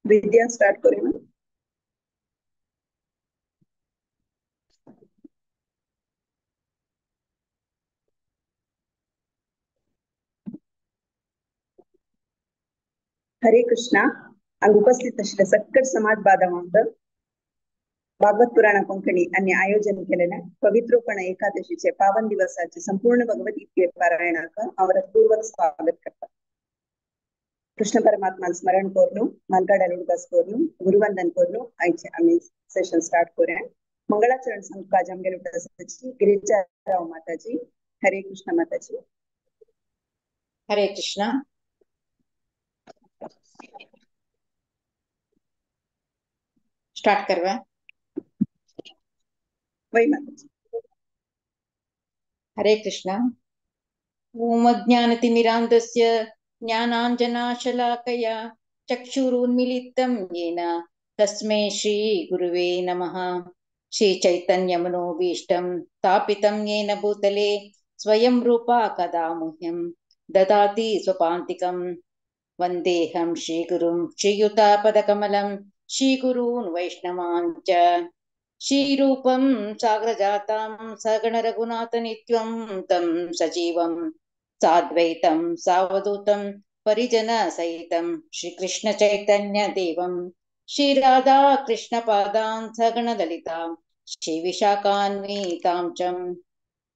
विद्या start करें। हरे कृष्णा हांगा उपस्थित आशिल्ले सक्कट समाज बांधवांक भागवत पुराण कोंकणी यांनी आयोजन केलेल्या पवित्रोपण एकादशीचे पावन दिवसाचे संपूर्ण भगवद्गीते पारायणाक हांव पूर्वक स्वागत करता। कृष्ण परमात्मा स्मरण करून मालगाड्या उदकास करून गुरुवंदन करून आयचे आम्ही सेशन स्टार्ट करूया। मंगलाचरण संघ आज आमगे लुटाची गिरिजा राव माताजी। हरे कृष्ण माताजी। हरे कृष्णा। स्टार्ट करवा। वही माताजी। हरे कृष्णा। ओम अज्ञानतिमिरान्धस्य ज्ञानाञ्जनशलाकया चक्षुरुन्मीलितं येन तस्मै श्रीगुरुवे नमः। श्रीचैतन्यमनोभीष्टं स्थापितं येन भूतले स्वयं रूपा कदा मह्यं ददाति स्वपान्तिकं। वन्देऽहं श्रीगुरुं श्रीयुतापदकमलं श्रीगुरून् वैष्णवान् च। श्रीरूपं साग्रजातं सगण रघुनाथनित्यं तं सजीवं साद्वैतं सावधूतं परिजन सहितं श्रीकृष्ण चैतन्य देवं श्रीराधा कृष्ण पादान् सगण ललिता श्रीविशाखान्वितां च।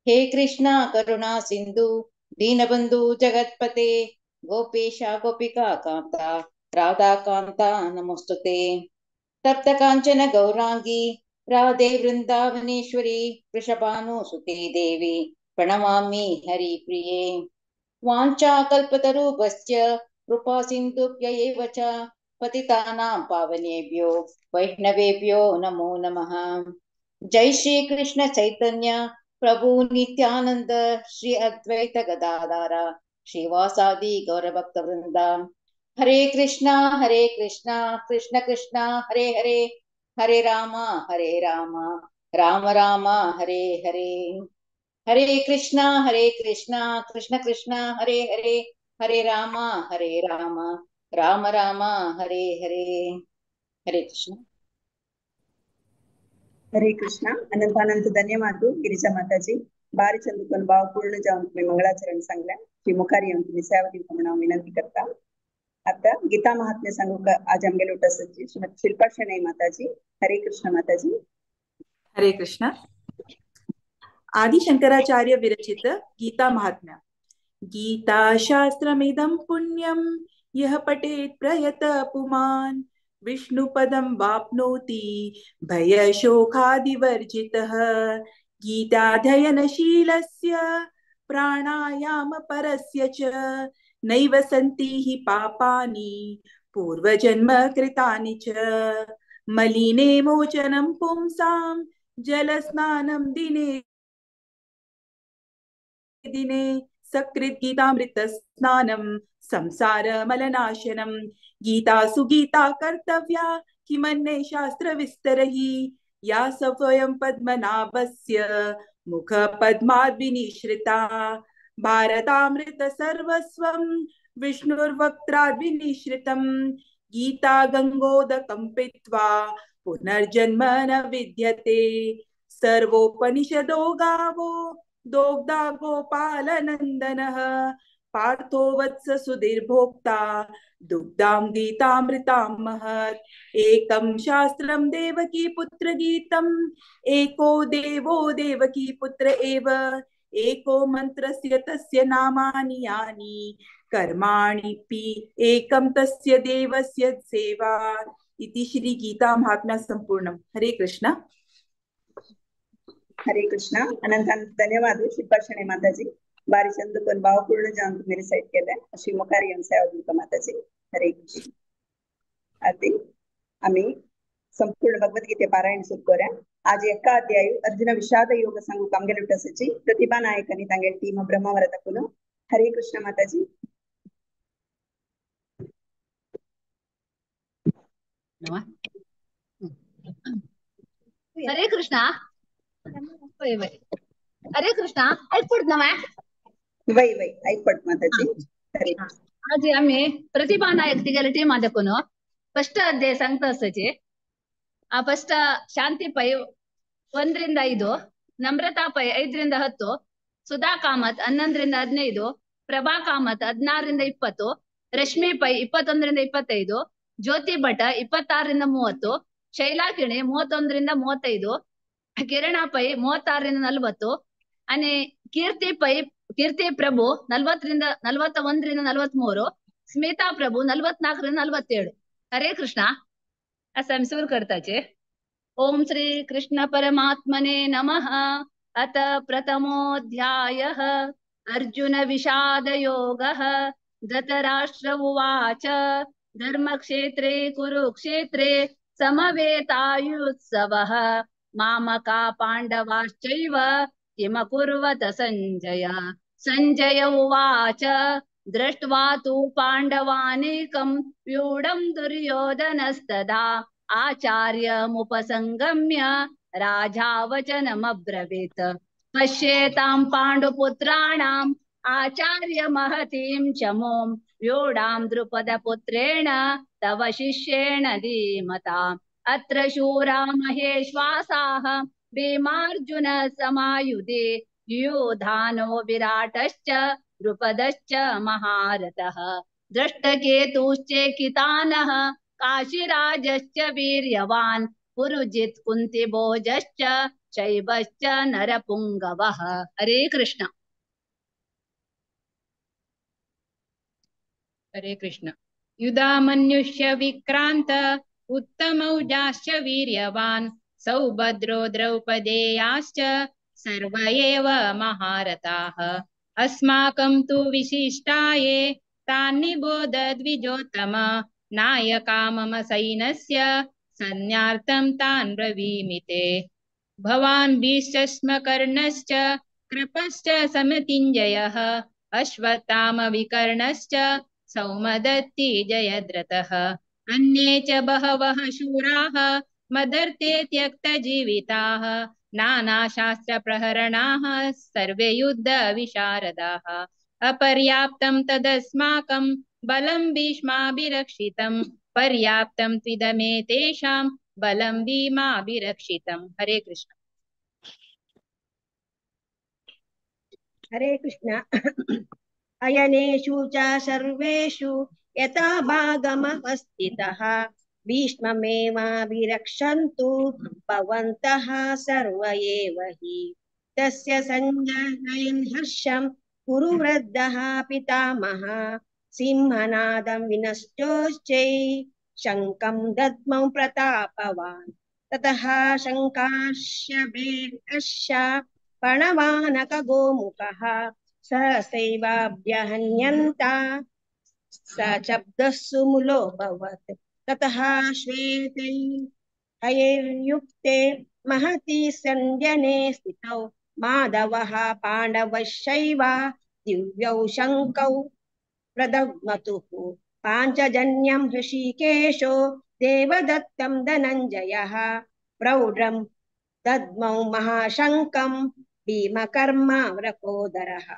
हे कृष्णा करुणा सिंधु दीनबंधु जगत्पते गोपेशा गोपिका कांता राधा कांता नमोस्तुते। तप्त कांचन गौरांगी राधे वृंदावनेश्वरी वृषभानुसुते देवी प्रणमामि हरिप्रिये। वाञ्छाकल्पतरुभ्यश्च कृपा सिन्धुभ्य च पतितानां पावनेभ्यो वैष्णवेभ्यो नमो नमः। जय श्री कृष्ण चैतन्य प्रभु नित्यानंद श्री अद्वैत गदाधर श्रीवासादि गौरभक्तवृंदा। हरे कृष्णा कृष्ण कृष्णा हरे हरे हरे राम राम राम हरे हरे। हरे कृष्णा कृष्ण कृष्णा हरे हरे हरे राम राम राम हरे हरे। हरे कृष्ण। हरे कृष्णा अनंतानंत धन्यवाद गिरिजा माताजी। बारी चंदुकन भाव पूर्ण जाऊन तुम्ही मंगलाचरण सांगल्या श्री मुखारी येऊन तुम्ही सेवा दिवस म्हणून विनंती करता। आता गीता महात्म्य सांगू का आज आमगे लोटा सच्ची श्रीमती शिल्पा शणै माताजी। हरे कृष्ण माताजी। हरे कृष्ण। आदि शंकराचार्य विरचित गीता महात्म्य। गीता शास्त्रमिदं पुण्यं यः पठेत् प्रयत पुमान् विष्णुपदं वाप्नोति भयशोकादिवर्जितः। गीताध्ययनशीलस्य प्राणायामपरस्य च नैव सन्ति हि पापानि पूर्वजन्म कृतानि च। मलिने मोचनं पुंसां जलस्नानं दिने दिने सकृत् गीतामृत स्नानं संसार मलनाशनम्। गीता सुगीता कर्तव्या किमन्ये शास्त्र विस्तरहि या स्वयं पद्मनाभस्य मुख पद्माद् विनिश्रिता। भारतामृत सर्वस्वं विष्णुर्वक्त्राद् विनिश्रितं। गीता गंगोदकं पीत्वा पुनर्जन्म न विद्यते। सर्वोपनिषदो गावो दोग्धा गोपाल नंदनः पार्थो वत्स सुधीर्भोक्ता दुग्धां गीतामृतां महत्। एकं शास्त्रं देवकी पुत्र गीतम् एको देवो देवकी पुत्र एव एको मंत्रस्य तस्य नामानि यानि कर्माणि एकं तस्य देवस्य सेवा। इति श्री गीता महात्म्य संपूर्णम। हरे कृष्णा। हरे कृष्णा अनंत धन्यवाद शिल्पा शणै माताजी। बारी चंदुकन भाव पूर्ण जाऊन तुम्ही रिसाइट केलाय श्री मुखारी येऊन सेवा दिवस माताजी। हरे कृष्ण। आती आम्ही संपूर्ण भगवद्गीते पारायण सुरू करूया। आज एका अध्याय अर्जुन विषाद योग सांगू कामगे लुटसची प्रतिभा नायकनी तांगे टीम ब्रह्मावर तकुन। हरे कृष्ण माताजी। हरे कृष्णा। हरे कृष्णा ऐकपड ना वही ऐकपड माताजी। हरे आज आम्ही प्रतिभा नायक तिघाला टीम आदकून ಫಸ್ಟ್ ಅಧ್ಯಾಯ ಸಂತಸಚೆ ಫಸ್ಟ್ ಶಾಂತಿ ಪೈ 1 ರಿಂದ 5, ನಮ್ರತಾ ಪೈ 5 ರಿಂದ 10, ಸುಧಾ ಕಾಮತ್ 11 ರಿಂದ 15, ಪ್ರಭಾ ಕಾಮತ್ 16 ರಿಂದ 20, ರಶ್ಮಿ ಪೈ 21 ರಿಂದ 25, ಜ್ಯೋತಿ ಭಟ 26 ರಿಂದ 30, ಶೈಲಾ ಕಿಣಿ 31 ರಿಂದ 35, ಕಿರಣ ಪೈ 36 ರಿಂದ 40, ಅನೆ ಕೀರ್ತಿ ಪ್ರಭು 41 ರಿಂದ 43, ಸ್ಮಿತಾ ಪ್ರಭು 44 ರಿಂದ 47. ಹರೇ ಕೃಷ್ಣ. असं सुरू करताचे. ओम श्री कृष्ण परमात्मने नमः. अथ प्रथमोऽध्यायः अर्जुन विषाद योगः. धृतराष्ट्र उवाच धर्मक्षेत्रे कुरुक्षेत्रे समवेतायुत्सवः मामका पाण्डवाश्चैव किमकुर्वत संजय. संजय उवाच दृष्ट्वा तु पाण्डवानेकं व्यूढं दुर्योधनस्तदा आचार्यमुपसंगम्य राजा वचनमब्रवीत्. पश्येतां पाण्डुपुत्राणाम् आचार्य महतीं चमूं व्यूढां द्रुपदपुत्रेण तव शिष्येण धीमता. अत्र शूरा महेश्वासाः भीमार्जुन समायुधे युधानो विराटश्च द्रुपदश्च महारथः. दृष्टकेतुश्चेकितानः काशीराजश्च वीर्यवान् पुरुजित् कुन्तिभोजश्च शैबश्च नरपुङ्गवः. हरे कृष्ण. हरे कृष्ण. युधामन्युष्य विक्रांत उत्तमौजाश्च वीर्यवान् सौभद्रो द्रौपदेयाश्च सर्व एव महारथाः. अस्माकं तु विशिष्टाये तान्निबोध द्विजोत्तम. नायका मम सैन्यस्य सैन्यार्थं तान् ब्रवीमि ते. भवान् भीष्मश्च कर्णश्च कृपश्च समितिञ्जयः अश्वत्थाम विकर्णश्च सौमदत्ति जयद्रथः. अन्ये च बहवः शूराः मदर्थे त्यक्तजीविताः. नानाशास्त्रप्रहरणाः सर्वे युद्धविशारदाः. अपर्याप्तं तदस्माकं बलं भीष्माभिरक्षितं. पर्याप्तं त्विदमेतेषां बलं भीमाभिरक्षितं. हरे कृष्ण. हरे कृष्ण. अयनेषु च सर्वेषु यथा भागमवस्थितः भीष्ममेवाभिरक्षन्तु भवन्तः सर्व एव हि. तस्य संजयन् हर्षं कुरु वृद्धः पितामहः. सिंहनादं विनष्टोश्चै शङ्खं दद्मौ प्रतापवान्. ततः शङ्काश्च प्रणवानकगोमुखः सहसैवाभ्यहन्यन्ता स शब्दः सुमुलोऽभवत्. ततः श्वेतै हयैर्युक्ते महति सञ्जने स्थितौ माधवः पाण्डवश्चैव दिव्यौ शङ्कौ प्रदग्मतुः. पाञ्चजन्यं हृषीकेशो देवदत्तं धनञ्जयः प्रौढं दद्मौ महाशङ्कं भीमकर्मा वृकोदरः.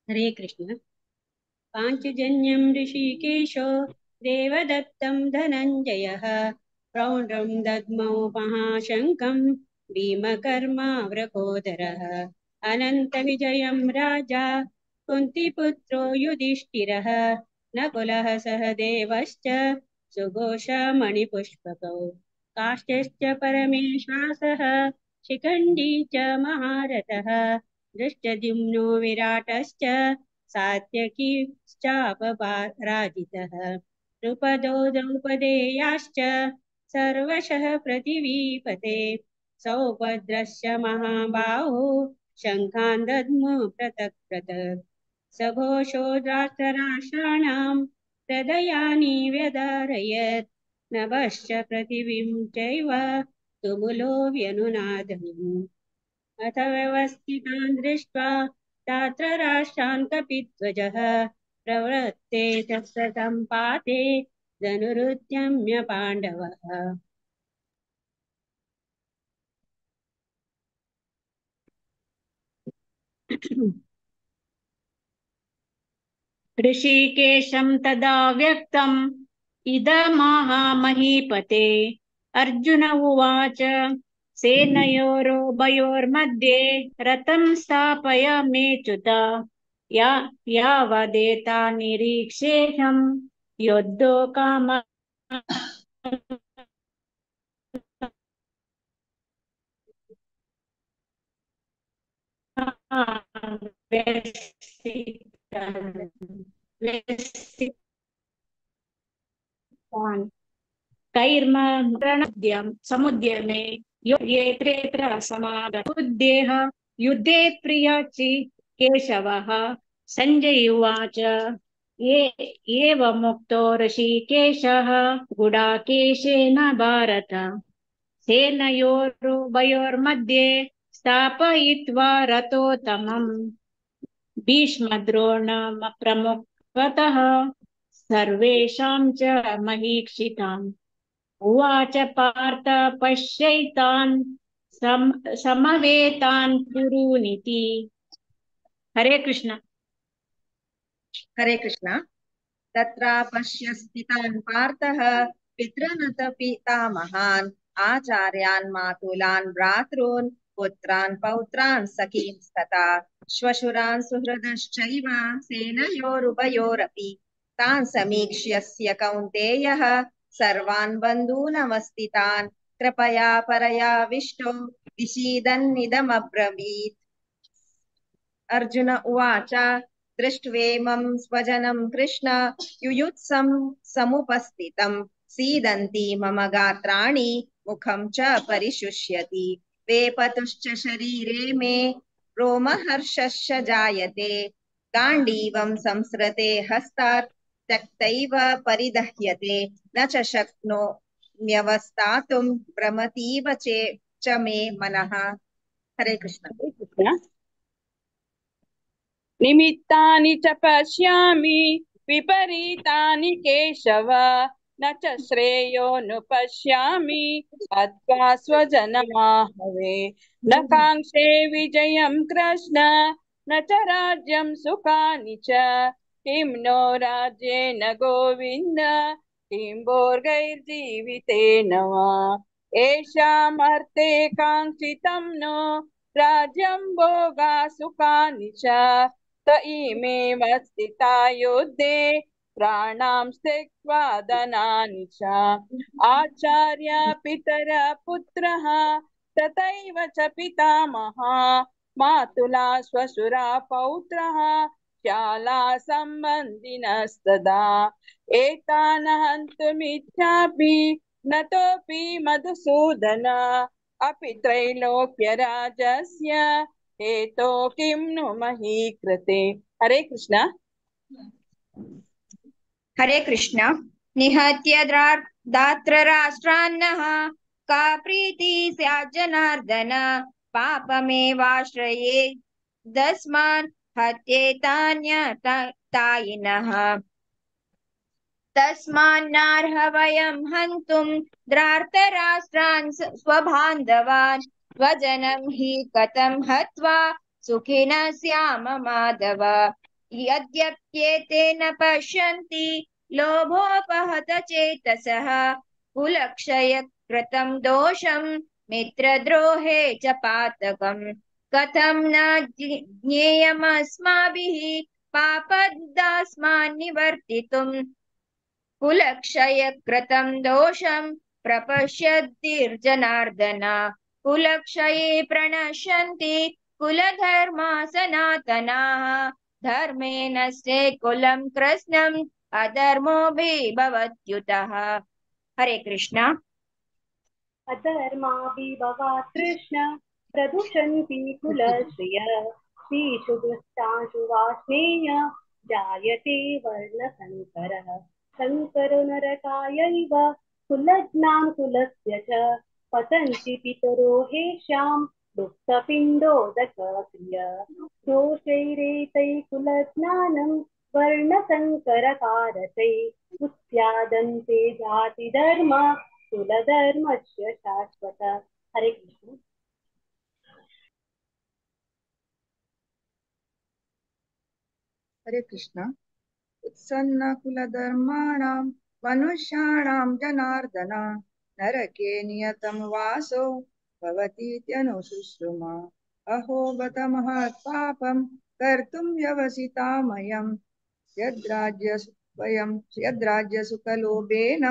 हरे कृष्ण. पाञ्चजन्यं ऋषिकेशो देवदत्तं धनञ्जयः प्रौढं दद्मौ महाशङ्कं भीमकर्मा वृकोदरः. अनन्तविजयं राजा कुन्तीपुत्रो युधिष्ठिरः नकुलः सहदेवश्च सुघोषमणिपुष्पकौ काश्यश्च परमेश्वासः शिखण्डी च महारथः. दृष्टद्युम्नो विराटश्च सात्यकीश्चापराजितः. द्रुपदो द्रौपदेयाश्च सर्वशः पृथिवीपते. सौभद्रश्च महाबाहो शङ्खान् दद्मो पृथक् पृथक्. सघोषो राष्ट्राणां हृदयानि व्यधारयत्. नभश्च पृथिवीं चैव तुमुलो व्यनुनादम्. अथ व्यवस्थितान् दृष्ट्वा तत्र राष्ट्रान् कपिध्वजः प्रवृत्ते तस्य सम्पाते धनुरुद्यम्य पाण्डवः. ऋषिकेशं तदा व्यक्तम् इदमाह महीपते। अर्जुन उवाच सेनयोरुभयोर्मध्ये रथं स्थापयाम्यच्युत। यावदेता निरीक्षेऽहं योद्धुं कामः कैर्मरणद्यं समुद्यमे येत्रेऽत्र समागतुद्देह युद्धे प्रियाचि केशवः। सञ्जय उवाच एवमुक्तो ऋषिकेशः गुडाकेशेन भारत सेनयोरुभयोर्मध्ये स्थापयित्वा रथोत्तमम् भीष्मद्रोणप्रमुखतः सर्वेषां च महीक्षिताम्। उवाच पार्थ पश्यैतान् समवेतान् कुरूनिति। हरे कृष्ण। हरे कृष्ण। तत्र पश्य स्थितान् पार्थः पितॄन् पितामहान् आचार्यान् मातुलान् भ्रातॄन् पुत्रान् पौत्रान् सखींस्तथा श्वशुरान् सुहृदश्चैव सेनयोरुभयोरपि तान् समीक्ष्य कौन्तेयः सर्वान् बन्धूनवस्थितान् कृपया परयाविष्टो विषीदन्निदमब्रवीत्। अर्जुन उवाच दृष्ट्वेमं स्वजनं कृष्ण युयुत्सं समुपस्थितं सीदन्ति मम गात्राणि मुखं च परिशुष्यति वेपतुश्च शरीरे मे रोमहर्षश्च जायते गाण्डीवं संसृते हस्तात् त्यक्तैव परिदह्यते न च शक्नोम्यवस्थातुं भ्रमतीव च मे मनः। हरे कृष्ण। निमित्तानि च पश्यामि विपरीतानि केशव न च श्रेयोनुपश्यामि हत्वा स्वजनमाहवे न काङ्क्षे विजयं कृष्ण न च राज्यं सुखानि च किं नो राज्येन गोविन्द किं भोगैर्जीवितेन वा येषामर्थे काङ्क्षितं नो राज्यं भोगा सुखानि च त इमेव स्थिता युद्धे प्राणां त्यक्त्वा धनानि च आचार्य पितर पुत्रः तथैव च पितामहा मातुला श्वशुरा पौत्रः शाला सम्बन्धिनस्तदा एतान् हन्तुमिच्छापि नतोऽपि मधुसूदन अपि त्रैलोक्यराजस्य हेतो किं नु मही कृते। हरे कृष्ण। हरे कृष्ण। निहत्य दात्रराष्ट्रान्नः का प्रीति स्यात् जनार्दन पापमेवाश्रये दस्मान् हत्येतान्यतायिनः तस्मान्नार्ह वयं हन्तुं द्रार्तराष्ट्रान् स्वबान्धवान् स्वजनं हि कथं हत्वा सुखिनः स्याम माधव यद्यप्येतेन पश्यन्ति लोभोपहत चेतसः कुलक्षयकृतं दोषं मित्रद्रोहे च पातकम् कथं न ज्ञेयमस्माभिः पापदास्मान् निवर्तितुम् कुलक्षयकृतं दोषं प्रपश्यद्भिर्जनार्दन कुलक्षये प्रणश्यन्ति कुलधर्मा सनातनाः धर्मे नष्टे कुलं कृत्स्नम् अधर्मोऽभिभवत्युतः। हरे कृष्ण। अधर्माभिभवात् कृष्ण प्रदुषन्ति कुलश्रिय श्रीशुदुष्टाशुवास्नेय जायते वर्णसङ्करः शङ्करो नरकायैव कुलज्ञां कुलस्य च पतन्ति पितरो हेषां दुःखपिण्डोदकक्रिय दोषैरेतैः कुलज्ञानं वर्णसङ्करकारतैः उत्स्यादन्ते जातिधर्म कुलधर्मस्य शाश्वत। हरे कृष्ण। हरे कृष्ण। उत्सन्नकुलधर्माणां मनुष्याणां जनार्दन नरके नियतं वासो भवतीत्यनुशुश्रुमा अहो बत महत्पापं कर्तुं व्यवसितामयम् यद्राज्यसुखलोभेन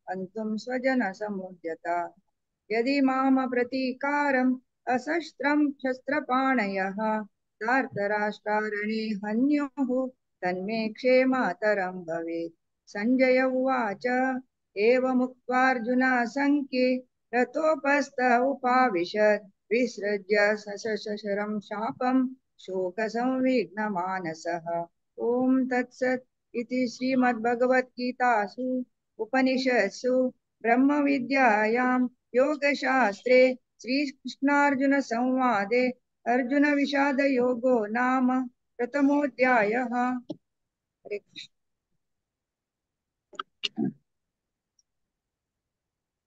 हन्तुं स्वजनसमुद्यता यदि माम प्रतीकारम् अशस्त्रं शस्त्रपाणयः धार्तराष्ट्रारणे हन्युः तन्मे क्षेमातरं भवेत् संजय उवाच एवमुक्त्वार्जुनः संख्ये रथोपस्थ उपाविशत् विसृज्य सशस्त्रं शापं शोकसंविघ्नमानसः ॐ तत्सत् इति श्रीमद्भगवद्गीतासु उपनिषत्सु ब्रह्मविद्यायां योगशास्त्रे श्रीकृष्णार्जुन संवादे अर्जुन विषाद योगो नाम प्रथमोऽध्यायः। हरे कृष्ण।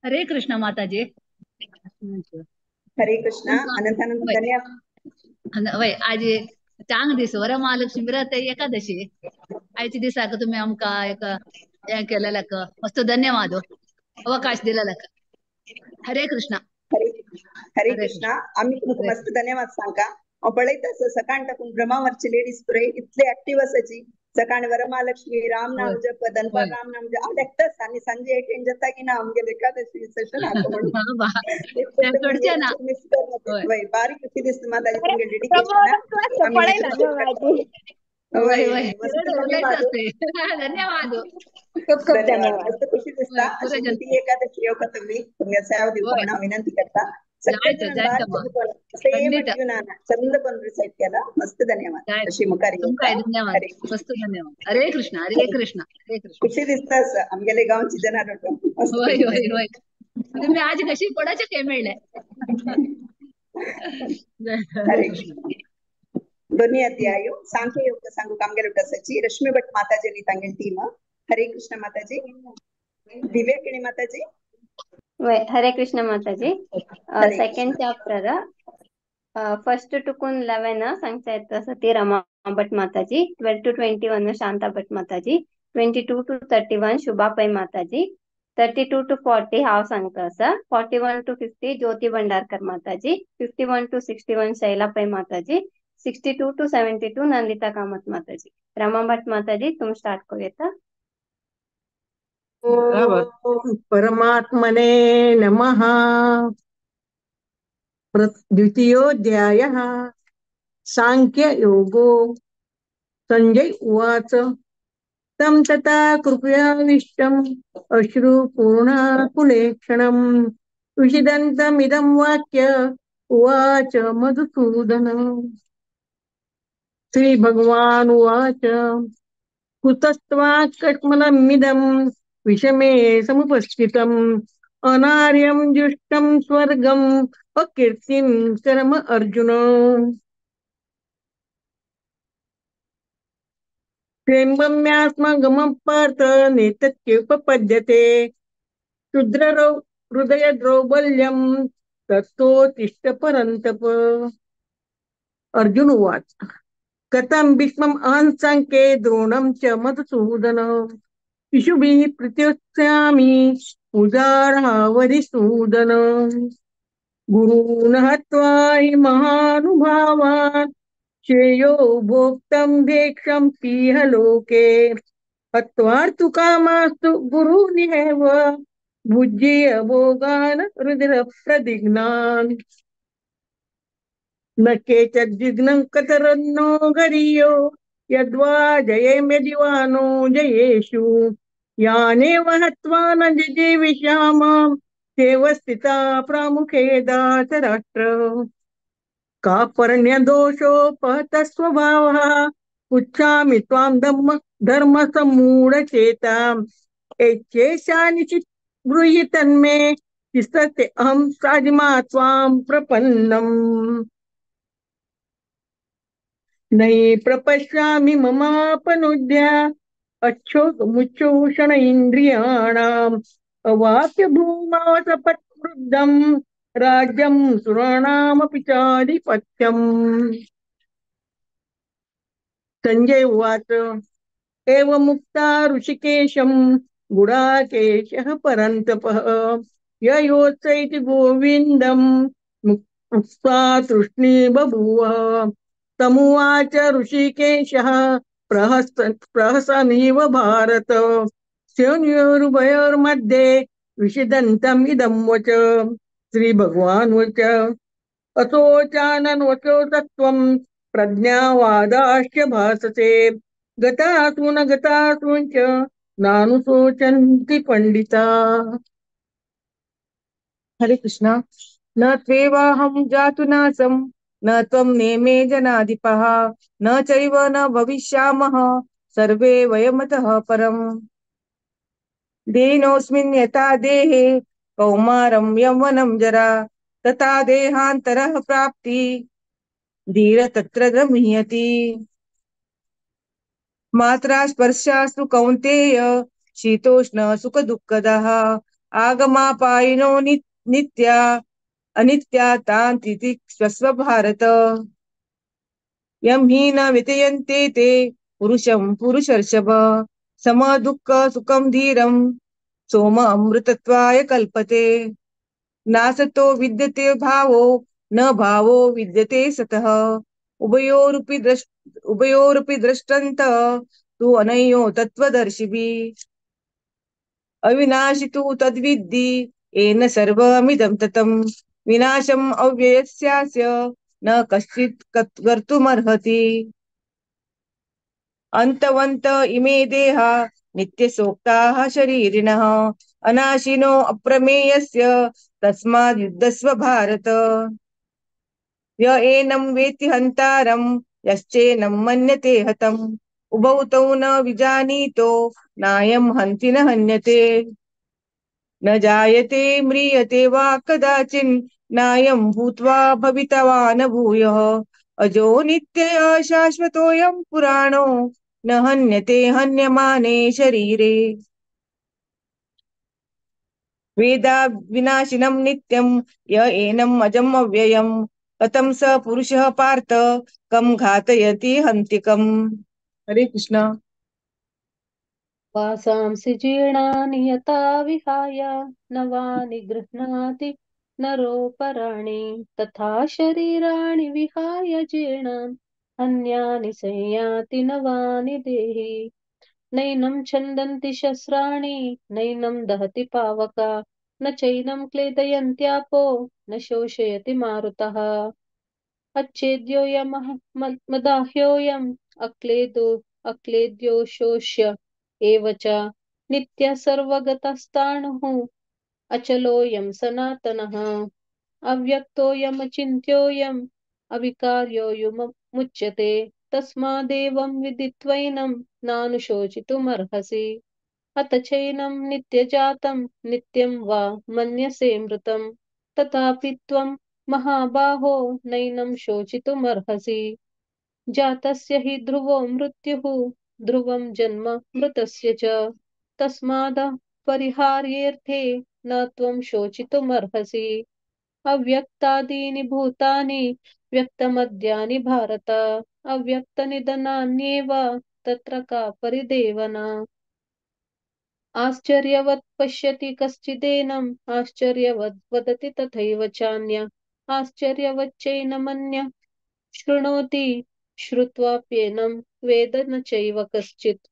हरे कृष्ण माताजी. हरे कृष्ण. अनंतानंत धन्यवाद. वय आज चांग दीस वरमहालक्ष्मी व्रत एकादशी आयचे दिसाक तुम्ही आमका एक हें केलेल्याक मस्त धन्यवाद अवकाश दिलेल्याक. हरे कृष्ण. हरे कृष्ण. आम्ही तुमका मस्त धन्यवाद सांगता. पळयतास सकाळ टाकून ब्रह्मावरची लेडीज पुरे इतले ऍक्टिव्ह असायची. सकाळ वरमहालक्ष्मी राम नाम जप दनपार राम नाम जप देखतास आणि संजे अटेंड जाता की ना आमगे एकादशी सेशन आतो म्हणून मिस करना वय बारीक किती दिसत माताजी तुमगे डेडिकेशन आम्ही धन्यवाद. धन्यवाद. मस्त खुशी दिसता अशी मोठी एकादशी योग तुम्ही तुमच्या सेवा दिवपाना विनंती करता. चंद पण रिसाईट केला. मस्त धन्यवाद. अशी मुखार धन्यवाद. मस्त धन्यवाद. हरे कृष्ण. हरे कृष्ण. हरे कृष्ण. खुशी दिसतास आमगेले गावची जनार तुम्ही आज कशी कोणाचे काय मिळले. हरे कृष्ण. दोन्ही अध्याय सांख्य योग सांगू कामगेल सची रश्मी भट माताजी तांगे टीम. हरे कृष्ण माताजी. दिव्याकिणी माताजी. हरे कृष्ण माताजी. सेकंड चैप्टर फर्स्ट टू 11 सांगता येता सती रमा भट माताजी. 12 to 21 शांता भट माताजी. 22 to 31 शुभा पै माताजी. 32 to 40 हाव सांगता असा. 41 to 50 ज्योति भंडारकर माताजी. 51 to 61 शैला पै माताजी. 62 to 72 नंदिता कामत माताजी. रमा भट माताजी तुम स्टार्ट करूया. ओम परमात्मने नमः. द्वितीयोऽध्यायः सांख्ययोगो. संजय उवाच तं तथा कृपयाविष्टम् अश्रुपूर्णाकुलेक्षणम् विषिदन्तमिदं वाक्य उवाच मधुसूदन. श्रीभगवान् उवाच कुतस्त्वाकस्मलमिदं विषमे समुपस्थितम् अनार्यं जुष्टं स्वर्गम् अकीर्तिं कर्म अर्जुन. प्रेम्यस्मगमं पार्थ नेतत्युपपद्यते क्षुद्ररो हृदय द्रौबल्यं तत्तोत्तिष्ठ परन्तप. अर्जुन उवाच कथं भीष्मम् आंसाङ्के द्रोणं च मधुसूदन. शिशुभिः प्रत्युत्स्यामि उदारवरिसूदन. गुरून् हत्वा हि महानुभावान् श्रेयो भोक्तं भेक्षं पीह लोके. हत्वार्तु कामास्तु गुरूनिहेव भुज्येय भोगान् रुधिरप्रदिग्नान्. न केचिद्विघ्नं कतरन्नो गरीयो यद्वा जयेम्यदिवानो जयेषु. यानेव हत्वा न जिजीविषामां तेव स्थिता प्रामुखे दातराष्ट्र. कापर्ण्यदोषोपहतः स्वभावः पुच्छामि त्वां धर्मसम्मूढचेताम्. एच्छेषानि ब्रूहि तन्मे तिष्ठते अहं साधिमा त्वां प्रपन्नम्. नहि प्रपश्यामि ममापनुद्या अच्छोषण इन्द्रियाणाम्. अवाप्य भूमौ सपत्वृद्धं राज्यं सुराणामपि चाधिपत्यम्. संजय उवाच एवमुक्ता ऋषिकेशं गुडाकेशः परन्तपः ययोत्स इति गोविन्दं मुक्त्वा तृष्णी बभूव तमुवाच ऋषिकेशः प्रहसनीव भारत स्योर्युभयोर्मध्ये विषिदन्तम् इदं वच श्रीभगवानुवाच असोचानन्वचो तत्त्वं प्रज्ञावादाश्च भासते गतासु न गतासु च नानुशोचन्ति पंडिता। हरे कृष्णा। न त्वेवाहं जातु नासं न त्वं नेमे जनाधिपः न चैव न भविष्यामः सर्वे वयमतः परम् दीनोऽस्मिन् यथा देहे कौमारं यौवनं जरा तथा देहान्तरः प्राप्ति धीर तत्र गम्यति मात्रा स्पर्शास्तु कौन्तेय शीतोष्ण सुख दुःखदः आगमापायिनो नित्या अनित्या तान्तिति स्वस्व भारत यं हि न वितयन्ते ते पुरुषं पुरुषर्षभ सम दुःख सुखं धीरं सोम अमृतत्वाय कल्पते नासतो विद्यते भावो न भावो विद्यते सतः उभयोरपि दृष्टन्त तु अनयो तत्त्वदर्शिभिः अविनाशि तु तद्विद्धि येन सर्वमिदं ततं विनाशम् अव्ययस्यास्य न कश्चित् कर्तुमर्हति अन्तवन्त इमे देहा नित्यसोक्ताः शरीरिणः अनाशिनो अप्रमेयस्य तस्माद् युद्धस्व भारत य एनं वेत्ति हन्तारं यश्चैनं मन्यते हतम् उभौ तौ न विजानीतो नायं हन्ति न हन्यते न जायते म्रियते वा कदाचिन् नायं भूत्वा भवितवा न भूयः अजो नित्यः शाश्वतोऽयं पुराणो न हन्यते हन्यमाने शरीरे वेदा विनाशिनं नित्यं य एनम् अजम् अव्ययम् कथं स पुरुषः पार्थ कं घातयति हन्तिकम्। हरे कृष्ण। वासांसि जीर्णानि यथा विहाय नवानि गृह्णाति नरोपराणि तथा शरीराणि विहाय जीर्णान् अन्यानि संयाति नवानि देहि नैनं छन्दन्ति शस्त्राणि नैनं दहति पावका न चैनं क्लेदयन्त्यापो न शोषयति मारुतः अच्छेद्योऽयमः मदाह्योऽयम् अक्लेद्यो शोष्य एव च नित्यः सर्वगतस्ताणुः अचलोऽयं सनातनः अव्यक्तोऽयमचिन्त्योऽयम् अविकार्योऽयमुच्यते तस्मादेवं विदित्वैनं नानुशोचितुमर्हसि अथ चैनं नित्यजातं नित्यं वा मन्यसे मृतं तथापि त्वं महाबाहो नैनं शोचितुमर्हसि जातस्य हि ध्रुवो मृत्युः ध्रुवं जन्म मृतस्य च तस्माद् परिहार्येऽर्थे न त्वं शोचितुमर्हसि अव्यक्तादीनि भूतानि व्यक्तमद्यानि भारत अव्यक्तनिधनान्येव तत्र का परिदेवना आश्चर्यवत् पश्यति कश्चिदेनम् आश्चर्यवद् वदति तथैव चान्य आश्चर्यवच्चैनमन्यः शृणोति श्रुत्वाप्येनं वेद न चैव कश्चित्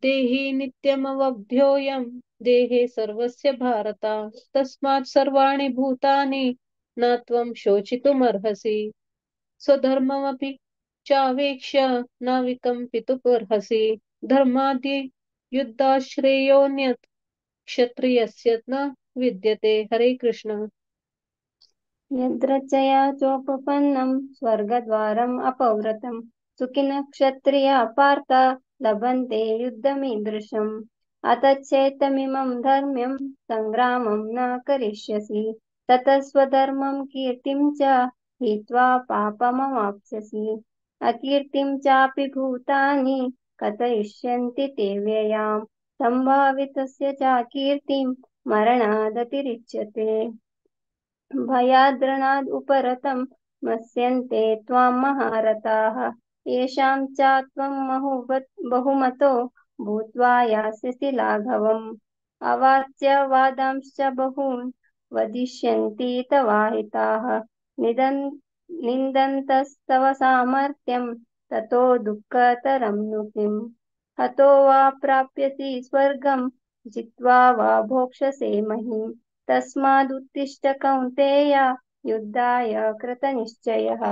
देहि नित्यमवध्योऽयं देहे सर्वस्य भारत तस्मात् सर्वाणि भूतानि न त्वं शोचितुमर्हसि स्वधर्ममपि चावेक्ष्य न विकम्पितुमर्हसि धर्मादि युद्धाश्रेयोऽन्यत् क्षत्रियस्य न विद्यते। हरे कृष्ण। यद्रचया चोपपन्नं स्वर्गद्वारम् अपवृतं सुखिनः क्षत्रिया पार्थ लभन्ते युद्धमीदृशम् अतच्छेत्तमिमं धर्म्यं सङ्ग्रामं न करिष्यसि ततः स्वधर्मं कीर्तिं च हित्वा पापमवाप्स्यसि अकीर्तिं चापि भूतानि कथयिष्यन्ति ते व्ययाम् सम्भावितस्य च कीर्तिं मरणादतिरिच्यते भयाद्रणाद् उपरतं मत्स्यन्ते त्वां महारथाः येषां च त्वं बहुमतो भूत्वा यास्यसि लाघवम् अवाच्य वादांश्च बहून् वदिष्यन्ति तवाहिताः निन्दन्तस्तव सामर्थ्यं ततो दुःखतरं नु किम् हतो वा प्राप्यसि स्वर्गं जित्वा वा भोक्ष्यसे महीम् तस्मादुत्तिष्ठ कौन्तेय युद्धाय कृतनिश्चयः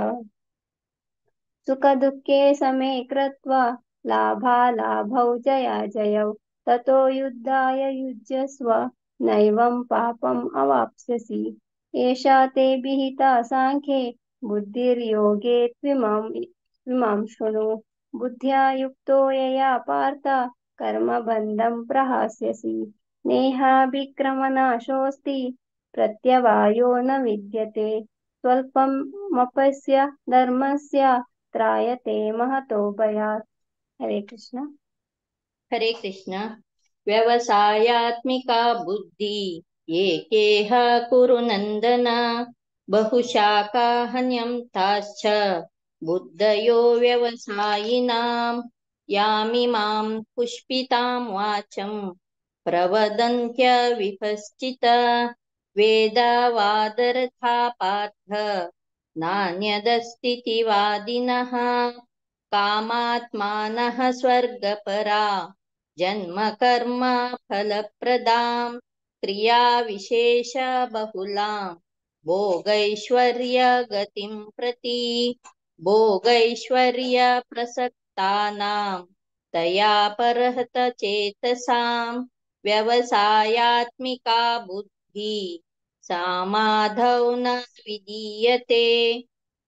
सुखदुःखे समे कृत्वा लाभालाभौ जयाजयौ ततो युद्धाय युज्यस्व नैवं पापम् अवाप्स्यसि एषा ते विहिता साङ्ख्ये बुद्धिर्योगे त्विमां शृणु बुद्ध्या युक्तो यया पार्थ कर्मबन्धं प्रहास्यसि नेहाभिक्रमनाशोऽस्ति प्रत्यवायो न विद्यते स्वल्पमपस्य धर्मस्य त्रायते महतो भयात् हरे कृष्ण हरे कृष्ण व्यवसायात्मिका बुद्धि एकेह कुरु नन्दन बहुशाखा हन्यन्ताश्च बुद्धयो व्यवसायिनां यामिमां पुष्पितां वाचं प्रवदन्त्य विपश्चित वेदावादरथा पार्थ नान्यदस्तीति वादिनः कामात्मानः स्वर्गपरा जन्म कर्म फलप्रदां क्रियाविशेष बहुलां भोगैश्वर्य गतिं प्रति भोगैश्वर्य प्रसक्तानां तया परहत चेतसां व्यवसायात्मिका बुद्धि सामाधौ न विधीयते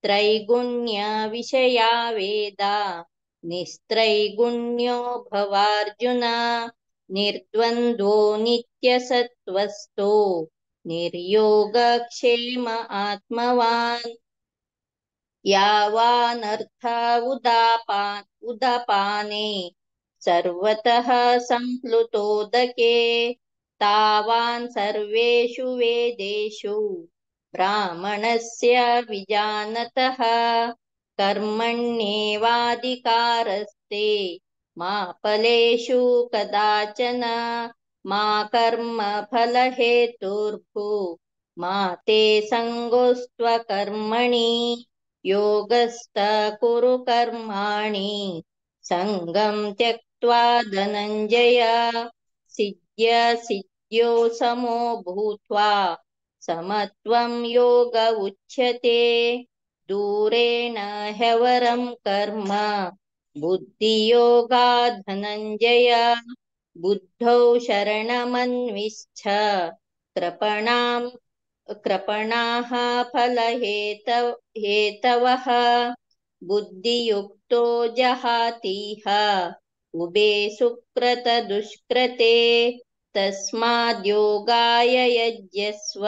त्रैगुण्य विषया वेदा निस्त्रैगुण्यो भवार्जुन निर्द्वन्द्वो नित्यसत्त्वस्थो निर्योगक्षेम आत्मवान् यावानर्थ उदापाने सर्वतः सम्प्लुतोदके तावान् सर्वेषु वेदेषु ब्राह्मणस्य विजानतः कर्मण्येवाधिकारस्ते मा फलेषु कदाचन मा कर्मफलहेतुर्भू मा ते सङ्गोऽस्त्वकर्मणि योगस्थ कुरु कर्माणि सङ्गं त्यक्त्वा धनञ्जय सिद्ध्यो समो भूत्वा समत्वं योग उच्यते दूरेण ह्यवरं कर्म बुद्धियोगात् धनञ्जय बुद्धौ शरणमन्विच्छ कृपणाः फलहेतवः बुद्धियुक्तो जहातीह उभे सुकृतदुष्कृते तस्माद्योगाय यज्ञस्व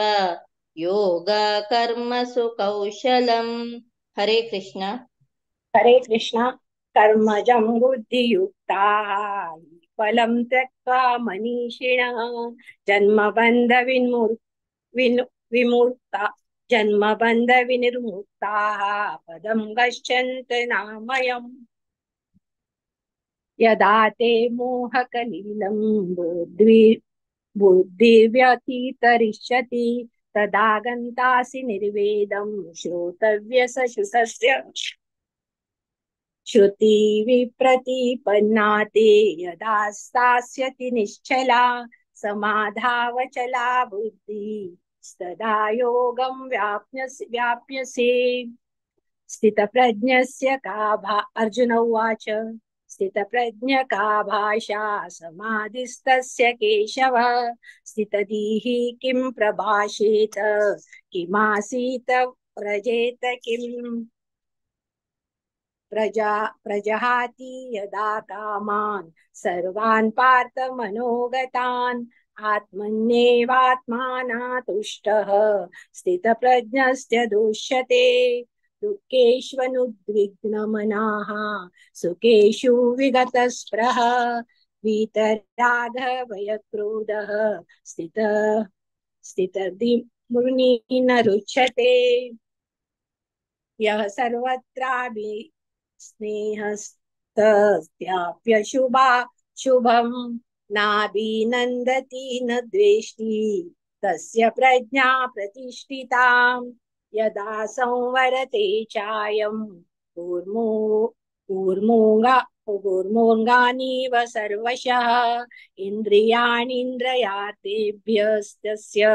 योग कर्मसु कौशलम् हरे कृष्ण हरे कृष्ण कर्मजं बुद्धियुक्ता फलं त्यक्त्वा मनीषिणः विमुक्ता जन्मबन्धविनिर्मुक्ताः पदं गच्छन्ति नामयम् यदा ते मोहकलीलं बुद्धिव्यतितरिष्यति तदा गन्तासि निर्वेदं श्रोतव्यसश्रुतस्य श्रुति विप्रतिपन्ना ते यदा स्थास्यति निश्चला समाधावचला बुद्धि तदा योगं व्याप्यसे स्थितप्रज्ञस्य अर्जुन उवाच स्थितप्रज्ञ का भाषा समाधिस्तस्य केशव स्थितधीः किं प्रभाषेत किमासीत व्रजेत किम् प्रजहाति यदा कामान् सर्वान् पार्थ मनोगतान् आत्मन्येवात्माना तुष्टः स्थितप्रज्ञस्य दुष्यते दुःखेष्वनुद्विग्नमनाः सुखेषु विगतस्पृह वीतरागभयक्रोधः स्थितधीर्मुनिः न रुच्यते यः सर्वत्रापि स्नेहस्तस्याप्यशुभा शुभं नाभिनन्दति न द्वेष्टि तस्य प्रज्ञा प्रतिष्ठिता यदा संवरते चायं कूर्मोऽङ्गानीव सर्वशः इन्द्रियाणीन्द्रियार्थेभ्यस्तस्य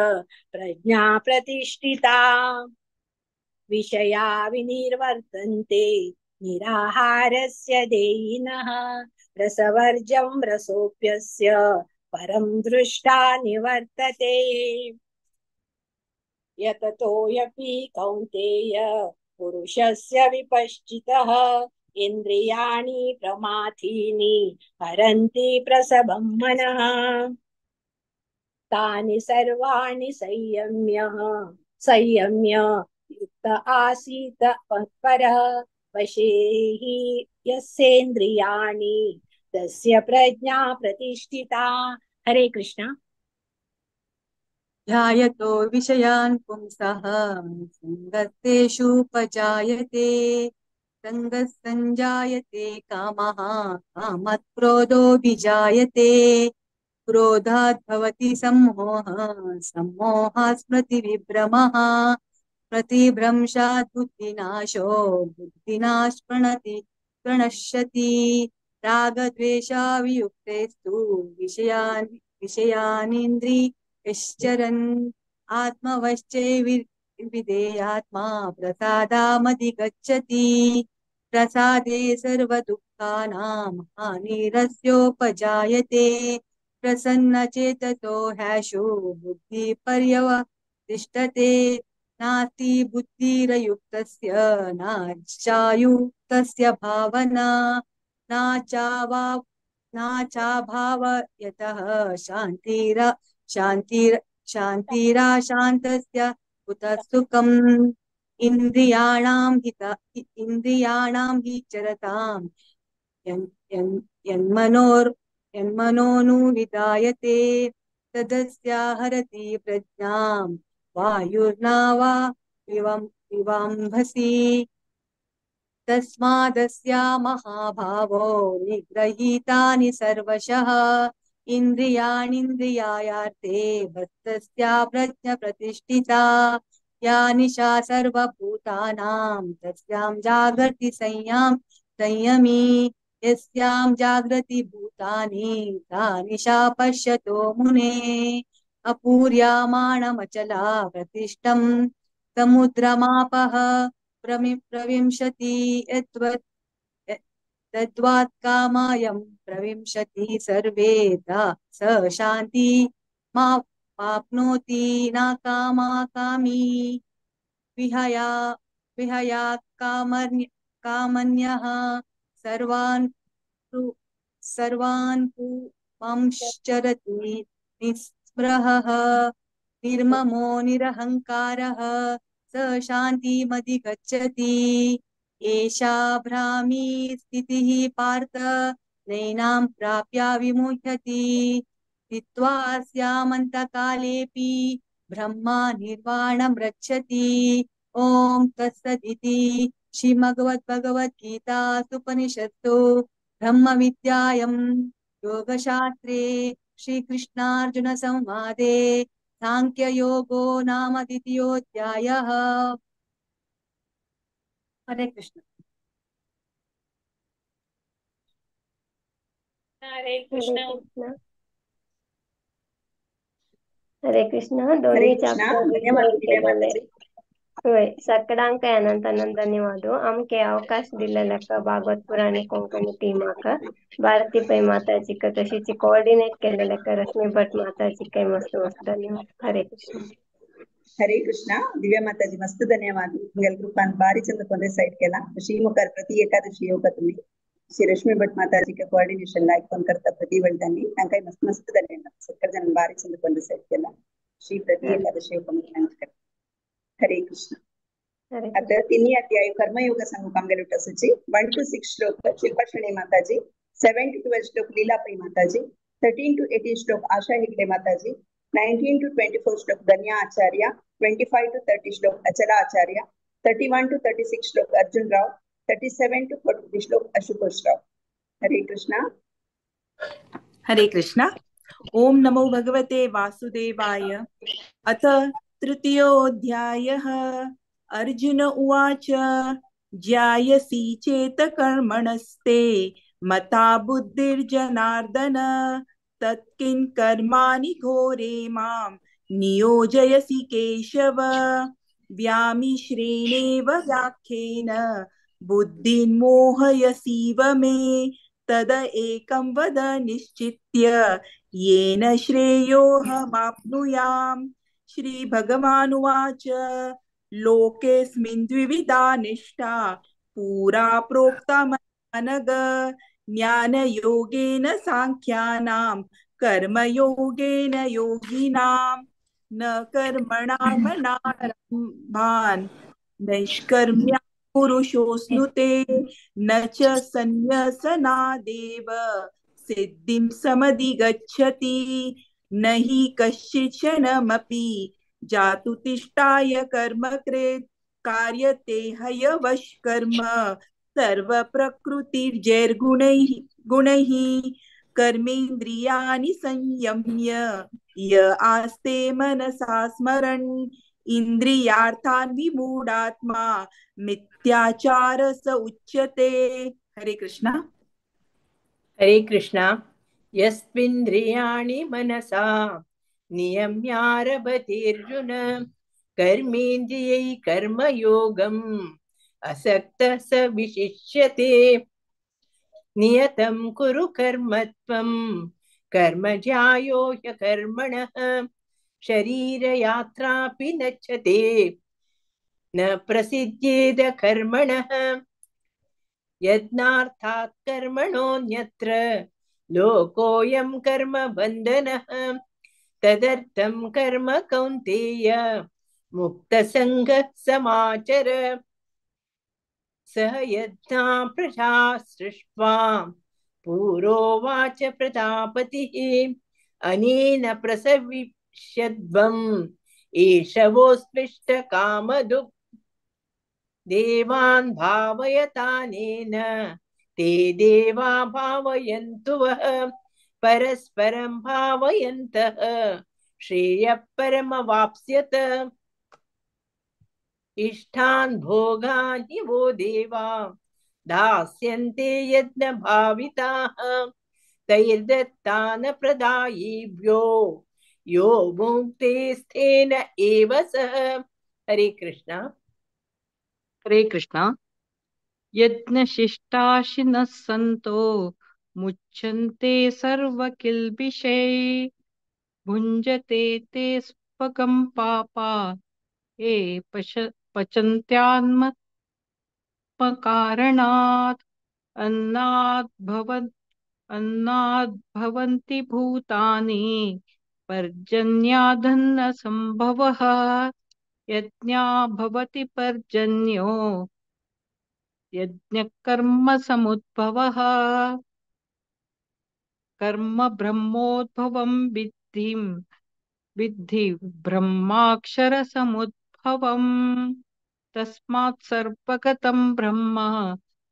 प्रज्ञा प्रतिष्ठिता विषया विनिर्वर्तन्ते निराहारस्य देयिनः रसवर्जं रसोऽप्यस्य परं दृष्टा निवर्तते यततोऽपि कौन्तेय पुरुषस्य विपश्चितः इन्द्रियाणि प्रमाथीनि हरन्ति प्रसभं मनः तानि सर्वाणि संयम्य युक्त आसीत परः वशे हि यस्येन्द्रियाणि तस्य प्रज्ञा प्रतिष्ठिता। हरे कृष्ण। ध्यायतो विषयान् पुंसः संगस्तेषुपजायते संगस्सञ्जायते कामः कामात् क्रोधोऽभिजायते क्रोधात् भवति सम्मोहः सम्मोहात् स्मृतिविभ्रमः स्मृतिभ्रंशात् बुद्धिनाशो बुद्धिनाश प्रणश्यति रागद्वेषावियुक्तेस्तु विषयानीन्द्रियश्चरन् आत्मवश्चैर्विधेयात्मा प्रसादामधिगच्छति प्रसादे सर्वदुःखानां हानिरस्योपजायते प्रसन्नचेतसो ह्यशो बुद्धिपर्यवतिष्ठते नास्ति बुद्धिरयुक्तस्य नाचायुक्तस्य भावना नाचाभावयतः शान्तिराशान्तस्य कुतः सुखम् इन्द्रियाणां हि चरताम् यन्मनोनुविधायते तदस्याहरति प्रज्ञां वायुर्नावा विवाम्भसि तस्मादस्या महाभावो निगृहीतानि सर्वशः इन्द्रियाणीन्द्रियायार्थे भक्तस्या प्रज्ञा प्रतिष्ठिता या निशा सर्वभूतानां तस्यां जागर्ति संयमी यस्यां जागृति भूतानि सा निशा पश्यतो मुने अपूर्यमाणमचला प्रतिष्ठं समुद्रमापः प्रविंशति तद्वात् कामायं प्रविंशति सर्वे स शान्ति माप्नोति न कामी विहया कामन्यः सर्वान् पुंश्चरति निःस्पृहः निर्ममो निरहङ्कारः स शान्तिमधिगच्छति एषा भ्रामी स्थितिः पार्थ नैनां प्राप्य विमुह्यति स्थित्वा स्यामन्तकालेऽपि ब्रह्मा निर्वाणं रक्षति। ॐ तत्सदिति श्रीमद्भगवद्गीतासूपनिषत्सु ब्रह्मविद्यायां योगशास्त्रे श्रीकृष्णार्जुनसंवादे सांख्ययोगो नाम द्वितीयोऽध्यायः। हरे कृष्ण। हरे कृष्ण। हरे कृष्ण. दोन्ही चॅप्टर केलेले होय. सगळ्यांक अनंत अनंत धन्यवाद. आमके अवकाश दिलेल्या भागवत पुराणी कोंकणी टीमाक भारती पै माताजी का तशीची कोऑर्डिनेट केलेल्या रश्मी भट माताजी काय मस्त मस्त धन्यवाद. हरे कृष्ण. ಹರೇ ಕೃಷ್ಣ. ದಿವ್ಯ ಮಾತಾಜಿ ಮಸ್ತ್ ಧನ್ಯವಾದ. ಎಲ್ರು ಬಾರಿ ಚಂದ ಕೊಂದೆ ಸೈಡ್ केला. श्रीमुखार प्रति एकादशी योग तुम्ही श्री रश्मी भट माताजी के कोऑर्डिनेशन लायक पण करता प्रति वळतांनी तांकाय मस्त मस्त धन्यवाद. सगळ्या जण बारी चंद ಕೊಂದೆ सैड केला. श्री प्रति एकादशी योग नमस्कार. हरे कृष्ण. आता तिन्ही अध्याय कर्मयोग सांगू कामगेलो टसची 1 to 6 श्लोक शिल्पा शणी माताजी, 7 to 12 श्लोक लीलापई माताजी, 13 to 18 श्लोक आशा हेगड़े माताजी, 19 to 24 श्लोक धन्या आचार्य, 25 to 30 श्लोक अचला आचार्य, 31 to 36 श्लोक अर्जुन राव, 37 to 40 श्लोक अशुतोष राव. हरे कृष्णा. हरे कृष्णा. ओम नमो भगवते वासुदेवाय. अथ तृतीयोऽध्यायः. अर्जुन उवाच ज्यायसि चेत कर्मणस्ते मता बुद्धिर्जनार्दन तत्किं कर्माणि घोरे मां नियोजयसि केशव. व्यामिश्रेणेव वाक्येन बुद्धिं मोहयसीव मे तद एकं वद निश्चित्य येन श्रेयोऽहमाप्नुयाम्. श्री भगवानुवाच लोकेऽस्मिन् द्विविधा निष्ठा पुरा प्रोक्ता मनग ज्ञानयोगेन सांख्यानां कर्मयोगेन योगिनां न कर्मणामनारम्भान् नैष्कर्म्या पुरुषोऽश्नुते न च सन्न्यसनादेव सिद्धिं समधिगच्छति न हि कश्चिक्षणमपि जातु तिष्ठाय कर्मकृत् कार्यते हयवशकर्म सर्वप्रकृतिर्जैर्गुणैः कर्मेन्द्रियाणि संयम्य य आस्ते मनसा स्मरन् इन्द्रियार्थान् विमूढात्मा मिथ्याचार स उच्यते. हरे कृष्णा. हरे कृष्णा. यस्मिन्द्रियाणि मनसा नियम्यारभतेऽर्जुन कर्मेन्द्रियैः कर्मयोगम् असक्तः स विशिष्यते. नियतं कुरु कर्म त्वं कर्म ज्यायो ह्यकर्मणः शरीरयात्रापि नच्छते न प्रसिद्ध्येद कर्मणः. यज्ञार्थात् कर्मणोऽन्यत्र लोकोऽयं कर्म बन्धनः तदर्थं कर्म कौन्तेय मुक्तसङ्गः समाचर. सह यज्ञा प्रजा सृष्ट्वा पुरोवाच प्रजापतिः अनेन प्रसविष्यद्वम् एषवोऽस्पृष्ट कामधुक् देवान् भावयतानेन ते देवा भावयन्तु वः परस्परं भावयन्तः श्रेयः परमवाप्स्यत. इष्टान् भोगान् हि वो देवा दास्यन्ते यज्ञभाविताः तैर्दत्तान् प्रदायिभ्यो यो भुङ्क्तेस्थेन एव सः. हरे कृष्णा. हरे कृष्णा. यज्ञशिष्टाशिनः सन्तो मुच्यन्ते सर्वकिल्बिषैः भुञ्जते ते स्वकं पापा ये पचन्त्यात्मकारणात् अन्नाद् भवन्ति भूतानि पर्जन्यादन्न संभवः यज्ञा भवति पर्जन्यो यज्ञकर्म समुद्भवः. कर्म ब्रह्मोद्भवं विद्धि ब्रह्माक्षर समुद्भवम् तस्मात् सर्वगतं ब्रह्म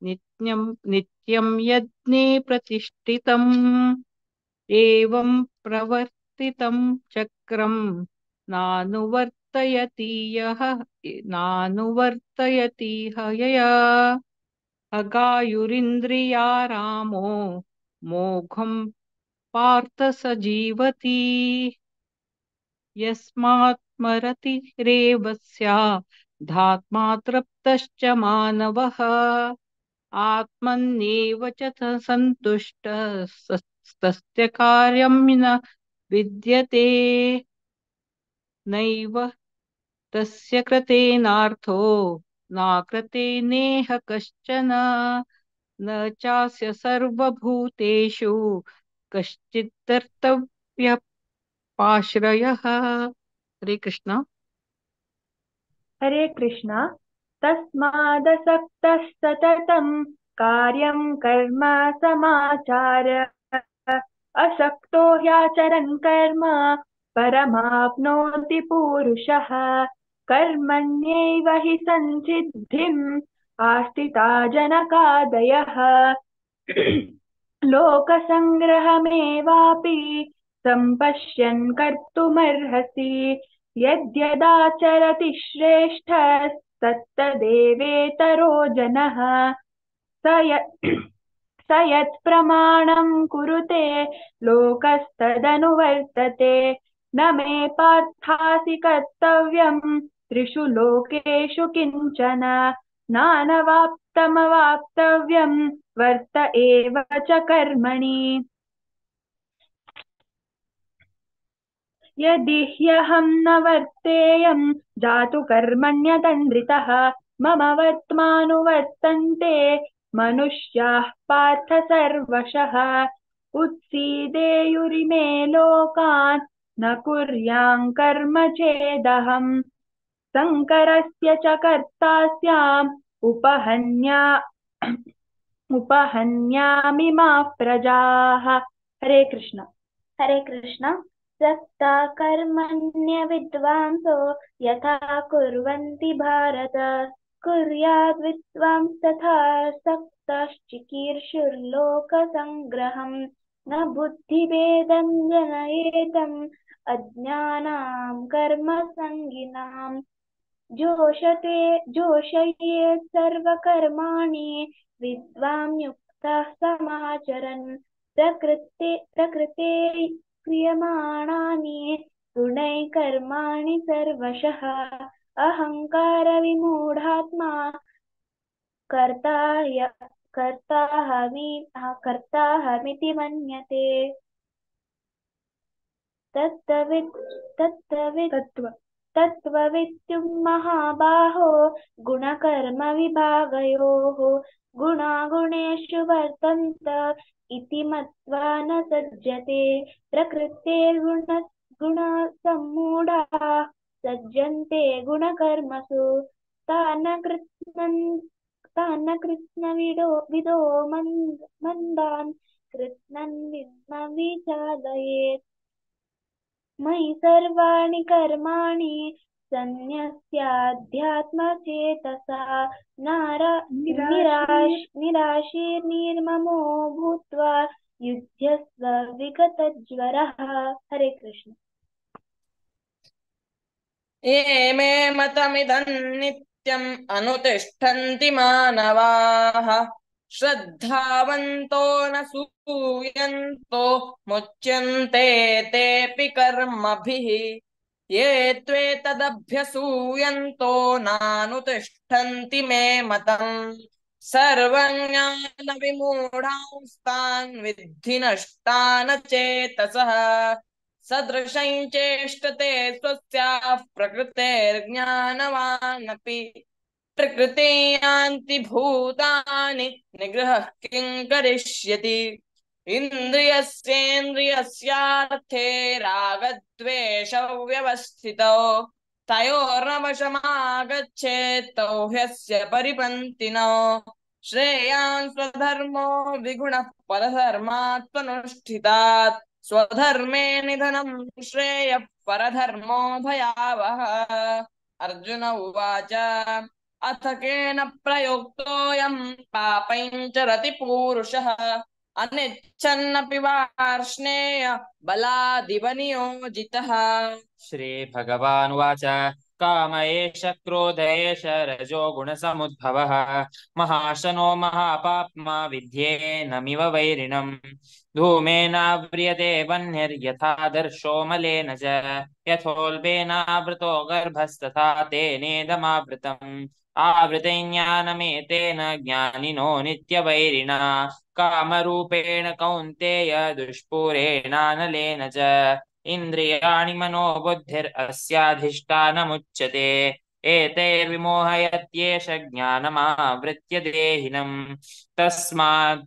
नित्यं यज्ञे प्रतिष्ठितम्. एवं प्रवर्तितं चक्रं नानुवर्तयति हयया अगायुरिन्द्रिया रामो मोघं पार्थ स जीवति. यस्मात् स्मरतिरेव स्याद्धात्मा तृप्तश्च मानवः आत्मन्येव च सन्तुष्टः तस्य कार्यं न विद्यते. नैव तस्य कृतेनार्थो नाकृते नेह कश्चन न चास्य सर्वभूतेषु कश्चिदर्थव्यपाश्रयः. हरे कृष्ण. हरे कृष्ण. तस्मादसक्तः सततं कार्यं कर्म समाचार असक्तो ह्याचरन् कर्म परमाप्नोति पूरुषः. कर्मण्यैव हि संसिद्धिं आस्थिता जनकादयः लोकसङ्ग्रहमेवापि सम्पश्यन् कर्तुमर्हसि यद्यदाचरति श्रेष्ठस्तत्तदेवेतरो जनः स यत्प्रमाणं कुरुते लोकस्तदनुवर्तते न मे पार्थासि कर्तव्यं त्रिषु लोकेषु किञ्चन नानवाप्तमवाप्तव्यं वर्त एव च कर्मणि यदि ह्यहं न वर्तेयं जातु कर्मण्यतन्द्रितः मम वर्त्मानुवर्तन्ते मनुष्याः पार्थ सर्वशः उत्सीदेयुरिमे लोकान् न कुर्यां कर्म चेदहम् शङ्करस्य च कर्ता स्याम् उपहन्यामि माः प्रजाः। हरे कृष्ण। हरे कृष्ण। सक्ता कर्मण्य विद्वांसो यथा कुर्वन्ति भारत कुर्याद् विद्वांस्तथा सक्तश्चिकीर्षुर्लोकसङ्ग्रहम् न बुद्धिभेदं जनयेतम् अज्ञानां कर्मसङ्गिनाम् जोषयेत् सर्वकर्माणि विद्वां युक्तः समाचरन् प्रकृते क्रियमाणानि गुणैः कर्माणि सर्वशः अहङ्कारविमूढात्मा कर्ताहमिति मन्यते तत्त्ववित्युं महाबाहो गुणकर्मविभागयोः गुणागुणेषु वर्तन्त इति मत्वा न सज्जते प्रकृतेर्गुणसम्मूढाः सज्जन्ते गुणकर्मसु तान् कृत्स्नविदो मन्दान् कृत्स्नन् विचालयेत् मयि सर्वाणि कर्माणि सन्न्यस्याध्यात्मचेतसा निराशीर्निर्ममो भूत्वा युध्यस्व विगतज्वरः। हरे कृष्ण। ये मे मतमिदं नित्यम् अनुतिष्ठन्ति मानवाः श्रद्धावन्तो न सूयन्तो मुच्यन्ते तेऽपि कर्मभिः ये त्वेतदभ्यसूयन्तो नानुतिष्ठन्ति मे मतम् सर्वज्ञानविमूढांस्तान् विद्धि नष्टान चेतसः सदृशं चेष्टते स्वस्याः प्रकृतेर्ज्ञानवानपि प्रकृते यान्ति भूतानि निग्रहः किं करिष्यति इन्द्रियस्येन्द्रियस्यार्थे रागद्वेषौ व्यवस्थितौ तयोर्नवशमागच्छेत् तौ ह्यस्य परिपन्थिनौ श्रेयान् स्वधर्मो विगुणः परधर्मात् त्वनुष्ठितात् स्वधर्मे निधनं श्रेयः परधर्मो भयावहः। अर्जुन उवाच अथ केन प्रयुक्तोऽयं पापञ्चरति पूरुषः अनिच्छन्नपि वार्ष्णेय बलादिव नियोजितः। श्रीभगवानुवाच काम एष क्रोध एष रजो गुणसमुद्भवः महाशनो महापाप्मा विद्येनमिव वैरिणम् धूमेनाव्रियते वह्निर्यथादर्शो मलेन च यथोल्बेनावृतो गर्भस्तथा तेनेदमावृतम् आवृतं ज्ञानमेतेन ज्ञानिनो नित्यवैरिणा कामरूपेण कौन्तेय दुष्पूरेणानलेन च इन्द्रियाणि मनोबुद्धिरस्याधिष्ठानमुच्यते एतैर्विमोहयत्येष ज्ञानमावृत्य देहिनम् तस्मात्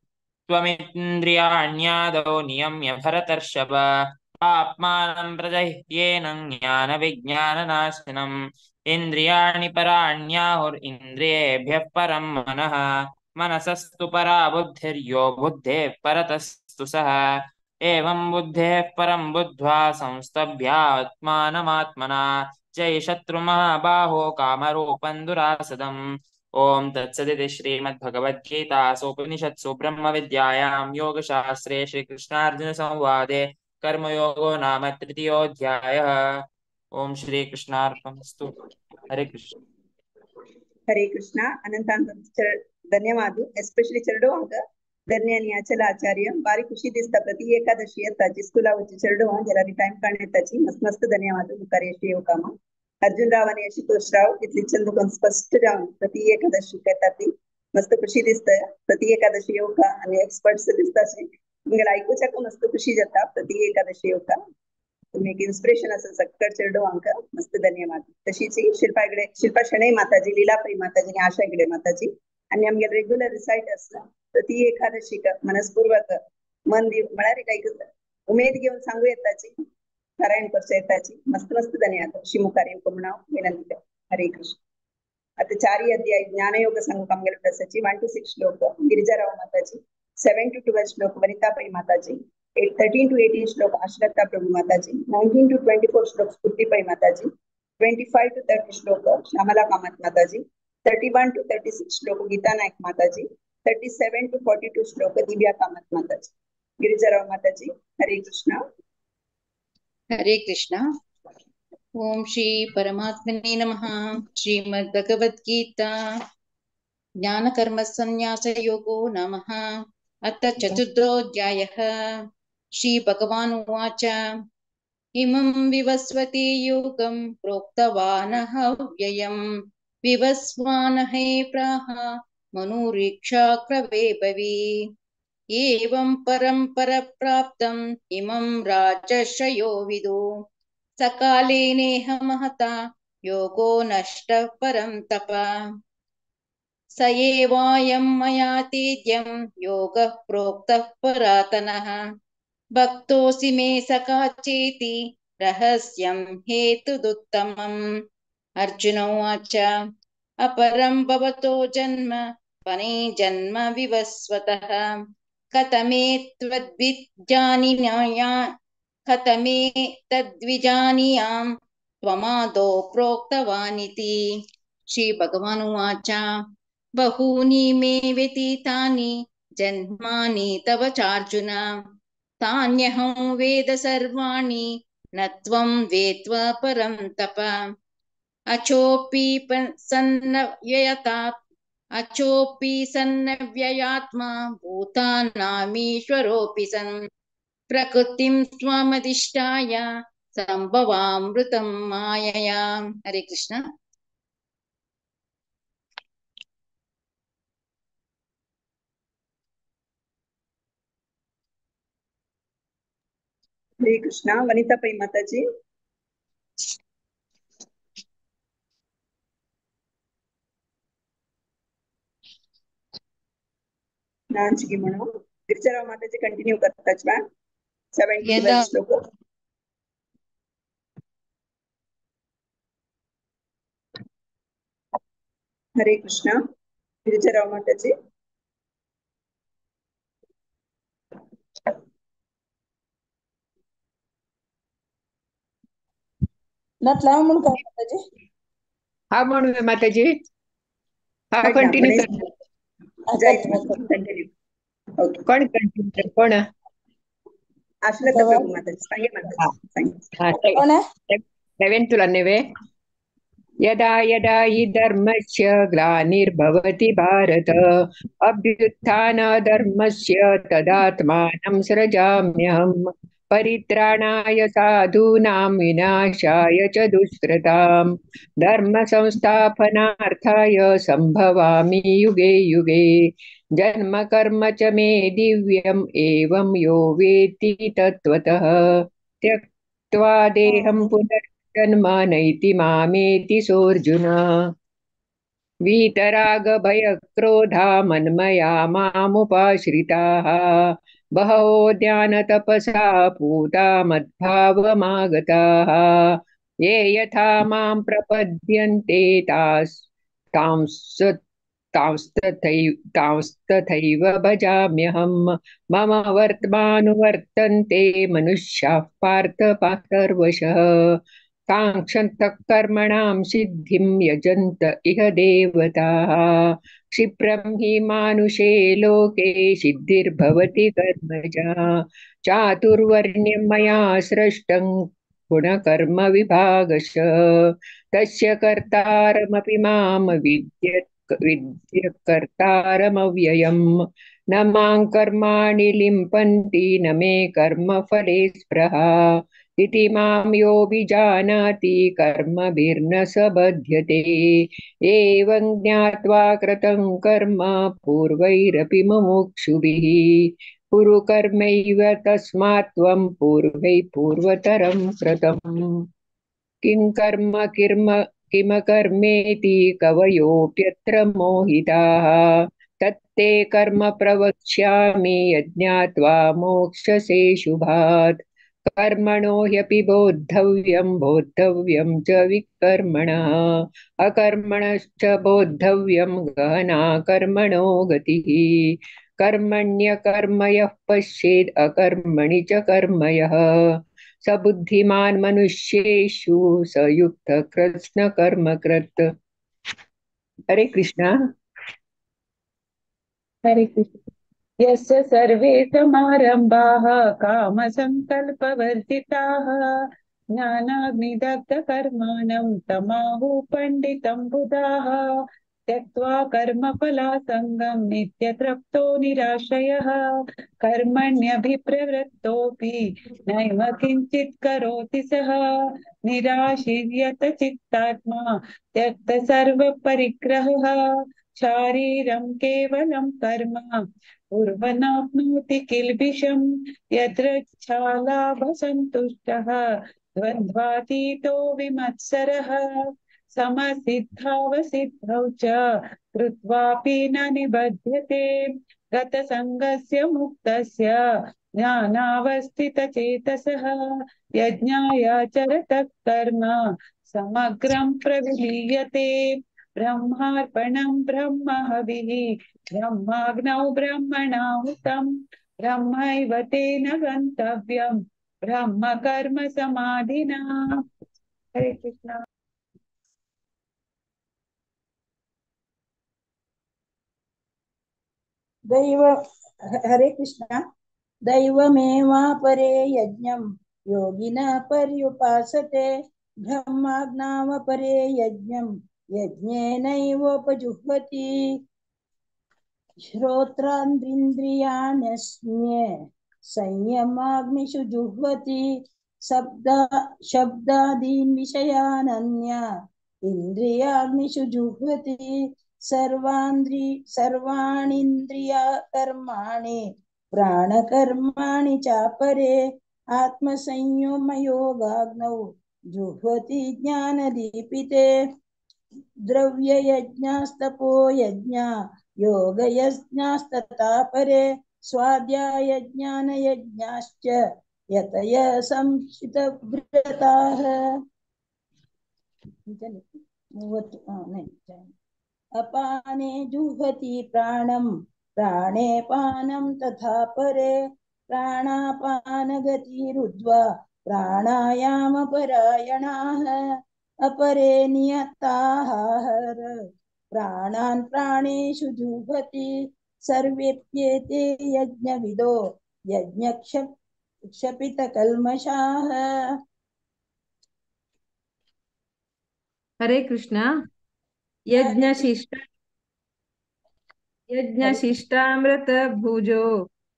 त्वमिन्द्रियाण्यादौ नियम्य भरतर्षभ आत्मानं प्रजह्येनं ज्ञानविज्ञाननाशनम् इन्द्रियाणि पराण्याहुरिन्द्रियेभ्यः परं मनः मनसस्तु परा बुद्धिर्यो बुद्धेः परतस्तु सः एवं बुद्धेः परं बुद्ध्वा संस्तभ्यात्मानमात्मना जय शत्रुमहाबाहो कामरूपं दुरासदम् ओम तत्सदिति श्रीमद्भगवद्गीतासु उपनिषत्सु ब्रह्मविद्यायां योगशास्त्रे श्रीकृष्णार्जुनसंवादे कर्मयोगो नाम तृतीयोऽध्यायः। ओम श्रीकृष्णार्पणमस्तु। हरे कृष्ण। హరే కృష్ణ అనంతానంత ధన్యవాదాలు ఎస్పెషಲಿ చెరడు అంక ಧನ್ಯನಿ ಅಚಲ ಆಚಾರ್ಯ ಬಾರಿ ಖುಷಿ ದಿಸ್ತ ಪ್ರತಿ ಏಕಾದಶಿ ಅತ್ತಾಚಿ ಸ್ಕೂಲ వచ్చి చెరడు జలారి టైం కాణెత్తాచి మస్త్ మస్త్ ధన్యవాదాలు కరేషి యోకామ అర్జున్ రాವ್ आणि आशुतोष राव इतली चंदुक स्पष्ट जाऊन प्रति एकादशी येतात मस्त खुशी दिसतंय प्रति एकादशी योगा आणि एक्सपर्ट्स दिसताचे तुमगेला ऐकूच्याक मस्त खुशी जाता प्रति एकादशी योगा तुम्ही एक इन्स्पिरेशन असेल सक्कड चेरडो अंक मस्त धन्यवाद तशीच शिल्पा शणै माताजी लीलाबाई माताजी आणि आशा हेगडे माताजी आणि आमगे रेग्युलर रिसाइट असता प्रति एकादशीक मनस्पूर्वक मन म्हळ्यार एक उमेद घेऊन सांगू येताची पारायण करचे येताची मस्त मस्त धन्यवाद अशी मुखार येऊ विनंती हरे कृष्ण आता 4 अध्याय ज्ञानयोग सांगू आमगेले प्रसाची 1 to 6 श्लोक गिरिजाराव माताजी 7 to 12 श्लोक वनिताबाई माताजी 13 to 18 श्लोक आश्रता प्रभु माताजी 19 to 24 श्लोक स्फूर्तिबाई माताजी 25 to 30 श्लोक श्यामला कामत माताजी 31 to 36 श्लोक गीता नायक माताजी 37 to 42 श्लोक दिव्या कामत माताजी गिरिजाराव माताजी हरे कृष्ण हरे कृष्ण। ओम श्री परमात्मने नमः। श्रीमद् भगवद गीता ज्ञान कर्म संन्यास योगो नमः। अथ चतुर्थोऽध्यायः। श्री भगवान् उवाच इमं विवस्वते योगं प्रोक्तवानः व्ययं विवस्वानहे प्राह मनुरीक्षाक्रवे भवी एवं परम्पर प्राप्तम् इमं राजर्षयो विदु सकाले नेह महता योगो नष्टः परं तप स एवायं मया तेद्यं योगः प्रोक्तः पुरातनः भक्तोऽसि मे सखा चेति रहस्यं हेतुदुत्तमम्। अर्जुन उवाच अपरं भवतो जन्म वने जन्म विवस्वतः कथमेतद्विजानीयां त्वमादौ प्रोक्तवानिति। श्री भगवान् उवाच बहूनि मे व्यतीतानि जन्मानि तव चार्जुन तान्यहं वेद सर्वाणि न त्वं वेत्व परं तप अचोऽपि सन्नव्ययात्मा भूतानामीश्वरोऽपि सन् प्रकृतिं स्वामधिष्ठाय सम्भवामृतं मायया। हरे कृष्ण। हरे कृष्ण वनिताबाई माताजी नांचगी म्हणून गिरिजाराव माताजी कंटिन्यू करताच बा 7 to 12 श्लोक हरे कृष्ण गिरिजाराव माताजी नतला म्हणून काय माताजी हा म्हणूया माताजी हा कंटिन्यू कर कोण कंटिन्यू कोण आश्रता प्रभु माताजी सांगे माताजी कोण 7 तुला नेवे यदा यदा हि धर्मस्य ग्लानिर्भवति भारत अभ्युत्थानधर्मस्य तदात्मानं सृजाम्यहम् परित्राणाय साधूनां विनाशाय च दुष्कृतां धर्म संस्थापनार्थाय संभवामि युगे युगे जन्म कर्म च मे दिव्यम् एवं यो वेत्ति तत्त्वतः त्यक्त्वा देहं पुनर्जन्म नैति मामेति सोऽर्जुन वीतरागभयक्रोधा मन्मया मामुपाश्रिताः बहवो ज्ञानतपसा पूता मद्भावमागताः ये यथा मां प्रपद्यन्ते तांस्तथैव भजाम्यहम् मम वर्त्मानुवर्तन्ते मनुष्याः पार्थ सर्वशः काङ्क्षन्तः कर्मणां सिद्धिं यजन्त इह देवताः क्षिप्रं हि मानुषे लोके सिद्धिर्भवति कर्मजा चातुर्वर्ण्यं मया सृष्टं गुणकर्म विभागश तस्य कर्तारमपि माम विद्य कर्तारमव्ययम् न मां कर्माणि लिम्पन्ति न मे कर्मफले स्पृहा इति मां योऽभिजानाति कर्मभिर्न स बध्यते एवं ज्ञात्वा कृतं कर्म पूर्वैरपि मुमुक्षुभिः कुरु कर्मैव तस्मात् त्वं पूर्वैः पूर्वतरं कृतम् किं किमकर्मेति कवयोऽप्यत्र मोहिताः तत्ते कर्म प्रवक्ष्यामि यज्ञात्वा मोक्षसे शुभात् कर्मणो ह्यपि बोद्धव्यं च विकर्मणः अकर्मणश्च बोद्धव्यं गहना कर्मणो गतिः कर्मण्यकर्म यः पश्येद् अकर्मणि च कर्म यः स बुद्धिमान् मनुष्येषु स युक्तः कृत्स्न कर्मकृत्। हरे कृष्णा। हरे कृष्ण। यस्य सर्वे समारम्भाः कामसङ्कल्पवर्जिताः ज्ञानाग्निदग्धकर्माणं तमाहुः पण्डितं बुधाः त्यक्त्वा कर्मफलासङ्गं नित्यतृप्तो निराश्रयः कर्मण्यभिप्रवृत्तोऽपि नैव किञ्चित् करोति सः निराशीर्यत चित्तात्मा त्यक्त सर्वपरिग्रहः शारीरं केवलं कर्म कुर्वन्नाप्नोति किल्बिषम् यत्र इच्छालाभसन्तुष्टः द्वन्द्वातीतो विमत्सरः समसिद्धावसिद्धौ च कृत्वापि न निबध्यते गतसङ्गस्य मुक्तस्य ज्ञानावस्थितचेतसः यज्ञायाचरतः कर्म समग्रं प्रविलीयते ब्रह्मार्पणं ब्रह्महविः ब्रह्माग्नौ ब्रह्मणाहुतं ब्रह्मैव तेन गन्तव्यं ब्रह्म कर्म समाधिना। हरे कृष्ण। हरे कृष्ण। दैवमेवापरे यज्ञं योगिनः पर्युपासते ब्रह्माज्ञावपरे यज्ञं यज्ञेनैवोपजुह्वति श्रोत्रान्द्रिन्द्रियाण्यस्म्ये संयमाग्निषु जुह्वति शब्दादीन् विषयानन्य इन्द्रियाग्निषु जुह्वति सर्वाणीन्द्रियकर्माणि प्राणकर्माणि चापरे आत्मसंयमयोगाग्नौ जुह्वति ज्ञानदीपिते द्रव्ययज्ञास्तपो यज्ञा योगयज्ञास्तथा परे स्वाध्यायज्ञानयज्ञाश्च यतय संशितव्रताः। अपाने जुह्वति प्राणं प्राणे पानं तथा परे प्राणापानगतिरुद्ध्वा प्राणायामपरायणाः अपरे नियताहार प्राणान् प्राणेषु जुह्वति सर्वेप्येते यज्ञविदो यज्ञक्षपितकल्मषाः। हरे कृष्ण। यज्ञशिष्टामृत भुजो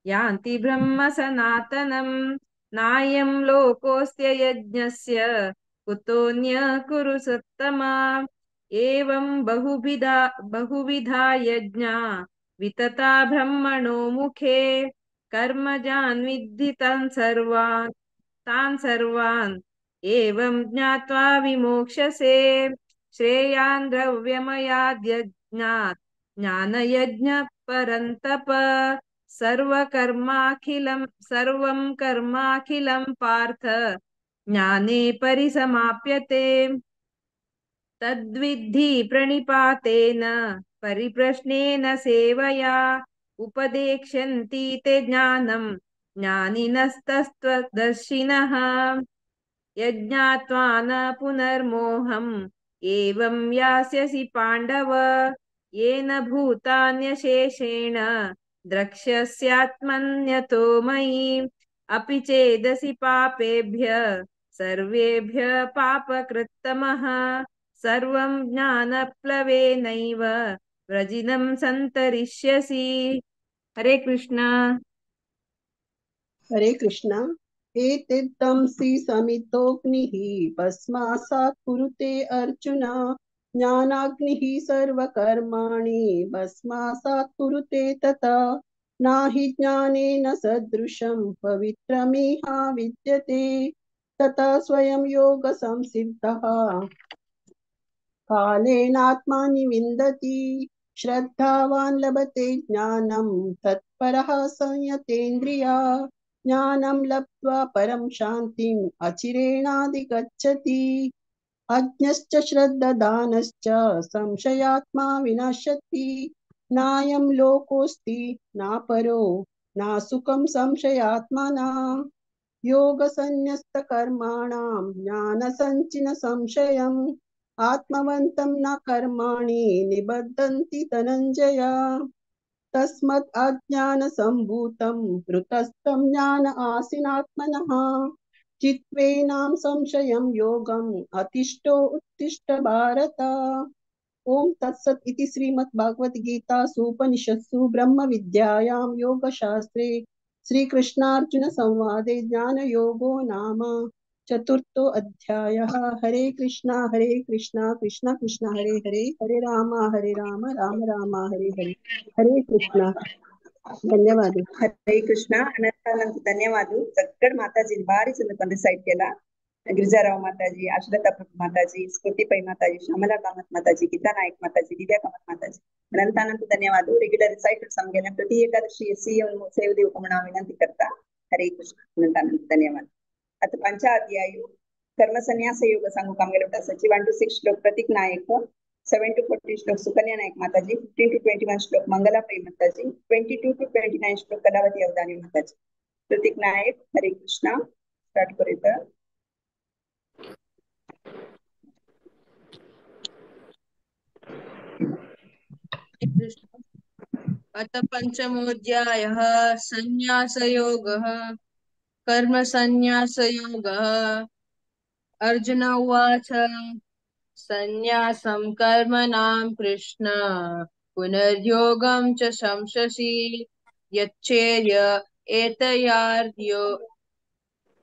यान्ति ब्रह्म सनातनम् नायं लोकोऽस्त्य यज्ञस्य कुतोऽन्य कुरु सत्तमा एवं बहुविधा यज्ञा वितता ब्रह्मणो मुखे कर्मजान् विद्धि तान् सर्वान् एवं ज्ञात्वा विमोक्षसे श्रेयान् द्रव्यमयाद्यज्ञात् ज्ञानयज्ञ परन्तप सर्वं कर्माखिलं पार्थ ज्ञाने परिसमाप्यते तद्विद्धि प्रणिपातेन परिप्रश्नेन सेवया उपदेक्ष्यन्ति ते ज्ञानं ज्ञानिनस्तत्त्वदर्शिनः यज्ञात्वा न पुनर्मोहम् एवं यास्यसि पाण्डव येन भूतान्यशेषेण द्रक्ष्यस्यात्मन्यतो मयि अपि चेदसि पापेभ्य सर्वेभ्य पापकृत्तमः सर्वं ज्ञानप्लवेनैव व्रजिनं सन्तरिष्यसि। हरे कृष्ण। हरे कृष्ण। एतद्धंसि समितोऽग्निः भस्मासात् कुरुते अर्जुन ज्ञानाग्निः सर्वकर्माणि भस्मासात् कुरुते तथा नाहि ज्ञानेन सदृशं पवित्रमिह विद्यते तथा स्वयं योगसंसिद्धः कालेनात्मानि विन्दति श्रद्धावान् लभते ज्ञानं तत्परः संयतेन्द्रिया ज्ञानं लब्ध्वा परं शान्तिम् अचिरेणाधिगच्छति अज्ञश्च श्रद्धादानश्च संशयात्मा विनश्यति नायं लोकोऽस्ति नापरो न सुखं संशयात्मना योगसन्न्यस्तकर्माणां ज्ञानसञ्चिन संशयम् आत्मवन्तं न कर्माणि निबद्धन्ति धनञ्जय तस्मात् अज्ञानसम्भूतं हृतस्थं ज्ञान आसीनात्मनः चित्वेनां संशयं योगम् अतिष्ठो उत्तिष्ठ भारत। ओम तत्सत् इति श्रीमद्भागवतगीतासु उपनिषत्सु ब्रह्मविद्यायां योगशास्त्रे श्रीकृष्णार्जुन संवादे ज्ञानयोगो नाम चतुर्थो अध्यायः। हरे कृष्णा कृष्णा कृष्णा हरे हरे हरे राम राम राम हरे हरे। हरे कृष्णा। ಧನ್ಯವಾದ. ಹರೇ ಕೃಷ್ಣ. ಅನಂತ ಧನ್ಯವಾದ. ಜಗ್ಗಡ್ ಮಾತಾಜಿ ಭಾರಿ ಚಂದ ಬಂದು ರಿಸೈಟ್ ಕೆಲ. ಗಿರಿಜಾರಾವ್ ಮಾತಾಜಿ, ಆಶ್ರತಾ ಮಾತಾಜಿ, ಸ್ಫೂರ್ತಿ ಪೈ ಮಾತಾಜಿ, ಶ್ಯಾಮಲಾ ಕಾಮತ್ ಮಾತಾಜಿ, ಗೀತಾ ನಾಯಕ್ ಮಾತಾಜಿ, ದಿವ್ಯಾ ಕಾಮತ್ ಮಾತಾಜಿ अनंत धन्यवाद. रेग्युलर रिसाइटर्स समगेल्या प्रति एकादशी सेवदेव म्हणा विनंती करता. हरे कृष्ण. अनंत धन्यवाद. आता पंचाध्याय कर्म संन्यास योग सांगू काम गेलो सचिव 1 to 6 श्लोक प्रतीक नायक, 7 to 14 श्लोक सुकन्या नायक माताजी, 15 to 21 श्लोक मंगला प्रेम माताजी, 22 to 29 श्लोक कलावती अवधानी माताजी. प्रतीक नायक. हरे कृष्ण. स्टार्ट करूया. अथ पंचमोऽध्यायः संन्यासयोगः। कर्मसंन्यासयोगः। अर्जुन उवाच संन्यासं कर्मणां कृष्ण पुनर्योगं च संशसि यच्चेय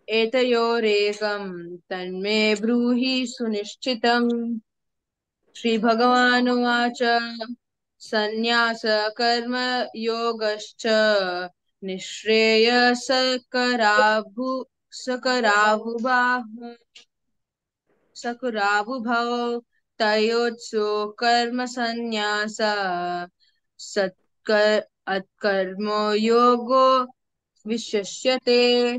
एतयोरेकं तन्मे ब्रूहि सुनिश्चितम्। श्रीभगवानुवाच संन्यास कर्म योगश्च सकरावुभौ तयोत्सो कर्म संन्यास कर्मो योगो विशिष्यते।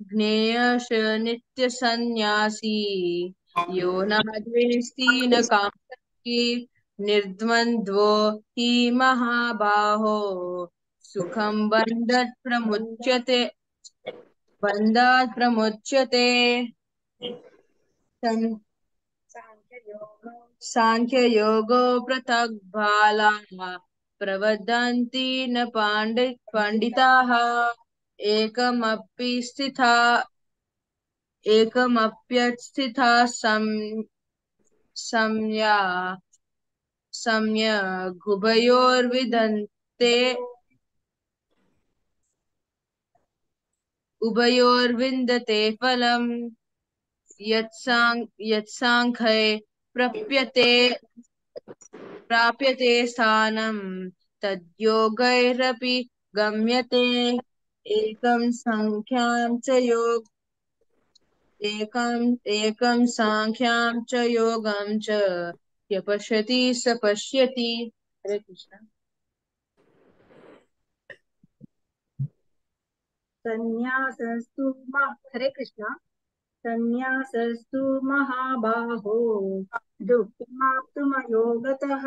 ज्ञेयश नित्यसन्न्यासी यो न द्वेष्टि न काङ्क्षति निर्द्वन्द्वो हि महाबाहो सुखं बन्धात् प्रमुच्यते। सांख्ययोगो पृथक् बालाः प्रवदन्ति न पण्डिताः एकमप्यस्थिता सम्यग् उभयोर्विन्दते फलम्। यत्साङ्ख्ये प्राप्यते स्थानं तद्योगैरपि गम्यते। एकं सांख्यं च योगं च यपश्यति स पश्यति। हरे कृष्ण। हरे कृष्ण। संन्यासस्तु महाबाहो दुःखमाप्तुमयोगतः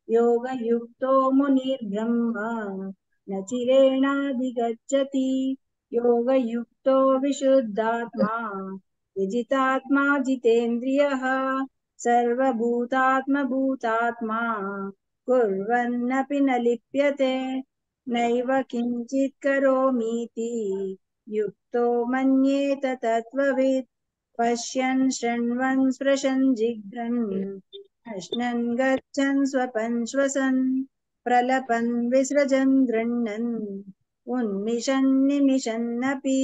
योगयुक्तो मुनिर्ब्रह्म न चिरेणाधिगच्छति योगयुक्तो विशुद्धात्मा विजितात्मा जितेन्द्रियः सर्वभूतात्मभूतात्मा कुर्वन्नपि न लिप्यते नैव किञ्चित् करोमीति युक्तो मन्येत तत्त्ववित् पश्यन् शृण्वन् स्पृशन् जिघ्रन् अश्नन् गच्छन् स्वपन् श्वसन् प्रलपन् विसृजन् गृह्णन् उन्मिषन् निमिषन्नपि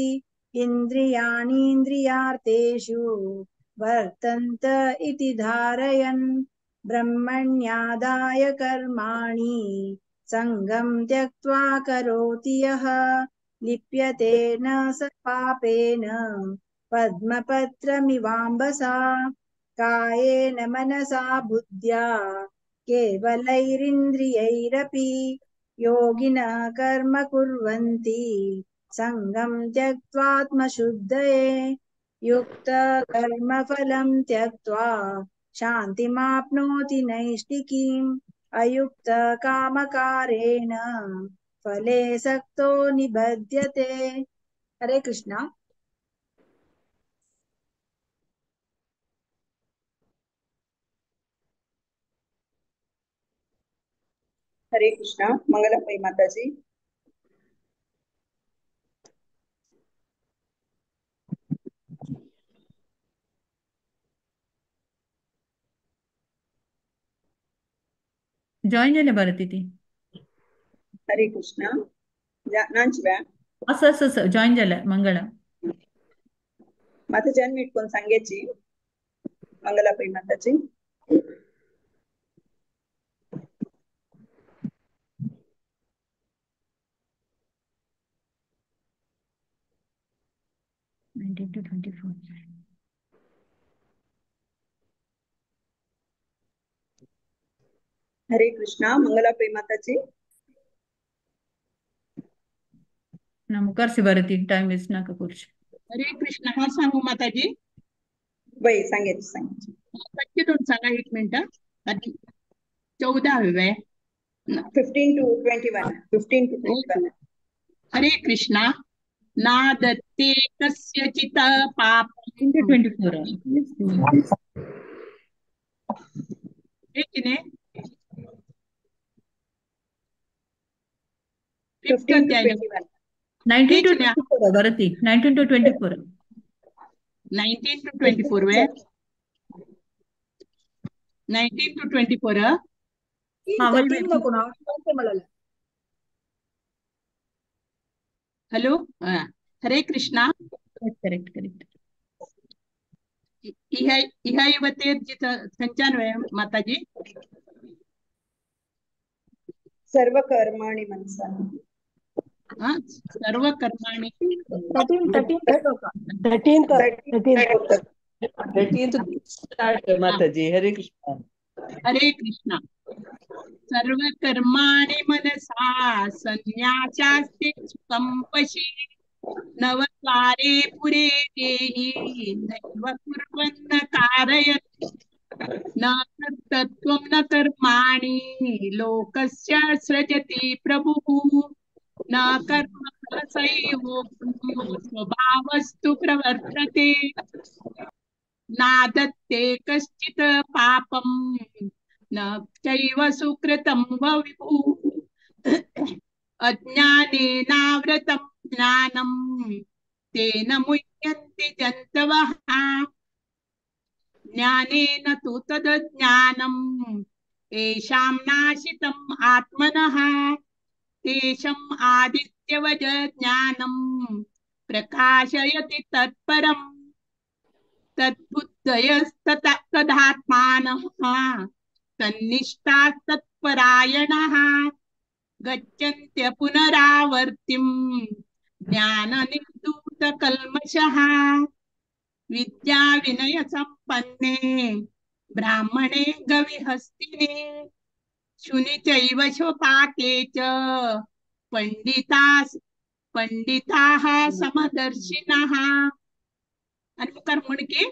इन्द्रियाणीन्द्रियार्थेषु वर्तन्त इति धारयन् ब्रह्मण्यादाय कर्माणि सङ्गं त्यक्त्वा करोति यः लिप्यते न स पापेन पद्मपत्रमिवाम्बसा कायेन मनसा बुद्ध्या केवलैरिन्द्रियैरपि योगिनः कर्म कुर्वन्ति सङ्गं त्यक्त्वात्मशुद्धये युक्तकर्मफलं त्यक्त्वा शान्तिमाप्नोति नैष्टिकीम् अयुक्तकामकारेण फले सक्तो निबध्यते। हरे कृष्णा। हरे कृष्णा। मंगलमयी माता जी। ಜಾಯಿನ್ ಅಲ್ಲೇ ಬರುತ್ತೈತಿ हरे कृष्णा। नांचव्या असं ಜಾಯಿನ್ झालं मंगळ माता जन्म इटकोन सांगेची मंगलापई माताची। हरे कृष्णा। मंगलापई माताची। ನಮ್ಮ ಕರ್ಸಿ ಬರುತ್ತಿ ಟೈಮ್ ವೇಸ್ಟ್ ನಾಕ ಕೂರ್ಚಿ हरे कृष्ण हा सांगू माताजी वय सांगायची 2 सांगा 1 मिनिट 14 हवे 15 to 21 हरे कृष्णा नादत्ते कस्यचित् पापं 24 ಏಕಿನೆ 19 to 24 ಬರುತ್ತಿ 19 to 24 19 to 24 way 19 to 24 hello Hare Krishna correct इहा युवते संचान माताजी सर्व कर्माणि मनसा सर्व कर्माणि 13th start माताजी। हरे कृष्णा। हरे कृष्णा। सर्व कर्माणि मनसा संन्यासास्ते सुखंपशी नवद्वारे पुरे देहि नैव कुर्वन्न कारयत् न तत्त्वं न कर्माणि लोकस्य सृजति प्रभुः न कर्म स्वभावस्तु प्रवर्तते नादत्ते कश्चित् पापं न चैव सुकृतं विभुः अज्ञानेनावृतं ज्ञानं तेन मुह्यन्ति जन्तवः ज्ञानेन तु तदज्ञानं येषां नाशितम् आत्मनः तेषाम् आदित्यवज ज्ञानं प्रकाशयति तत्परम् तद्बुद्धयस्तदात्मानः तन्निष्ठास्तत्परायणः गच्छन्त्य पुनरावर्तिं ज्ञाननिर्धूतकल्मषः विद्या विनय संपन्ने ब्राह्मणे गविहस्तिने शुनि चैव शोपाके च पंडिताः समदर्शिनः अनुकर्मणिके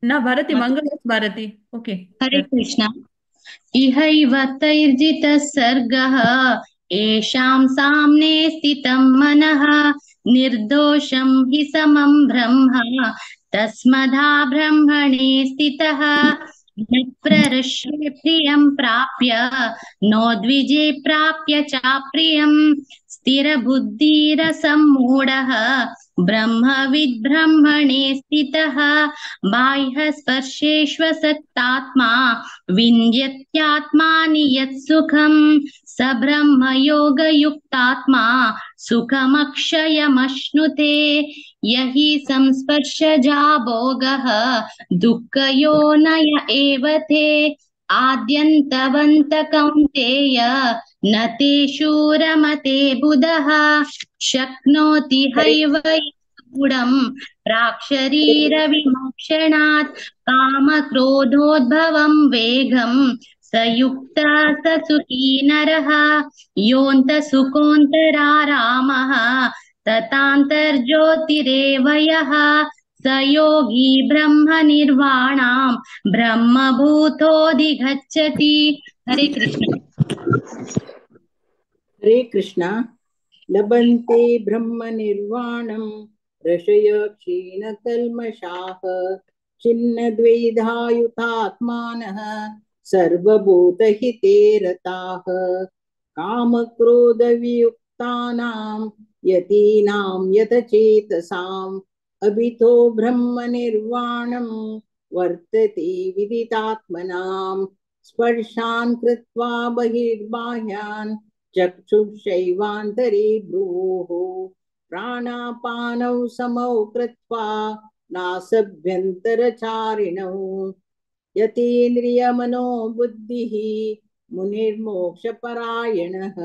न भारती मंगल भारती ओके हरे कृष्णा। इहैव तैर्जितः सर्गः येषां साम्ने स्थितं मनः निर्दोषं हि समं ब्रह्म तस्मधा ब्रह्मणे स्थितः न प्रहृष्ये प्रियं प्राप्य नोद्विजे प्राप्य चाप्रियं स्थिरबुद्धिरसम्मूढः ब्रह्मविद् ब्रह्मणे स्थितः बाह्यस्पर्शेष्वसक्तात्मा विन्द्यत्यात्मानि यत् सुखं स ब्रह्मयोगयुक्तात्मा सुखमक्षयमश्नुते यहि संस्पर्शजा भोगः दुःखयोनय एव ते आद्यन्तवन्त कौन्तेय न तेषु रमते बुधः शक्नोति हैव गुणं प्राक्शरीरविमोक्षणात् कामक्रोधोद्भवं वेगं स युक्तः स सुखी नरः योऽन्तसुखोऽन्तरारामः ततान्तर्ज्योतिरेव यः स योगी ब्रह्मनिर्वाणां ब्रह्मभूतोऽधिगच्छति। हरे कृष्ण। हरे कृष्णा। लभन्ते ब्रह्मनिर्वाणं ऋषय क्षीणकल्मषाः छिन्नद्वैधायुतात्मानः सर्वभूतहिते रताः कामक्रोधवियुक्तानां यतीनां यतचेतसाम् अभितो ब्रह्मनिर्वाणं वर्तते विदितात्मनां स्पर्शान् कृत्वा बहिर्बाह्यान् चक्षुषैवान्तरे भ्रुवोः प्राणापानौ समौ कृत्वा नासभ्यन्तरचारिणौ यतीन्द्रियमनोबुद्धिः मुनिर्मोक्षपरायणः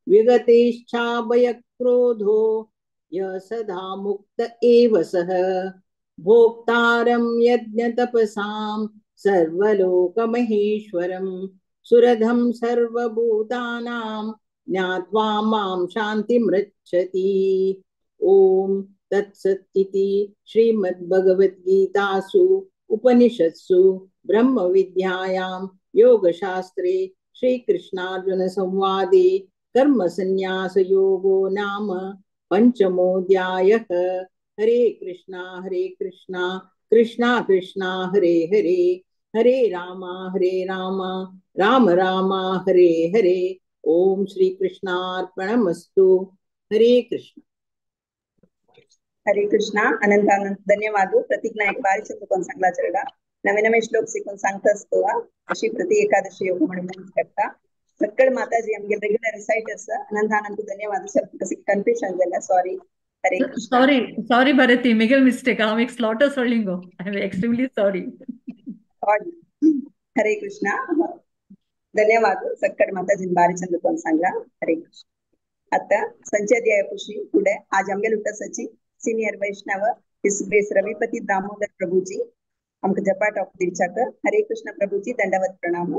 विगतेच्छाभयक्रोधो यः सदा मुक्त एव सः भोक्तारं यज्ञतपसां सर्वलोकमहेश्वरं सुरधं सर्वभूतानां ज्ञात्वा मां शान्तिमृच्छति। ओम तत्सत् इति श्रीमद्भगवद्गीतासु उपनिषत्सु ब्रह्म विद्यायां योगशास्त्रे श्रीकृष्णार्जुन संवादे कर्म संन्यास योगो नाम पंचमोऽध्यायः। हरे कृष्णा कृष्णा कृष्णा हरे हरे हरे राम राम राम हरे हरे। ओम श्री कृष्णार्पणमस्तु। हरे कृष्ण। हरे कृष्णा. अनंत अनंत ಧನ್ಯವಾದ. ಪ್ರತೀಕ್ ನಾಯಕ್ ಬಾರಿ ಚಂದ್ರಕೊಂಡ್ सांगला चरडा नवे नवे श्लोक शिकून सांगता असतो अशी प्रति एकादशी योग म्हणून करता सक्कड माताजी आमगे रेग्युलर रिसाइटर्स अनंत अनंत धन्यवाद. ಸ್ವಲ್ಪ ಕಸಿ ಕನ್ಫ್ಯೂಷನ್ ಎಲ್ಲ ಸಾರಿ. हरे Krishna. Sorry Bharati, Miguel mistake. I'm slaughter Solingo. I'm extremely sorry. हरे कृष्णा. धन्यवाद. सक्कड माताजी बारी चंद्रकोन सांगला. हरे कृष्ण. आता संचय खुशी पुढे आज आमगे लुटसाची senior Vaishnav his grace Ravipati Damodar Prabhuji हमक जपाट of दिलचक. हरे कृष्ण प्रभुजी दंडवत प्रणाम.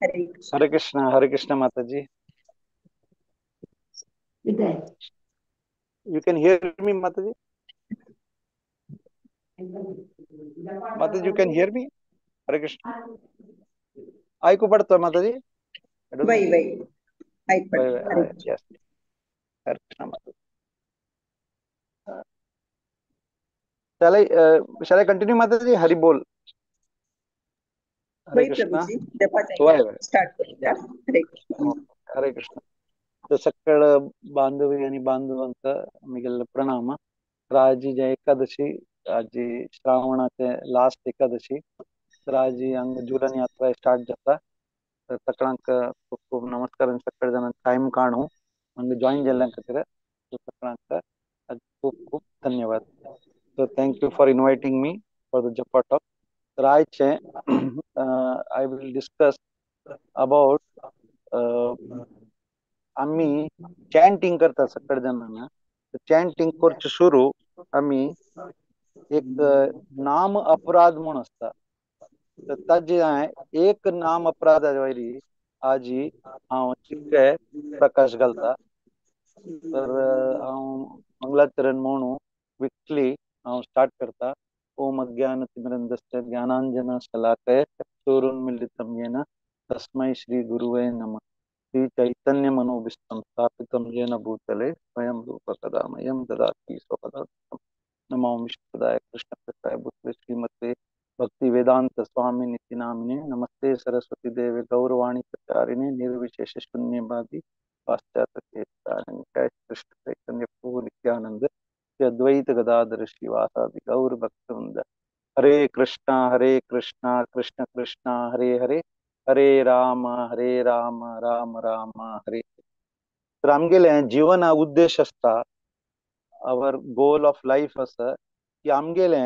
हरे कृष्ण. हरे कृष्ण माताजी. You can hear me, Mataji? Mataji, you can hear me? Hare Krishna. ऐकू पडतोय माताजी? वही ऐक पडतोय. Yes. हरे कृष्ण माताजी. Shall I continue, Mataji? Hari bol. Hare Krishna. Start करूया. हरे कृष्ण. हरे कृष्ण. सकळ बांधवी आणि बांधवांचा मिगेल प्रणाम. राजी जय एकादशी आजी श्रावणाचे लास्ट एकादशी तर आजी अंग जुलन यात्रा स्टार्ट जाता तर तकळांक खूप खूप नमस्कार सकळ जण टाइम काढू अंग जॉईन झाल्यांक तकळांक खूप खूप धन्यवाद. So thank you for inviting me for the Japa talk. I will discuss about आम्ही चॅन्टिंग करतात सगळ्या जणांना. चॅन्टिंग करचे सुरू आम्ही एक नाम अपराध म्हणून असता तर ताजे एक नाम अपराध वयरी आजी हांव चिक्के प्रकाश घालता तर हांव मंगलाचरण म्हणून विकली हांव स्टार्ट करता. ओम अज्ञानतिमिरन्धस्य ज्ञानाञ्जनशलाकया चक्षुरुन्मीलितं येन तस्मै श्री गुरुवे नमः. श्री चैतन्य मनोभीष्टं स्थापितं येन भूतले स्वयं रूप कदा मह्यं ददाति स्वपदार्थं। नमो विष्णुपदाय कृष्णकृष्णाय भूतले श्रीमते भक्ति वेदांत स्वामी नित्य नामिने। नमस्ते सरस्वती देवे गौरवाणी प्रचारिणे निर्विशेष शून्यवादी पाश्चात्य जय कृष्ण चैतन्य प्रभु नित्यानंद श्री अद्वैत गदाधर श्रीवासादि गौर भक्तवृंद। हरे कृष्णा कृष्ण कृष्णा हरे हरे, हरे राम राम राम हरे। तर आमगेले जीवन उद्देश असता, our goal of life असं की आमगेले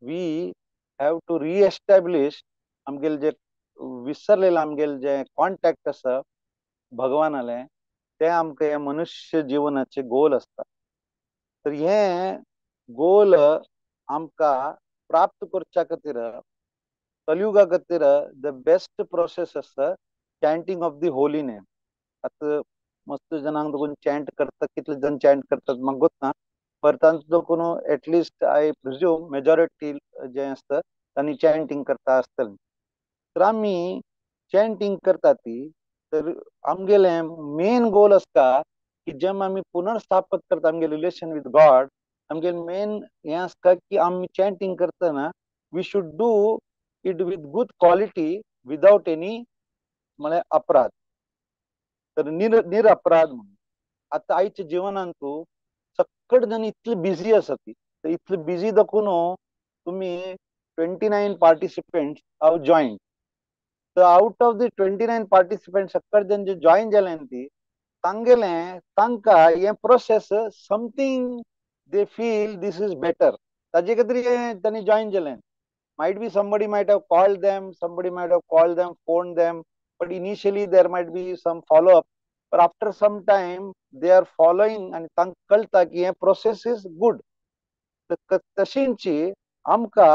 we have to re-establish आमगेले जे विसरलेलं आमगेले जे कॉन्टॅक्ट असं भगवानाले, ते आमके मनुष्य जीवनाचे गोल असतात. तर हे गोल आमका प्राप्त करच्या खातीर कलियुगा खातीर द बेस्ट प्रोसेस असता chanting of the holy name. आता मस्त जनांक दोन चॅन्ट करतात, कितले जण चॅन्ट करतात म्हाका गोतना, पर तांचो कोण एटलिस्ट आय प्रिज्यूम मेजॉरिटी जे असतं तांणी चॅन्टिंग करता आसतलें. तर आमी चॅन्टिंग करता ती, तर आमगेले मेन गोल असता की जेन्ना आमी पुनर्स्थापत करता आमगे रिलेशन विथ गॉड, आमगे मेन हे असता की आमी चॅन्टिंग करतना we should do it with good quality without any म्हळ्यार अपराध. तर निरअपराध म्हणून. आता आयच्या जीवनान तू सकट जण इतले बिझी आसा ती, तर इतले बिझी दाखून तुम्ही 29 पार्टिसिपेंट्स हाव जॉईन. तर आउट ऑफ द 29 पार्टिसिपेंट सकट जण जे जॉईन जाले ती तांगेले तांकां हे process something they feel this is better, ताजे खातीर तांणी जॉईन जाले. might be somebody might have called them, somebody might have called them, phoned them, but initially there might be some follow up, but after some time they are following and तांक कळता की हे process is good. तशींची आमका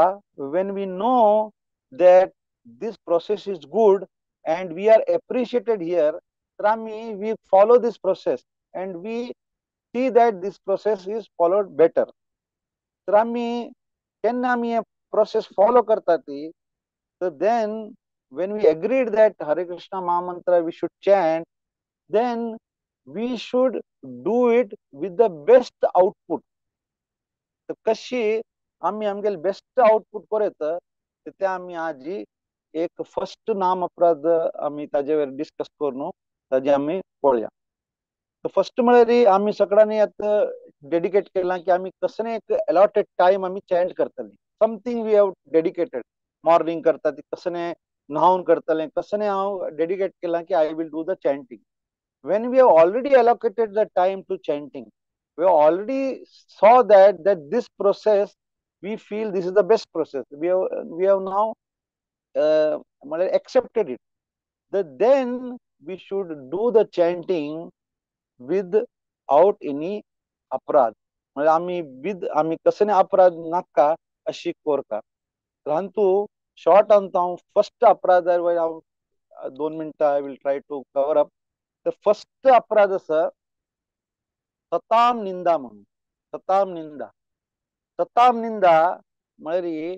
when we know that this process is good and we are appreciated here, तर आमी we follow this process and we see that this process is followed better. तर आमी केन्ना आमी process follow करता ती, so then when we agreed that Hare Krishna Mahamantra we should chant, then we should do it with the best output. तर कशी आम्ही आमगेले बेस्ट आउटपुट करत ते आम्ही आजी एक फर्स्ट नाम अपराध आम्ही ताजेवर डिस्कस करून ताजे आम्ही पळया. तर फर्स्ट म्हळ्यार आम्ही सगळ्यांनी आता डेडिकेट केला की आम्ही कसं एक अलॉटेड टाइम आम्ही चॅन्ट करतली. Something we have dedicated. Morning करता ती कसं न्हावन करतले, कसं हांव डेडिकेट केला की I will do the chanting. when we have already allocated the time to chanting, we have already saw that this process we feel this is the best process, we have now accepted it, that then we should do the chanting without any अपराध. म्हणजे आम्ही कसं अपराध नाका अशी कोरता. परंतु short हांव फर्स्ट अपराध 2 मिनटां I will try to cover up. तर फर्स्ट अपराध असा सताम निंदा म्हणून. सताम निंदा म्हळ्यार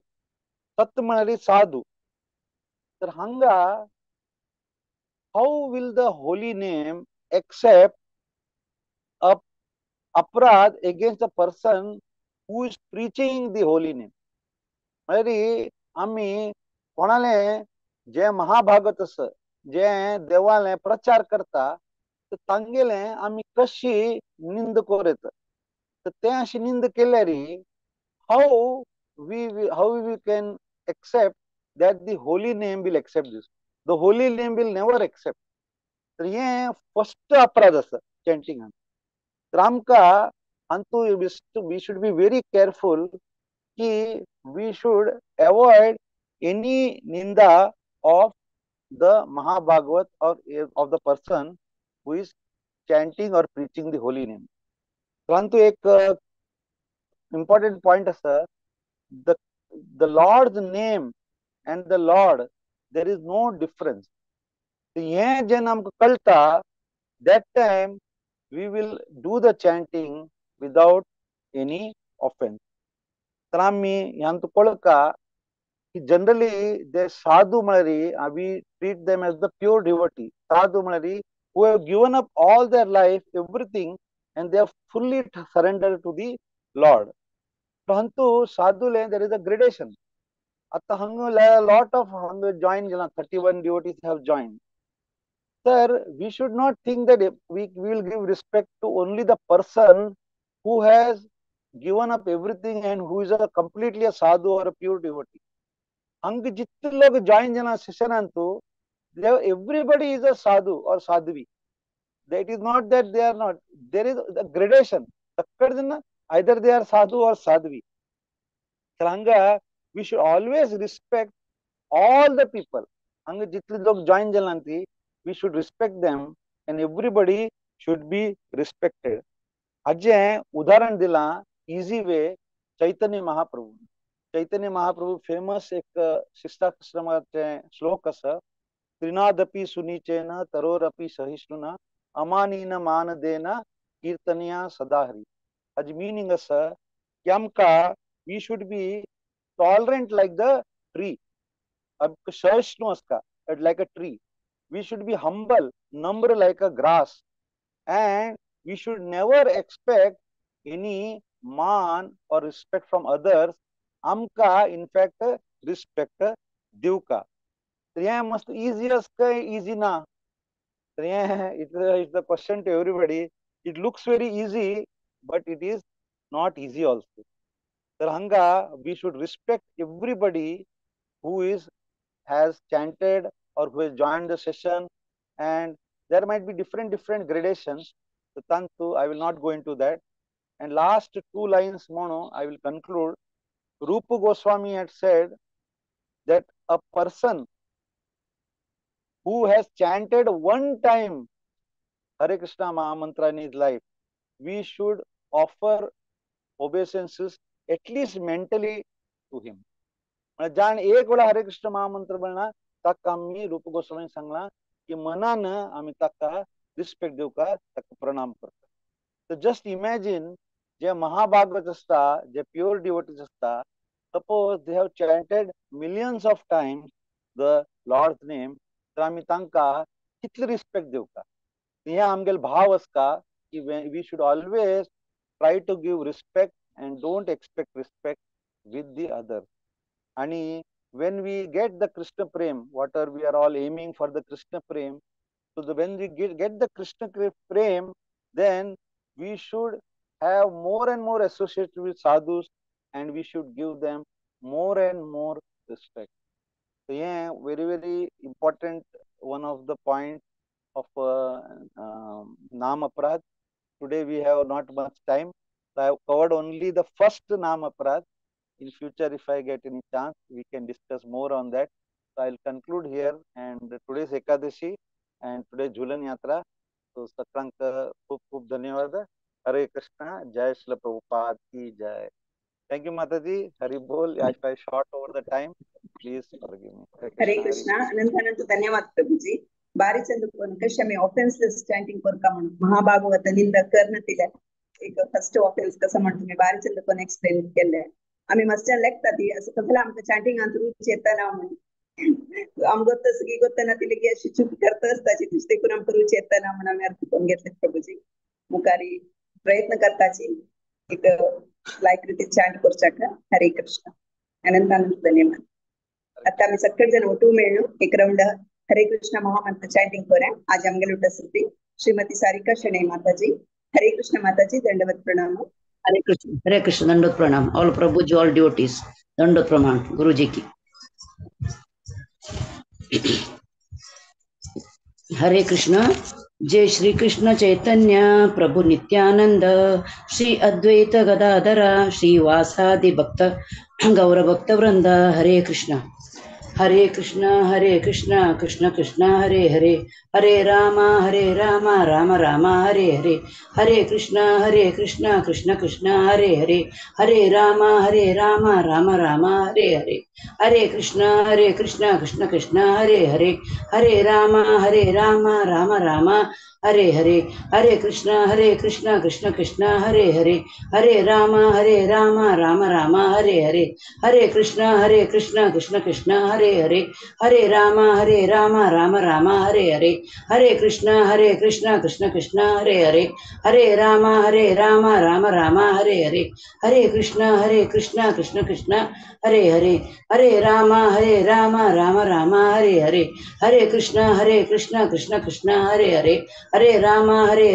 सत म्हळ्यार साधू. तर हांगा how will the holy name accept a अपराध against a person who is preaching the holy name. म्हळ्यार आम्ही कोणाले जे महाभागत अस जे देवाले प्रचार करता, तर तांगेले आम्ही कशी निंद करत. तर ते अशी निंद केल्यार how we can accept that the holy name will accept this. The holy name will never accept. तर हे फर्स्ट अपराध असा चॅन्टिंग. तर आमका Antu we should be very careful की we should avoid any ninda of the Mahabhagavat or of the person who is chanting or preaching the holy name. परंतु एक important point असा, the Lord's name and the Lord, there is no difference. हे जेन्ना आमकां कळटा, that time we will do the chanting without any offense. तर आमी ह्यांत पळका generally the sadhu malari, we treat them as the pure devotee. Sadhu malari, who have given up all their life, everything, and they have fully surrendered to the Lord. Perhantu sadhu le there is a gradation. Atta hangu a lot of hangu joined, 31 devotees have joined. Sir, we should not think that we will give respect to only the person who has given up everything and who is completely a sadhu or a pure devotee. Hang jitte log join jana session antu, everybody is a sadhu or sadhvi. That is not that they are not. There is a gradation. Either they are sadhu or sadhvi. Hanga, we should always respect all the people. Hang jitte log join jananti, we should respect them, and everybody should be respected. Ajay udaharan dila easy way Chaitanya Mahaprabhu. Chaitanya Mahaprabhu famous एक शिष्टाश्रमाचे श्लोक असा त्रिनादपि सुनीचेन तरोरपि सहिष्णुना अमानीन मानदेना कीर्तनिया सदाहरि. His meaning is कि we should be tolerant like the tree. सहिष्णु उसका like a tree. We should be humble, number like a grass, and we should never expect any man or respect from others. Amka, in fact, respect divka. Must easiest easy na. It's the question to everybody. It looks very easy, but it is not easy also. Hanga, we should respect everybody who has chanted or who has joined the session, and there might be different gradations. So Tantu, I will not go into that. And last two lines, Mono, I will conclude. Rupa Goswami had said that a person who has chanted one time Hare Krishna Mahamantra in his life, we should offer obeisances at least mentally to him. जान एक वेळा हरे कृष्ण महामंत्र म्हणा ताका आम्ही रूप गोस्वामी सांगला की मनानं आम्ही ताका रिस्पेक्ट देऊ का ताका प्रणाम करतो. तर जस्ट इमॅजिन जे महाभागवत असता, जे प्युअर डिवोटीज असता, suppose they have chanted millions of times the lord's name, तर आम्ही तांका कितले रिस्पेक्ट देऊ का. हे आमगेल भाव असता की we should always try to give respect and don't expect respect with the others. And when we get the Krishna Prem, whatever we are all aiming for the Krishna Prem, so when we get the Krishna Prem, then we should have more and more associated with sadhus, and we should give them more and more respect. So yeah, very important one of the points of Nam Aparad. Today we have not much time. So I have covered only the first Nam Aparad. In future, if I get any chance, we can discuss more on that. So I'll conclude here. And today's Ekadashi and today's Jhulan Yatra. So Sakranka, खूप धन्यवाद. Hare Krishna, Jai Srila Prabhupada ki Jai. Thank you, Mataji. Hari Bol. If I short over the time, please forgive me. Hare Krishna. Ananta धन्यवाद प्रभुजी. बारीचंद कशा मी ऑफेन्सलेस chanting करता म्हणून महाभागवतालिंद कर्णतिला एक first offence कसं म्हणतो मी बारीचंद पण एक्सप्लेन केलंय. आम्ही मस्टर लेखता ती असं कसलं आमचं चॅन्टिंग अंतरू चेतना म्हणून आमगोत सगळी गोतना तिला की अशी चूक करता असताची तुझे कुणाम करू चेतना म्हणून आम्ही अर्थ करून घेतले प्रभुजी. मुखारी प्रयत्न करताची एक लाईक रीती चॅन्ट करचाक. हरे कृष्ण. अनंत धन्यवाद. आता आम्ही सगळे जण ओटू मिळून एक राउंड हरे कृष्ण महामंत्र चैंटिंग करें. आज आमगे लुटसती श्रीमती सारिका शणै माताजी. हरे कृष्ण माताजी, दंडवत प्रणाम. हरे कृष्ण दंडवत प्रणाम. ऑल प्रभु जी, ऑल डिवोटीज, दंडवत प्रणाम गुरु जी की. हरे कृष्ण. जय श्री कृष्ण चैतन्य प्रभु नित्यानंद, श्री अद्वैत गदाधर श्रीवासादि भक्त गौर भक्त वृंद. हरे कृष्ण कृष्ण कृष्ण कृष्ण हरे हरे, हरे राम राम राम हरे हरे. हरे कृष्ण कृष्ण कृष्ण हरे हरे, हरे राम राम राम हरे हरे. हरे कृष्ण कृष्ण कृष्ण हरे हरे, हरे राम राम राम हरे हरे, हरे कृष्ण कृष्ण कृष्ण हरे हरे, हरे राम राम राम हरे हरे, हरे कृष्ण कृष्ण कृष्ण हरे हरे, हरे राम राम राम हरे हरे, हरे कृष्ण कृष्ण कृष्ण हरे हरे, हरे राम राम राम हरे हरे, हरे कृष्ण कृष्ण कृष्ण हरे हरे, हरे राम राम राम हरे हरे, हरे कृष्ण कृष्ण कृष्ण हरे हरे, हरे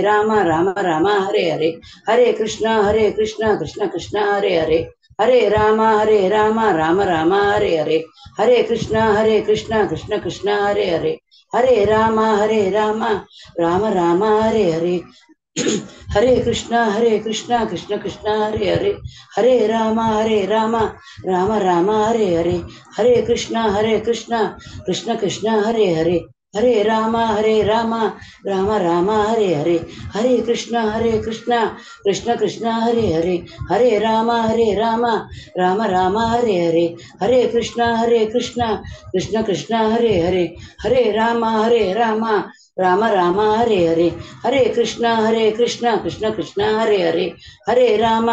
राम राम राम हरे हरे, हरे कृष्ण कृष्ण कृष्ण हरे हरे, हरे राम राम राम हरे हरे, हरे कृष्ण कृष्ण कृष्ण हरे हरे, हरे राम राम राम हरे हरे, हरे कृष्ण कृष्ण कृष्ण हरे हरे, हरे राम राम राम हरे हरे, हरे कृष्ण कृष्ण कृष्ण हरे हरे, हरे राम राम राम हरे हरे, हरे कृष्ण कृष्ण कृष्ण हरे हरे, हरे राम राम राम हरे हरे, हरे कृष्ण कृष्ण कृष्ण हरे हरे, हरे राम राम राम हरे हरे, हरे कृष्ण कृष्ण कृष्ण हरे हरे, हरे राम राम राम हरे हरे, हरे कृष्ण कृष्ण कृष्ण हरे हरे, हरे राम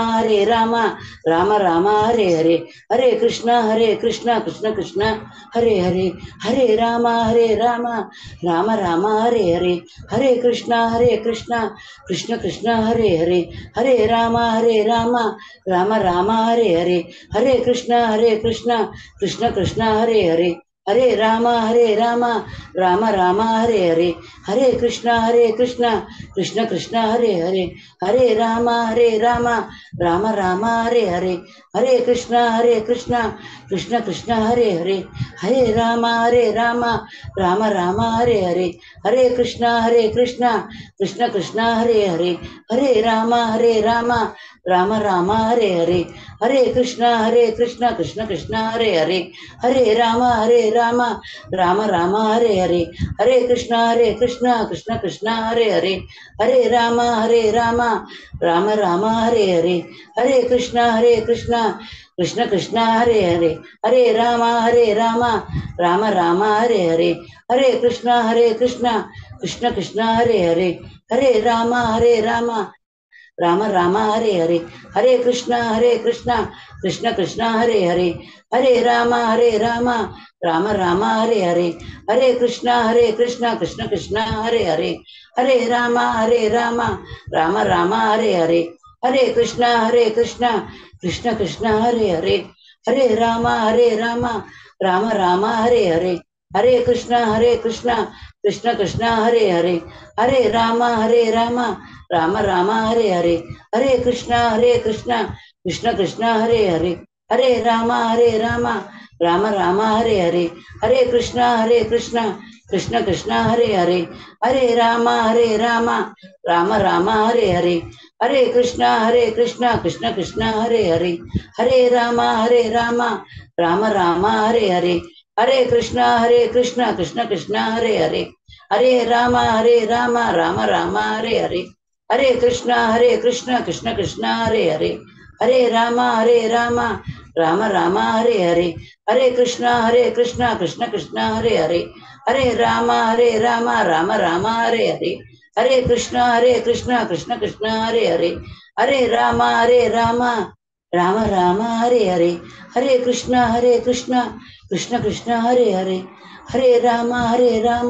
राम राम हरे हरे, हरे कृष्ण कृष्ण कृष्ण हरे हरे, हरे राम राम राम हरे हरे, हरे कृष्ण कृष्ण कृष्ण हरे हरे, हरे राम राम राम हरे हरे, हरे कृष्ण कृष्ण कृष्ण हरे हरे, हरे राम राम राम हरे हरे, हरे कृष्ण कृष्ण कृष्ण हरे हरे, हरे राम राम राम हरे हरे, हरे कृष्ण कृष्ण कृष्ण हरे हरे, हरे राम राम राम हरे हरे, हरे कृष्ण कृष्ण कृष्ण हरे हरे, हरे राम राम राम हरे हरे, हरे कृष्ण कृष्ण कृष्ण हरे हरे, हरे राम राम राम हरे हरे, हरे कृष्ण कृष्ण कृष्ण हरे हरे, हरे राम राम राम हरे हरे, हरे कृष्ण कृष्ण कृष्ण हरे हरे, हरे राम राम राम हरे हरे, हरे कृष्ण कृष्ण कृष्ण हरे हरे, हरे राम राम राम हरे हरे, हरे कृष्ण कृष्ण कृष्ण हरे हरे, हरे राम राम राम हरे हरे, हरे कृष्ण कृष्ण कृष्ण हरे हरे, हरे राम राम राम हरे हरे, हरे कृष्ण कृष्ण कृष्ण हरे हरे, हरे राम राम राम हरे हरे, हरे कृष्ण कृष्ण कृष्ण हरे हरे, हरे राम राम राम हरे हरे, हरे कृष्ण कृष्ण कृष्ण हरे हरे, हरे राम राम राम हरे हरे, हरे कृष्ण कृष्ण कृष्ण हरे हरे, हरे राम राम राम हरे हरे, हरे कृष्ण कृष्ण कृष्ण हरे हरे, हरे राम राम राम हरे हरे, हरे कृष्ण कृष्ण कृष्ण हरे हरे, हरे राम राम राम हरे हरे, हरे कृष्ण कृष्ण कृष्ण हरे हरे, हरे राम राम राम हरे हरे, हरे कृष्ण कृष्ण कृष्ण हरे हरे, हरे राम राम राम हरे हरे, हरे कृष्ण कृष्ण कृष्ण हरे हरे, हरे राम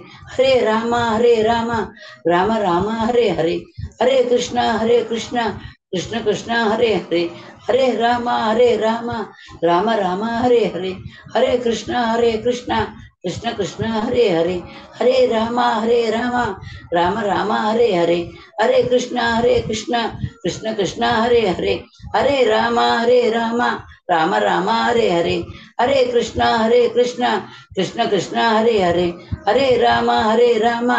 राम राम हरे हरे, हरे कृष्ण कृष्ण कृष्ण हरे हरे, हरे राम राम राम हरे हरे, हरे कृष्ण कृष्ण कृष्ण हरे हरे, हरे राम राम राम हरे हरे, हरे कृष्ण कृष्ण कृष्ण हरे हरे, हरे राम राम राम हरे हरे, हरे कृष्ण कृष्ण कृष्ण हरे हरे, हरे राम राम राम हरे हरे, हरे कृष्ण कृष्ण कृष्ण हरे हरे, हरे राम राम राम हरे हरे, हरे कृष्ण कृष्ण कृष्ण हरे हरे, हरे राम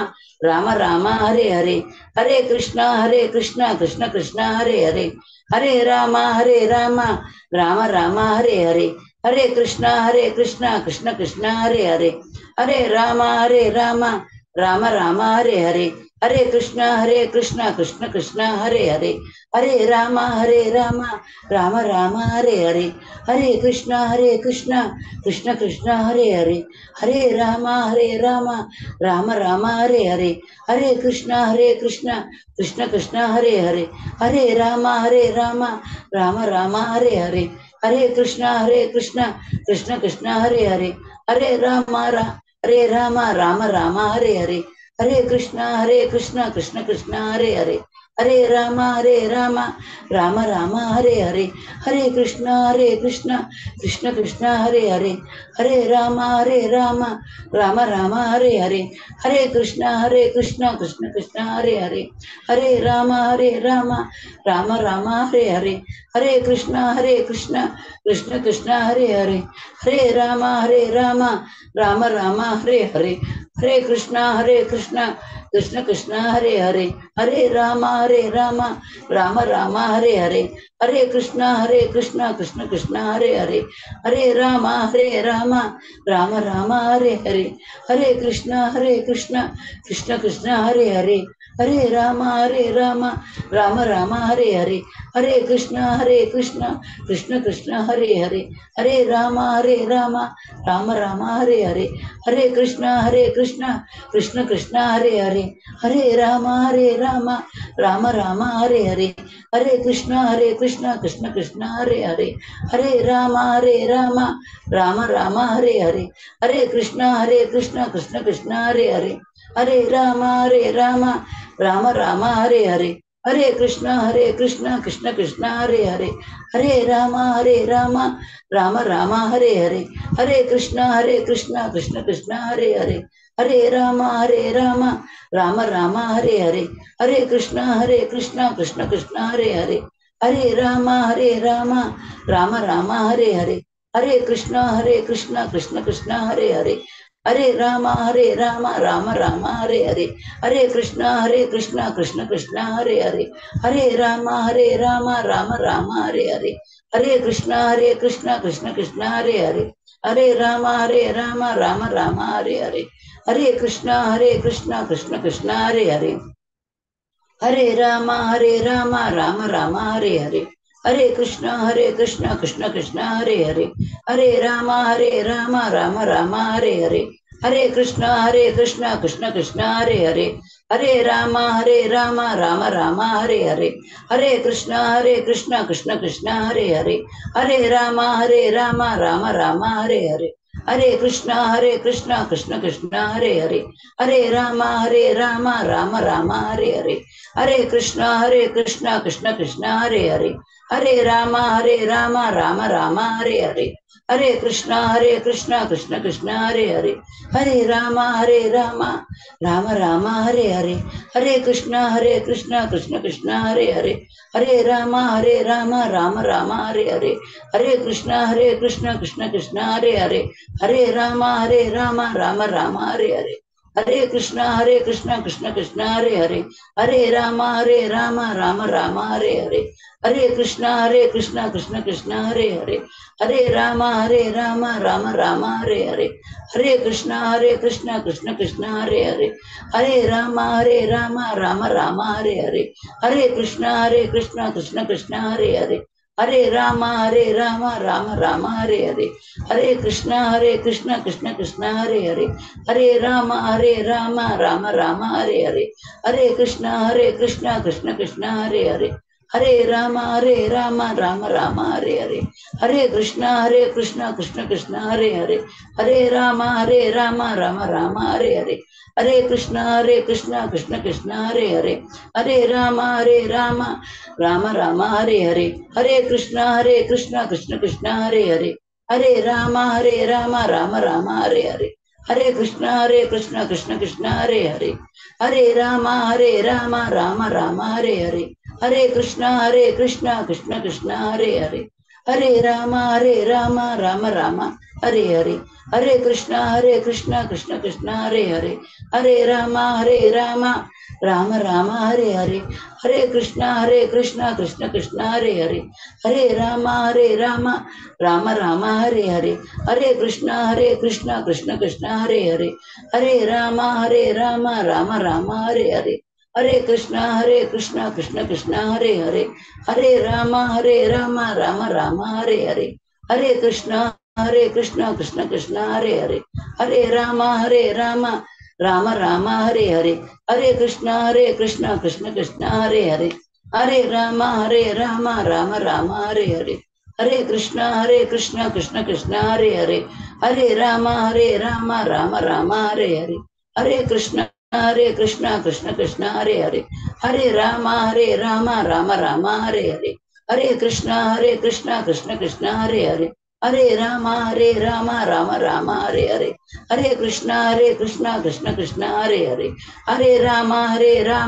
राम राम हरे हरे, हरे कृष्ण कृष्ण कृष्ण हरे हरे, हरे राम राम राम हरे हरे, हरे कृष्ण कृष्ण कृष्ण हरे हरे, हरे राम राम राम हरे हरे, हरे कृष्ण कृष्ण कृष्ण हरे हरे, हरे राम राम राम हरे हरे, हरे कृष्ण कृष्ण कृष्ण हरे हरे, हरे राम राम राम हरे हरे, हरे कृष्ण कृष्ण कृष्ण हरे हरे, हरे राम राम राम हरे हरे, हरे कृष्ण कृष्ण कृष्ण हरे हरे, हरे राम राम राम हरे हरे, हरे कृष्ण कृष्ण कृष्ण हरे हरे, हरे राम राम राम हरे हरे, हरे कृष्ण कृष्ण कृष्ण हरे हरे, हरे राम राम राम हरे हरे, हरे कृष्ण कृष्ण कृष्ण हरे हरे, हरे राम राम राम हरे हरे, हरे कृष्ण कृष्ण कृष्ण हरे हरे, हरे राम राम राम हरे हरे, हरे कृष्ण कृष्ण कृष्ण हरे हरे, हरे राम राम राम हरे हरे, हरे कृष्ण कृष्ण कृष्ण हरे हरे, हरे राम राम राम हरे हरे, हरे कृष्ण कृष्ण कृष्ण हरे हरे, हरे राम राम राम हरे हरे, हरे कृष्ण कृष्ण कृष्ण हरे हरे, हरे राम राम राम हरे हरे, हरे कृष्ण कृष्ण कृष्ण हरे हरे, हरे राम राम राम हरे हरे, हरे कृष्ण कृष्ण कृष्ण हरे हरे, हरे राम राम राम हरे हरे, हरे कृष्ण कृष्ण कृष्ण हरे हरे, हरे राम राम राम हरे हरे, हरे कृष्ण कृष्ण कृष्ण हरे हरे, हरे राम राम राम हरे हरे, हरे कृष्ण कृष्ण कृष्ण हरे हरे, हरे राम राम राम हरे हरे, हरे कृष्ण कृष्ण कृष्ण हरे हरे, हरे राम राम राम हरे हरे, हरे कृष्ण कृष्ण कृष्ण हरे हरे, हरे राम राम राम हरे हरे, हरे कृष्ण कृष्ण कृष्ण हरे हरे, हरे राम राम राम हरे हरे, हरे कृष्ण कृष्ण कृष्ण हरे हरे, हरे राम राम राम हरे हरे, हरे कृष्ण कृष्ण कृष्ण हरे हरे, हरे राम राम राम हरे हरे, हरे कृष्ण कृष्ण कृष्ण हरे हरे, हरे राम राम राम हरे हरे, हरे कृष्ण कृष्ण कृष्ण हरे हरे, हरे राम राम राम हरे हरे, हरे कृष्ण कृष्ण कृष्ण हरे हरे, हरे राम राम राम हरे हरे, हरे कृष्ण कृष्ण कृष्ण हरे हरे, हरे राम राम राम हरे हरे, हरे कृष्ण कृष्ण कृष्ण हरे हरे, हरे राम राम राम हरे हरे, हरे कृष्ण कृष्ण कृष्ण हरे हरे, हरे राम राम राम हरे हरे, हरे कृष्ण कृष्ण कृष्ण हरे हरे, हरे राम राम राम हरे हरे, हरे कृष्ण कृष्ण कृष्ण हरे हरे, हरे राम राम राम हरे हरे, हरे कृष्ण कृष्ण कृष्ण हरे हरे, हरे राम राम राम हरे हरे, हरे कृष्ण कृष्ण कृष्ण हरे हरे, हरे राम राम राम हरे हरे, हरे कृष्ण कृष्ण कृष्ण हरे हरे, हरे राम राम राम हरे हरे, हरे कृष्ण कृष्ण कृष्ण हरे हरे, हरे राम राम राम हरे हरे, हरे कृष्ण कृष्ण कृष्ण हरे हरे, हरे राम राम राम हरे हरे, हरे कृष्ण कृष्ण कृष्ण हरे हरे, हरे राम राम राम हरे हरे, हरे कृष्ण कृष्ण कृष्ण हरे हरे, हरे राम राम राम हरे हरे, हरे कृष्ण कृष्ण कृष्ण हरे हरे, हरे राम राम राम हरे हरे, हरे कृष्ण कृष्ण कृष्ण हरे हरे, हरे राम राम राम हरे हरे, हरे कृष्ण कृष्ण कृष्ण हरे हरे, हरे राम राम राम हरे हरे, हरे कृष्ण कृष्ण कृष्ण हरे हरे, हरे राम राम राम हरे हरे, हरे कृष्ण कृष्ण कृष्ण हरे हरे, हरे राम राम राम हरे हरे, हरे कृष्ण कृष्ण कृष्ण हरे हरे, हरे राम राम राम हरे हरे, हरे कृष्ण कृष्ण कृष्ण हरे हरे, हरे राम राम राम हरे हरे, हरे कृष्णा कृष्ण कृष्ण हरे हरे, हरे राम राम राम हरे हरे, हरे कृष्णा कृष्ण कृष्ण हरे हरे, हरे राम राम राम हरे हरे, हरे कृष्णा कृष्ण कृष्ण हरे हरे, हरे राम राम राम हरे हरे, हरे कृष्णा कृष्ण कृष्ण हरे हरे, हरे राम राम राम हरे हरे, हरे कृष्णा कृष्ण कृष्ण हरे हरे, हरे राम राम राम हरे हरे, हरे कृष्णा कृष्ण कृष्ण हरे हरे, हरे राम राम राम हरे हरे, हरे कृष्णा कृष्ण कृष्ण हरे हरे, हरे राम राम राम हरे हरे, हरे कृष्णा कृष्ण कृष्ण हरे हरे, हरे राम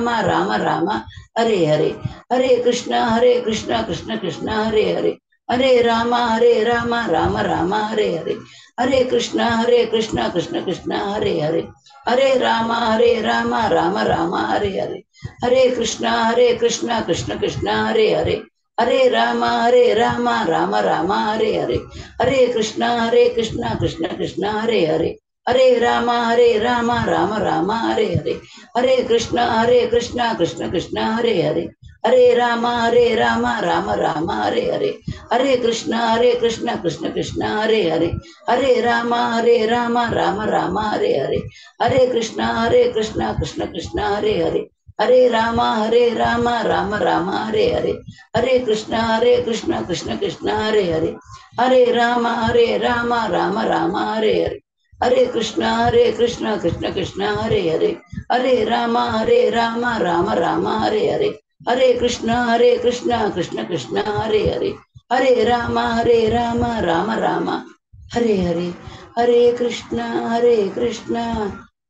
राम राम हरे हरे, हरे कृष्णा कृष्ण कृष्ण हरे हरे, हरे राम राम राम हरे हरे, हरे कृष्णा कृष्ण कृष्ण हरे हरे, हरे राम राम राम हरे हरे, हरे कृष्णा कृष्ण कृष्ण हरे हरे, हरे राम राम राम हरे हरे, हरे कृष्णा कृष्ण कृष्ण हरे हरे, हरे राम राम राम हरे हरे, हरे कृष्णा कृष्ण कृष्ण हरे हरे, हरे राम राम राम हरे हरे, हरे कृष्णा कृष्ण कृष्ण हरे हरे, हरे राम राम राम हरे हरे, हरे कृष्णा कृष्ण कृष्ण हरे हरे, हरे राम राम राम हरे हरे, हरे कृष्णा कृष्ण कृष्ण हरे हरे, हरे राम राम राम हरे हरे, हरे कृष्णा कृष्ण कृष्ण हरे हरे, हरे राम राम राम हरे हरे, हरे कृष्णा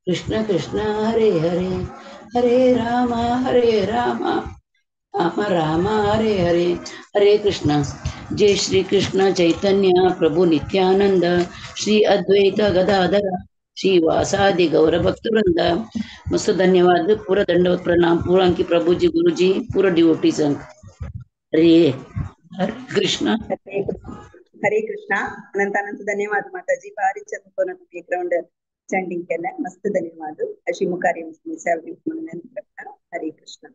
कृष्ण कृष्ण हरे हरे, हरे राम राम राम हरे हरे, हरे कृष्णा. जय श्री कृष्ण चैतन्य प्रभु नित्यानंद, श्री अद्वैत गदाधर श्रीवासादि गौर भक्तवृंद. मस्त धन्यवाद. पूरा दंडवत प्रणाम. पूरा अंकी प्रभु जी, गुरु जी, पूरा डिवोटी संघ. हरे कृष्ण. हरे कृष्णा. अनंत धन्यवाद माताजी. भारी छान एक राउंड चॅन्टिंग केलं. मस्त धन्यवाद. अशी मुखारी सेवा म्हणून करता. हरे कृष्ण.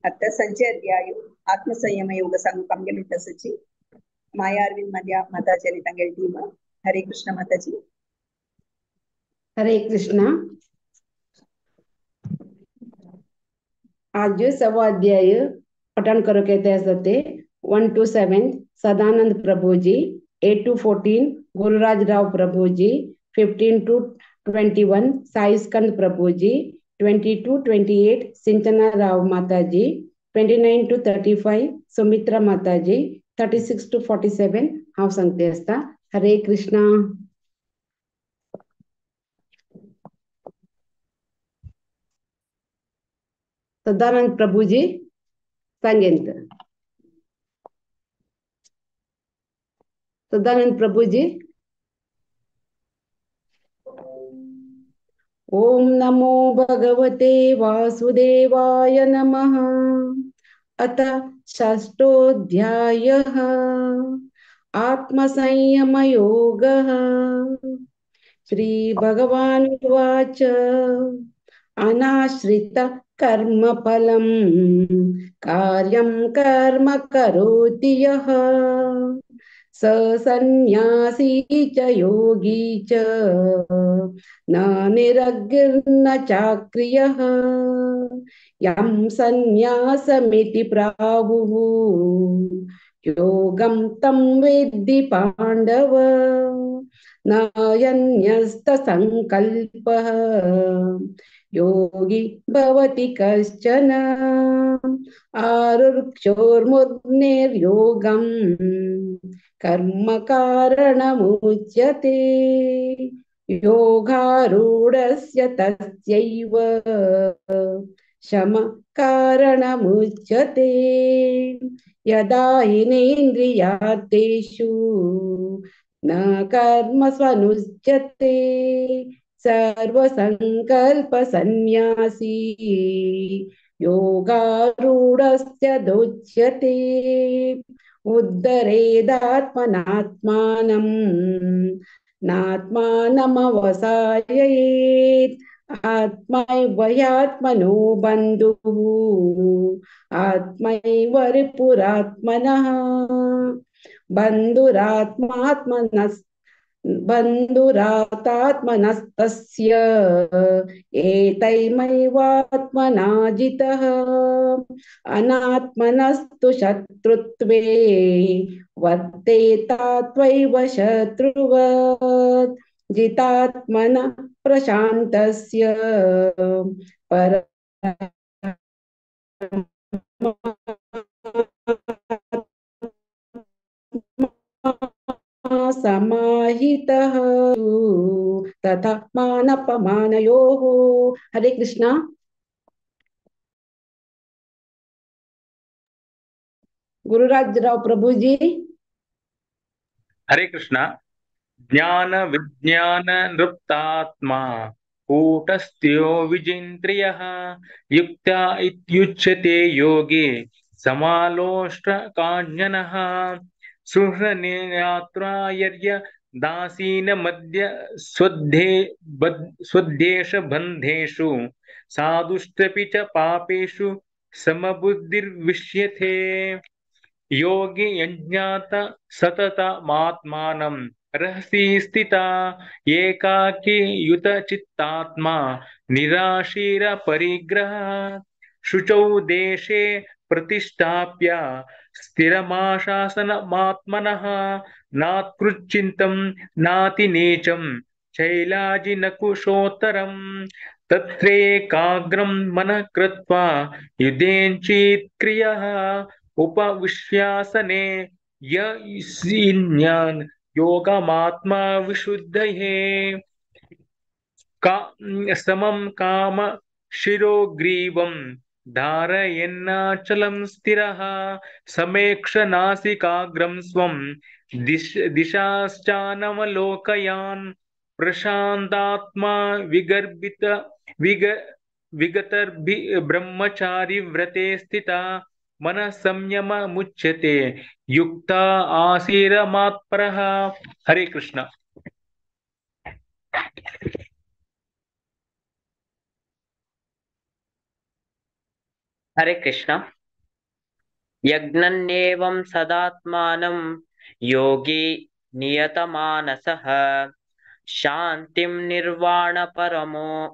आता संचय अध्याय आत्मसंयम योग सांगू कामगेल तसची माया अरविंद मध्या माताजी आणि तांगेल टीम. हरे कृष्ण माताजी. हरे कृष्णा. आज जो सवा अध्याय पठन करो कहते हैं 1 to 7 Sadanand Prabhu ji, 8 to 14 Gururaj Rao Prabhu ji, 15 to 21 Sai Skanda Prabhu ji, 20 to 28 सिंचना राव माता जी, 29 to 35 सुमित्रा माता जी, 36 to 47 हाव सांगते असता. हरे कृष्णा. सदानंद प्रभु जी सांगेन. सदानंद प्रभु जी. ओम नमो भगवते वासुदेवाय नमः. अथ षष्ठोऽध्यायः आत्मसंयम योगः. श्री भगवान् उवाच अनाश्रित कर्मफलं कार्यं कर्म करोति यः स सन्न्यासी च योगी च न निरग्निर्न चाक्रियः. यं सन्न्यासमिति प्राहुः योगं तं वेद्दि पाण्डव. नायन्यस्तसङ्कल्पः योगी भवति कश्चन. आरुक्षोर्मुर्निर्योगं कर्म कारणमुच्यते. योगारूढस्य तस्यैव शम कारणमुच्यते. यदा हिनेन्द्रियार्थेषु न कर्म स्वनुज्यते सर्वसंकल्प सन्न्यासी योगारूढस्य दोच्यते. उद्धरेदात्मनात्मानं नात्मानमवसाययेत् आत्मैव ह्यात्मनो बन्धुः आत्मैव रिपुरात्मनः बन्धुरात्मनस्तस्य एतैमैवात्मना जितः अनात्मनस्तु शत्रुत्वे वर्तेतात्वैव शत्रुवत् जितात्मन प्रशान्तस्य समाहितः तथा मानपमानयोः। हरे कृष्णा। गुरुराज राव प्रभु जी। हरे कृष्णा। ज्ञान विज्ञान नृप्तात्मा कूटस्थ्यो विजिन्त्रियः युक्ता इत्युच्यते योगी समालोष्टकाञ्जनः सुहृन्यात्रायर्य दासीन मध्य स्वदेशबन्धेषु साधुष्टपि च पापेषु समबुद्धिर्विष्यते योगी यज्ञात सततमात्मानं रहसि स्थिता एकाकी युत चित्तात्मा निराशीर परिग्रह शुचौ देशे प्रतिष्ठाप्य स्थिरमाशासनमात्मनः नात्कृच्चिन्तं नातिनीचं शैलाजिनकुशोत्तरं तत्रैकाग्रं मनः कृत्वा युधेञ्चित् क्रियः उपविश्यासने यस्यान् योगमात्मा विशुद्धये समं काम शिरोग्रीवं धारयन्नाचलं स्थिरः समेक्ष नासिकाग्रं स्वं दिशाश्चानवलोकयान् प्रशान्तात्मा विगतर्भि ब्रह्मचारी व्रते स्थिता मनः संयम मुच्यते युक्ता आसीरमात्परः। हरे कृष्ण। हरे कृष्ण। यज्ञन्नेवं सदात्मानं योगी नियतमानसः शान्तिं निर्वाणपरमां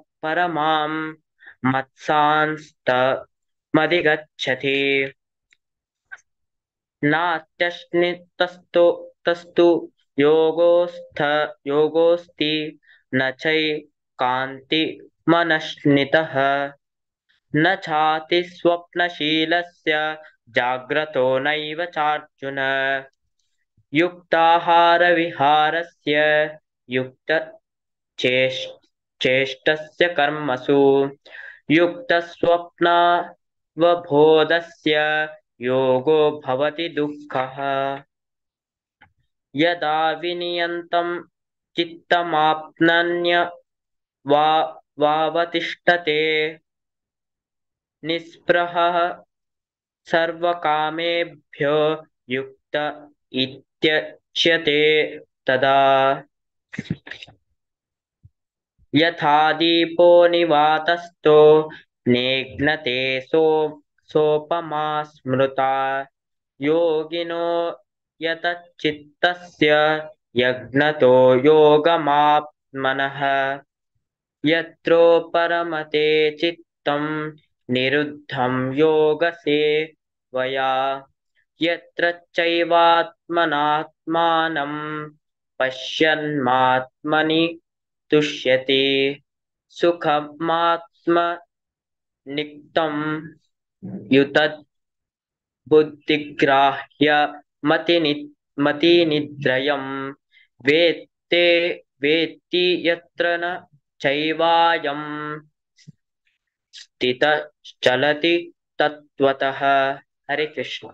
मत्सांस्तमधिगच्छति नात्यश्नितस्तु योगोऽस्ति न चैकान्तिमनश्नितः न चाति स्वप्नशीलस्य जाग्रतो नैव चार्जुन युक्ताहारविहारस्य युक्तचेष्टस्य कर्मसु युक्तस्वप्नावबोधस्य योगो भवति दुःखः यदा विनियन्तं चित्तमाप्नन्य वावतिष्ठते निःस्पृहः सर्वकामेभ्यो युक्त इत्युच्यते तदा यथा दीपो निवातस्थो नेघ्नते सोपमा स्मृता योगिनो यतचित्तस्य यज्ञतो योगमात्मनः यत्रो परमते चित्तं निरुद्धं योगसेवया यत्र चैवात्मनात्मानं पश्यन्मात्मनि तुष्यति सुखमात्मनिक्तं युतद् बुद्धिग्राह्य मतिनिद्रयं वेत्ति यत्र न चैवायं स्थितश्चलति तत्त्वतः। हरे कृष्ण।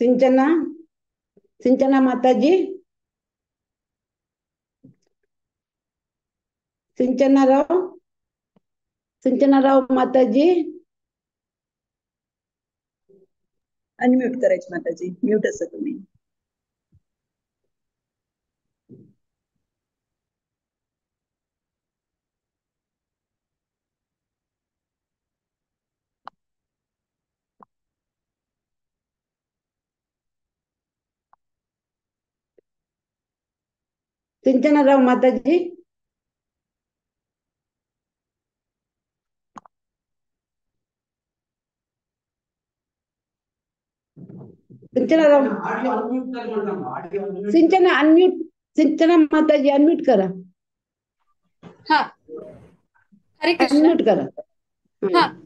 सिंचना माताजी। सिंचना राव माताजी। अनम्यूट करायची माताजी, म्यूट असं तुम्ही. सिंचनाराव माताजी. सिंचनाराव, सिंचना अनम्यूट, सिंचना माताजी अनम्यूट करा. हा, हरे कृष्ण. अनम्यूट करा. हा.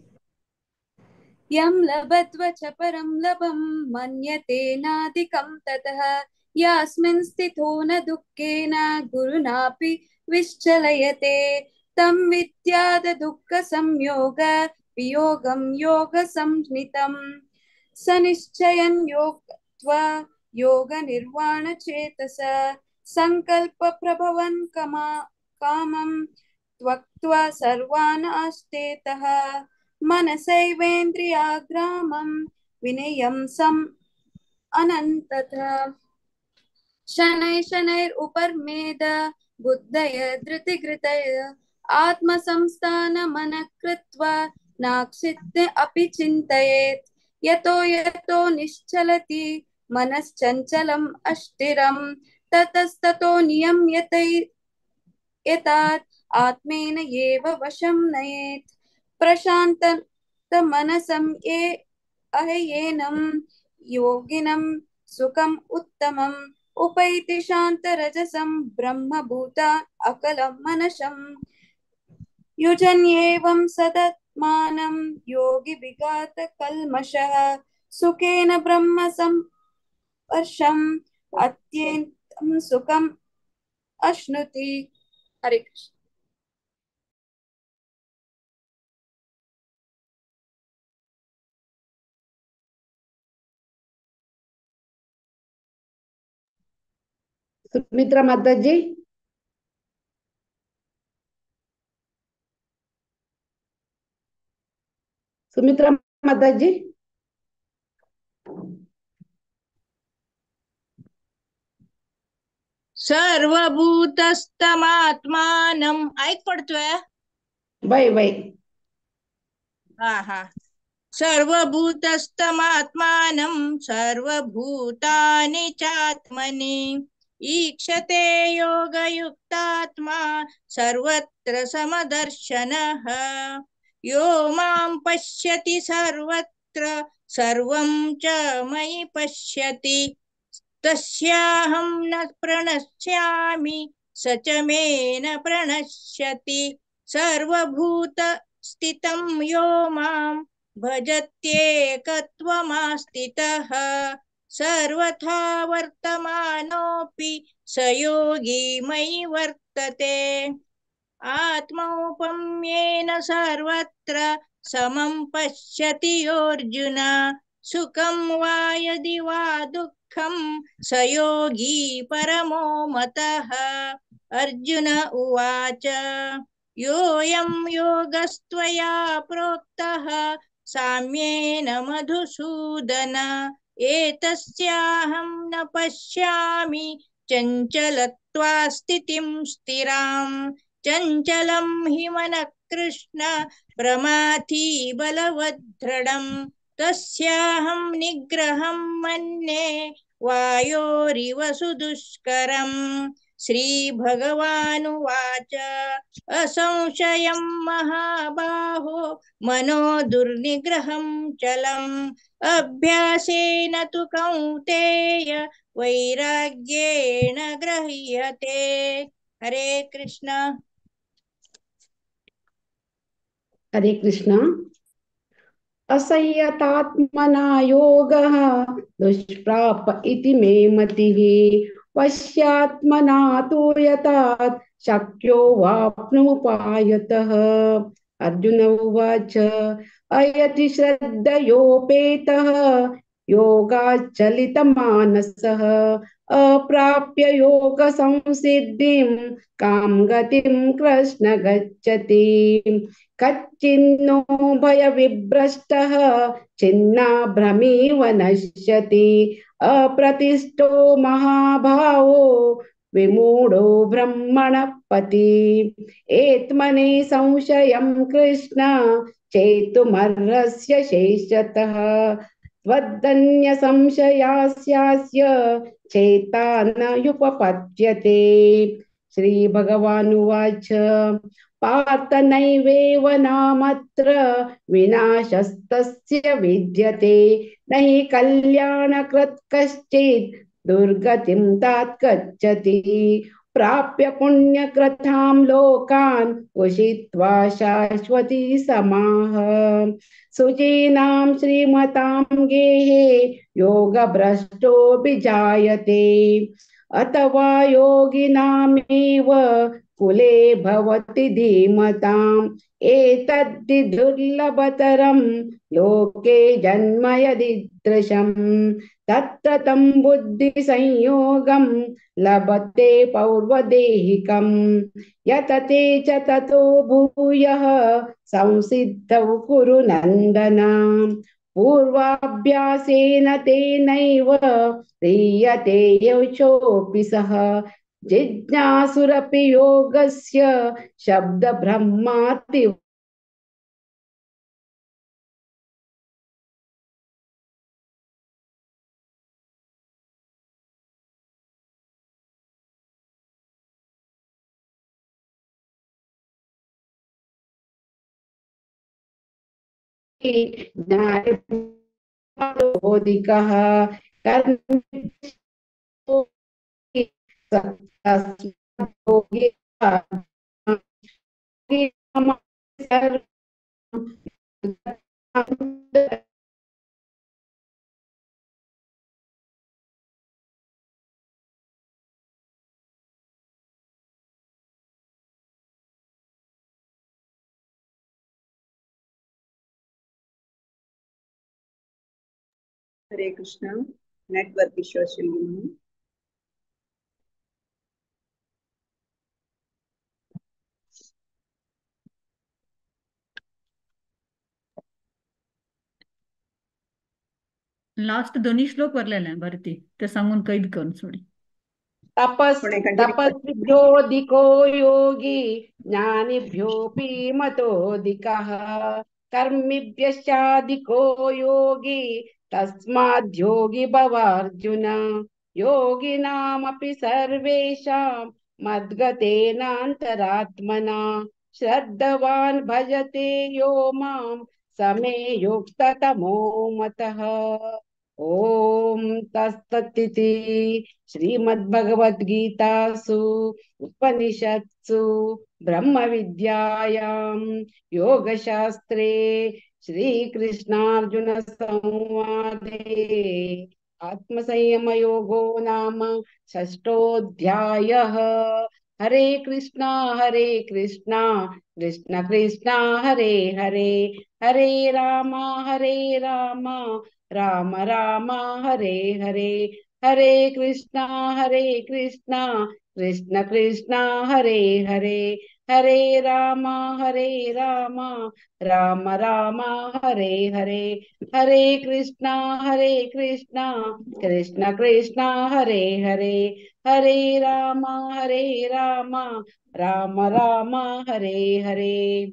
यं लभत्व च परं लभं मन्यते नाधिकं ततः यास्मिन् स्थितो न दुःखेन गुरुणापि विश्चलयते तं विद्याद दुःखसंयोग वियोगं योगसंज्ञितं स निश्चयं योगत्वा योगनिर्वाणचेतस सङ्कल्पप्रभवन् कामं त्यक्त्वा सर्वान् आस्तेतः मनसैवेन्द्रियाग्रामं विनयं सम अनन्ततः शनैः शनैरुपरमेद बुद्धय धृतिकृतय आत्मसंस्थानमनः कृत्वा नाक्षित्य अपि चिन्तयेत् यतो यतो निश्चलति मनश्चञ्चलम् अस्थिरं ततस्ततो नियम्यते यतात् आत्मेन एव वशं नयेत् प्रशान्तमनसं ये अहेयेनं योगिनं सुखम् उत्तमम् उपैति शान्तरजसं ब्रह्मभूता अकलं मनसं युजन्येवं सदत्मानं योगी विगत कल्मषः सुखेन ब्रह्म संस्पर्शम् अत्यन्तं सुखम् अश्नुति. हरे कृष्ण. सुमित्रा माताजी. सुमित्रा माताजी. सर्वभूतस्थमात्मानं ऐक पडतोय. Bye bye. हा हा. सर्वभूतस्थमात्मानं सर्वभूतानि चात्मनि ईक्षते योगयुक्तात्मा सर्वत्र समदर्शनः यो मां पश्यति सर्वत्र सर्वं च मयि पश्यति तस्याहं न प्रणश्यामि स च मे न प्रणश्यति सर्वभूत स्थितं यो मां भजत्येकत्वमास्थितः सर्वथा वर्तमानोऽपि स योगी मयि वर्तते आत्मौपम्येन सर्वत्र समं पश्यति योऽर्जुन सुखं वा यदि वा दुःखं स योगी परमो मतः. अर्जुन उवाच योऽयं योगस्त्वया प्रोक्तः साम्येन मधुसूदन एतस्याहं न पश्यामि चञ्चलत्वा स्थितिं स्थिरां चञ्चलं हि मनः कृष्ण प्रमाथि बलवद्दृढं तस्याहं निग्रहं मन्ये वायोरिव सुदुष्करम्. श्रीभगवानुवाच असंशयं महाबाहो मनो दुर्निग्रहं चलम् अभ्यासेन तु कौन्तेय वैराग्येण गृह्यते. हरे कृष्ण. हरे कृष्ण. असंयतात्मना योगः दुष्प्राप इति मे मतिः वश्यात्मना तु यतात् शक्यो वाप्नुमुपायतः. अर्जुन उवाच अयति श्रद्धयोपेतः योगाच्चलितमानसः अप्राप्य योग संसिद्धिं कां गतिं कृष्ण गच्छति कच्चिन्नो भय विभ्रष्टः छिन्नाभ्रमीव नश्यति अप्रतिष्ठो महाभावो विमूढो ब्रह्मणः पति एत्मने संशयं कृष्ण चेतुमर्हस्य शेषतः त्वदन्य संशयास्यास्य चेता न युपपद्यते। श्री भगवानुवाच पार्थ नैवेव नामत्र विनाशस्तस्य विद्यते न हि कल्याणकृत् कश्चित् दुर्गतिं तात गच्छति प्राप्य पुण्यकृतां लोकान् उषित्वा शाश्वती समाः शुचीनां श्रीमतां गेहे योगभ्रष्टोऽभिजायते अथवा योगिनामेव कुले भवति धीमताम् एतद्धि दुर्लभतरं लोके जन्म यदीदृशम् तत्र तं बुद्धिसंयोगं लभते पौर्वदेहिकं यतते च ततो भूयः संसिद्धौ कुरु नन्दन पूर्वाभ्यासेन तेनैव ह्रियते यशोऽपि सः जिज्ञासुरपि योगस्य शब्दब्रह्माति ज्ञानोदिकः हरे कृष्ण नेटवर्क इश्यू असल्यामुळे लास्ट दोन्ही श्लोक वरलेले आहे भारती ते सांगून कैद करून सोडी तपस्विभ्योऽधिको योगी ज्ञानिभ्योऽपि मतोऽधिकः कर्मिभ्यश्चाधिको योगी तस्माद्योगी भवार्जुन योगिनामपि सर्वेषां मद्गतेनान्तरात्मना श्रद्धवान् भजते यो मां समे युक्ततमो मतः ओम तत्सदिति श्रीमद्भगवद्गीतासु उपनिषत्सु ब्रह्म विद्यायां योगशास्त्रे श्रीकृष्णार्जुन संवादे आत्मसंयम योगो नाम षष्ठोऽध्यायः हरे कृष्णा कृष्ण कृष्ण हरे हरे हरे राम राम राम हरे हरे हरे कृष्णा कृष्ण कृष्ण हरे हरे हरे राम राम राम हरे हरे हरे कृष्णा कृष्ण कृष्ण हरे हरे हरे राम राम राम हरे हरे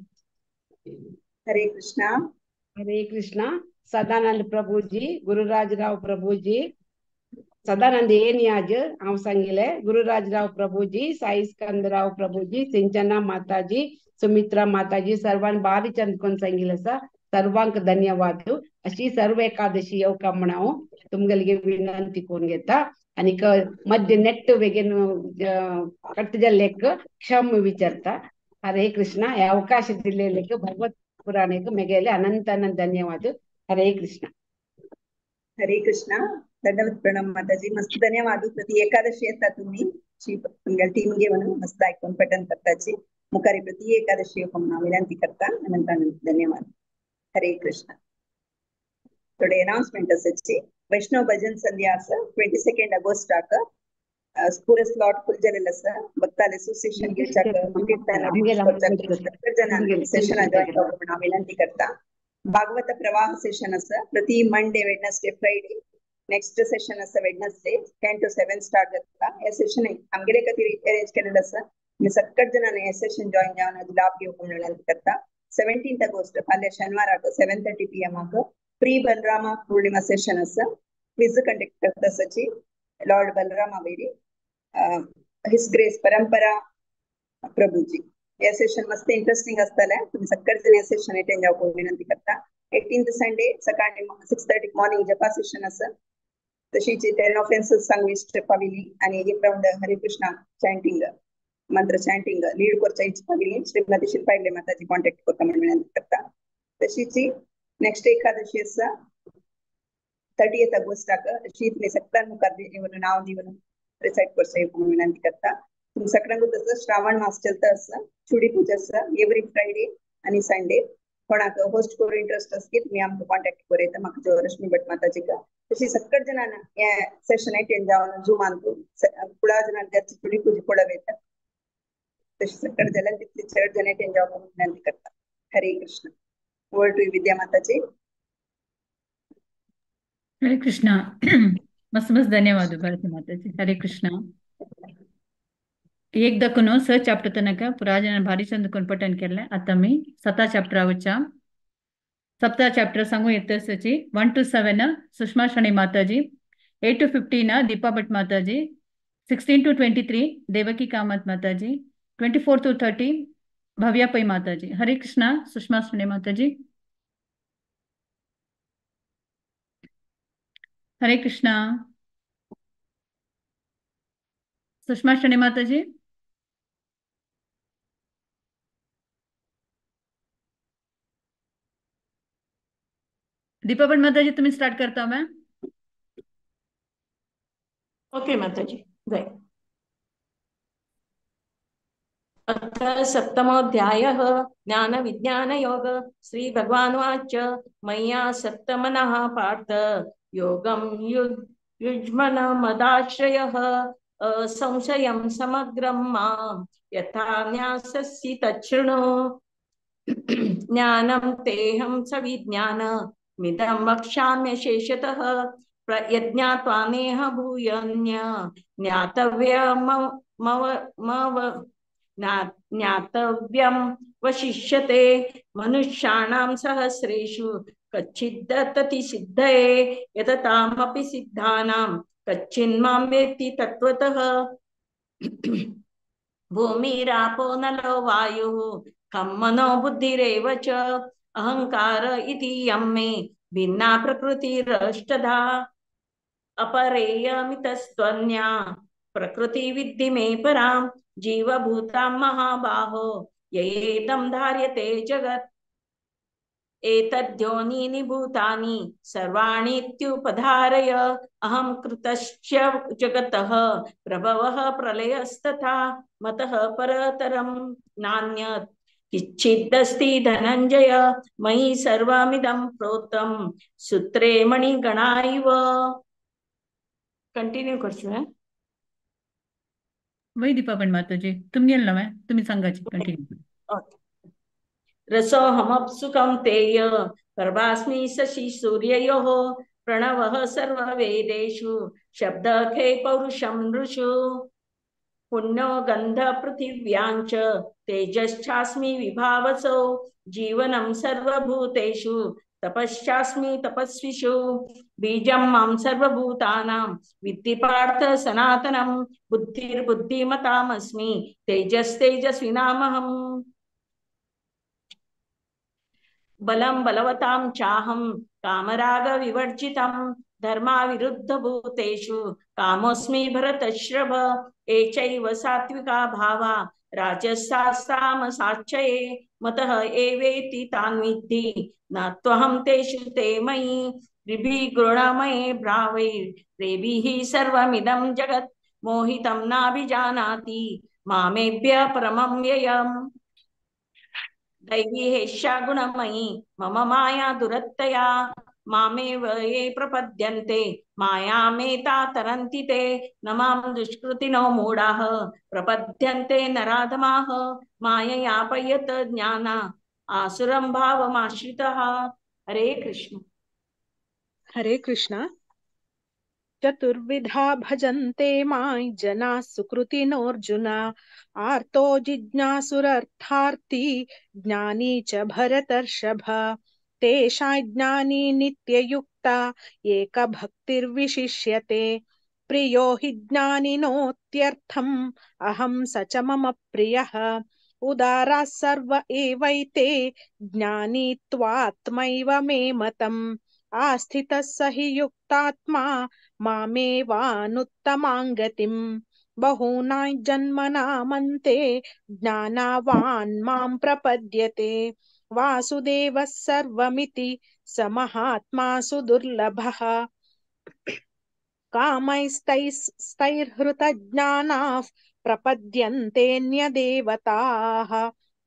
हरे कृष्णा सदानंद प्रभु जी गुरुराज राव प्रभु जी सदानंद आज हांव सांगिल्ले गुरुराज राव प्रभु जी साई स्कंदराव प्रभु जी सिंचना माताजी सुमित्रा माताजी सर्वांक बारी चंद कोन सांगिल्ले आसा सर्वांक धन्यवाद अशी सर्व एकादशी येवका म्हण हांव तुमगेले विनंती करून घेता आणि मध्य नेट वेगेन कट जाल्लेक क्षम विचारता हरे कृष्णा हे अवकाश दिल्लेलेक भगवत पुराणेक मेगेले अनंत अनंत धन्यवाद हरे कृष्णा दंडवत प्रणव माताजी मस्त धन्यवाद प्रति एकादशी येता तुम्ही तुमगे टीम घेऊन मस्त ऐकून पठन करताची मुखारी प्रति एकादशी म्हणून विनंती करता अनंत अनंत धन्यवाद हरे कृष्ण थोडे अनाउंसमेंट आसाची वैष्णव भजन संध्या 22 August पुरे स्लॉट फुल झालेलं असं बघताले असोसिएशन घेवच्या कीर्तन सगळे जणांनी सेशन जॉईन करपाक हांव विनंती करता. भागवत प्रवाह सेशन असं प्रति Monday Wednesday Friday next session असं वेडनेसडे 10 to 7 स्टार्ट जाता. हे सेशन आमगेले खातीर अरेंज केलेलं असं मी सगळे जणांनी हे सेशन जॉईन जावन हाजो लाभ घेवपाक विनंती करता. 17th ऑगस्ट फाल्यां शेनवाराक 7:30 PM प्री बलरामा पूर्णिमा सेशन असं क्विज कंडक्ट करता सची लॉर्ड बलरामा वेरी हिस ग्रेस परंपरा प्रभुजी. हे सेशन मस्त इंटरेस्टिंग असतलें. तुम्ही सगळे जण हे सेशन अटेंड जावपाक विनंती करता. 18th संडे सकाळी 6:30 मॉर्निंग जपा सेशन असं तशीच 10 ऑफेन्सेस सांगवी पाविली आणि एक राउंड हरे कृष्णा चॅन्टिंग मंत्र चॅन्टिंग लीड करच्या इच्छा पाविली श्रीमती शिल्पा हेगडे माताची कॉन्टॅक्ट करता म्हणून विनंती करता. तशीच नेक्स्ट एकादशी आसा 30th ऑगस्टाक अशी तुम्ही सगळ्यां मुखार येवन नाव दिवन रिसाइट करचे म्हणून विनंती करता. तुम्ही सगळ्यांक तसं श्रावण मास चलता आसा चुडी पूजा आसा एवरी फ्रायडे आणि संडे. कोणाक होस्ट करून इंटरेस्ट असली तुम्ही आमकां कॉन्टॅक्ट करता. म्हाका जयलक्ष्मी भट माताची तशी सगळे जणांना हे सेशन अटेंड जावन झुमान कुडा जणांना चुडी पूजा पडवयता. तशी सगळे जाल्यार तितली चड जण अटेंड जावपाक विनंती करता. हरे कृष्ण. ओवर टू विद्या माताजी. हरे कृष्णा. मस्त मस्त ಧನ್ಯವಾದ ಭಾರತಿ ಮಾತಾಜಿ. ಹರೇ ಕೃಷ್ಣ. एकदा कुनो स चॅप्टर तनक पुराजन भारी चंद पठन केले. आता मी 7 चॅप्टरावरच्या 7 चॅप्टर सांगू येतसची 1 to 7 सुषमा शनी माताजी, 8 to 15 दीपा भट माताजी, 16 to 23 देवकी कामत माताजी, 24 to 30 भव्या पै माताजी. हरे कृष्णा. सुषमा शनी माताजी. हरे कृष्णा. सुषमा शनी माताजी. दीपा भट माताजी तुम्ही स्टार्ट करता मैं. ओके माताजी. जय. अथ सप्तमोऽध्यायः ज्ञानविज्ञानयोग. श्रीभगवानुवाच मय्या सप्तमनः पार्थ योगं युज्मनमदाश्रयः असंशयं समग्रं मां यथा न्याससि तच्छृणु. ज्ञानं तेऽहं सविज्ञानमिदं वक्ष्याम्य शेषतः यज्ञात्वा नेह भूयन्य ज्ञातव्यं वशिष्यते. मनुष्याणां सहस्रेषु कच्चिद्दत्तति सिद्धये यततामपि सिद्धानां कच्चिन्मां वेत्ति तत्त्वतः. भूमिरापो नलो वायुः खं मनो बुद्धिरेव च अहंकार इति यं मे भिन्ना प्रकृतिरष्टधा. अपरेयमितस्त्वन्या प्रकृति विद्धि मे परां जीवभूतां महाबाहो येदं धार्यते जगत्. एतद्योनीनि भूतानि सर्वाणीत्युपधारय अहं कृतश्च जगतः प्रभवः प्रलयस्तथा मतः परतरं नान्यत् किच्चिदस्ति धनञ्जय. मयि सर्वमिदं प्रोक्तं सूत्रे मणिगणा इव. कंटिन्यू करशू है. वही दीपा भट माताजी तुम्ही गेल ना तुम्ही सांगायची कंटिन्यू. रसोऽहमप्सु कौन्तेय गर्भास्मि शशि सूर्ययोः प्रणवः सर्ववेदेषु शब्दखे पौरुषं नृषु. पुण्यो गन्ध पृथिव्यां च तेजश्चास्मि विभावसो जीवनं सर्वभूतेषु तपश्चास्मि तपस्विषु. बीजं मां सर्वभूतानां विद्धि पार्थ सनातनं बुद्धिर्बुद्धिमतामस्मि तेजस्तेजस्विनामहम्. बलं बलवतां चाहं कामराग विवर्जितं धर्माविरुद्धभूतेषु कामोऽस्मि भरतश्रभ. एचैव सात्विका भावा राजसास्तामसाच्चये मतः एवेति तान् विद्धि न त्वहं तेषु ते मयि. ऋभिः गुणमये भावैर्देभिः सर्वमिदं जगत् मोहितं नाभिजानाति मामेभ्य परमं व्ययम्. दैवी हेष्या गुणमयी मम माया दुरत्तया मामेव ये प्रपद्यन्ते मायामेता तरन्ति ते न मां दुष्कृतिनो मूढाः प्रपद्यन्ते नराधमाः माययापयत ज्ञाना आसुरं भावमाश्रितः। हरे कृष्ण। हरे कृष्ण। चतुर्विधा भजन्ते मां जनाः सुकृतिनोऽर्जुन आर्तो जिज्ञासुरर्थार्थी ज्ञानी च भरतर्षभ तेषां ज्ञानी नित्ययुक्ता एकभक्तिर्विशिष्यते प्रियो हि ज्ञानिनोत्यर्थम् अहं स च मम प्रियः उदाराः सर्व एवैते ज्ञानी त्वात्मैव मे मतम् आस्थितः स हि युक्तात्मा मामेवानुत्तमां गतिम् बहूनां जन्मनामन्ते ज्ञानावान् मां प्रपद्यते वासुदेवः सर्वमिति स महात्मा सुदुर्लभः कामैस्तैर्हृतज्ञानाः प्रपद्यन्तेऽन्यदेवताः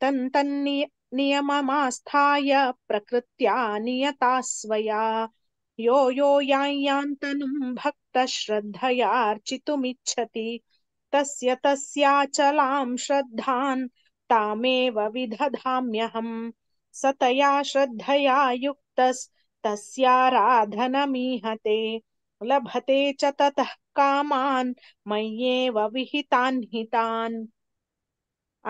तन्तन्नियममास्थाय प्रकृत्या नियता स्वया यो यो यान्तनुं भक्तः श्रद्धयार्चितुमिच्छति तस्य तस्याचलां श्रद्धां तामेव विदधाम्यहम् सतया श्रद्धया युक्तस्तस्याराधनमीहते लभते च ततः कामान् मय्येव विहितान् हितान्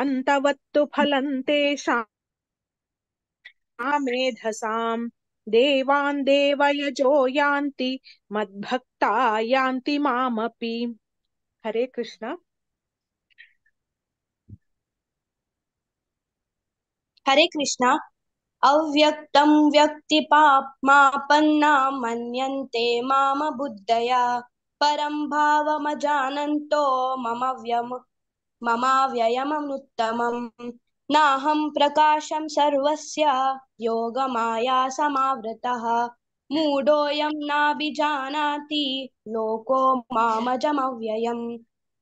अन्तवत्तु फलं तेषां मेधसां देवान् देवयजो यान्ति मद्भक्ता यान्ति मामपि। हरे कृष्ण। हरे कृष्ण। अव्यक्तं व्यक्तिपाप्मापन्ना मन्यन्ते माम बुद्धया परं भावमजानन्तो ममाव्ययमनुत्तमम् नाहं प्रकाशं सर्वस्य योगमाया समावृतः मूढोऽयं नाभिजानाति लोको मामजमव्ययम्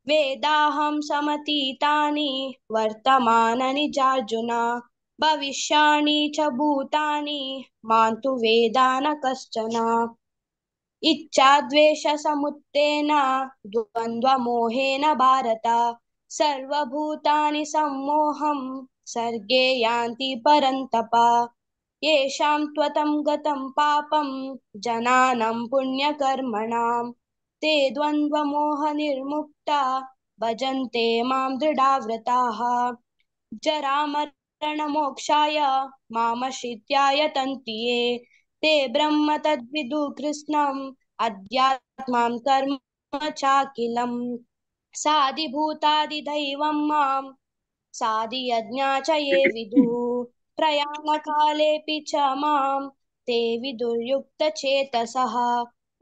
वेदाहं समतीतानि वर्तमानानि चार्जुन भविष्याणि च भूतानि मां तु वेदा न कश्चन इच्छाद्वेषसमुत्थेन द्वन्द्वमोहेन भारत सर्वभूतानि सम्मोहं सर्गे यान्ति परन्तप येषां त्वतं गतं पापं जनानां पुण्यकर्मणां ते द्वन्द्वमोहनिर्मुक्ता भजन्ते मां दृढाव्रताः जरामरणमोक्षाय मामश्रित्या यतन्ति ये ते ब्रह्म तद्विदु कृष्णम् अध्यात्मां कर्म चाखिलम् साधिभूतादिदैवं मां साधियज्ञा च ये विदुः प्रयाणकालेऽपि च मां ते विदुर्युक्तचेतसः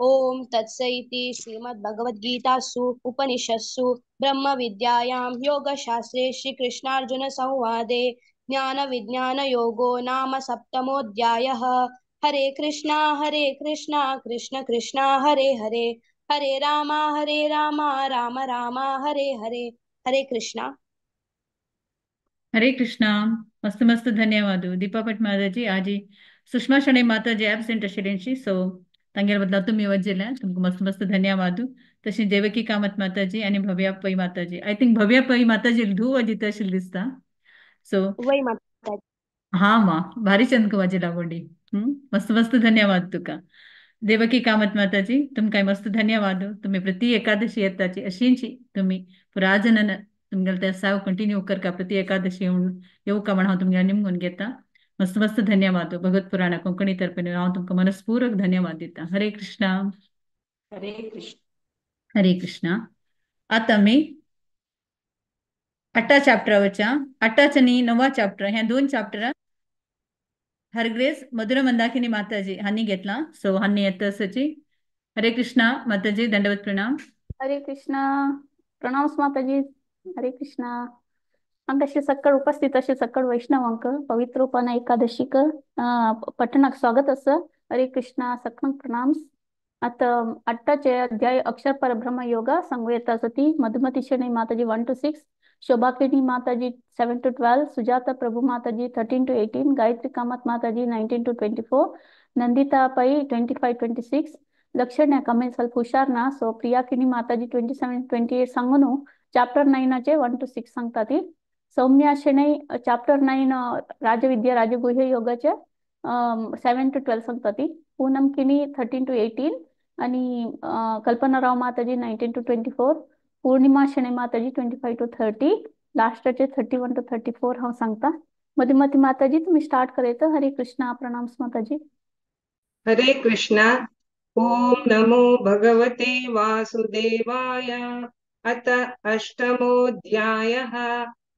ॐ तत्सदिति श्रीमद्भगवद्गीतासु उपनिषत्सु ब्रह्मविद्यायां योगशास्त्रे श्रीकृष्णार्जुनसंवादे ज्ञानविज्ञानयोगो नाम सप्तमोऽध्यायः। हरे कृष्णा कृष्ण कृष्णा हरे हरे हरे राम राम राम हरे हरे। हरे कृष्णा। हरे कृष्णा. मस्त मस्त ಧನ್ಯವಾದ दीपा भट माताजी. आजी सुषमा शणै माताजी एब्सेंट आशिल्लींची, सो तांगेर बदला तुमी वचले, तुमकां मस्त मस्त धन्यवाद. तशी देवकी कामत माताजी आणि भव्या पै माताजी. आय थिंक भव्या पै माताजी धूव वाजिता आशिल्ली दिसता. सो वय माता हा मा भारी चंद वाजेला बोंडी. मस्त मस्त धन्यवाद तुका. देवकी कामत माताजी तुमकां मस्त धन्यवाद. तुम्ही प्रति एकादशी येताची अशींची तुम्ही पुराजनन तुमगेले ते साव कंटिन्यू करका प्रति एकादशी येऊ का म्हण हांव तुमगे निमगून घेता. मस्त मस्त धन्यवाद. भगवत पुराण कोंकणी तर्फे हांव तुमकां मनस्पूर्वक धन्यवाद दिता. हरे कृष्णा. हरे कृष्ण. हरे कृष्णा. आता मी 8 चॅप्टरावरच्या 8 आणि 9 चॅप्टर ह्या 2 चॅप्टर हरग्रेस मधुर मंदाकिनी माताजी हानी घेतला. सो हानी येतसची. हरे कृष्णा माताजी, दंडवत प्रणाम. हरे कृष्णा. प्रणाम माताजी. हरे कृष्णा. अंकशी सक्कड उपस्थित असे सक्कड वैष्णवांक पवित्र उपाना एकादशीक पठणाक स्वागत असं. हरे कृष्णा. सक्कड प्रणाम. आता 8 अध्याय अक्षर परब्रह्म योगा संगवेता सती मधुमती शनी माताजी 1 to 6 शोभाकिनी माताजी 7 to 12, Sujata Prabhu Mataji 13 to 18, Gayatri Kamath Mataji 19 to 24, Nandita Pai 25-26, Lakshanya ಕಮ್ಮಿ ಸ್ವಲ್ಪ ಹುಷಾರ್ನ ಸೊ ಪ್ರಿಯಾಕಿನಿ ಮಾತಾಜಿ 27-28 ಸಂಗನು ಚಾಪ್ಟರ್ 9 ಆಚೆ 1 to 6 सांगताती. सौम्या शणै चॅप्टर 9 राजविद्या राजगुह्य योगाचे 7 to 12 सांगताती. पूनम किनी 13 to 18 आणि कल्पनाराव माताजी 19 to 24, पूर्णिमा शणै माताजी 25 to 30, लास्टचे 31 to 34 हा सांगता. मधुमती माताजी तुम्ही स्टार्ट करायचं. हरे कृष्णा. प्रणाम माताजी. हरे कृष्णा. ओम नमो भगवते वासुदेवाय. अथ अष्टमोऽध्यायः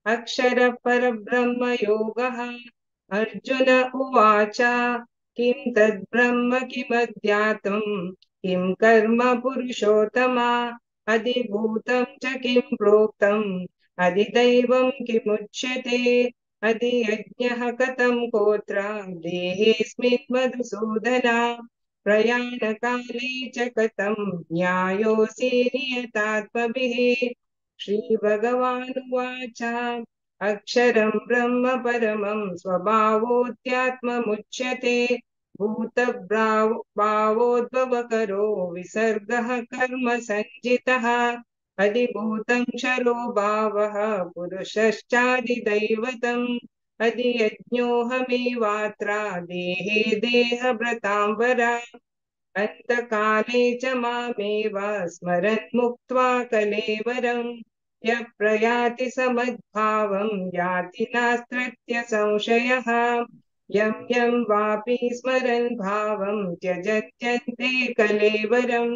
अक्षर परब्रह्म योगः. अर्जुन उवाच किं तद्ब्रह्म किमध्यात्मं किं कर्म पुरुषोत्तम अधिभूतं च किं प्रोक्तम् अधिदैवं किमुच्यते अधियज्ञः कथं गोत्र देहेऽस्मिन् मधुसूदन प्रयाणकाले च कथं न्यायोऽसि नियतात्मभिः. श्रीभगवानुवाच अक्षरं ब्रह्म परमं स्वभावोऽध्यात्ममुच्यते भूतभावोद्भवकरो विसर्गः कर्म सञ्जितः अधिभूतं क्षरो भावः पुरुषश्चादिदैवतम् अधियज्ञोऽहमेवात्र देहे देहभृताम्बरा अन्तकाले च मामेव स्मरन् मुक्त्वा कलेवरम् यः प्रयाति समद्भावं याति नास्त्यस्य संशयः यं यं वापि स्मरन् भावं त्यजत्यन्ते कलेवरम्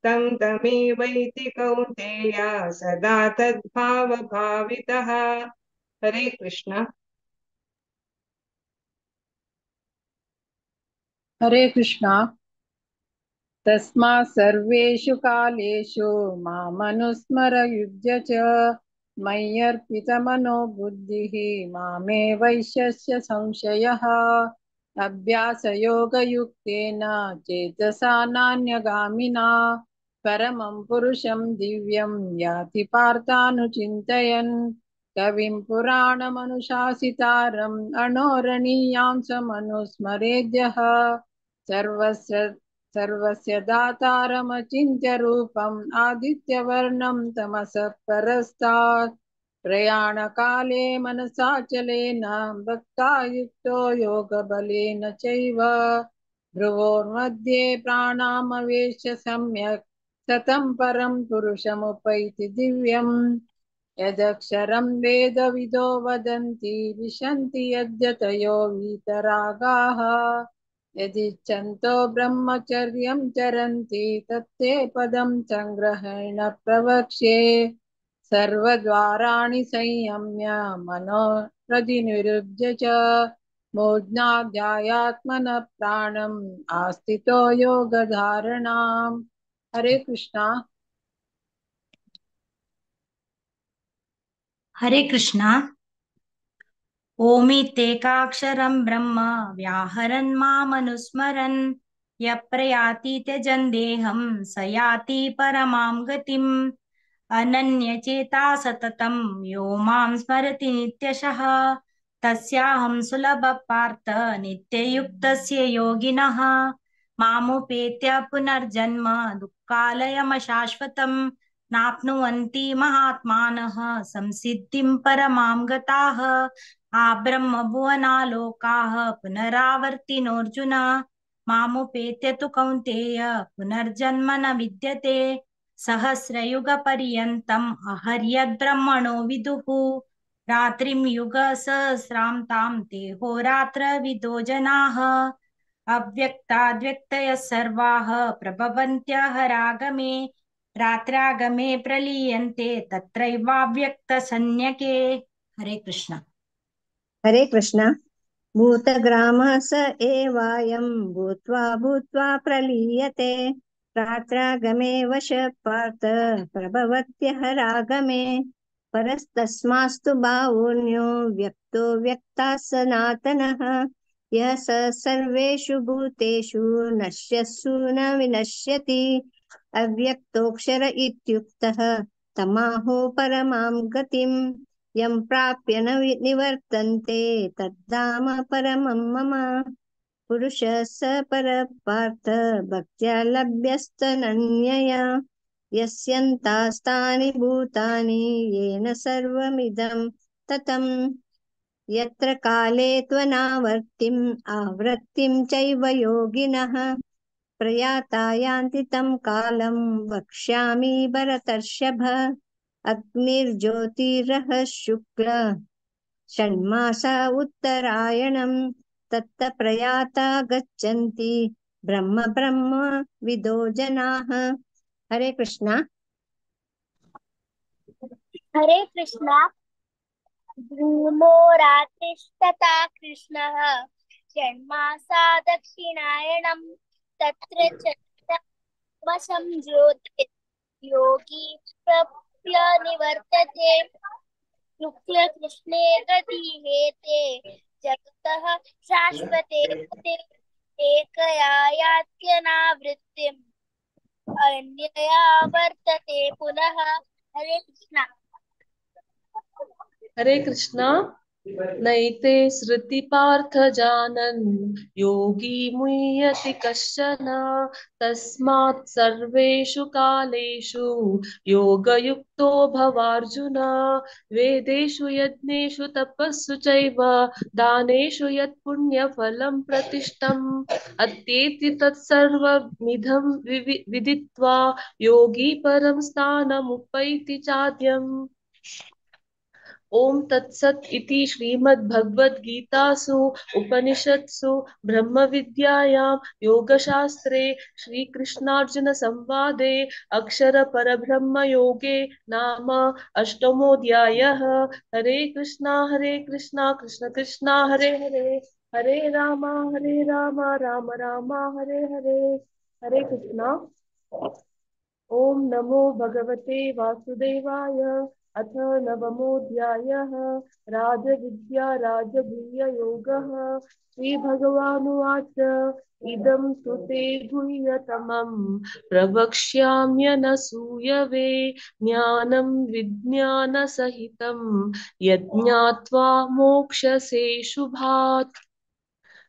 तं तमेवैति कौन्तेय सदा तद्भावभावितः. हरे कृष्ण. हरे कृष्णा. तस्मात् सर्वेषु कालेषु मामनुस्मर युज्य च मय्यर्पितमनो बुद्धिः मामे वैश्यस्य संशयः. अभ्यासयोगयुक्तेन चेतसा नान्यगामिना परमं पुरुषं दिव्यं याति पार्थानुचिन्तयन्. कविं पुराणमनुशासितारम् अणोरणीयां समनुस्मरेद्यः सर्वस्य दातारमचिन्त्य रूपम् आदित्यवर्णं तमसः परस्तात्. प्रयाणकाले मनसाचलेन भक्ता युक्तो योगबलेन चैव भ्रुवोर्मध्ये प्राणामवेश्य सम्यक् सतं परं पुरुषमुपैति दिव्यम्. यदक्षरं वेदविदो वदन्ति विशन्ति यद्यतयो वीतरागाः यदिच्छन्तो ब्रह्मचर्यं चरन्ति तत्ते पदं संग्रहेण प्रवक्ष्ये. सर्वद्वाराणि संयम्य मनो हृदिनिरुध्य च मूर्ध्नाध्यायात्मनः प्राणम् आस्थितो योगधारणाम्. हरे कृष्णा. हरे कृष्णा. ओमित्येकाक्षरं ब्रह्म व्याहरन् मामनुस्मरन् यः प्रयाति त्यजन् देहं स याति परमां गतिम्. अनन्यचेता सततं यो मां स्मरति नित्यशः तस्याहं सुलभः पार्थ नित्ययुक्तस्य योगिनः. मामुपेत्य पुनर्जन्म दुःखालयमशाश्वतं नाप्नुवन्ति महात्मानः संसिद्धिं परमां गताः. आब्रह्मभुवनालोकाः पुनरावर्तिनोऽर्जुन मामुपेत्य तु कौन्तेय पुनर्जन्म न विद्यते. सहस्रयुगपर्यन्तम् अहर्यद्ब्रह्मणो विदुः रात्रिं युगसहस्रां तां ते होरात्रविदो जनाः. अव्यक्ताद्व्यक्तयः सर्वाः प्रभवन्त्यहरागमे रात्रागमे प्रलीयन्ते तत्रैवाव्यक्तसंज्ञके. हरे कृष्ण. हरे कृष्ण. भूतग्रामः स एवायं भूत्वा भूत्वा प्रलीयते रात्रागमे वशः पार्थ प्रभवत्यहरागमे. परस्तस्मास्तु भावोऽन्यो व्यक्तो व्यक्ताः सनातनः यः स सर्वेषु भूतेषु नश्यत्सु न विनश्यति. अव्यक्तोऽक्षर इत्युक्तः तमाहो परमां गतिम्. यं प्राप्य न निवर्तन्ते तद्धाम परमं मम। पुरुषः स परः पार्थ भक्त्या लभ्यस्तनन्यया। यस्यन्तास्तानि भूतानि येन सर्वमिदं ततं। यत्र काले त्वनावर्तिम् आवृत्तिं चैव योगिनः प्रयाता यान्ति तं कालं वक्ष्यामि भरतर्षभ। अग्निर्ज्योतिरः शुक्ल षण्मासा उत्तरायणं तत्त प्रयाता गच्छन्ति ब्रह्म ब्रह्म विदो जनाः। हरे कृष्णा। हरे कृष्णा। धूमो रात्रिस्तथा कृष्णः षण्मासा दक्षिणायणम् तत्र चन्द्रमसं ज्योतिर् योगी प्रप्य निवर्तते। शुक्ल कृष्णे गतिहेते जगतः शाश्वते गते एकया यात्यनावृत्तिम् अन्यया वर्तते पुनः। हरे कृष्णा। हरे कृष्णा। नैते श्रुति पार्थ जानन् योगी मुह्यति कश्चन तस्मात् सर्वेषु कालेषु योगयुक्तो भवार्जुन। वेदेषु यज्ञेषु तपस्सु चैव दानेषु यत् पुण्यफलं प्रतिष्ठम् अत्येति तत्सर्वमिदं विदित्वा योगी परं स्थानमुपैति चाद्यम्। ओम तत्सत् इति श्रीमद्भगवद्गीतासु उपनिषत्सु ब्रह्म विद्यायां योगशास्त्रे श्रीकृष्णार्जुन संवादे अक्षर परब्रह्म योगे नाम अष्टमोऽध्यायः। हरे कृष्णा कृष्ण कृष्णा हरे हरे हरे राम राम राम हरे हरे। हरे कृष्णा। ओम नमो भगवते वासुदेवाय। अथ नवमोऽध्यायः राजविद्या राजगुह्य योगः। श्रीभगवानुवाच इदं तु ते गुह्यतमं प्रवक्ष्याम्यनसूयवे ज्ञानं विज्ञानसहितं यज्ञात्वा मोक्षसे शुभात्।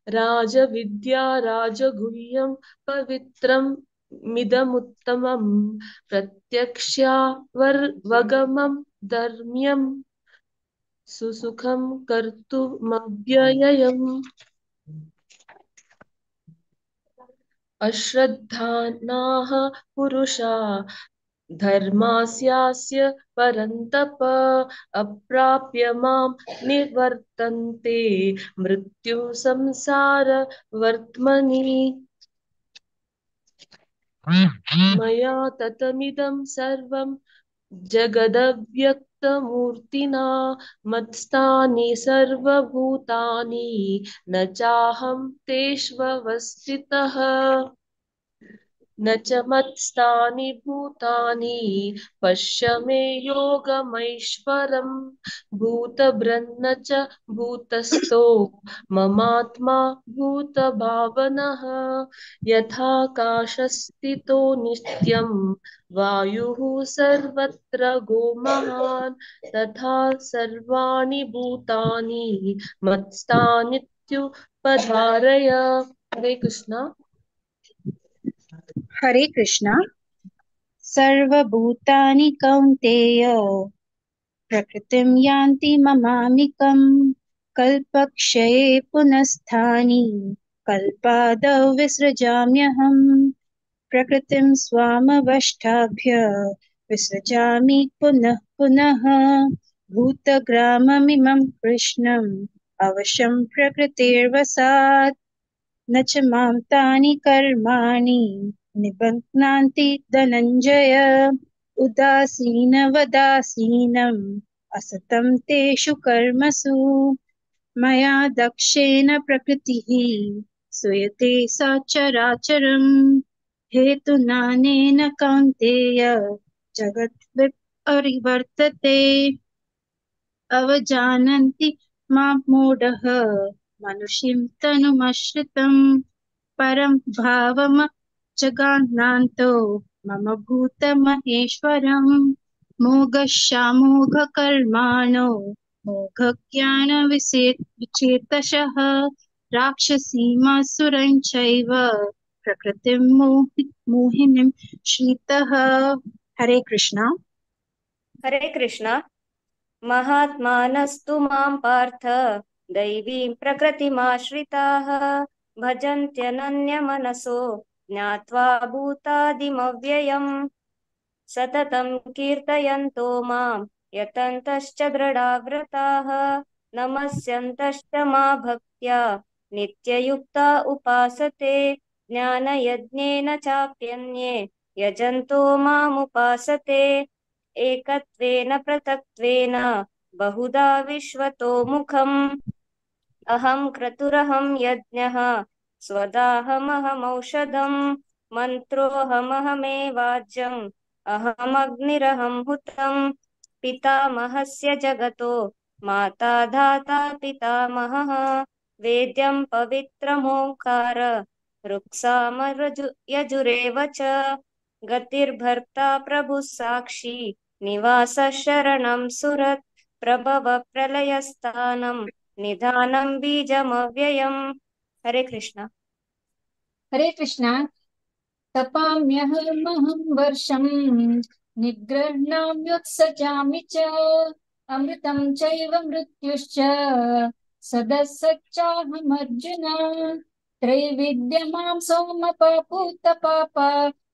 राजविद्या राजगुह्यं पवित्रं मिदमुत्तमं प्रत्यक्षावगमं धर्म्यं सुसुखं कर्तुमव्ययम्। अश्रद्धानाः पुरुषा धर्मास्यास्य परन्तप अप्राप्य मां निवर्तन्ते मृत्यु संसार वर्त्मनि। मया ततमिदं सर्वं जगदव्यक्तमूर्तिना मत्स्थानि सर्वभूतानि न चाहं तेष्वस्थितः न च मत्स्थानि भूतानि पश्य मे योगमैश्वरम्। भूतभृन्न च भूतस्थो ममात्मा भूतभावनः यथाकाशस्थितो नित्यं वायुः सर्वत्र गोमहान् तथा सर्वाणि भूतानि मत्स्थानीत्युपधारय। हरे कृष्णा। हरे कृष्णा। सर्वभूतानि कौन्तेय प्रकृतिं यान्ति ममामिकम् कल्पक्षये पुनस्तानि कल्पादौ विसृजाम्यहम्। प्रकृतिं स्वामवष्टाभ्य विसृजामि पुनः पुनः भूतग्राममिमं कृष्णम् अवशं प्रकृतिर्वसात्। न च मां तानि कर्माणि निबध्नान्ति धनञ्जय। उदासीनवदासीनम् असतं तेषु कर्मसु मया दक्षेण प्रकृतिः सूयते सा चराचरम्। हेतुनानेन कौन्तेय जगद्विपरिवर्तते अवजानन्ति मां मूढः मनुष्यं तनुमाश्रितम् परं भावमजगानान्तो मम भूतमहेश्वरम्। मोघशामोघकर्माणो मोघज्ञानविचेतसः राक्षसीमासुरञ्चैव प्रकृतिं मोहिनीं श्रितः। हरे कृष्ण। हरे कृष्ण। महात्मानस्तु मां पार्थ दैवीं प्रकृतिमाश्रिताः भजन्त्यनन्यमनसो ज्ञात्वा भूतादिमव्ययम् सततं कीर्तयन्तो मां यतन्तश्च दृढाव्रताः नमस्यन्तश्च मा भक्त्या नित्ययुक्ता उपासते ज्ञानयज्ञेन चाप्यन्ये यजन्तो मामुपासते एकत्वेन पृथक्त्वेन बहुधा विश्वतो मुखम् अहं क्रतुरहं यज्ञः स्वदाहमहमौषधम् मन्त्रोऽहमहमेवाज्यम् अहमग्निरहं हुतम् पितामहस्य जगतो माता धाता पितामहः वेद्यं पवित्रमोङ्कार यजुरेव च गतिर्भर्ता प्रभुः साक्षी निवासः शरणं सुरत् प्रभव प्रलयस्थानं निधानं बीजमव्ययम्। हरे कृष्ण। हरे कृष्ण। तपाम्यहमहं वर्षं निगृह्णाम्युत्सजामि च अमृतं चैव मृत्युश्च सदसच्चाहमर्जुन त्रैविद्यमां सोमपापूतपाप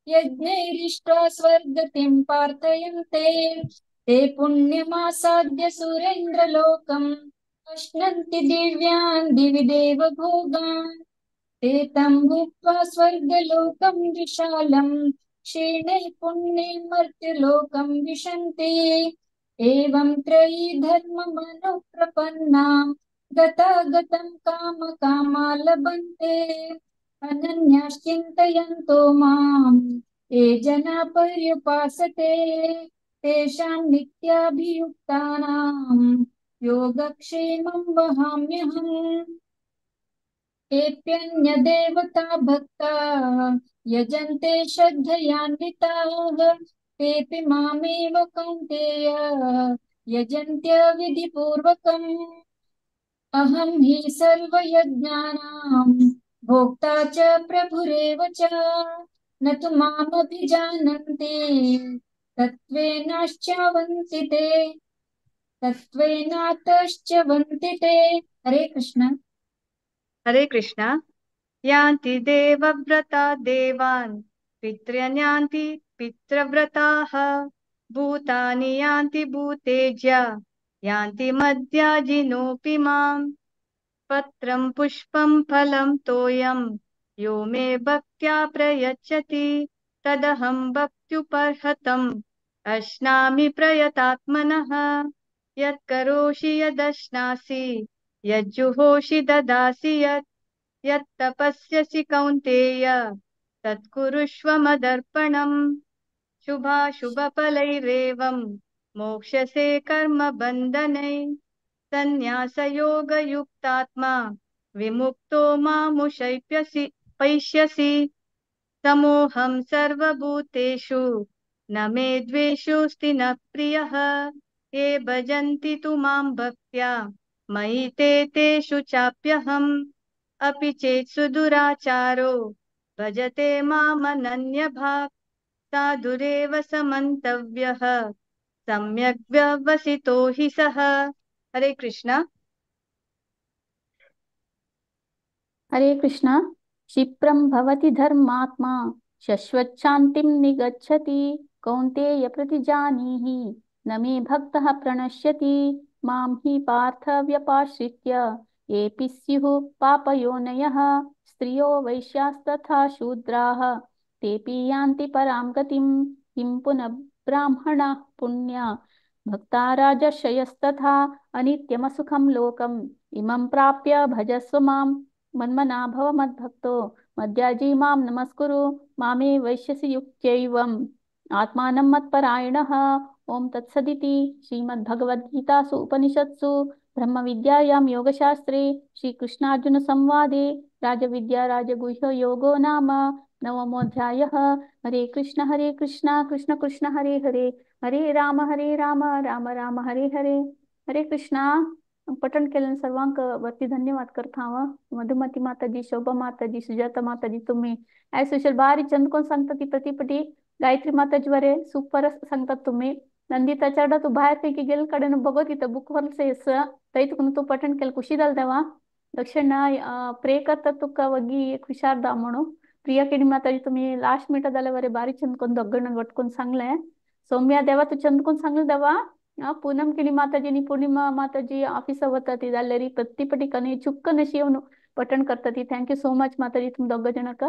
यज्ञैरिष्ट्वा स्वर्गतिं प्रार्थयन्ते ते पुण्यमासाद्य सुरेन्द्रलोकम् अश्नन्ति दिव्यान् दिवि देव भोगान् ते तं भुक्त्वा स्वर्गलोकं विशालं क्षीणे पुण्ये मर्त्यलोकं विशन्ति एवं त्रयी धर्ममनुप्रपन्ना गतागतं कामकामा लभन्ते अनन्याश्चिन्तयन्तो मां ये जना पर्युपासते तेषां नित्याभियुक्तानां योगक्षेमं वहाम्यहम्। तेऽप्यन्यदेवता भक्ता यजन्ते श्रद्धयान्विताः तेऽपि मामेव कौन्तेय यजन्त्य विधिपूर्वकम् अहं हि सर्वयज्ञानां भोक्ता च प्रभुरेव च न तु मामभिजानन्ति तत्त्वेनाश्चावन्ति ते। हरे कृष्ण। हरे कृष्ण। यान्ति देवव्रता देवान् पितृयान्ति पितृव्रताः भूतानि यान्ति भूतेज्या यान्ति मद्याजिनोऽपि माम् पत्रं पुष्पं फलं तोयं यो मे भक्त्या प्रयच्छति तदहं भक्त्युपहतम् अश्नामि प्रयतात्मनः यत्करोषि यदश्नासि यज्जुहोषि ददासि यत्तपस्यसि कौन्तेय तत्कुरुष्व मदर्पणम् शुभाशुभफलैरेवं मोक्षसे कर्मबन्धनैः संन्यासयोगयुक्तात्मा विमुक्तो मामुपैष्यसि समोऽहं सर्वभूतेषु न मे द्वेषोऽस्ति न प्रियः ये भजन्ति तु मां भक्त्या मयि ते तेषु चाप्यहम् अपि चेत् सुदुराचारो भजते मामनन्यभाक् साधुरेव समन्तव्यः सम्यग् व्यवसितो हि सः। हरे कृष्ण। हरे कृष्ण। क्षिप्रं भवति धर्मात्मा शश्वच्छान्तिं निगच्छति कौन्तेय प्रतिजानीहि न मे भक्तः प्रणश्यति मां हि पार्थ व्यपाश्रित्य येऽपि स्युः पापयोनयः स्त्रियो वैश्यास्तथा शूद्राः तेऽपि यान्ति परां गतिं किं पुनः ब्राह्मणाः पुण्या भक्ता राजर्षयस्तथा अनित्यमसुखं लोकम् इमं प्राप्य भजस्व मां मन्मना भव मद्भक्तो मद्याजी मां नमस्कुरु मामे वैश्यसि युक्त्यैवम् आत्मानं मत्परायणः। ओम तत्सदिति श्रीमद्भगवद्गीतासु उपनिषत्सु ब्रह्मविद्यायां योगशास्त्रे श्रीकृष्णार्जुनसंवादे राजविद्या राजगुह्य योगो नाम नवमोऽध्यायः। हरे कृष्ण कृष्ण कृष्ण हरे हरे हरे राम राम राम हरे हरे. हरे कृष्णा. पठण केल्याने सर्वांक वरती धन्यवाद करता हवं. मधुमती माताजी, शोभा माताजी, सुजाता माताजी, तुम्ही ॲज युजल भारी चंदकोन सांगता ती प्रतिपटी. गायत्री माताजी वरे सुपर सांगतात तुम्ही. नंदिता चढ तू बाहेर पैकी गेल कडे बघत इथं बुक वरसेस तैतकून तू पठण केलं खुशी झालं तेव्हा. दक्षिण प्रे करतात तुका वगी हुशारदा म्हणून. प्रिया केणी माताजी तुम्ही लास्ट मिनिट झाल्यावर भारी चंदकोन दगड वटकून सांगलंय. सौम्या देवा तू चंदकोन सांगलं देवा. पूनम केणी माताजीनी पूर्णिमा माताजी ऑफिस होता ती जाल्लेरी प्रतिपटी कने चुक्क नशी येऊन पठण करता ती. थँक्यू सो मच माताजी तुम दोघ जनक.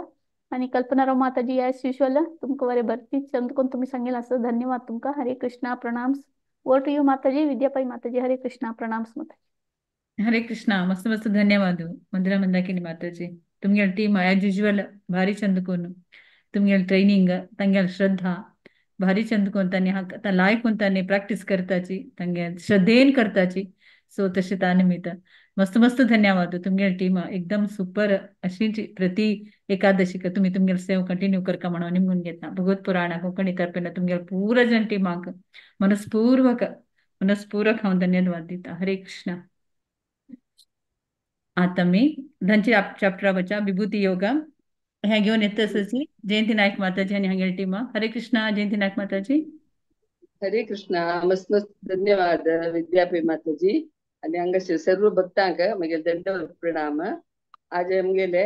आणि कल्पनाराव माताजी ॲज युजल तुमका वरे भरती चंदकोन तुम्ही सांगेल असं धन्यवाद तुमका. हरे कृष्णा प्रणाम्स. ओवर टू यू माताजी. विद्यापाई माताजी हरे कृष्णा प्रणाम्स माताजी. हरे कृष्णा. मस्त मस्त ಧನ್ಯವಾದ ಮಂದಿರ ಮಂದಾಕಿನಿ ಮಾತಾಜಿ. तुमगे टीम ಆಸ್ ಯೂಶುವಲ್ ಭಾರಿ ಚಂದಕೋನು. तुमगे ट्रेनिंग ತಂಗೆ ಶ್ರದ್ಧಾ भारी चंदकोन तांनी हाका लायक होऊन तांनी प्रॅक्टिस करताची तांगे श्रद्धेन करताची. सो तसे तानिमित्त मस्त मस्त धन्यवाद. तुमगे टीम एकदम सुपर अशी प्रति एकादशी का तुम्ही तुमगे सेव कंटिन्यू करका म्हणून निमून घेता. भगवत पुराण कोकणी तर्फे तुमगे पूरा जन टीमाक मनस्पूर्वक हांव धन्यवाद दिता. हरे कृष्णा. आता मी धनची चॅप्टर बचा विभूती योगा ह्या घेऊन येत असची जयंती नाईक माताजी आणि हांगेल टीमा. हरे कृष्णा. जयंती नाईक माताजी. हरे कृष्णा. मस्त मस्त धन्यवाद विद्यापी माताजी आणि हांगासर सर्व भक्तांक मागीर दंडवत प्रणाम. आज आमगेले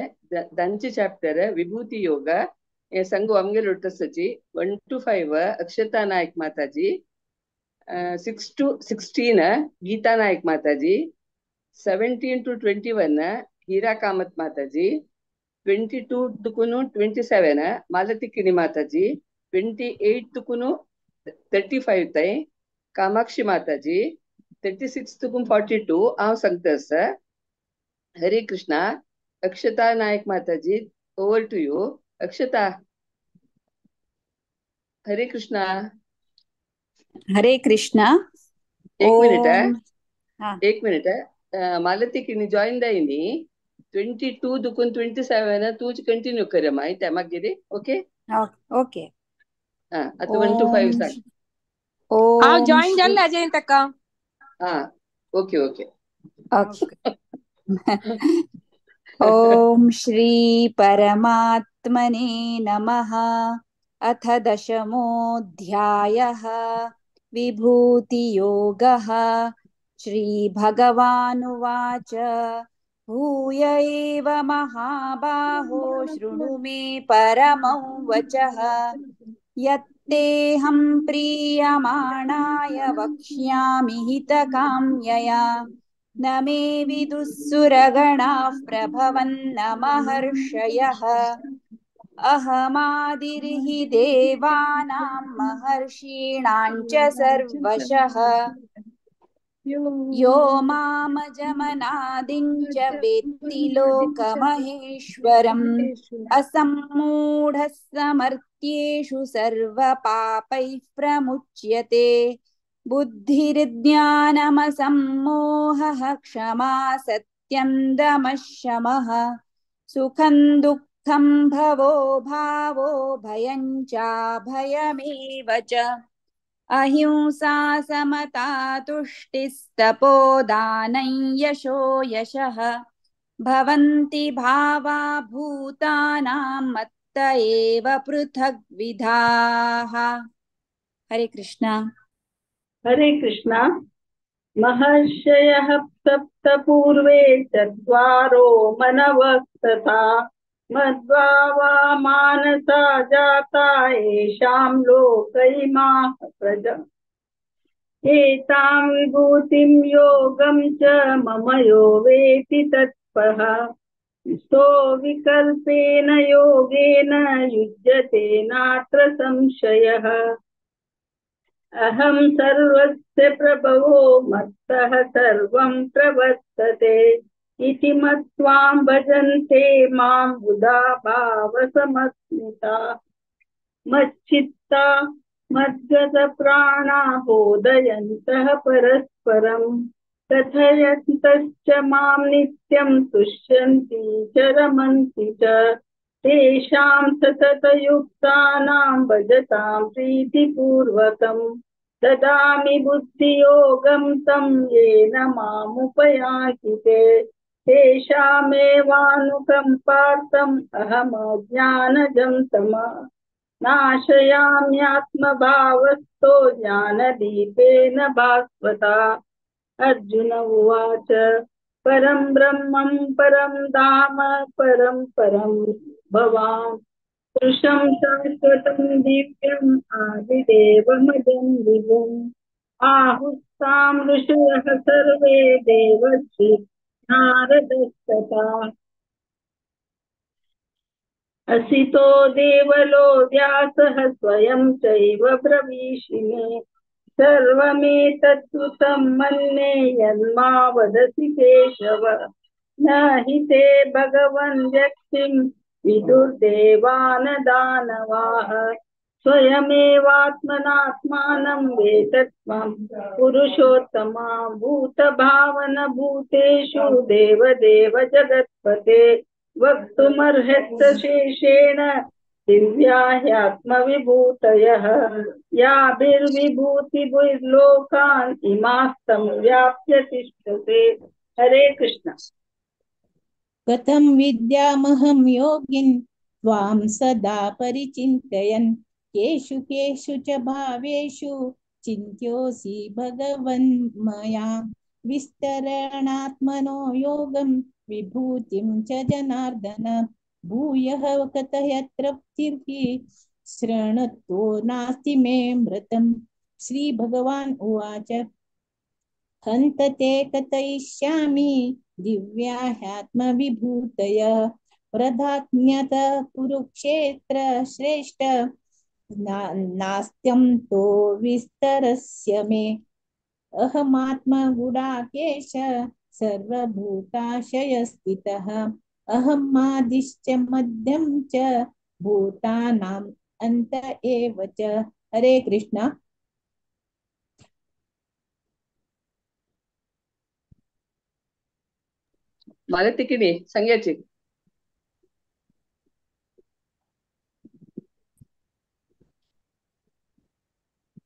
धांची चॅप्टर विभूती योगा हे सांगू आमगेले उठसची 1 to 5 अक्षता नायक माताजी, 6 to 16 गीता नायक माताजी, 17 to 21 हीरा कामत माताजी, 22 to 27 मालती किणी माताजी, 28 to 35 ताई कामाक्षी माताजी, 36 to 42 हांव सांगतास. हरे कृष्णा. अक्षता नायक माताजी ओवर टू यू. अक्षता. हरे कृष्णा. हरे कृष्णा. एक मिनिट मालती किणी जॉइन जायनी 22 दुकून 27 तूच कंटिन्यू कर माहिती मागीर. Okay okay. आता 1 to 5 सांग. ओम जॉइन झाला जयंतका. Okay okay okay. ओम श्री परमात्मने नमः. अथ दशमोऽध्यायः विभूति योगः. श्री भगवानुवाच भूय एव महाबाहो शृणु मे परमं वचः. यत्तेऽहं प्रीयमाणाय वक्ष्यामि हितकाम्यया. न मे विदुः सुरगणाः प्रभवन्न महर्षयः. अहमादिर्हि देवानां महर्षीणां च सर्वशः. यो मामजमनादिं च वेत्ति लोकमहेश्वरम्. असम्मूढः समर्थ्येषु सर्वपापैः प्रमुच्यते. बुद्धिर्ज्ञानमसम्मोहः क्षमा सत्यं दमः शमः. सुखं दुःखं भवो भावो भयं चाभयमेव च. अहिंसा समता तुष्टिस्तपोदानं यशो यशः. भवन्ति भावा भूतानां मत्त एव पृथग्विधाः. हरे कृष्णा. हरे कृष्णा. महर्षयः सप्त पूर्वे चत्वारो मनवः तथा मद्भावा मानसा जाता येषां लोक इमाः प्रजा. एतां विभूतिं योगं च मम यो वेति तत्परः. सो विकल्पेन योगेन युज्यते नात्र संशयः. अहं सर्वस्य प्रभवो मत्तः सर्वं प्रवर्तते इति मत्वां भजन्ते मां बुधा भावसमस्मिता. मच्चित्ता मद्गतप्राणा बोधयन्तः परस्परं कथयन्तश्च मां नित्यं तुष्यन्ति च रमन्ति च. तेषां सततयुक्तानां भजतां प्रीतिपूर्वकम्. ददामि बुद्धियोगं तं येन मामुपयान्ति ते तेषामेवानुकम्पार्थम् अहमज्ञानजं तमः नाशयाम्यात्मभावस्थो ज्ञानदीपेन भास्वता। अर्जुन उवाच परं ब्रह्मं परं धाम परं परं भवान् पुरुषं शाश्वतं दिव्यम् आदिदेवमजं विभुम् आहुस्तां ऋषयः सर्वे देवर्षि नारदस्तथा असितो देवलो व्यासः स्वयं चैव ब्रवीषिणे सर्वमेतत्कृतं मन्ये यन्मा वदसि केशव न हि ते भगवन् व्यक्तिं विदुर्देवान् दानवाः स्वयमेवात्मनात्मानं वेदत्वं पुरुषोत्तमा भूतभावन भूतेषु देवदेव जगत्पते वक्तुमर्हत्यशेषेण दिव्या ह्यात्मविभूतयः याभिर्विभूतिभिर्लोकान् इमास्तं व्याप्य तिष्ठते। हरे कृष्ण। कथं विद्यामहं योगिन् त्वां सदा परिचिन्तयन् केषु केषु च भावेषु चिन्त्योऽसि भगवन् मया विस्तरणात्मनो योगं विभूतिं च जनार्दन भूयः कथयत्र शृणुतो नास्ति मे मृतम्। श्रीभगवान् उवाच हन्त ते कथयिष्यामि दिव्या ह्यात्मविभूतयः प्रधान्यत कुरुक्षेत्र श्रेष्ठ नास्त्यं तो विस्तरस्य मे अहमात्मगुडाकेश सर्वभूताशयस्थितः अहम् आदिश्च मध्यं च भूतानाम् अन्त एव च। हरे कृष्ण। मालती की नाही सांगायची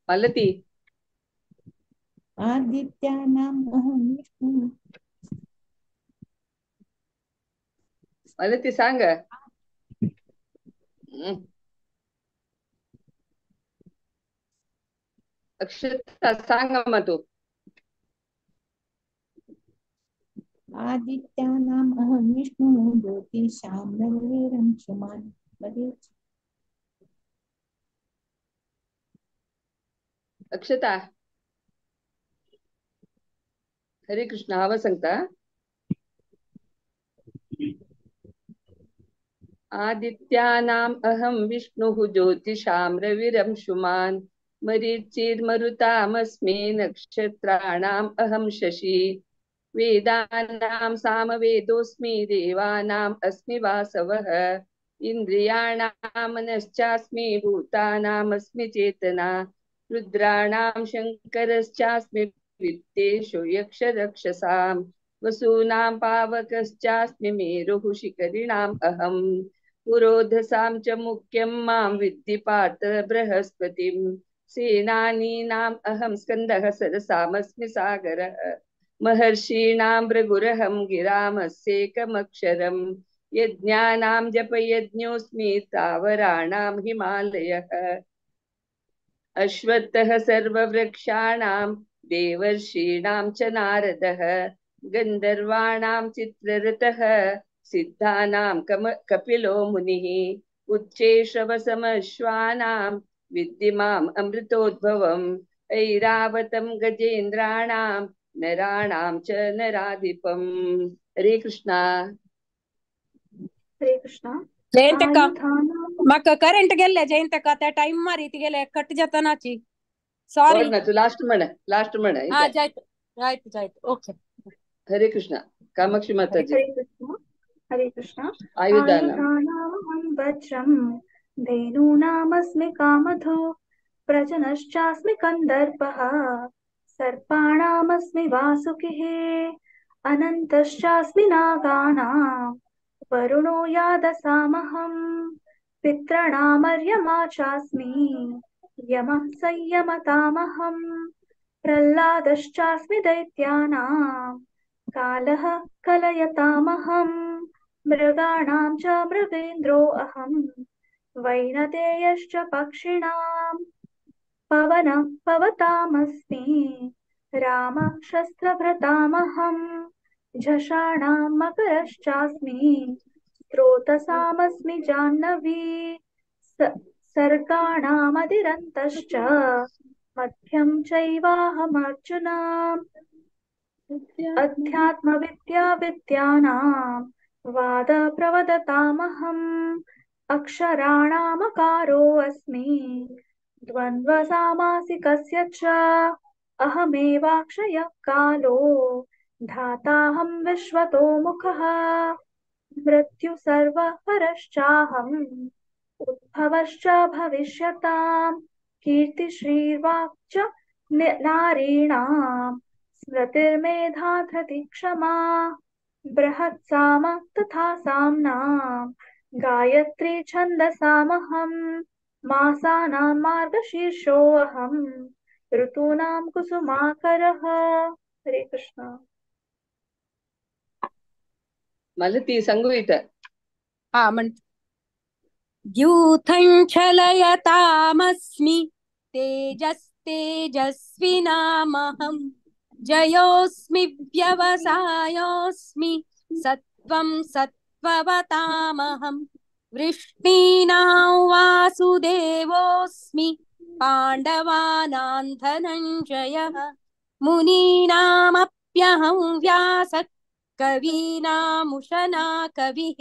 मालती आदित्यानाम् अहं विष्णु मालती सांग अक्षता सांग मग तू आदित्यानाम् अहं विष्णु ज्योतिषां रविरंशुमान् अक्षता हरे कृष्ण आवाज सांगता आदित्यानाम् अहं विष्णुः ज्योतिषां रविरंशुमान् मरीचिर्मरुतामस्मि नक्षत्राणाम् अहं शशि वेदानां सामवेदोऽस्मि देवानाम् अस्मि वासवः इन्द्रियाणां मनश्चास्मि भूतानामस्मि चेतना रुद्राणां शङ्करश्चास्मि वित्तेषु यक्षरक्षसां वसूनां पावकश्चास्मि मेरुः शिखरिणाम् अहम् पुरोधसां च मुख्यं मां विद्धि पार्थ बृहस्पतिं सेनानीनाम् अहं स्कन्दः सरसामस्मि सागरः महर्षीणां भृगुरहं गिरामस्येकमक्षरम् यज्ञानां जपयज्ञोऽस्मि तावराणां हिमालयः अश्वत्थः सर्ववृक्षाणां देवर्षीणां च नारदः गन्धर्वाणां चित्ररथः सिद्धानां कपिलो मुनिः उच्चैश्रवसमश्वानां विद्धि माम् अमृतोद्भवम् ऐरावतं गजेन्द्राणां नराणां च नराधिपम्। हरे कृष्णा। हरे कृष्णा। जयंतका म्हाका करंट गेल्ले जयंतका त्या टाइम मार इथे गेले कट जातानाची सॉरी तू लास्ट म्हण हा जायत जायत जायत ओके। हरे कृष्णा। कामाक्षी माताजी। हरे कृष्णा। हरे कृष्णा। आयुधानां वज्रं धेनूनामस्मि कामधो प्रजनश्चास्मि कन्दर्पः सर्पाणामस्मि वासुकिः अनन्तश्चास्मि नागानां वरुणो यादसामहं पितॄणामर्यमा चास्मि यमः संयमतामहम् प्रह्लादश्चास्मि दैत्यानां कालः कलयतामहम् मृगाणां च मृगेन्द्रो अहम् वैनतेयश्च पक्षिणां पवतामस्मि रामः शस्त्रभृतामहम् झषाणां मकरश्चास्मि स्रोतसामस्मि जाह्नवी सर्गाणामतिरन्तश्च मध्यं चैवाहमर्जुन अध्यात्मविद्यानां वादप्रवदतामहम् अक्षराणामकारोऽस्मि द्वन्द्वसामासिकस्य च अहमेवाक्षयः कालो धाताहं विश्वतो मुखः मृत्यु सर्वहरश्चाहम् उद्भवश्च भविष्यताम् कीर्तिश्रीर्वाक् च नारीणां स्मृतिर्मेधा धृतिः क्षमा बृहत्साम तथा साम्नां गायत्री छन्दसामहम् मासानां मार्गशीर्षोऽहम् ऋतूनां कुसुमाकरः। हरे कृष्ण। मलती संगुहित द्यूतं छलयतामस्मि तेजस्तेजस्विनामहं जयोऽस्मि व्यवसायोऽस्मि सत्त्वं सत्त्ववतामहं वृष्णीनां वासुदेवोऽस्मि पाण्डवानां धनञ्जयः मुनीनामप्यहं व्यासः कवीनामुशना कविः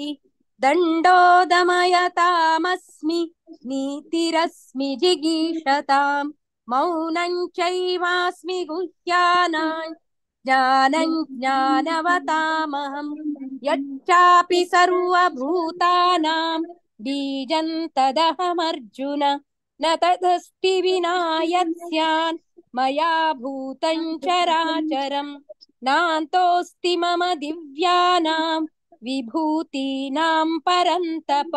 दण्डो दमयतामस्मि नीतिरस्मि जिगीषताम् मौनं चैवास्मि गुह्यानां ज्ञानं ज्ञानवतामहं यच्चापि सर्वभूतानां बीजं तदहमर्जुन न तदस्ति विना यत्स्यान् मया भूतं चराचरं नान्तोऽस्ति मम दिव्यानां विभूतीनां परन्तप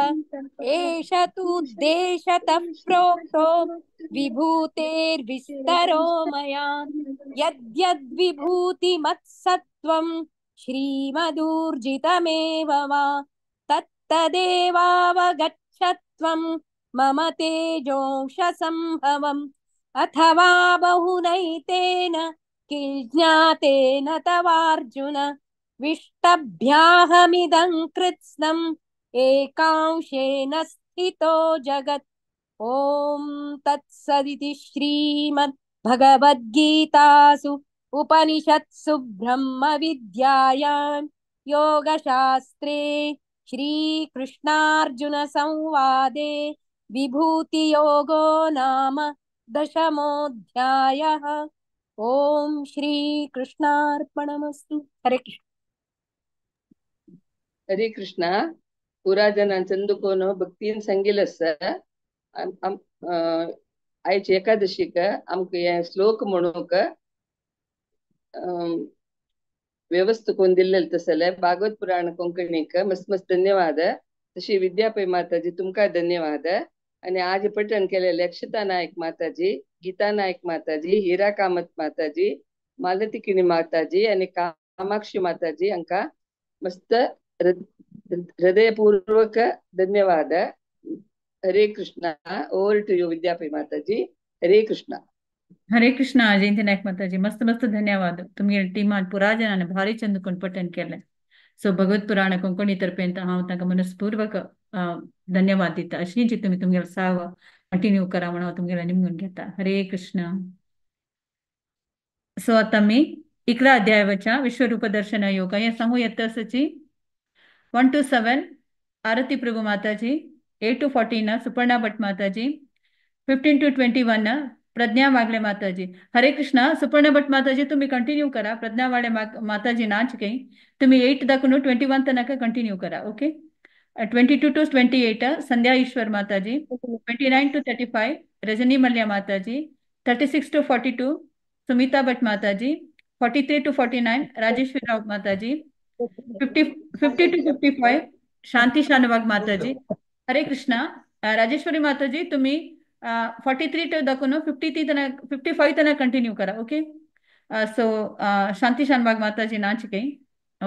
एष तूद्देशतः प्रोक्तो विभूतेर्विस्तरो मया यद्यद्विभूतिमत्सत्त्वं श्रीमदूर्जितमेव वा तत्तदेवावगच्छत्वं मम तेजोंशसम्भवम् अथवा बहुनैतेन किल्ज्ञातेन तवार्जुन विष्टभ्याहमिदं कृत्स्नम् एकांशेन स्थितो जगत्। ॐ तत्सदिति श्रीमद्भगवद्गीतासु उपनिषत्सु ब्रह्मविद्यायां योगशास्त्रे श्रीकृष्णार्जुनसंवादे विभूतियोगो नाम दशमोऽध्यायः। ॐ श्रीकृष्णार्पणमस्तु। हरे कृष्ण। हरे कृष्ण. पुराजनांचंदुकोनो भक्तीन सांगिलस आयची एकादशीक आमकां हे श्लोक म्हणूक व्यवस्था करून दिल्लें तसले भागवत पुराण कोंकणीक मस्त मस्त धन्यवाद. तशी विद्यापै माताजी तुमकां धन्यवाद. आणि आज पठण केलेले अक्षता नायक माताजी, गीता नायक माताजी, हिरा कामत माताजी, मालती किणी माताजी आणि कामाक्षी माताजी हांकां मस्त हृदयपूर्वक धन्यवाद. हरे कृष्णा. ओव्हर टू यू विद्यापी माताजी. हरे कृष्णा. हरे कृष्णा. जयंती नायक माताजी मस्त मस्त धन्यवाद. तुम्ही टीमान पुराजनाने भारी चंद कोण पठण केले. सो भगवत पुराण कोंकणी तर्फे हांव तांकां मनस्पूर्वक धन्यवाद दिता. अशीं जी तुम्ही तुमगे साव कंटिन्यू करा म्हणून तुमगेला निमगून घेता. हरे कृष्ण. सो आता मी 11 अध्यायाच्या विश्वरूप दर्शन योग हे सांगू येतसची 1 to 7 आरती प्रभु माताजी, 8 to 14 सुपर्णा भट माताजी, 15 to 21 प्रज्ञा वागले माताजी. हरे कृष्णा. सुपर्णा भट माताजी तुम्ही कंटिन्यू करा. प्रज्ञा वागले माताजी नाच काही तुम्ही 8 दाखवून 21 तनक कंटिन्यू करा. ओके. 22 to 28 संध्या ईश्वर माताजी, 29 to 35 रजनी मल्ल्या माताजी, 36 to 42 सुमिता भट माताजी, 43 to 49 राजेश्वरी राव माताजी, 50 to 55 शांती शानवाग माताजी. हरे कृष्णा. राजेश्वरी माताजी तुम्ही 43 to दाखवून 55 तनक कंटिन्यू करा. ओके. सो शांती शानबाग माताजी नाचिके.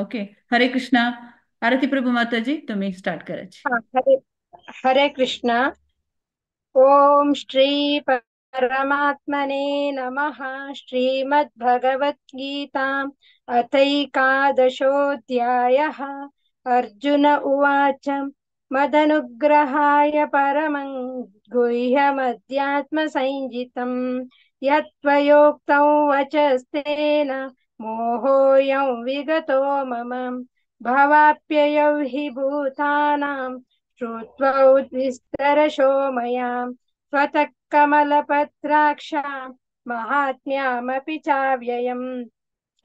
ओके. हरे कृष्णा. आरती प्रभू माताजी तुम्ही स्टार्ट करायची. हरे कृष्ण. ओम श्री परमात्मने नमः. श्रीमद्भगवद्गीता अथैकादशोऽध्यायः. अर्जुन उवाच मदनुग्रहाय परमं गुह्यमध्यात्मसंज्ञितं यत्त्वयोक्तं वचस्तेन मोहोऽयं विगतो मम. भवाप्ययौ हि भूतानां श्रुत्वा विस्तरशो मया. त्वतः कमलपत्राक्षा माहात्म्यमपि चाव्ययम्.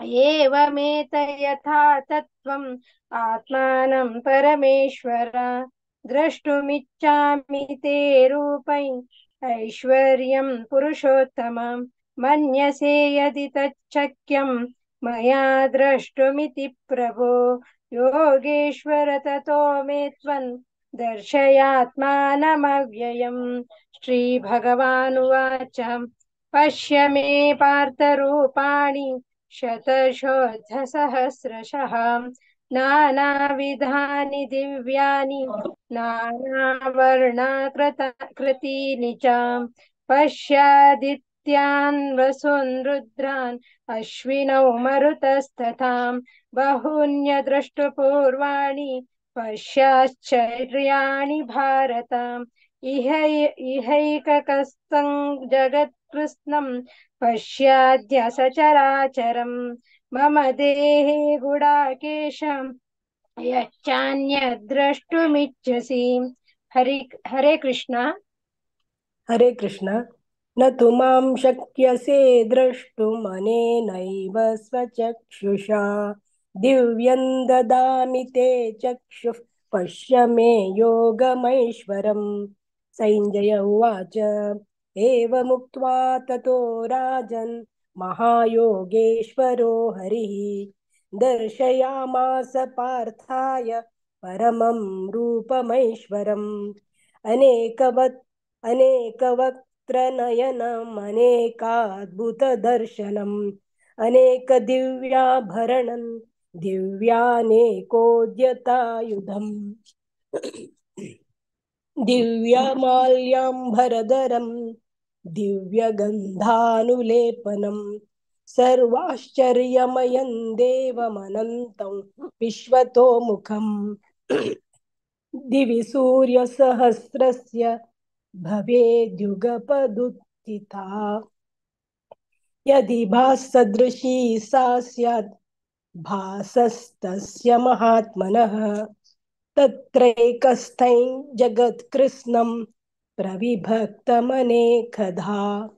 एवमेतयथा तत्त्वम् आत्मानं परमेश्वर द्रष्टुमिच्छामि ते रूपै ऐश्वर्यं पुरुषोत्तम. मन्यसे यदि तच्छक्यं मया द्रष्टुमिति प्रभो. योगेश्वर ततो मे त्वं दर्शयात्मानमव्ययम्. श्रीभगवानुवाच पश्य मे पार्थरूपाणि शतशोऽथसहस्रशः. नानाविधानि दिव्यानि नानावर्णाकृतीनि च. पश्यादित्यान् वसून् रुद्रान् अश्विनौ मरुतस्तथा. बहून्यदृष्टपूर्वाणि पश्याश्चर्याणि भारत. इहैककस्तं जगत्कृत्स्नं पश्याद्य सचराचरम्. मम देहे गुडाकेश यच्चान्यद्द्रष्टुमिच्छसि. हरे कृष्ण. हरे कृष्ण. न तु मां शक्यसे द्रष्टुमनेनैव स्वचक्षुषा. दिव्यं ददामि ते चक्षुः पश्य मे योगमैश्वरम्. सञ्जय उवाच एवमुक्त्वा ततो राजन् महायोगेश्वरो हरिः दर्शयामास पार्थाय परमं रूपमैश्वरम्. अनेकवक्त्रनयनम् अनेकाद्भुतदर्शनम् अनेकदिव्याभरणम् दिव्यानेकोद्यतायुधम्. दिव्यमाल्याम्बरधरम् दिव्यगन्धानुलेपनम् सर्वाश्चर्यमयं देवमनन्तं विश्वतोमुखम्. दिवि सूर्यसहस्रस्य भवेद्युगपदुत्थिता. यदि भाससदृशी सा स्यात् भासस्तस्य महात्मनः. तत्रैकस्थं जगत्कृत्स्नं प्रविभक्तमनेकधा.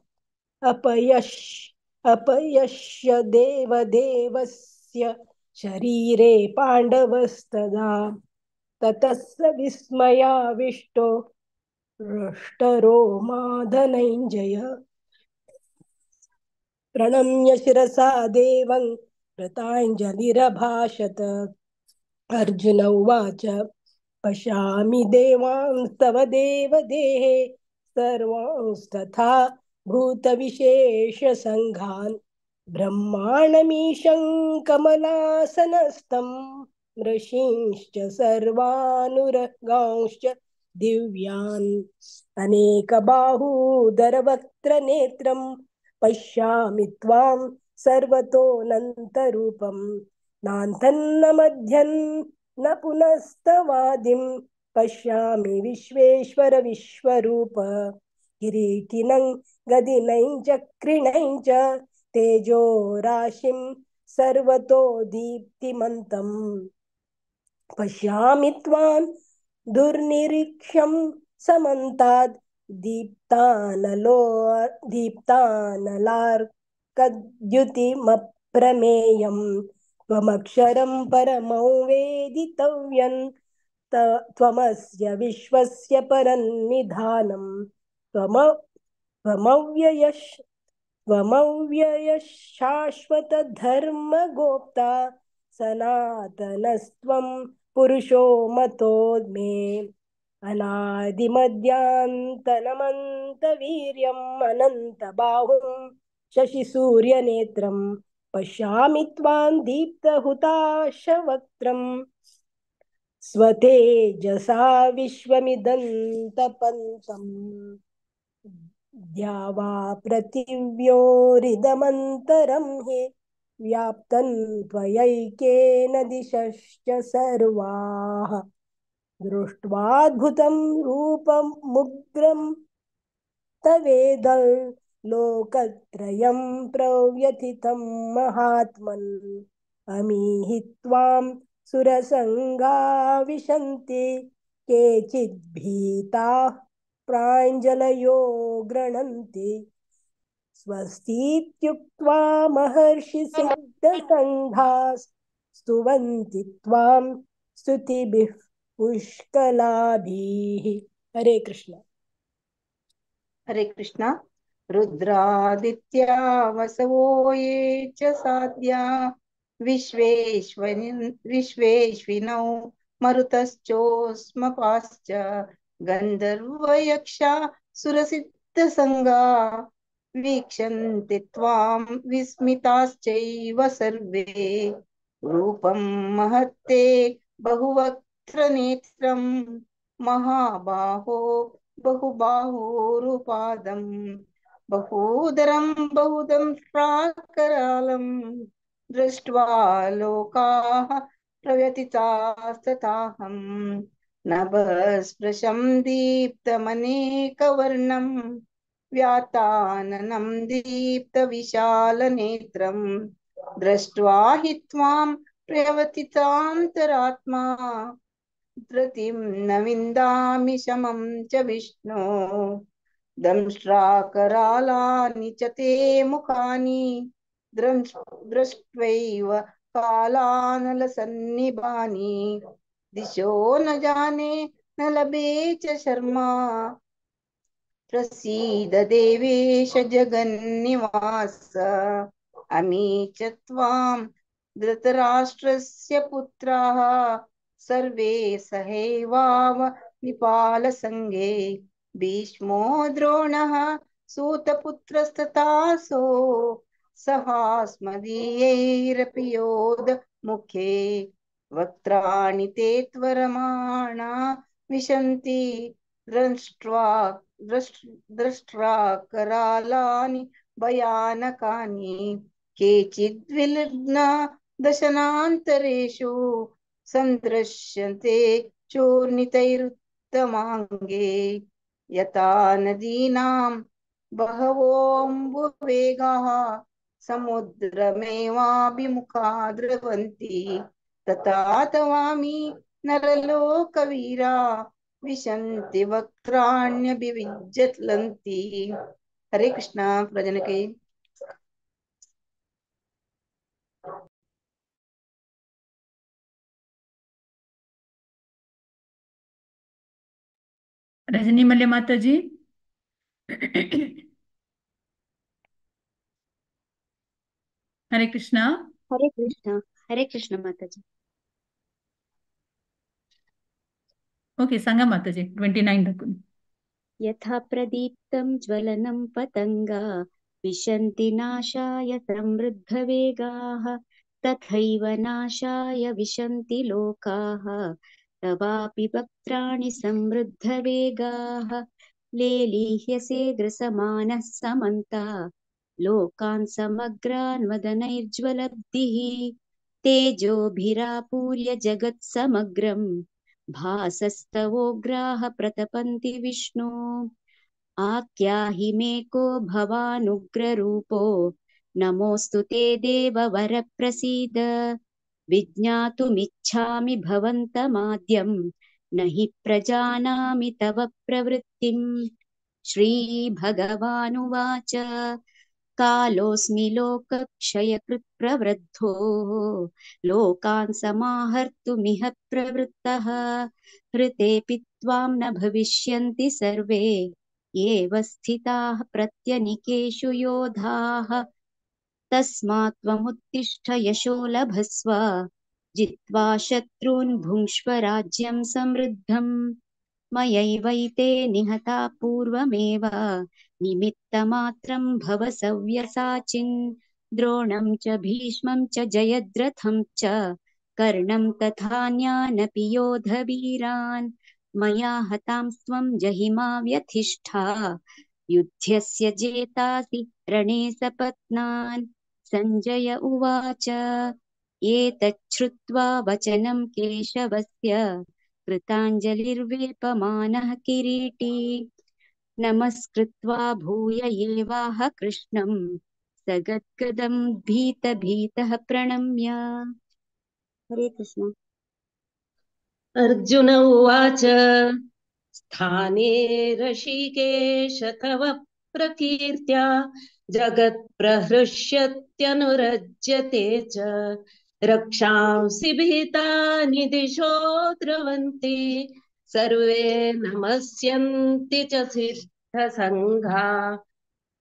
अपयश्य देवदेवस्य शरीरे पाण्डवस्तदा. ततः स विस्मयाविष्टो हृष्टरोमा धनञ्जय. प्रणम्य शिरसा देवं कृताञ्जलिरभाषत. अर्जुन उवाच पश्यामि देवांस्तव देवदेहे सर्वांस्तथा भूतविशेषसङ्घान्. ब्रह्माणमीशं कमलासनस्थं ऋषींश्च सर्वानुरगांश्च दिव्यान्. अनेकबाहूदरवक्त्रनेत्रं पश्यामि त्वां सर्वतोऽनन्तरूपं. नान्तन्न मध्यं न पुनस्तवादिं पश्यामि विश्वेश्वर विश्वरूप. किरीटिनं गदिनं चक्रिणं च तेजो राशिं सर्वतो दीप्तिमन्तं. पश्यामि त्वां दुर्निरीक्ष्यं समन्ताद् दीप्तानलार्कद्युतिमप्रमेयम्. त्वमक्षरं परमं वेदितव्यं त्वमस्य विश्वस्य परन्निधानम्. त्वमव्ययः शाश्वतधर्मगोप्ता सनातनस्त्वं पुरुषो मतो मे. अनादिमध्यान्तनमन्तवीर्यम् अनन्तबाहुं शशिसूर्यनेत्रं पश्यामि त्वां दीप्तहुताशवक्त्रम् स्वतेजसा विश्वमिदन्तपन्तम् द्यावा पृथिव्योरिदमन्तरं हि व्याप्तं त्वयैकेन दिशश्च सर्वाः दृष्ट्वाद्भुतं रूपमुग्रं तवेदं लोकत्रयं प्रव्यथितं महात्मन् अमीहि त्वां सुरसङ्गा विशन्ति केचिद्भीताः प्राञ्जलयो गृह्णन्ति स्वस्तीत्युक्त्वा महर्षिसिद्धसङ्घाः स्तुवन्ति त्वां स्तुतिभिः पुष्कलाभिः। हरे कृष्ण। हरे कृष्ण। रुद्रादित्या वसवो ये च साध्या विश्वेश्विनौ मरुतश्चोष्मपाश्च गन्धर्वयक्षा सुरसिद्धसङ्गा वीक्षन्ति त्वां विस्मिताश्चैव सर्वे रूपं महत्ते बहुवक्त्रनेत्रं महाबाहो बहुबाहुरुपादं बहूदरं बहुदंष्ट्राकरालं दृष्ट्वा लोकाः प्रव्यथितास्तथाहं नभस्पृशं दीप्तमनेकवर्णं व्याताननं दीप्तविशालनेत्रं दृष्ट्वा हि त्वां प्रव्यथितान्तरात्मा धृतिं न विन्दामि शमं च विष्णो दंष्ट्राकरालानि च ते मुखानि दृष्ट्वैव कालानलसन्निभानि दिशो न जाने न लभे च शर्मा प्रसीद देवेश जगन्निवास अमी च त्वां धृतराष्ट्रस्य पुत्राः सर्वे सहैवाव निपालसङ्गे भीष्मो द्रोणः सूतपुत्रस्तथासो सहास्मदीयैरपि योधमुखे वक्त्राणि ते त्वरमाणा विशन्ति दृष्ट्वा भयानकानि केचिद्विलग्ना दशनान्तरेषु सन्दृश्यन्ते चूर्णितैरुत्तमाङ्गे यथा नदीनां बहवोऽम्बुवेगाः समुद्रमेवाभिमुखा द्रवन्ति तथा तवामि नरलोकवीरा विशन्ति वक्त्राण्यभिविज्जलन्ति। हरे कृष्णा। प्रजनके रजनी मल्ले माता जी। हरे कृष्णा। हरे कृष्ण माताजी। ओके सांगा माताजी 29 दाखवून। यथा प्रदीप्तं ज्वलनं पतंगा विशन्ति नाशाय समृद्धवेगाः तथैव नाशाय विशन्ति लोकाः तवापि वक्त्राणि समृद्धवेगाः लेलीह्यसे ग्रसमानः समन्ता लोकान् समग्रान् वदनैर्ज्वलब्धिः तेजोभिरापूर्य जगत्समग्रम् भासस्तवोग्राः प्रतपन्ति विष्णु आख्याहि मे को भवानुग्ररूपो नमोऽस्तु ते देववर प्रसीद विज्ञातुमिच्छामि भवन्तमाद्यं न हि प्रजानामि तव प्रवृत्तिम्। श्रीभगवानुवाच कालोऽस्मि लोकक्षयकृत् प्रवृद्धो लोकान् समाहर्तुमिह प्रवृत्तः हृतेऽपि त्वां न भविष्यन्ति सर्वे एव स्थिताः प्रत्यनिकेषु योधाः तस्मात् त्वमुत्तिष्ठ यशो लभस्व जित्वा शत्रून् भुङ्क्ष्व राज्यं समृद्धम् मयैवैते निहता पूर्वमेव निमित्तमात्रं भव सव्यसाचिन् द्रोणं च भीष्मं च जयद्रथं च कर्णं तथान्यानपि योधवीरान् मया हतां स्वं जहिमा व्यथिष्ठा युध्यस्य जेतासि रणे सपत्नान् सञ्जय उवाच एतच्छ्रुत्वा वचनं केशवस्य कृताञ्जलिर्वेपमानः किरीटी नमस्कृत्वा भूय एवाह कृष्णं सगद्गदं भीतः प्रणम्य। हरे कृष्ण। अर्जुन उवाच स्थाने ऋषिकेश तव प्रकीर्त्या जगत्प्रहृष्यत्यनुरज्यते च रक्षांसि भीतानि दिशो द्रवन्ति सर्वे नमस्यन्ति च सिद्धसङ्घा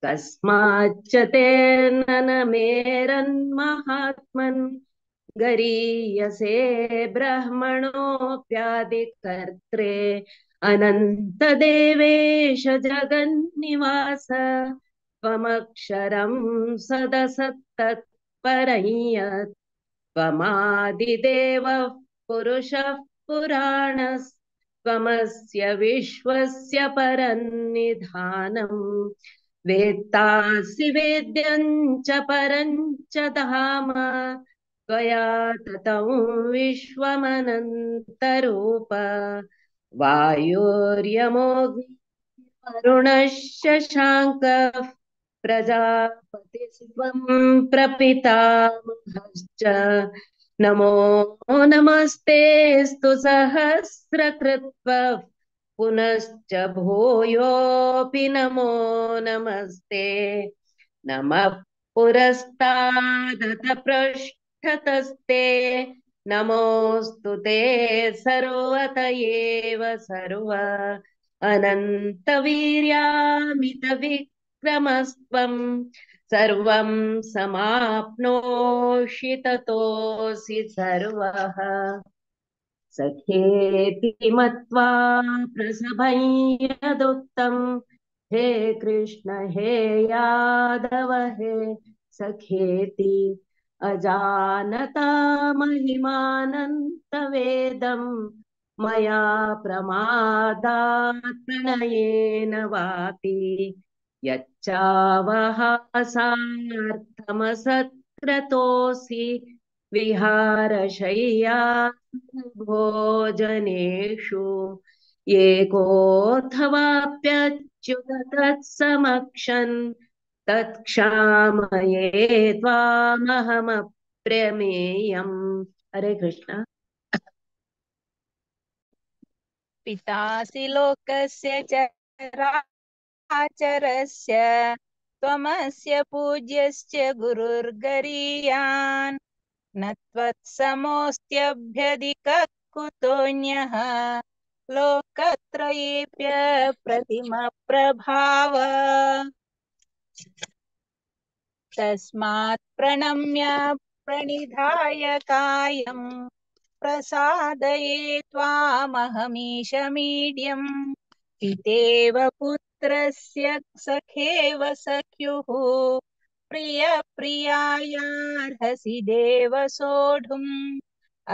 कस्माच्च तेन न मेरन्महात्मन् गरीयसे ब्रह्मणोऽप्यादिकर्त्रे अनन्तदेवेश जगन्निवास त्वमक्षरं सदसत्तत्परं यत् त्वमादिदेवः पुरुषः पुराणस्त्वमस्य विश्वस्य परन्निधानम् वेत्तासि वेद्यं च परं च धाम त्वया ततं विश्वमनन्तरूप वायुर्यमोऽग्निर्वरुणश्च शाङ्कः प्रजापतिस्त्वं प्रपितामहश्च नमो नमस्तेऽस्तु सहस्रकृत्वः पुनश्च भूयोऽपि नमो नमस्ते नमः पुरस्तादथ पृष्ठतस्ते नमोऽस्तु ते सर्वत एव सर्व अनन्तवीर्यामितविक्रमस्त्वं सर्वं समाप्नोषि ततोऽसि सर्वः सखेति मत्वा प्रसभं यदुक्तं हे कृष्ण हे यादव हे सखेति अजानता महिमानन्तवेदं मया प्रमादात् प्रणयेन वापि यच्चावहासार्थमसत्क्रतोऽसि विहारशय्याभोजनेषु एकोऽथवाप्यच्युत तत्समक्षन् तत्क्षामये त्वामहमप्रमेयम्। हरे कृष्ण। पितासि लोकस्य चराचरस्य त्वमस्य पूज्यश्च गुरुर्गरीयान् न त्वत्समोऽस्त्यभ्यधिकः कुतोऽन्यः लोकत्रयेऽप्यप्रतिमप्रभाव तस्मात् प्रणम्य प्रणिधाय कायं प्रसादये त्वामहमीशमीड्यम् पितेव पुत्रस्य सखेव सख्युः प्रियप्रियायार्हसि देव सोढुम्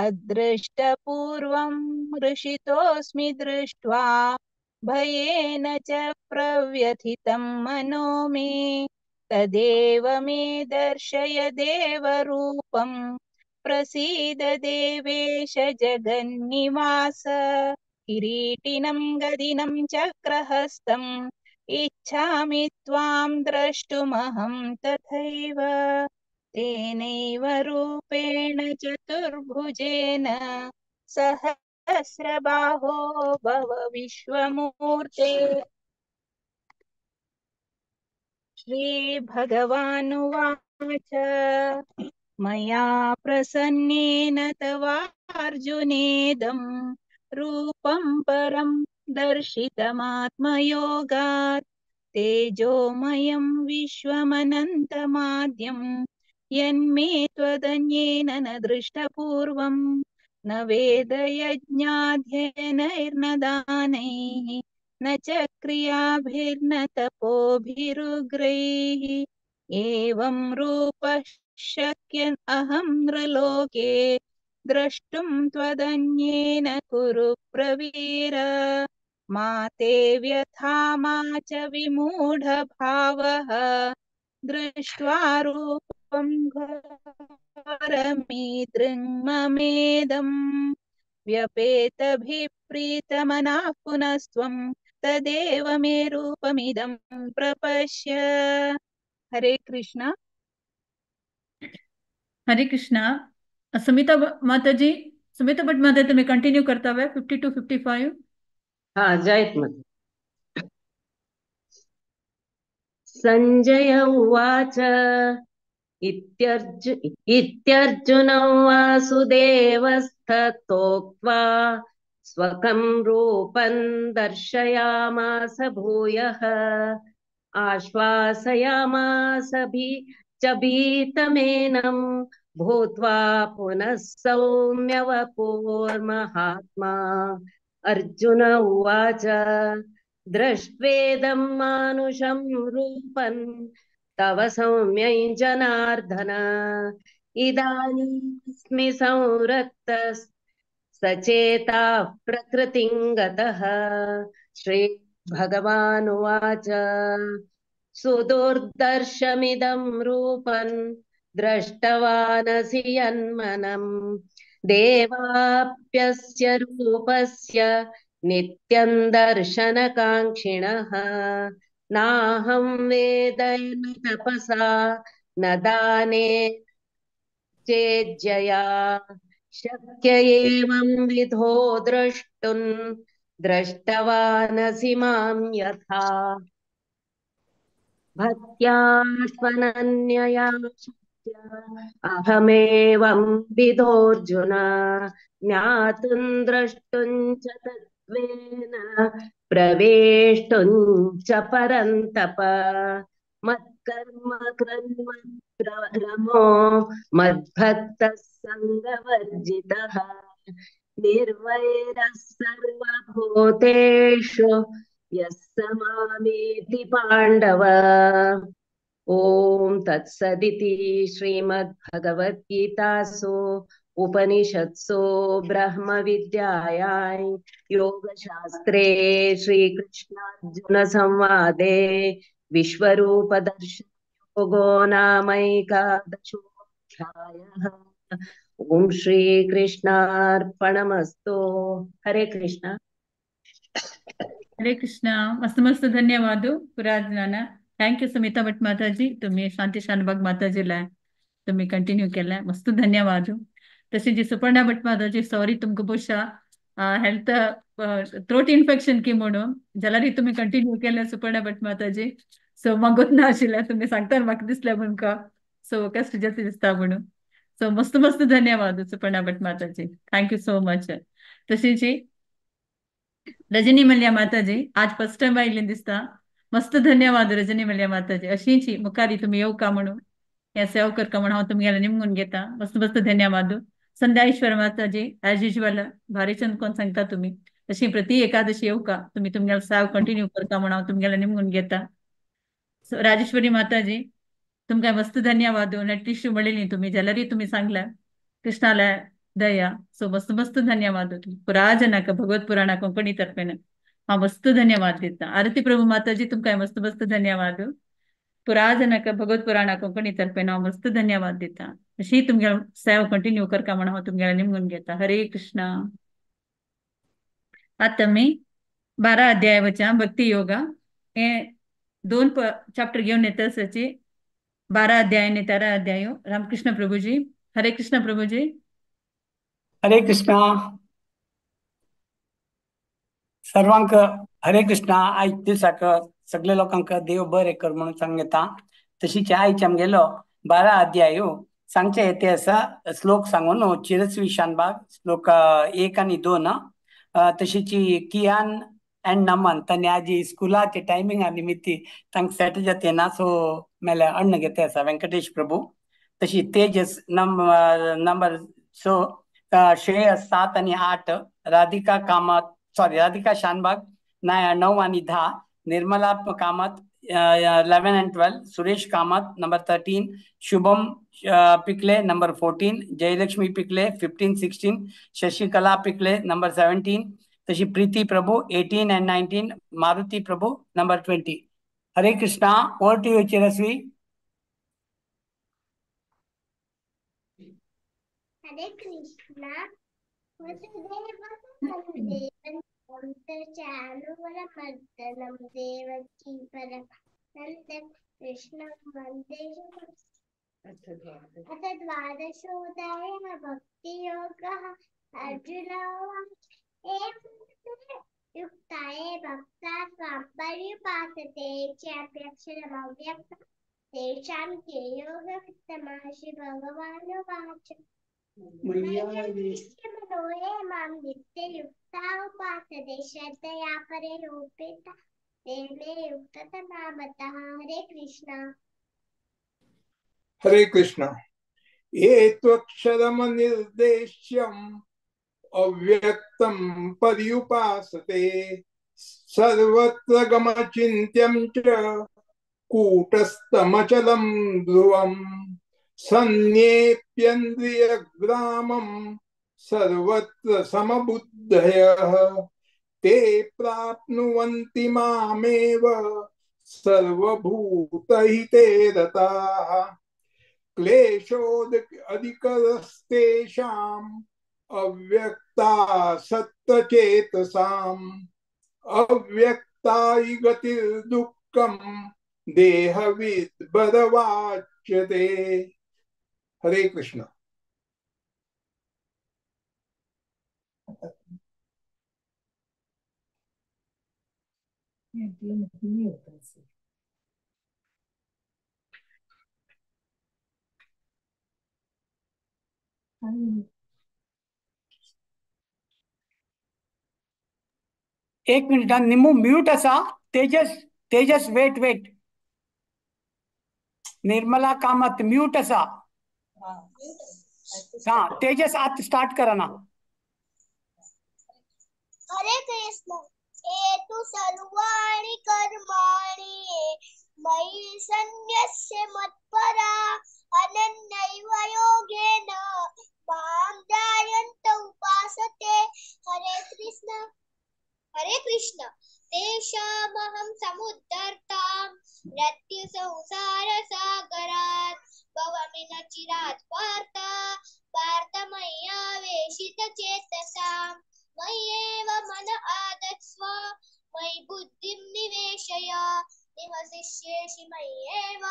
अदृष्टपूर्वं हृषितोऽस्मि दृष्ट्वा भयेन च प्रव्यथितं मनो मे तदेव मे दर्शय देवरूपम् प्रसीद देवेश जगन्निवास किरीटिनं गदिनं चक्रहस्तम् इच्छामि त्वां द्रष्टुमहं तथैव तेनैव रूपेण चतुर्भुजेन सहस्रबाहो भव विश्वमूर्ते। श्रीभगवानुवाच मया प्रसन्नेन तवार्जुनेदं रूपं परं दर्शितमात्मयोगात् तेजोमयं विश्वमनन्तमाद्यं यन्मे त्वदन्येन न दृष्टपूर्वम् न वेदयज्ञाध्ययनैर्न दानैः न च क्रियाभिर्न तपोभिरुग्रैः एवं रूपः शक्य अहं नृलोके द्रष्टुं त्वदन्येन कुरु प्रवीर मा ते व्यथा मा च विमूढभावः दृष्ट्वा रूपं घोरमीदृङ्ममेदम् व्यपेतभिप्रीतमनाः पुनस्त्वं तदेव मे रूपमिदं प्रपश्य। हरे कृष्ण। हरे कृष्णा। सुमिता माताजी, सुमिता भट माता तुम्ही कंटिन्यू करता हुआ 50 to 55. हाँ जयत मत। संजय उवाच इत्यर्जुनं वासुदेवस्तथोक्त्वा स्वकं रूपं दर्शयामास भूयः आश्वासयामास च भीतमेनं भूत्वा पुनः सौम्यवपुर्महात्मा। अर्जुन उवाच दृष्ट्वेदं मानुषं रूपं तव सौम्यै जनार्दन इदानीमस्मि संरक्तः सचेताः प्रकृतिं गतः। श्रीभगवानुवाच सुदुर्दर्शमिदं रूपं दृष्टवानसि यन्मनं देवाप्यस्य रूपस्य नित्यं दर्शनकाङ्क्षिणः नाहं वेदेन तपसा न दाने चेज्जया शक्य एवं विधो द्रष्टुं दृष्टवानसि मां यथा भक्त्याश्वनन्यया अहमेवं विधोऽर्जुन ज्ञातुं द्रष्टुं च तत्त्वेन प्रवेष्टुं च परन्तप मत्कर्म कृन्मद्रमो मद्भक्तः सङ्गवर्जितः निर्वैरः सर्वभूतेषु यः स मामेति पाण्डव। ओम तत्सदिति श्रीमद्भगवद्गीतासु उपनिषत्सु ब्रह्मविद्यायां योगशास्त्रे श्रीकृष्णार्जुन संवादे विश्वरूपदर्शनयोगो नामैकादशोऽध्यायः। ओम श्रीकृष्णार्पणमस्तु। हरे कृष्ण। हरे कृष्णा. मस्त मस्त धन्यवाद पुराजनाना. थँक्यू सुमिता भट माताजी, तुम्ही शांती शानबाग माताजीला तुम्ही कंटिन्यू केलाय. मस्त धन्यवाद. तशी जी सुपर्णा भट माताजी, सॉरी तुमको बहुशा हेल्थ थ्रोट इन्फेक्शन की म्हणून जाल्यार तुम्ही कंटिन्यू केले सुपर्णा भट माताजी. सो म्हाका गोत ना आशिल्लें तुम्ही सांगता म्हाका दिसलें म्हणून सो कष्ट जास्त दिसता म्हणून. सो मस्त मस्त धन्यवाद सुपर्णा भट माताजी. Thank you so much. तशी जी रजनी मल्ल्या माताजी आज फर्स्ट टाइम आयिल्ली दिसता. मस्त धन्यवाद रजनी मल्ल्या माताजी. अशीची मुखारी तुम्ही येऊ का म्हणून या सेवा करता म्हणून हांव तुमगेला निमगून घेता. मस्त मस्त धन्यवाद. संध्याईश्वर माताजी ॲज युजल भारी चंद कोण सांगता तुम्ही अशी प्रति एकादशी येऊ का तुम्ही तुमगेला सेवा कंटिन्यू करता म्हणून हांव तुमगेला निमगून घेता. राजेश्वरी माताजी तुमकां मस्त धन्यवाद. नटिश्यू मेळिल्ली तुम्ही जाल्यारय तुम्ही सांगला कृष्णाला दया. सो मस्त मस्त धन्यवाद. पुराजनाक भगवत पुराणा कोंकणी तर्फेन हांव मस्त धन्यवाद दिता. आरती प्रभू माताजी तुमकां मस्त मस्त धन्यवाद. पुराजनाक भगवत पुराणा कोंकणी तर्फेन हांव मस्त धन्यवाद दिता. अशी तुमगेला सेवा कंटिन्यू करता म्हणून हांव तुमगेला निमगून घेता. हरे कृष्णा. आता मी 12 अध्याय वचा भक्ती योगा हे 2 चॅप्टर घेऊन येता. सची 12 अध्याय आणि 13 अध्याय. रामकृष्ण प्रभुजी. हरे कृष्ण प्रभुजी. हरे कृष्णा. सर्वांक हरे कृष्णा. आयज दिसाक सगळे लोकांक देव बरें कर म्हणून सांगता. तशीच आयज आमगेलो 12 अध्याय सांगचे येते आसा. श्लोक सांगून चिरस्वी शानबाग श्लोक 1 आणि 2. तशीच कियान एंड नमन तांणी आज स्कुलाचे टायमिंगा निमित्ती तांकां सेट जातेना सो मेले अन्न घेते आसा वेंकटेश प्रभू. तशी तेजस नंबर 6 श्रेयस 7 आणि 8, राधिका कामत राधिका शानबाग 9 आणि 10, निर्मला कामत 11 and 12, सुरेश कामत नंबर 13, शुभम पिकले नंबर 14, जयलक्ष्मी पिकले 15, 16, शशिकला पिकले नंबर 17, तशी प्रीति प्रभु 18 and 19, मारुति प्रभु नंबर 20. हरे Krishna. Over to you Chiraswi. हरे कृष्णा. चारुवरमर्दनं देवकी परमानन्दं कृष्णं वन्दे. अथ द्वादशोऽध्यायः भक्तियोगः. अर्जुन उवाच युक्ताये भक्ता त्वां पर्युपासते चाप्यक्षरमव्यक्तं तेषां के योगवित्तमः. श्रीभगवानुवाच मनो ये मां नित्ययुक्ता उपासते श्रद्धया परिरूपिता ते मे युक्ततमा मतः. हरे कृष्णा. हरे कृष्णा. ये त्वक्षरमनिर्देश्यम् अव्यक्तं पर्युपासते सर्वत्र गमचिन्त्यं च कूटस्थमचलं ध्रुवम् सन्न्येप्येन्द्रियग्रामं सर्वत्र समबुद्धयः ते प्राप्नुवन्ति मामेव सर्वभूतहिते रताः. क्लेशोऽधिकस्तेषाम् अव्यक्ता सत्तचेतसाम् अव्यक्तायि गतिर्दुःखम् देहविद्भरवाच्यते. हरे कृष्ण. एक मिनिट. निम्मू म्यूट असा. तेजस वेट. निर्मला कामत म्यूट असा. हाँ तेजस आत स्टार्ट करा ना. हरे कृष्ण. एतु सर्वाणि कर्माणि मयि सन्न्यस्य मत्परा अनन्यैव योगेन मां ध्यायन्त उपासते. हरे कृष्ण. हरे कृष्ण. तेषामहं समुद्धर्तां मृत्युसंसारसागरात् भवामि न चिरात् पार्थमय्यावेशितचेतसाम् मय्येव मन आदत्स्व मयि बुद्धिं निवेशय निवसिष्यसि मय्येव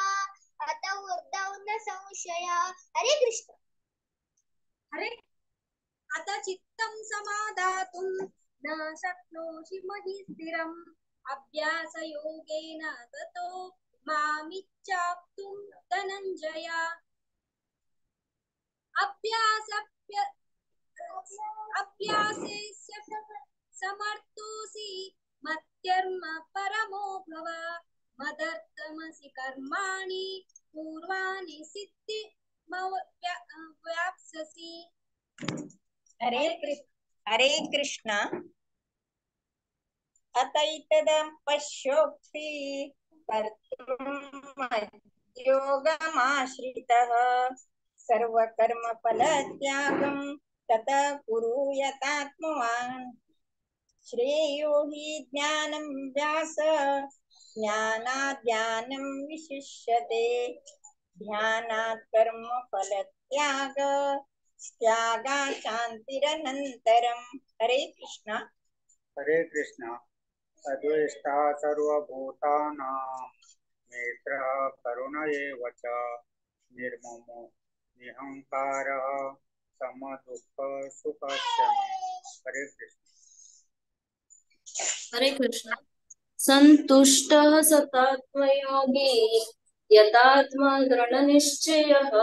अत ऊर्ध्वं न संशय. हरे कृष्ण. हरे. अत चित्तं समादातुं न शक्नोषि मयि स्थिरम् अभ्यासयोगेन ततो मामिच्छाप्तुं धनञ्जय. अभ्यासेस्य समर्थोऽसि मत्कर्म परमो भव मदर्थमसि कर्माणि पूर्वाणि सिद्धिमवाप्स्यसि. हरे कृष्ण. अतैतदं पश्योक्ति कर्तुमयोगमाश्रितः सर्वकर्मफलत्यागं ततः कुरु यतात्मवान्. श्रेयो हि ज्ञानाभ्यास ज्ञानात् ज्ञानं विशिष्यते ध्यानात् कर्मफलत्याग त्यागात् शान्तिरनन्तरम्. हरे कृष्ण. हरे कृष्ण. अद्वेष्टा सर्वभूतानां मैत्रः करुण एव च निर्ममो निहंकारः समदुःखसुखक्षमी. हरे कृष्ण. हरे कृष्ण. सन्तुष्टः सतात्मयोगी यतात्मा दृढनिश्चयः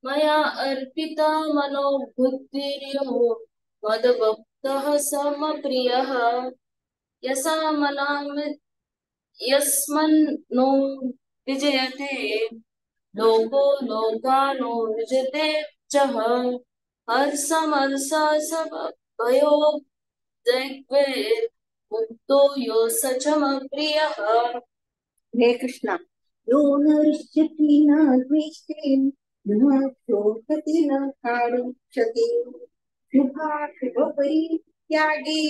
मया अर्पिता मनो बुद्धिर्यो मद्भक्तः समप्रियः यस्मन्नो विजयते लोको लोकानो विजयते चः. हर्षमर्षा सब भयो जग्वे मुक्तो यो सचमप्रियः। हरे कृष्णा। यो नरिष्यति न द्वेष्टे न शोचति न कारुष्यति शुभाशुभ परित्यागी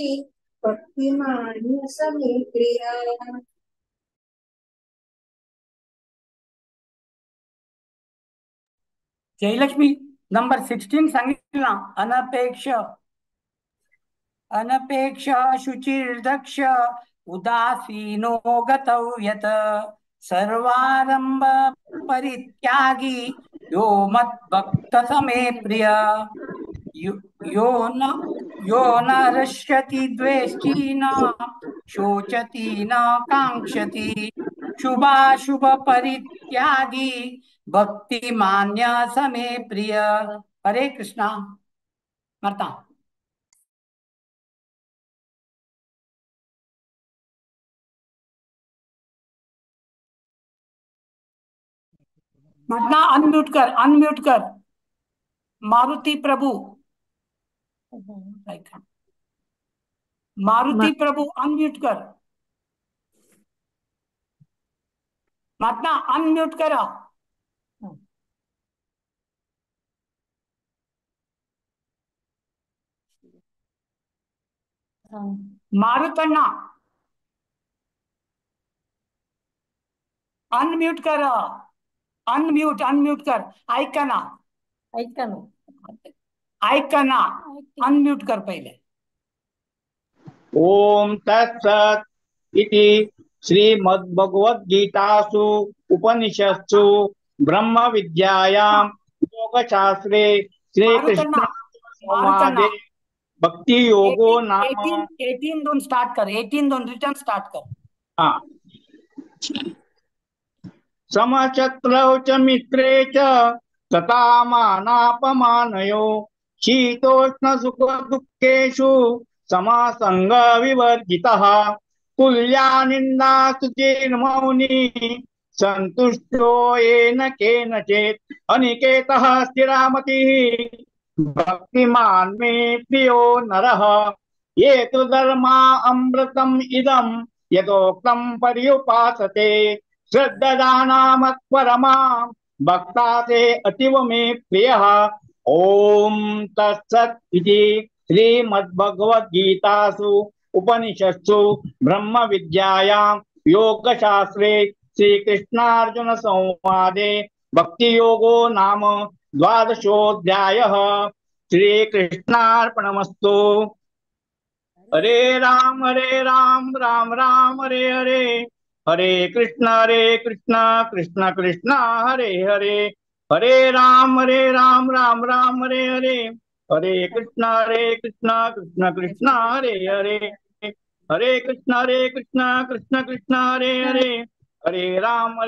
भक्तिमान् समे प्रियः। जयलक्ष्मी नंबर 16 सांगितलं ना. अनपेक्ष अनपेक्ष शुचिर्दक्ष उदासीनो गतौ यत सर्वारंभ परित्यागी यो मद्भक्त समे प्रिय यो न हृष्यति द्वेष्टि न शोचति न कांक्षति शुभाशुभ परित्यागी भक्तिमान्य समे प्रिय। हरे कृष्णा। मरता मरना अनम्यूट कर मारुति प्रभु। मारुति प्रभु अनम्यूट कर। मरना अनम्यूट करा। मारुतण्णा अनम्यूट कर. अनम्यूट कर. ऐका ना अनम्यूट कर पहिले. ओम तत्सत् इति श्रीमद्भगवद्गीतासु उपनिषत्सु ब्रह्म विद्यायां योगशास्त्रे श्रीकृष्ण संवादे भक्ति योगो नाम 18 दोन स्टार्ट कर. 18 दोन रिटर्न स्टार्ट कर. हाँ. समशत्रौ च मित्रे च तथा मानापमानयो शीतोष्ण सुख दुःखेषु समासंग विवर्जितः तुल्या निंदा स्तुतिर्मौनी संतुष्टो येन केनचित् अनिकेतः स्थिरामतिः भक्तिमान् मे प्रियो नरः ये तु धर्मा अमृतम् इदं यथोक्तं पर्युपासते श्रद्धानामत्परमा भक्ता से अतीव मे प्रियः। ओम तत्सत् इति श्रीमद्भगवद्गीतासु उपनिषत्सु ब्रह्म विद्यायां योगशास्त्रे श्रीकृष्णार्जुन संवादे भक्ति योगो नाम 12ोऽध्यायः। श्रीकृष्णार्पणमस्तु। हरे राम राम राम हरे हरे हरे कृष्ण कृष्ण कृष्ण हरे हरे हरे राम राम राम हरे हरे हरे कृष्ण कृष्ण कृष्ण हरे हरे हरे कृष्ण कृष्ण कृष्ण हरे हरे हरे राम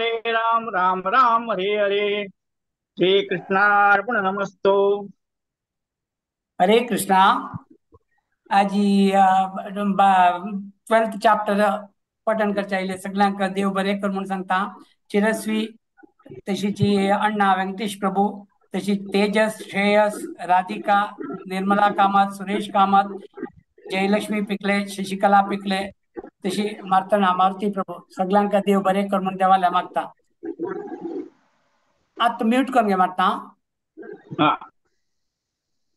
राम हरे हरे। श्री कृष्णार्पणमस्तु। हरे कृष्णा. आज 12th चॅप्टर पठण करता येईल. सगळ्यांक देव बरे कर म्हणून सांगता. चिरस्वी तशीची अण्णा व्यंकटेश प्रभू, तशी तेजस, श्रेयस, राधिका, निर्मला कामत, सुरेश कामत, जयलक्ष्मी पिकले, शशिकला पिकले, तशी मारतना मारुती प्रभू सगळ्यांक देव बरे कर म्हणून देवाला मागता. आता म्यूट करून घे मारता.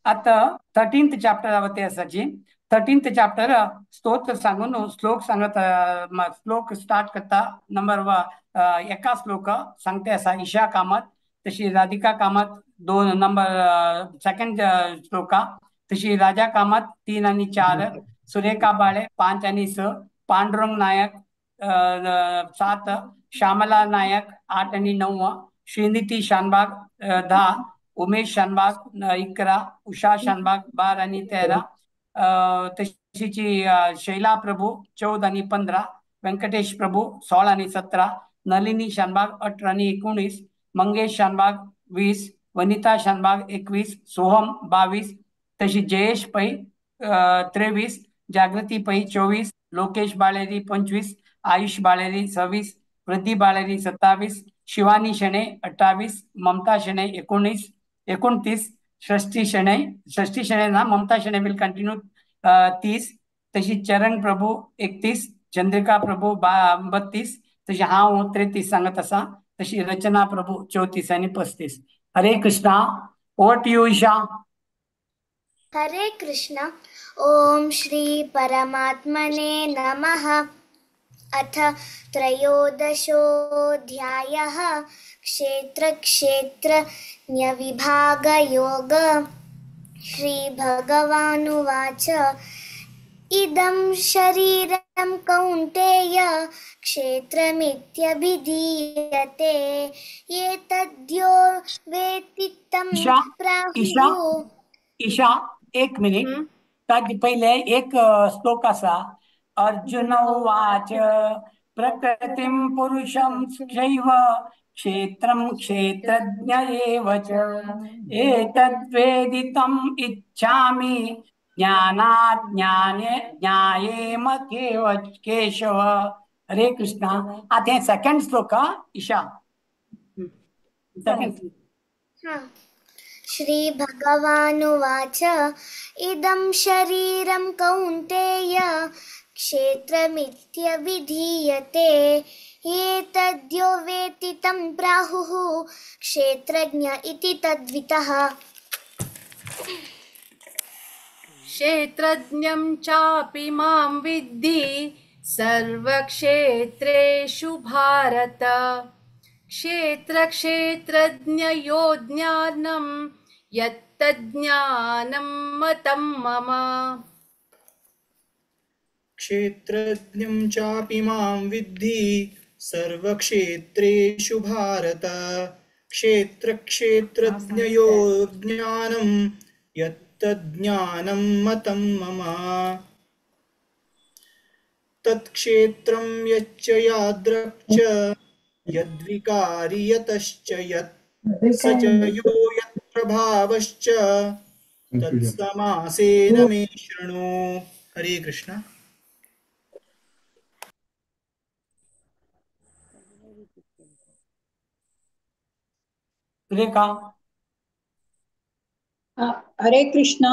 आता 13th चॅप्टर आवते असाची. 13th चॅप्टर स्तोत्र सांगून श्लोक सांगत. श्लोक स्टार्ट करता. नंबर एका श्लोक सांगते असा ईशा कामत, तशी राधिका कामत 2 नंबर सेकंड श्लोका, तशी राजा कामत 3 आणि 4, सुरेखा बाळे 5 आणि 6, पांडुरंग नायक 7, श्यामला नायक 8 आणि 9, श्रीनिती शानबाग 10, उमेश शानबाग 11, उषा शानबाग 12 आणि 13, तशीची शैला प्रभू 14 आणि 15, व्यंकटेश प्रभू 16 आणि 17, नलिनी शानबाग 18 आणि 19, मंगेश शानबाग 20, वनिता शानबाग 21, सोहम 22, तशी जयेश पै 23, जागृती पै 24, लोकेश बाळेरी 25, आयुष बाळेरी 26, वृद्धी बाळेरी 27, शिवानी शेणे 28, ममता शेणे 29, षष्ठी शणै ना ममता शणै विल कंटिन्यू 30, तशी चरण प्रभू 31, चंद्रिका प्रभू 32, तशी हांव 33 सांगत आसा, तशी रचना प्रभू 34 आणि 35. हरे Krishna. Over to you Isha. हरे कृष्ण. ओम श्री परमात्मने नमः. अथ त्रयोदशोऽध्यायः क्षेत्रक्षेत्रज्ञविभागयोग. श्रीभगवानुवाच इदं शरीरं कौन्तेय क्षेत्रमित्यभिधीयते एतद्यो वेत्ति तं प्राहुः. ईशा 1 मिनिट. ताजे पहिले एक श्लोक असा. अर्जुन उवाच प्रकृतिं पुरुषं चैव क्षेत्रं क्षेत्रज्ञ एव च एतद्वेदितम् इच्छामि ज्ञानात् ज्ञायेम केशव. हरे कृष्णा. आता सेकंड श्लोक ईशा. सेकंड. श्री भगवानुवाच इदं शरीरं कौन्तेय क्षेत्रमित्यभिधीयते एतद्यो वेत्ति तं प्राहुः क्षेत्रज्ञ इति तद्वितः. क्षेत्रज्ञं चापि मां विद्धि सर्वक्षेत्रेषु भारत. क्षेत्रक्षेत्रज्ञयो ज्ञानं यत्तज्ज्ञानं मतं मम. क्षेत्रज्ञं चापि मां विद्धि सर्वक्षेत्रेषु भारत. क्षेत्रक्षेत्रज्ञयो ज्ञानं यत्तज्ज्ञानं मतं मम. तत्क्षेत्रं यच्च यादृक् च यद्विकारि यतश्च यत् स च यो यत्प्रभावश्च तत्समासेन मे शृणु. हरे कृष्ण. हरे कृष्णा.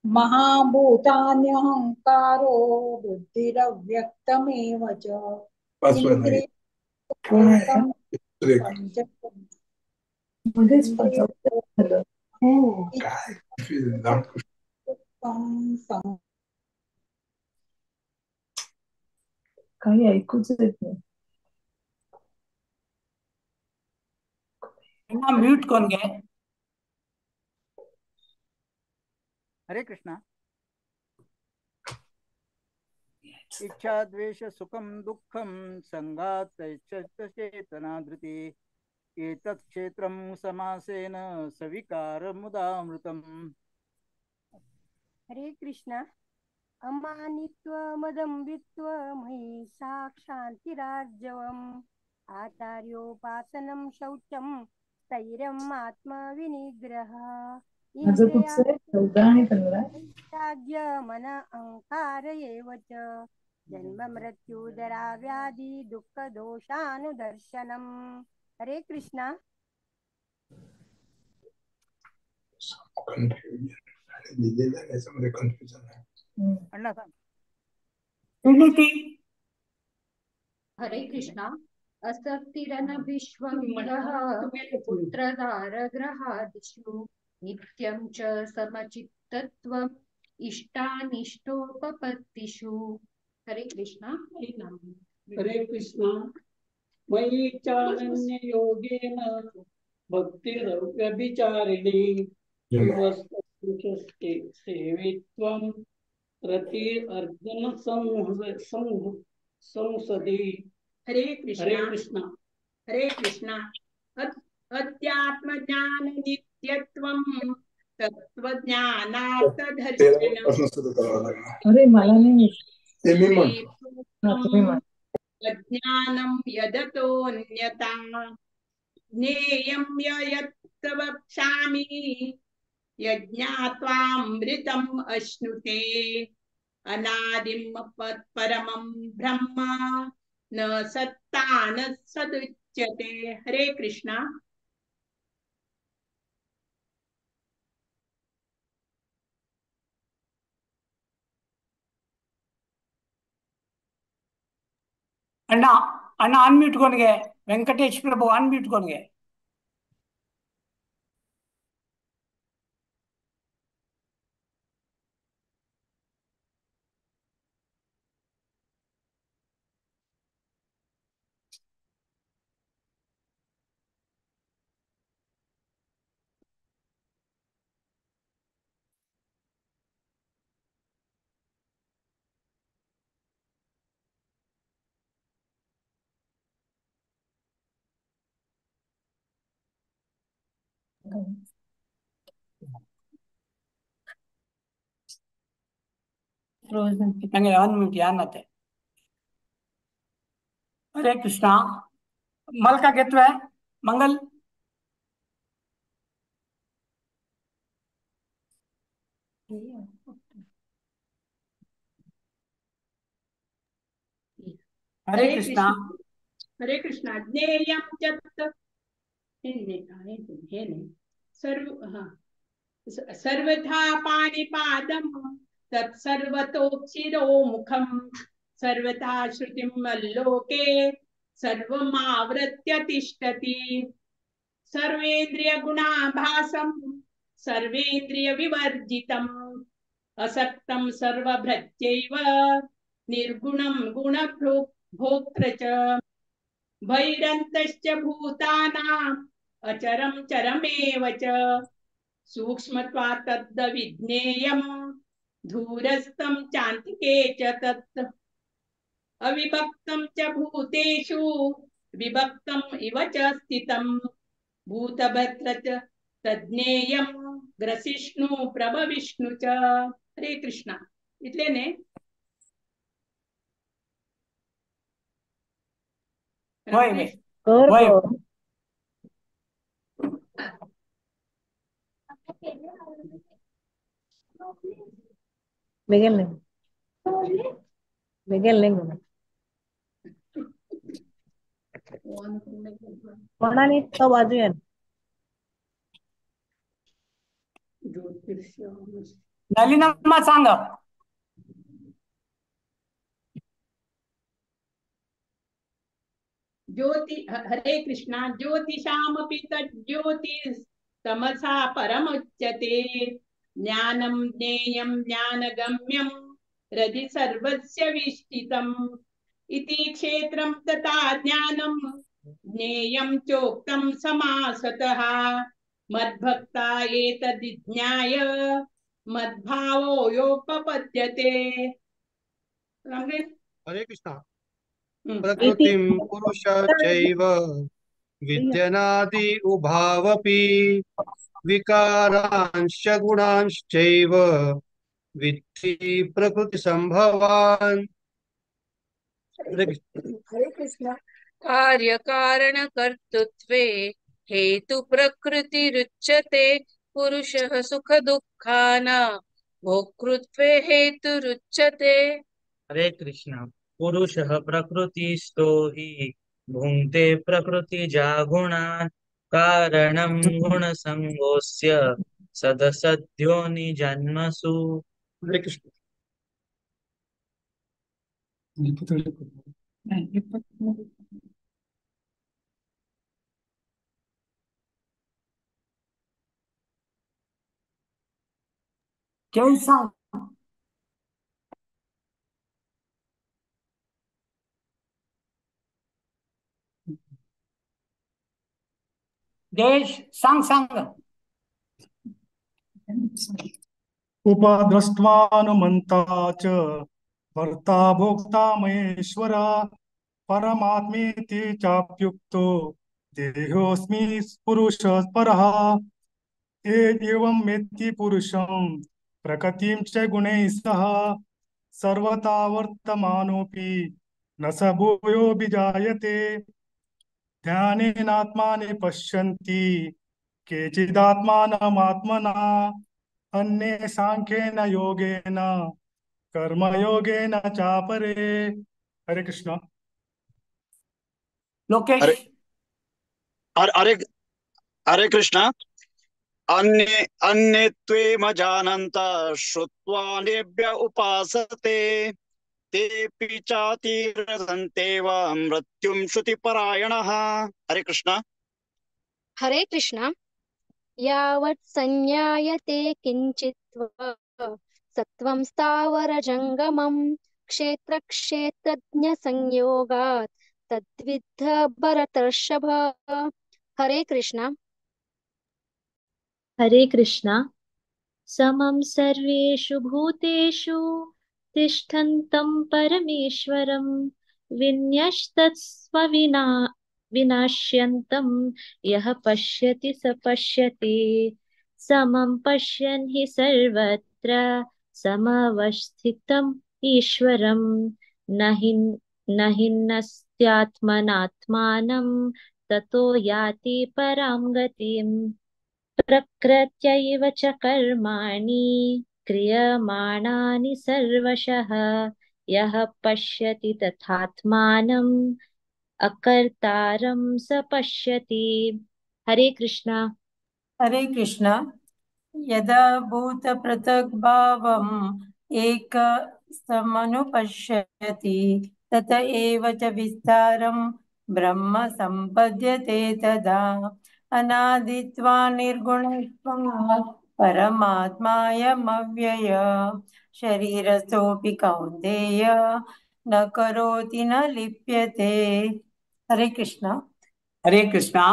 महाभूतान्यहंकारो बुद्धिरव्यक्तमेव च काही ऐकूच येत नाही. म्यूट करून घे. हरे कृष्णा. इच्छा द्वेष सुखम दुःखम संघात चेतना धृति एतत् क्षेत्रं समासेन सविकार मुदामृतम्. हरे कृष्णा. अमानित्व मदम्बित्व मयि साक्षान्तिरार्जवम् आचार्योपासनं शौचं स्थैर्यम् आत्मविनिग्रह इंद्रियाग्य मन अहंकार एव च जन्म मृत्युजरा व्याधि दुःख दोषानुदर्शनम्. हरे कृष्णा. अण्णा सांग. हरे कृष्णा. असक्तिरन विश्वमिदः पुत्रदारग्रहादिषु नित्यं च समचित्तत्वम् इष्टानिष्टोपपत्तिषु. हरे कृष्णा. हरे कृष्णा. मयि चानन्य योगेन भक्तिरव्यभिचारिणी सेवित्वं रति अर्जुन संसदि. हरे कृष्णा. हरे कृष्णा. हरे कृष्णा. अध्यात्मज्ञान नित्यत्वं तत्त्वज्ञानार्थदर्शनम्. अरे मला नाही. अज्ञानं यदतोऽन्यथा ज्ञेयं यत् वक्ष्यामि यज्ञात्वामृतम् अश्नुते अनादिं परमं ब्रह्म न सत्ता न सदुच्यते. हरे कृष्णा. अण्णा अण्णा अनम्यूट करून घे. व्यंकटेश प्रभू अनम्यूट करून घे. ನಂಗೆ ಅನ್ಮ್ಯೂಟ್ ಯಾನತ್ತೆ. हरे कृष्णा. मलका घेतोय मंगल. हरे कृष्णा. हरे कृष्णा. ज्ञेयं च सर्वथा पाणिपादं तत्सर्वतोक्षिरोमुखं सर्वथा श्रुतिं लोके सर्वमावृत्य तिष्ठति. सर्वेन्द्रियगुणाभासं सर्वेन्द्रियविवर्जितम् असक्तं सर्वभृत्यैव निर्गुणं गुणभोक्तृ च बहिरन्तश्च भूतानाम् अचरं चरमेव च सूक्ष्मत्वात् तद्विज्ञेयं दूरस्थं चान्तिके च तत् अविभक्तं च भूतेषु विभक्तम् इव च स्थितं भूतभद्र च तज्ज्ञेयं ग्रसिष्णु प्रभविष्णु च. हरे कृष्णा. इतलेने नलिनम्मा सांग. ज्योति. हरे कृष्णा. ज्योतिषामपि तज्ज्योतिस्तमसा परमुच्यते. ज्ञानं ज्ञेयं ज्ञानगम्यं हृदि सर्वस्य विष्ठितम् इति क्षेत्रं तथा ज्ञानं ज्ञेयं चोक्तं समासतः मद्भक्ता एतद्विज्ञाय मद्भावो योपपद्यते. हरे कृष्णा. प्रकृतिं पुरुष चैव विद्यनादि उभावपि विकारांश्च गुणांश्चैव विद्धि प्रकृति संभवान्. हरे कृष्णा. कार्य कारण कर्तृत्वे हेतु प्रकृतिरुच्यते. पुरुषः सुख दुःखानां भोक्तृत्वे हेतुरुच्यते. हरे कृष्णा. पुरुषः प्रकृतिस्थो हि भुङ्क्ते प्रकृतिजा गुणान् कारणं गुणसङ्गोऽस्य सदसद्योनिजन्मसु. हरे कृष्ण. कैसा देश सांग सांग. उपद्रष्ट्वानुमन्ता च भर्ता भोक्ता महेश्वरा परमात्मेति चाप्युक्तो देहोऽस्मि पुरुषः परः. एवं वेत्ति पुरुषं प्रकृतिं च गुणैः सह सर्वथा वर्तमानोऽपि न स भूयो विजायते. ध्यानेनात्मानि पश्यन्ति केचिदात्मानमात्मना अन्ये सांख्येन योगेन कर्मयोगेन चापरे. हरे कृष्ण. लोकेश. हरे हरे कृष्ण. अन्ये त्वेम जानन्त श्रुत्वा नेभ्य उपासते तेऽपि चातिरसन्तेव मृत्युं श्रुतिपरायणः। हरे कृष्ण। हरे कृष्ण। यावत् संज्ञायते किञ्चित् सत्त्वं स्थावरजङ्गमम् क्षेत्रक्षेत्रज्ञसंयोगात् तद्विद्ध भरतर्षभ। हरे कृष्ण। हरे कृष्णा। समं सर्वेषु भूतेषु तिष्ठन्तं परमेश्वरं विनाश्यन्तं यः पश्यति स पश्यति। समं पश्यन् हि सर्वत्र समवस्थितम् ईश्वरं न हि नस्त्यात्मनात्मानं ततो याति परां गतिम्। प्रकृत्यैव च कर्माणि क्रियमाणानि सर्वशः यः पश्यति तथात्मानम् अकर्तारं स पश्यति। हरे कृष्णा। हरे कृष्ण। यदा भूतपृथग्भावम् एकस्तमनुपश्यति तत एव च विस्तारं ब्रह्म सम्पद्यते तदा। अनादित्वा निर्गुणत्वात् परमात्मायमव्यय शरीरस्थोऽपि कौन्तेय न करोति न लिप्यते। हरे कृष्ण। हरे कृष्णा।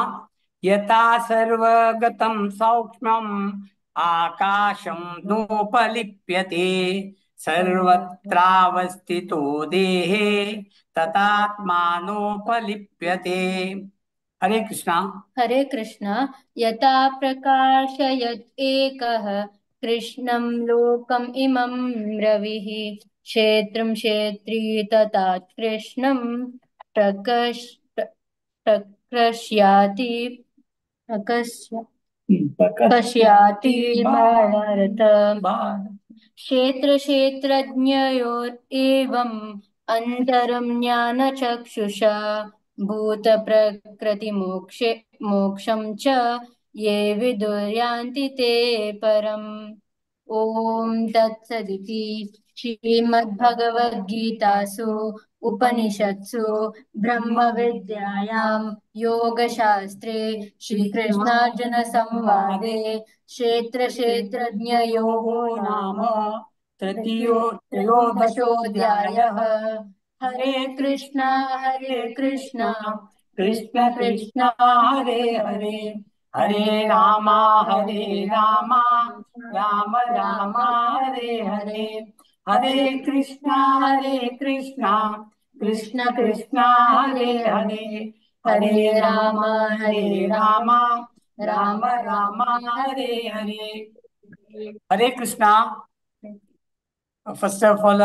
यथा सर्वगतं सौक्ष्म्यम् आकाशं नोपलिप्यते सर्वत्रावस्थितो देहे तथात्मानोपलिप्यते। हरे कृष्णा। हरे कृष्ण। यथा प्रकाशयत् एकः कृष्णं लोकम् इमं रविः क्षेत्रं क्षेत्री तथा कृष्णं प्रकाश्याति पश्याति भारत। क्षेत्रक्षेत्रज्ञयोरेवम् अन्तरं ज्ञानचक्षुषा भूतप्रकृतिमोक्षे मोक्षं च ये विदुर्यान्ति ते परम्। ॐ तत्सदिति श्रीमद्भगवद्गीतासु उपनिषत्सु ब्रह्मविद्यायां योगशास्त्रे श्रीकृष्णार्जुनसंवादे क्षेत्रक्षेत्रज्ञयोगो नाम त्रयोदशोऽध्यायः। हरे कृष्णा कृष्ण कृष्ण हरे हरे हरे रामा राम राम हरे हरे। हरे कृष्णा कृष्ण कृष्ण हरे हरे। हरे राम राम राम हरे हरे। हरे Krishna. First of all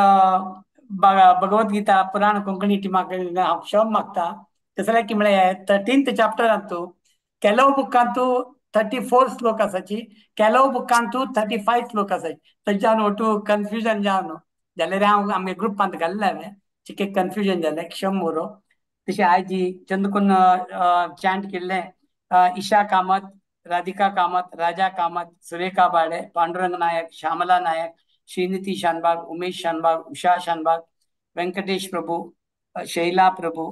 Bhagavad Gita पुराण कोंकणी टीमाक हांव क्षम मागता कसले की म्हळ्यार 13th चॅप्टर ಅಂತೂ ಕೆಲವು ಬುಕ್ ಅಂತೂ 34 श्लोक आसाची ಕೆಲವು ಬುಕ್ ಅಂತೂ 35 श्लोक आसाची थंयच्यान ಒಟ್ಟು कन्फ्युजन जावन जाल्यार हांव आमगे ग्रुपांत घाल्ले हांवें चिके कन्फ्युजन जालें क्षम उरो तशें आयज चंद्रकून चॅन्ट केल्लें ईशा कामत राधिका कामत राजा कामत सुरेखा बाळे पांडुरंग नायक श्यामला नायक श्रीनिती शानबाग उमेश शानबाग उषा शानबाग वेंकटेश प्रभु शैला प्रभु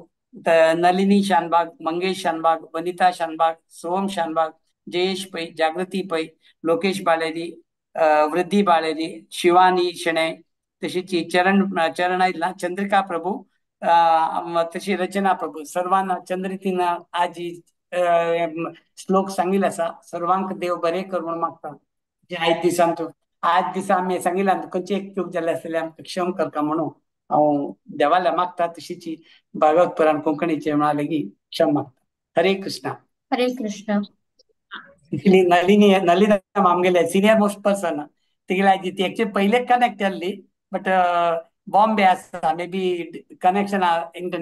नलिनी शानबाग मंगेश शानबाग वनिता शानबाग सोम शानबाग जयेश पै जागृती पै लोकेश बाळेरी वृद्धी बाळेरी शिवानी शेणे तशीच चरण आयला चंद्रिका प्रभु तशी रचना प्रभु सर्वांना चंद्रितीन आज श्लोक सांगिल्ले आसा सर्वांक देव बरें कर म्हणून मागता आयज दिसान तूं आज दिसा आमी सांगिल्लें खंयची एक चूक जाली आसतली आमकां क्षम करता म्हणून हांव देवाला मागता तशीच भागवत पुराण कोंकणीचे म्हणा लेगीत क्षम मागता। हरे कृष्णा। हरे कृष्ण। नलिनी आमगेले सिनियर मोस्ट पर्सन तिगेले ती एक्चुअली पहिले कनेक्ट जाल्ली बट बॉम्बे आसा मे बी कनेक्शन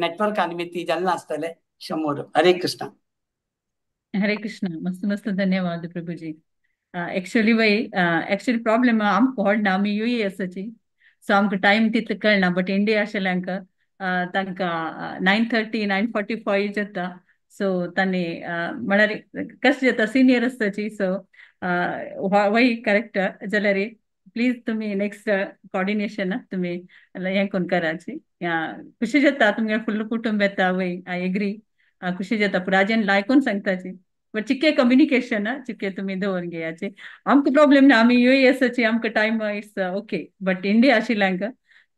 नेटवर्क निमित्त जाल्लें नासतलें क्षमोर। हरे कृष्णा। हरे कृष्ण। मस्त मस्त धन्यवाद प्रभुजी। एक्चुअली वय एक्चुअली प्रॉब्लेम आमकां व्हडना आमी US सो आमकां टायम तितलो कळना बट इंडिया आशिल्ल्यांक तांकां 9:30 9:45 जाता सो तांणी म्हळ्यार कशें जाता सिनियर आसताची सो वय करेक्ट जाल्यार प्लीज तुम्ही नेक्स्ट कोऑर्डिनेशन तुम्ही हें कोन कराची खुशी जाता तुमगे फुल्ल कुटुंब येता वय आय एग्री खुशी जाता पुराजन लायकून सांगताची बट चिके कम्युनिकेशन चिके तुम्ही दवरून घेयाचे आमकां प्रॉब्लेम ना आमी योय असाची आमकां time it's okay but India आशिल्ल्यांक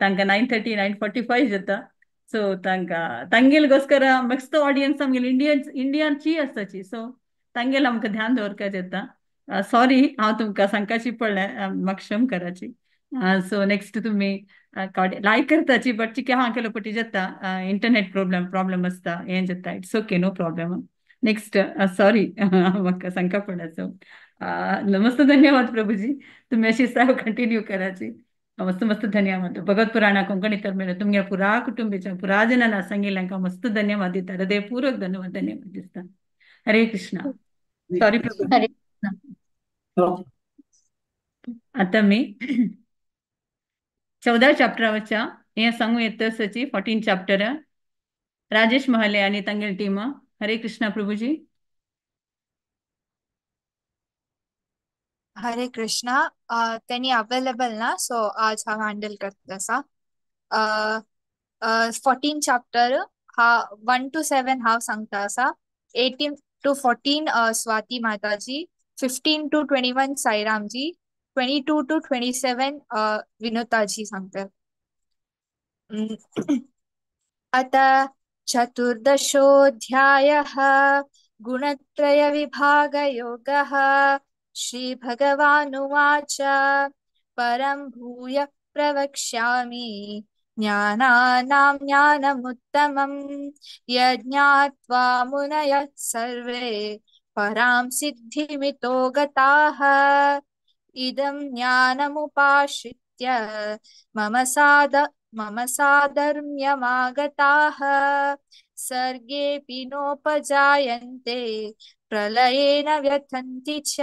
तांकां 9:30 9:45 जाता सो तांकां तांगेलगोस्कर मस्त ऑडियन्स आमगेली इंडियनची आसताची सो तांगेल आमकां ध्यान दवरपा जाता सॉरी हांव तुमकां सांगपाची पडलें म्हाका क्षम कराची सो नेक्स्ट तुम्ही लायक करताची बट चिके हांव केलो पटी जाता इंटरनेट प्रॉब्लेम आसता हें जाता it's okay no problem next sorry म्हाका सांगपा पडला सो मस्त धन्यवाद प्रभुजी तुम्ही अशी सेवा कंटिन्यू कराची मस्त मस्त धन्यवाद भगवत पुराणा कोंकणी तर्मेन तुमगे पुरा कुटुंबीच्या पुरा जनांना सांगिल्ल्यांका मस्त धन्यवाद दिता हृदयपूर्वक धन्यवाद दिसता हरे कृष्णा सॉरी प्रभू आता मी 14 चॅप्टरावरच्या हे सांगू येतसची 14 चॅप्टर राजेश महाले आणि तांगेल टीम हरे कृष्णा प्रभुजी हरे कृष्णा त्यांनी अवेलेबल ना सो आज हा हँडल करत असा 14 चॅप्टर हा 1 to 7 हांव सांगता असा 18 to 14 स्वाती माताजी 15 to 21 साईरामजी 22 to 27 विनोताजी सांगतात आता चतुर्दशोऽध्यायः गुणत्रयविभागयोगः श्रीभगवानुवाच परं भूय प्रवक्ष्यामि ज्ञानानां ज्ञानमुत्तमं यज्ञात्वा मुनयः सर्वे परां सिद्धिमितो गताः इदं ज्ञानमुपाश्रित्य मम साधर्म्यमागताः सर्गेऽपि नोपजायन्ते प्रलयेन व्यथन्ति च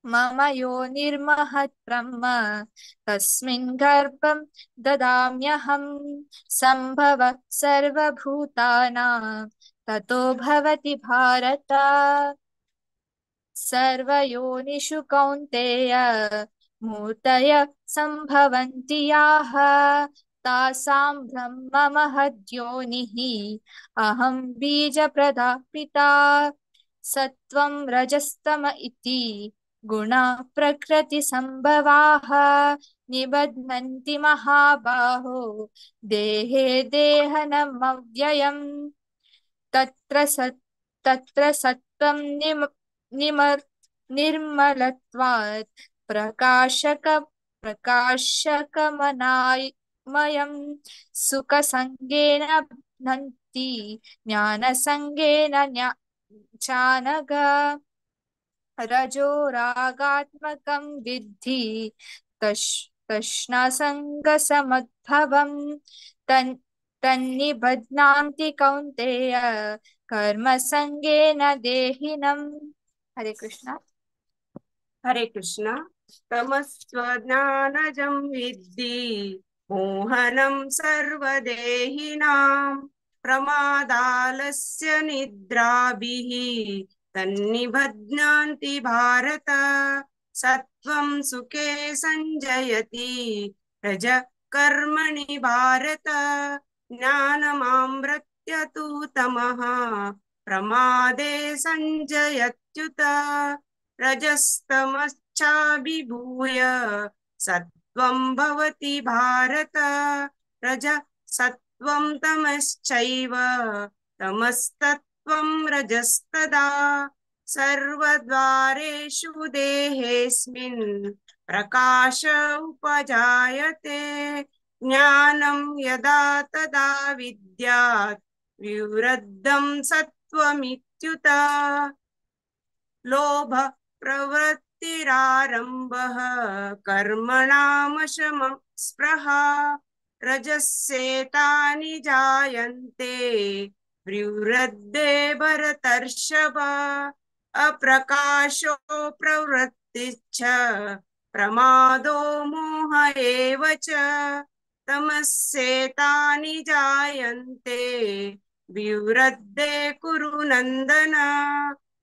मम यो निर्महत् ब्रह्म तस्मिन् गर्भं ददाम्यहं सम्भव सर्वभूतानां ततो भवति भारत सर्वयोनिषु कौन्तेय मूर्तय सम्भवन्ति याः तासां ब्रह्म महद्योनिः अहं बीजप्रदा पिता सत्वं रजस्तम इति गुणा प्रकृतिसम्भवाः निबध्नन्ति महाबाहो देहे देहनमव्ययम् तत्र सत्त्वं निर्मलत्वात् प्रकाशकमनामयं सुखसङ्गेन बध्नन्ति ज्ञानसङ्गेन चानघ रजोरागात्मकं विद्धि तृष्णासङ्गसमुद्भवम् तन्निबध्नान्ति कौन्तेय कर्मसङ्गेन देहिनम् हरे कृष्णा तमस्त्वज्ञानजं विद्धि मोहनं सर्वदेहिनां प्रमादालस्य निद्राभिः तन्निबध्नान्ति भारत सत्वं सुखे संजयति रजः कर्मणि भारत ज्ञानमामृत्य तु तमः प्रमादे संजयत्युत रजस्तमश्चाभिभूय सत्वं भवति भारत रजः सत्वं तमश्चैव तमस्तत्त्वं रजस्तदा सर्वद्वारेषु देहेऽस्मिन् प्रकाश उपजायते ज्ञानं यदा तदा विद्यात् विवृद्धं सत्त्वमित्युत लोभ प्रवृत्तिरारम्भः कर्मणामशमं स्पृहा रजस्येतानि जायन्ते विवृद्धे भरतर्षभ अप्रकाशो प्रवृत्तिश्च प्रमादो मोह एव च तमस्येतानि जायन्ते विवृद्धे कुरु नन्दन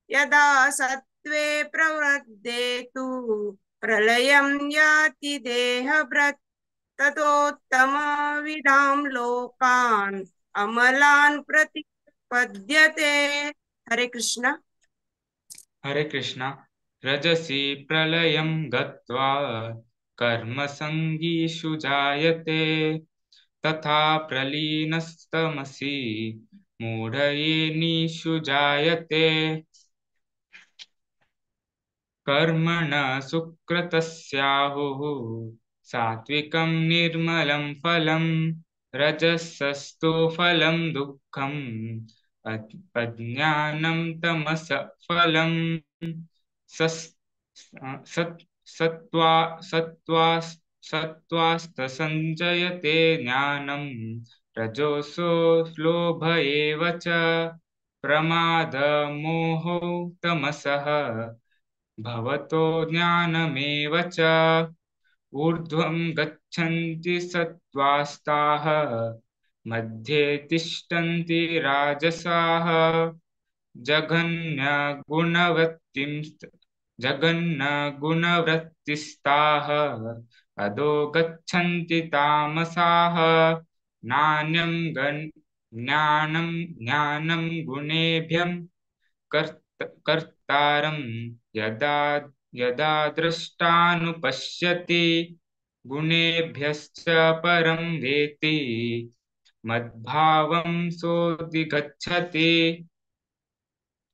यदा सत्त्वे प्रवृद्धे तु प्रलयं याति देहभृत् ततोत्तमविदां लोकान् अमलान् प्रतिपद्यते। हरे कृष्ण। हरे कृष्ण। रजसि प्रलयं गत्वा कर्मसङ्गीषु जायते तथा प्रलीनस्तमसि मूढयेनीषु जायते कर्मण सुकृतस्याहुः सात्विकं निर्मलं फलं रजसस्तु फलं दुःखम् अज्ञानं तमस फलं सस्- सत्वा सत्वा सत्त्वास्तसञ्जयते ज्ञानं रजोसो लोभ एव च प्रमादमोहो तमसः भवतो ज्ञानमेव च ऊर्ध्वं गच्छन्ति सत्त्वास्ताः मध्ये तिष्ठन्ति राजसाः जघन्यगुणवृत्तिस्ताः अधो गच्छन्ति तामसाः ज्ञानं ज्ञानं गुणेभ्यं कर्तारं यदा यदा द्रष्टानुपश्यति गुणेभ्यश्च परं वेति मद्भावं सोऽधिगच्छति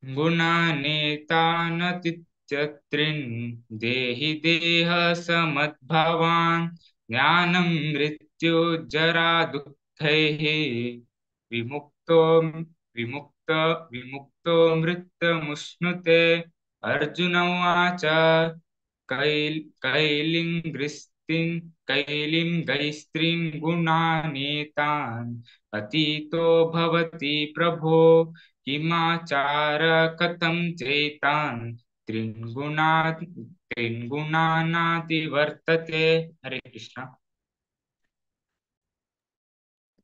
गुणानेतानतीत्यत्रिन् देहि देह समद्भवान् ज्ञानं मृत्युजरा दुःखैः विमुक्तो विमुक्त विमुक्तो मृत्युमुष्णुते। अर्जुन उवाच कैलिङ्गैस्त्रीन् गुणानेतान् अतीतो भवति प्रभो किमाचार कथं चैतान् त्रिन्गुणानातिवर्तते। हरे कृष्ण।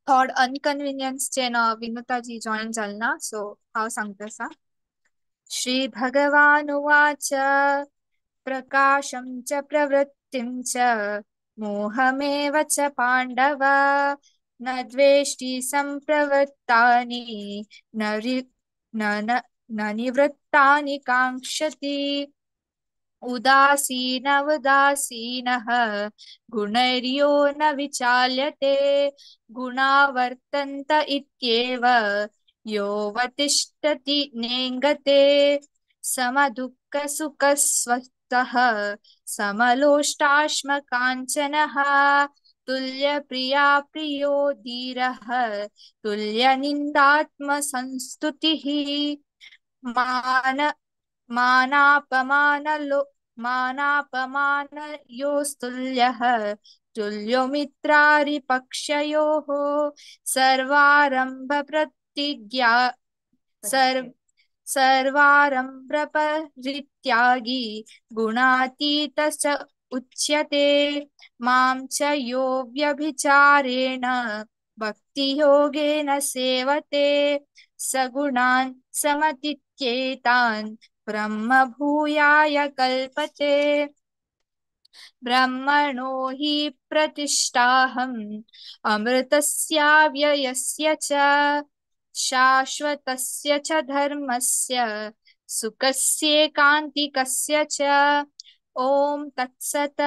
थोड अनकन्व्हिनियन्स चेन विनुताजी जॉईन झाले ना, सो हांव सांगता सा। श्री भगवान उवाच प्रकाशं च प्रवृत्तिं च मोहमेव च पाण्डव न द्वेष्टि सम्प्रवृत्तानि न निवृत्तानि काङ्क्षति उदासीनः गुणैर्यो न विचाल्यते गुणा वर्तन्त इत्येव योऽवतिष्ठति नेङ्गते समदुःखसुखस्वस्थः समलोष्टाश्मकाञ्चनः तुल्यप्रिया प्रियो धीरः तुल्यनिन्दात्मसंस्तुतिः मानापमानयोस्तुल्यः तुल्यो मित्रारिपक्षयोः सर्वारम्भपरित्यागी गुणातीतश्च उच्यते मां च यो व्यभिचारेण भक्तियोगेन सेवते सगुणान् समतीत्येतान् ब्रह्मभूयाय कल्पते ब्रह्मणो हि प्रतिष्ठाहम् अमृतस्याव्ययस्य च शाश्वतस्य च धर्मस्य सुखस्यैकान्तिकस्य च ॐ तत्सत्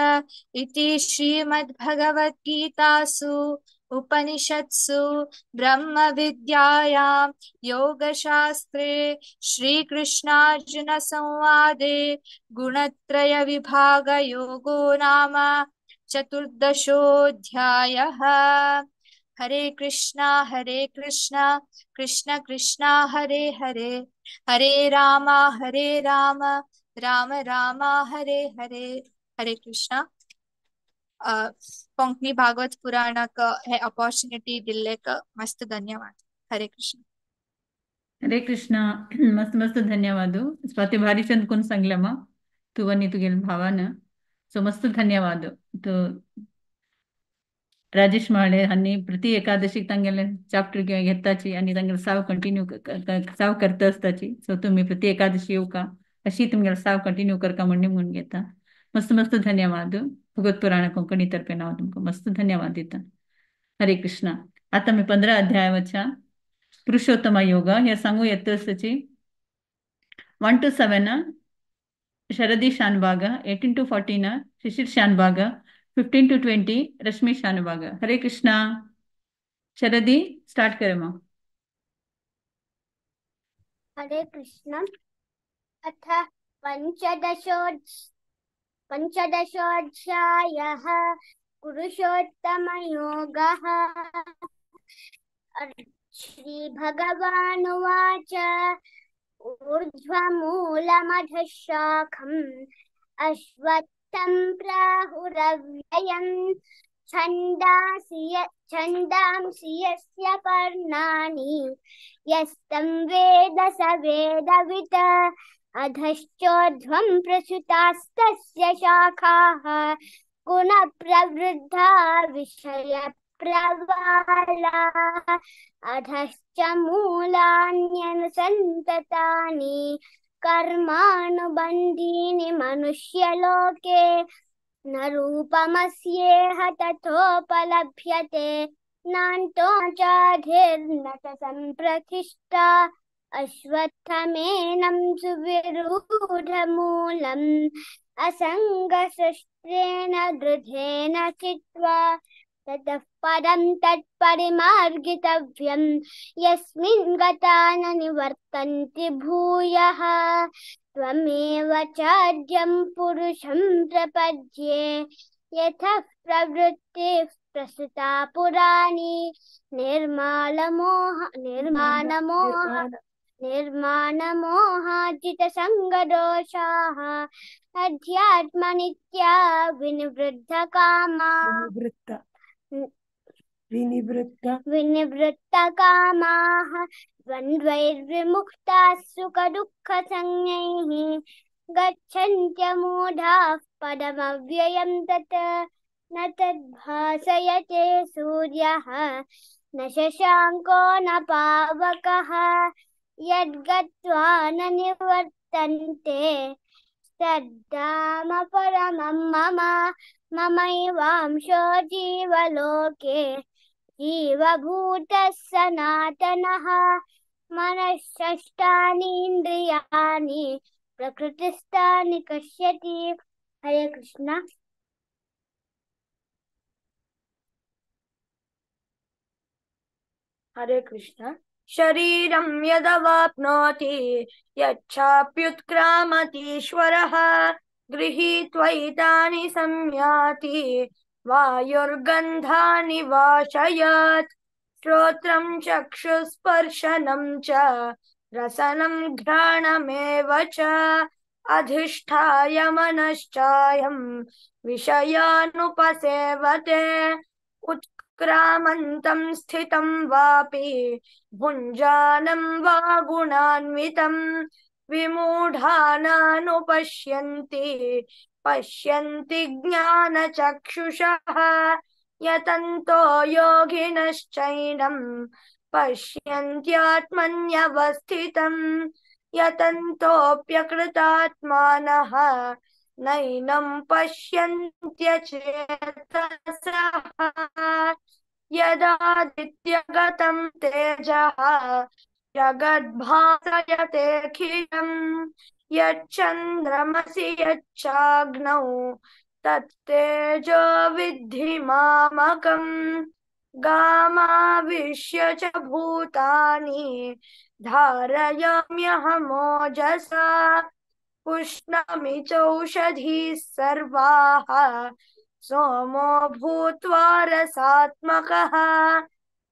इति श्रीमद्भगवद्गीतासु उपनिषत्सु ब्रह्मविद्यायां योगशास्त्रे श्रीकृष्णार्जुनसंवादे गुणत्रयविभागयोगो नाम चतुर्दशोऽध्यायः। हरे कृष्णा कृष्ण कृष्णा हरे हरे, हरे राम राम राम हरे हरे। हरे कृष्णा। कोंकणी भागवत पुराणाक हे अपॉर्च्युनिटी दिल्लेक मस्त धन्यवाद। हरे कृष्ण। हरे कृष्ण। मस्त मस्त धन्यवाद स्वाती भारी चंद कोण सांगल्या मग तू आणि तुगेल भावानं, सो मस्त धन्यवाद। तो राजेश माळे हांनी प्रति एकादशीक तांगेले चॅप्टर घेताची आणि तांगेले साव कंटिन्यू साव करता असताची। सो तुम्ही प्रति एकादशी येवका अशी तुमगेले साव कंटिन्यू करका म्हणून घेता। मस्त मस्त धन्यवाद. भगवत पुराण कोंकणी तर्फे नाव तुमका मस्त धन्यवाद दिता. हरे कृष्णा. आता मी 15 अध्यायाच्या पुरुषोत्तम योग हे सांगू येतची 1 to 7 Sharadi Shanbhag, 18 to 14 Shishir Shanbhag, 15 to 20 Rashmi Shanbhag. हरे कृष्णा. शरदी स्टार्ट करे मग. हरे कृष्ण. अथ पंचदशोऽध्यायः पुरुषोत्तमयोगः. श्रीभगवानुवाच ऊर्ध्वमूलमधः शाखम् अश्वत्थं प्राहुरव्ययम् छन्दांसि यस्य पर्णानि यस्तं वेद स वेदवित् अधश्चोर्ध्वं प्रसुतास्तस्य शाखाः गुणप्रवृद्धा विषयप्रवालाः अधश्च मूलान्यनुसन्ततानि कर्मानुबन्धीनि मनुष्यलोके न रूपमस्येह तथोपलभ्यते नान्तो चाधिर्न च सम्प्रतिष्ठा अश्वत्थमेनं सुविरूढमूलम् असङ्गशस्त्रेण दृढेन चित्वा ततः पदं तत्परिमार्गितव्यं यस्मिन् गता न निवर्तन्ति भूयः. त्वमेव चाद्यं पुरुषं प्रपद्ये यतः प्रवृत्तिः प्रसृता पुराणी निर्माणमोहाजितसङ्गदोषाः अध्यात्मनित्या विनिवृत्तकामाः द्वन्द्वैर्विमुक्ताः सुखदुःखसंज्ञैः गच्छन्त्यमूढाः पदमव्ययं तत् न तद्भासयते सूर्यः न शशाङ्को न पावकः यद्गत्वा न निवर्तन्ते तद्धाम परमं मम. ममैवांशो जीवलोके जीवभूतः सनातनः. मनःषष्ठानीन्द्रियाणि प्रकृतिस्थानि कष्यति. हरे कृष्ण. हरे कृष्ण. शरीरं यदवाप्नोति यच्छाप्युत्क्रामतीश्वरः गृहीत्वैतानि संयाति वायुर्गन्धानि वाशयात्. श्रोत्रं चक्षुस्पर्शनं च रसनं घ्राणमेव च अधिष्ठाय मनश्चायं विषयानुपसेवते. उत्क्रामन्तं स्थितं वापि भुञ्जानं वा गुणान्वितं पश्यन्ति ज्ञानचक्षुषः. यतन्तो योगिनश्चैनं पश्यन्त्यात्मन्यवस्थितं यतन्तोऽप्यकृतात्मानः नैनं पश्यन्त्यचेतसः. यदादित्यगतं तेजः जगद्भासयतेऽखिलम् यच्चन्द्रमसि यच्चाग्नौ तत्तेजो विद्धि मामकम्. गामाविश्य च भूतानि धारयाम्यहमोजसा पुष्णामि चौषधीः सर्वाः सोमो भूत्वा रसात्मकः.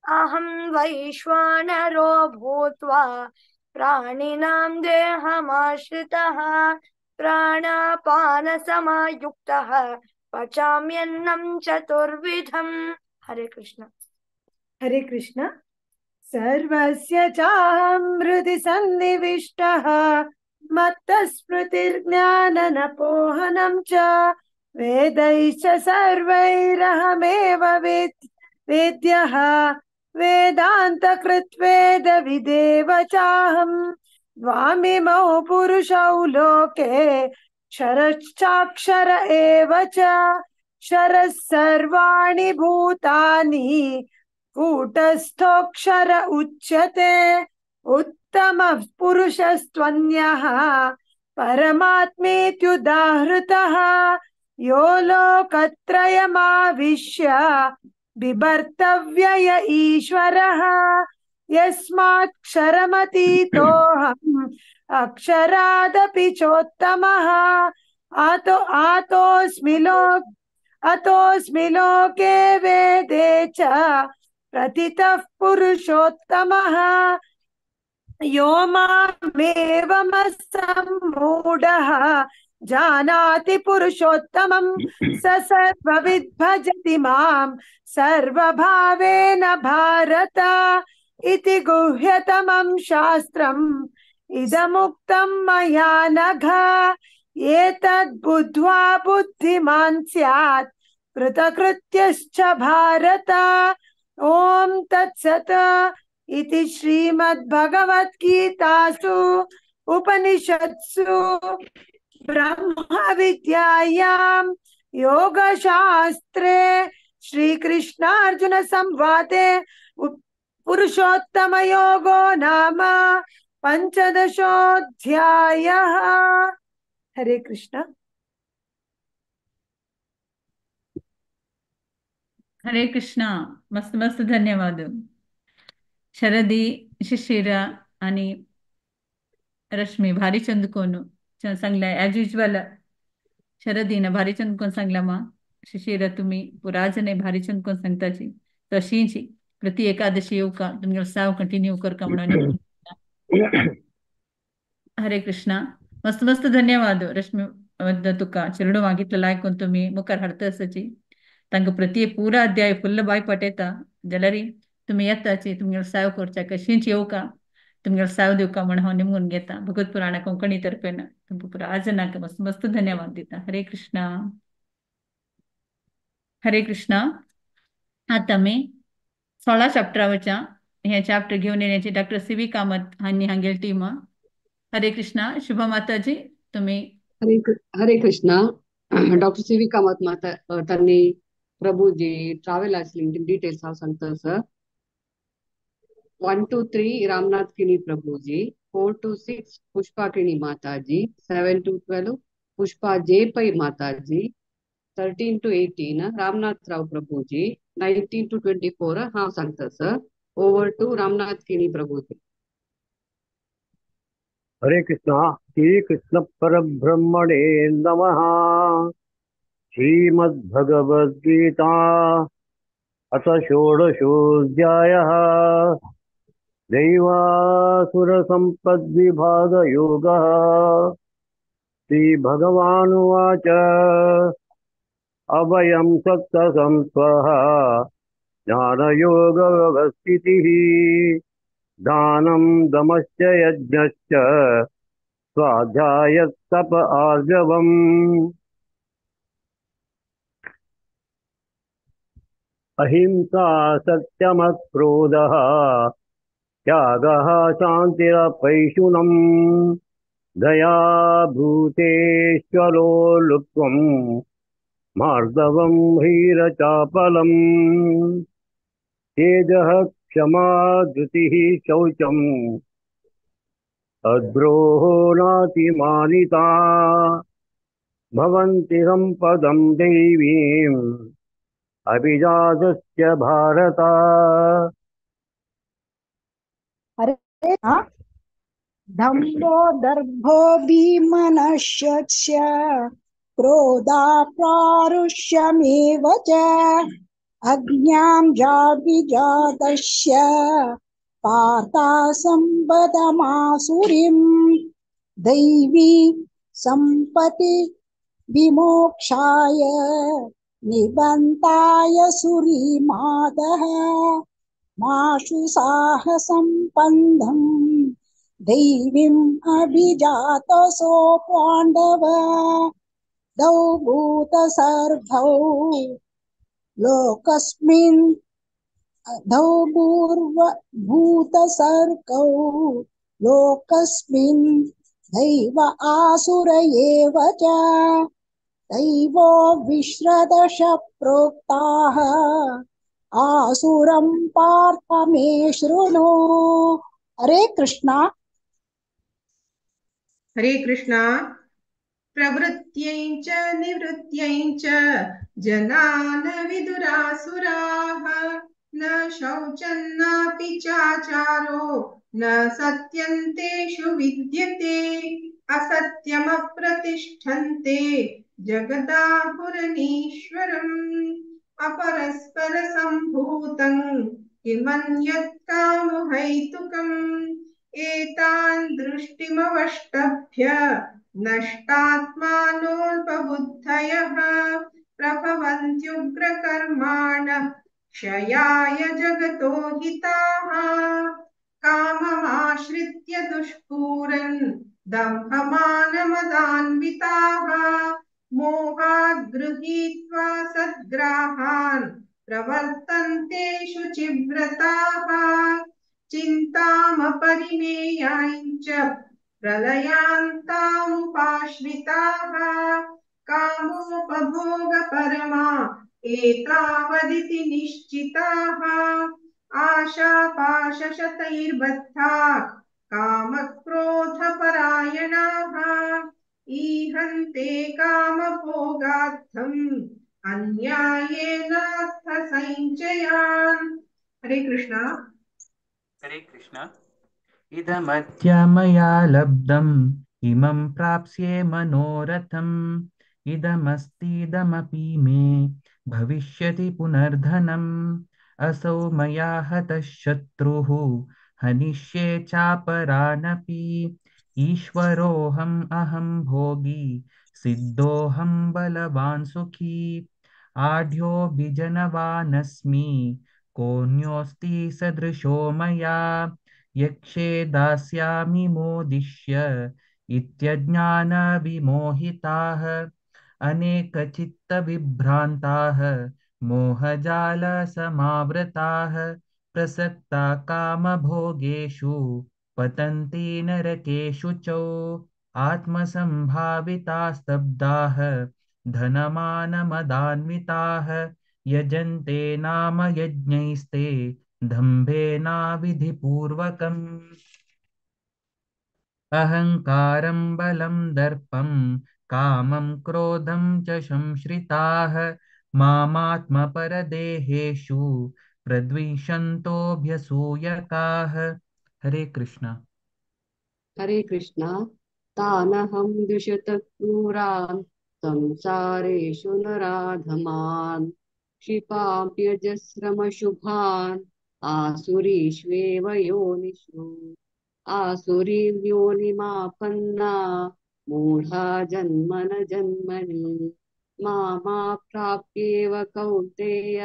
अहं वैश्वानरो भूत्वा प्राणिनां देहमाश्रितः प्राणापानसमायुक्तः पचाम्यन्नं चतुर्विधम्. हरे कृष्ण. हरे कृष्ण. सर्वस्य चाहं हृदि सन्निविष्टः मत्तस्मृतिर्ज्ञाननपोहनं च वेदैश्च सर्वैरहमेव वेद्यः वेदान्तकृत्वेदविदेव चाहं द्वामिमौ पुरुषौ लोके क्षरश्चाक्षर एव च क्षरः सर्वाणि भूतानि कूटस्थोऽक्षर उच्यते उत्तमः पुरुषस्त्वन्यः परमात्मेत्युदाहृतः यो लोकत्रयमाविश्य बिभर्तव्यय ईश्वरः यस्मात्क्षरमतीतोऽहम् अक्षरादपि चोत्तमः अतोऽस्मि लोके वेदे च प्रतितः पुरुषोत्तमः यो मामेवमसम्मूढः जानाति पुरुषोत्तमं स सर्वविद् भजति मां सर्वभावेन भारत इति गुह्यतमं शास्त्रम् इदमुक्तं मया नघ एतद् बुद्ध्वा बुद्धिमान् स्यात् कृतकृत्यश्च भारत ॐ तत्सत् इति श्रीमद्भगवद्गीतासु उपनिषत्सु ब्रह्मविद्यायां योगशास्त्रे श्रीकृष्णार्जुन संवादे पुरुषोत्तमयोगो नाम पंचदशोऽध्यायः। हरे कृष्ण। हरे कृष्ण. मस्त मस्त धन्यवाद. शरदी, शिशिर आणि रश्मी भारी चंदकोन सांगला ॲज युजल. शरदीनं भारी चंदकोन सांगला मा. शिशिर तुम्ही पुराजने भारी चंदकोन सांगताची तशीची प्रति एकादशी येऊ का तुम्ही साव कंटिन्यू कर का म्हणून. हरे कृष्ण. मस्त मस्त धन्यवाद. रश्मी तुका चरणू मागितलेला ऐकून तुम्ही मुखार हाडतसची तांकां प्रति पुरा अध्याय फुल्ल बाय पटयता जाल्यार तुम्ही येताची तुमगे साव करच्या कशींच येऊ का तुमगे साव दिवं का म्हण हांव निमून घेता. भगवत पुराणा कोंकणी तर्फेन तुमकां पुरा आजनाक मस्त मस्त धन्यवाद दिता. हरे कृष्ण. हरे कृष्ण. आता आमी 16 चॅप्टरावरच्या हे चॅप्टर घेऊन येण्याची डॉक्टर सी.व्ही. कामत हांनी हांगेल टीम. हरे कृष्ण. शुभ माताजी तुम्ही. हरे कृष्ण. डॉक्टर सी.व्ही. कामत माता त्यांनी प्रभूजी ट्रॅव्हल आसली डिटेल्स हांव सांगता सर. 1 to 3 रामनाथ किनी प्रभुजी, 4 to 6 पुष्पा किनी माताजी, 7 to 12 पुष्पा जेपई माताजी, 13 to 18 Ramnath Rao Prabhuji, 19 to 24 हांव सांगता सर. ओवर टू रामनाथ किनी प्रभुजी. हरे कृष्णा. श्री कृष्ण परब्रह्मणे नमः. श्रीमद्भगवद्गीता अथ षोडशोऽध्यायः. दैवासुरसम्पद्विभागयोगः. श्रीभगवानुवाच अभयं सत्तसंस्वः ज्ञानयोगव्यवस्थितिः दानं दमश्च यज्ञश्च स्वाध्यायस्तप आर्जवम्. अहिंसा सत्यमक्रोधः त्यागः शान्तिरपैशुनम् दया भूतेष्वलोलुप्त्वम् मार्दवम् ह्रीरचापलम्. तेजः क्षमा धृतिः शौचम् अद्रोहो नातिमानिता भवन्ति सम्पदं दैवीम् अभिजातस्य भारत. दम्भो दर्भो भीमनश्यस्य क्रोधाप्रारुष्यमेव च अज्ञां जाभिजातस्य पार्था सम्पदमासुरीं दैवी सम्पत्ति विमोक्षाय निबन्धाय सुरीमादः माशु साहसम्पन्धं दैवीम् अभिजातसो पाण्डव दौ भूतसर्गौ लोकस्मिन् दौ भूतसर्गौ लोकस्मिन् दैव आसुर एव च दैवो विश्रदश प्रोक्ताः आसुरं पार्थ मे शृणु। हरे कृष्णा। हरे कृष्णा। प्रवृत्यै च निवृत्यै च जनान् विदुरासुराः न शौचं नापि चाचारो न सत्यं तेषु विद्यते असत्यमप्रतिष्ठन्ते जगदाहुरनीश्वरम् अपरस्परसम्भूतं किमन्यत् कामहैतुकम् एतान् दृष्टिमवष्टभ्य नष्टात्मानोऽल्पबुद्धयः प्रभवन्त्युग्रकर्माणः क्षयाय जगतो हिताः काममाश्रित्य दुष्पूरन् दम्भमानमदान्विताः मोहात् गृहीत्वा सद्ग्राहान् प्रवर्तन्ते शुचिव्रताः चिन्तामपरिमेयाञ्च प्रलयान्तामुपाश्रिताः कामोपभोगपरमा एतावदिति निश्चिताः आशापाशशतैर्बद्धाः कामक्रोधपरायणाः ईहन्ते कामभोगार्थम् अन्यायेनार्थसञ्चयान्। हरे कृष्णा। हरे कृष्ण। इदमद्य मया लब्धम् इमं प्राप्स्ये मनोरथम् इदमस्तीदमपि मे भविष्यति पुनर्धनम् असौ मया हतः शत्रुः हनिष्ये चापरानपि ईश्वरोऽहम् अहं भोगी सिद्धोऽहं बलवान् सुखी आढ्योऽभिजनवानस्मि कोऽन्योऽस्ति सदृशो मया यक्षे दास्यामि मोदिष्य इत्यज्ञानविमोहिताः अनेकचित्तविभ्रान्ताः मोहजालसमावृताः प्रसक्ता कामभोगेषु पतन्ति नरकेषु च आत्मसम्भाविता स्तब्धाः धनमानमदान्विताः यजन्ते नाम यज्ञैस्ते दम्भेनाविधिपूर्वकम् अहङ्कारं बलं दर्पं कामं क्रोधं च संश्रिताः मामात्मपरदेहेषु प्रद्विषन्तोऽभ्यसूयकाः। हरे कृष्ण। हरे कृष्णा। तानहं द्विषतक्रूरान् संसारेषु नराधमान् क्षिपाम्यजस्रमशुभान् आसुरीष्वेव योनिषु आसुरीर्योनिमापन्ना मूढा जन्मन जन्मनि मामाप्राप्येव कौन्तेय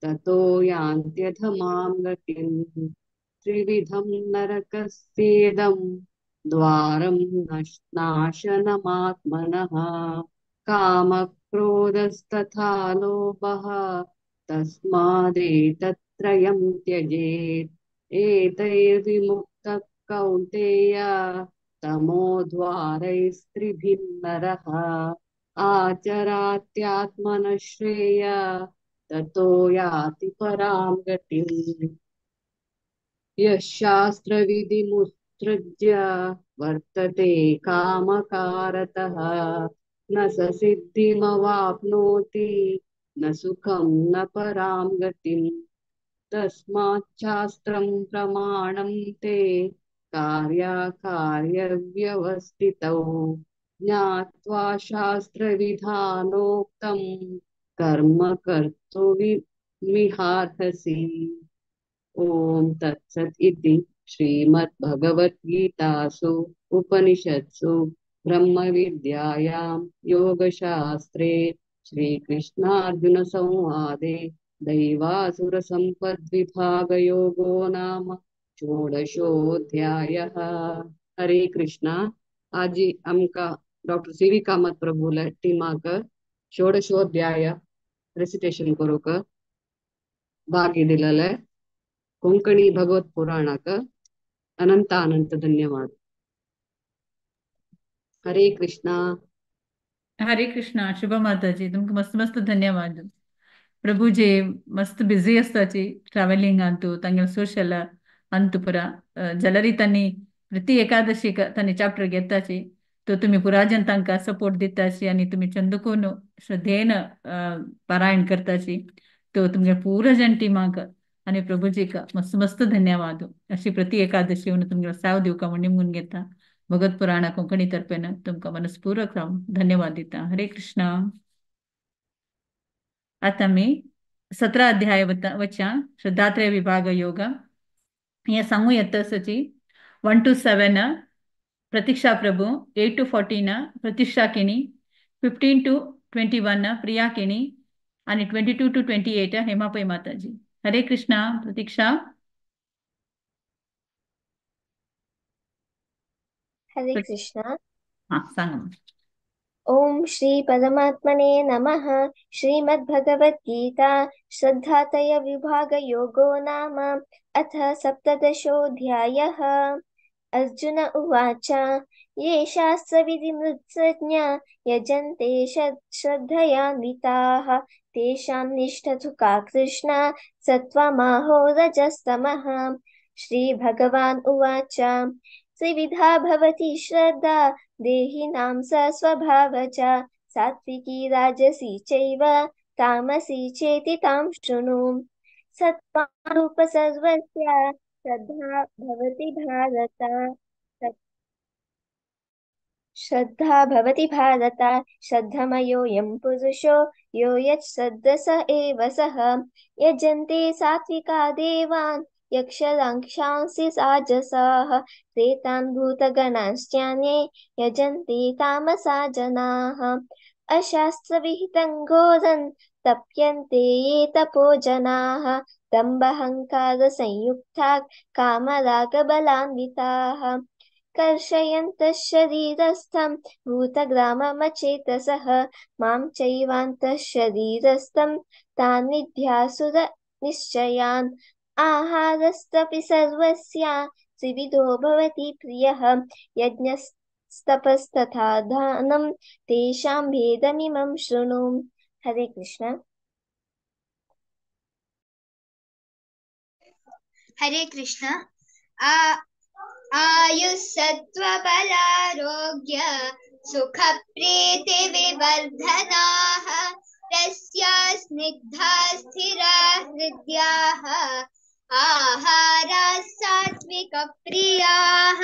ततो यान्त्यधमां गतिम् त्रिविधं नरकस्येदं द्वारं नाशनमात्मनः कामक्रोधस्तथा लोभः तस्मादेतत्त्रयं त्यजेत् एतैर्विमुक्तः कौन्तेय तमोद्वारैस्त्रिभिर्नरः आचरात्यात्मनः श्रेय ततो याति परां गतिम् यः शास्त्रविधिमुत्सृज्य वर्तते कामकारतः न स सिद्धिमवाप्नोति न सुखं न परां गतिम् तस्माच्छास्त्रं प्रमाणं ते कार्याकार्यव्यवस्थितौ ज्ञात्वा शास्त्रविधानोक्तं कर्म कर्तुमिहार्हसि। ओम तत्सत् इति श्रीमद्भगवद्गीतासु उपनिषत्सु ब्रह्मविद्यायां योगशास्त्रे श्रीकृष्णार्जुनसंवादे दैवासुरसम्पद्विभागयोगो नाम षोडशोऽध्यायः। हरे कृष्णा। आज आमका डॉक्टर सी.व्ही. कामत प्रभूला टिमाक षोडशोध्याय रेसिटेशन करूक भागी दिलेला आहे। कोंकणी भगवत पुराणाक अनंत अनंत धन्यवाद। हरे कृष्णा. हरे कृष्णा. शुभ माताजी, तुमकां मस्त मस्त धन्यवाद. प्रभुजी मस्त बिझी आसताची ट्रॅव्हलिंग अंतू तांगे सोशल अंतू पुरा जाल्यार तांणी प्रति एकादशीक तांणी चॅप्टर घेताची तो तुम्ही पुराजन तांकां सपोर्ट दिताची आनी तुम्ही चंदकून श्रद्धेन पारायण करताची तो तुमगे पूरा जन टिमाक आनी प्रभुजीक मस्त मस्त धन्यवाद. अशी प्रति एकादशी म्हणून तुमगे साव दिवका म्हणून निमून घेता. भगत पुराण कोंकणी तर्फेन तुमकां मनस्पूर्वक धन्यवाद दिता. हरे कृष्णा. आता मी 17 अध्याय वच्चा श्रद्धात्रय विभाग योग हे सांगू येतसची 1 to 7 प्रतीक्षा प्रभु, 8 to 14 प्रतीक्षा किणी, 15 to 21 प्रिया किणी आणि 22 to 28 हेमापै माताजी. हरे कृष्णा. प्रतीक्षा. हरे कृष्णा. हाँ सांग. ओम श्री परमात्मने नमः. श्रीमद्भगवद्गीता श्रद्धात्रय विभाग योगो नाम अथ 17 अर्जुन उवाच ये शास्त्रविधिमुत्सृज्ञ यजन्ते श्रद्धयान्विताः तेषां निष्ठा का कृष्ण सत्त्वमाहो रजस्तमः. श्रीभगवान् उवाच त्रिविधा भवति श्रद्धा देहिनां सा स्वभावजा सात्विकी राजसी चैव तामसी चेति तां शृणु. सत्त्वारूप सर्वस्य श्रद्धा भवति भारत श्रद्धमयोऽयं पुरुषो यो यच्छ्रद्ध स एव सः. यजन्ते सात्विका देवान् यक्षराक्षांसि राजसाः प्रेतान् भूतगणांश्चान्ये यजन्ते तामसा जनाः. अशास्त्रविहितं घोरं तप्यन्ते ये तपो जनाः दम्भाहंकारसंयुक्ता कामरागबलान्विताः कर्षयन्तः शरीरस्थं भूतग्राममचेतसः मां चैवान्तः शरीरस्थं तान् विद्यासुर निश्चयान्. आहारस्तपि सर्वस्य त्रिविधो भवति प्रियः यज्ञस्तपस्तथा दानं तेषां भेदमिमं शृणु. हरे कृष्ण. हरे कृष्ण. आयुस्सत्त्वबलारोग्य सुखप्रीतिविवर्धनाः रस्या स्निग्धा स्थिरा हृद्याः आहाराः सात्विकप्रियाः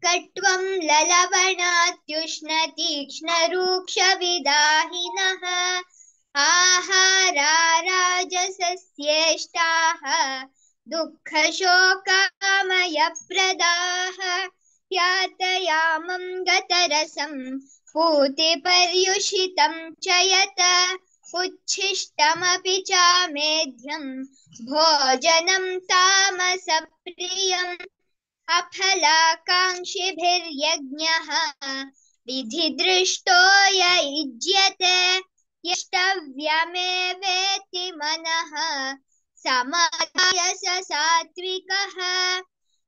कट्वं ललवणात्युष्णतीक्ष्णरूक्षविदाहिनः आहारा राजसस्येष्टाः दुःखशोकामयप्रदाः यातयामं गतरसं पूतिपर्युषितं च यत् उच्छिष्टमपि चामेध्यं भोजनं तामसप्रियम्. अफलाकाङ्क्षिभिर्यज्ञः विधिदृष्टो य युज्यते यष्टव्यमेवेति मनः समाधाय स सात्विकः.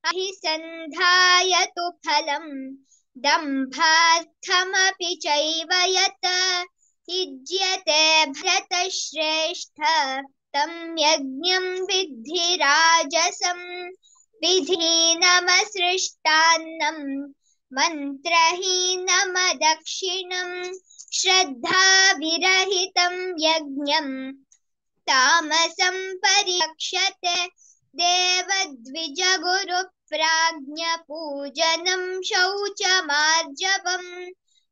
अभिसन्धाय तु फलं दम्भार्थमपि चैव यत् युज्यते भरतश्रेष्ठ तं यज्ञं विद्धि राजसं. विधिनमसृष्टान्नं मन्त्रहीनमदक्षिणं श्रद्धाविरहितं यज्ञं तामसं परिरक्षते. देवद्विजगुरुप्राज्ञपूजनं शौचमार्जवं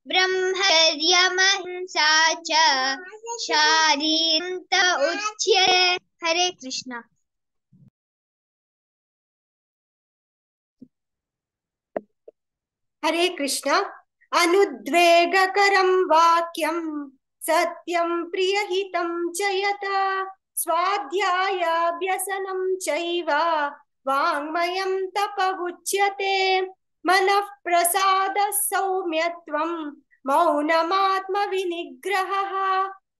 ब्रह्मचर्यमहिंसा च शारीरं उच्यते. हरे कृष्ण. हरे कृष्ण. अनुद्वेगकरं वाक्यं सत्यं प्रियहितं च यत् स्वाध्यायाभ्यसनं चैव वाङ्मयं तप उच्यते. मनः प्रसादः सौम्यत्वं मौनमात्मविनिग्रहः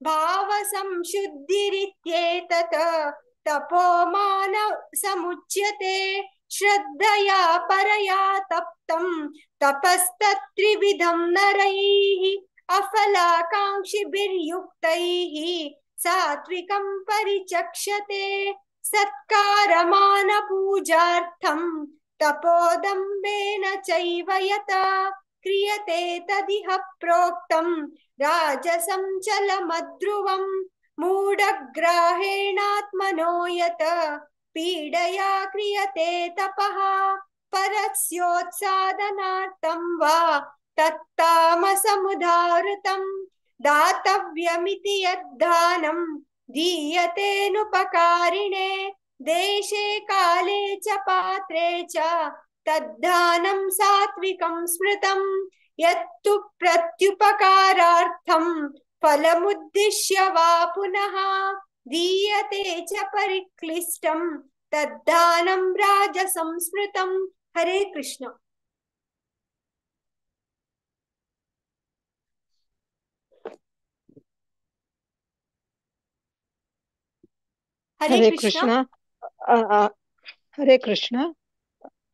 भावसंशुद्धिरित्येतत् तपोमान समुच्यते. श्रद्धया परया तप्तं तपस्तत्त्रिविधं नरैः अफलाकाङ्क्षिभिर्युक्तैः सात्विकं परिचक्षते सत्कारमानपूजार्थं तपोदम्बेन चैव यथा क्रियते तदिह प्रोक्तं राजसं चलमध्रुवं मूढग्राहेणात्मनो यत पीडया क्रियते तपः परस्योत्सादनार्थं वा तत्तामसमुदाहृतं दातव्यमिति यद्दानं दीयतेनुपकारिणे देशे काले च पात्रे च तद्दानं सात्विकं स्मृतं यत्तु प्रत्युपकारार्थं फलमुद्दिश्य वा पुनः दीयते च परिक्लिष्टं तद्दानं राजसं स्मृतं। हरे कृष्ण। हरे कृष्ण। हरे कृष्ण।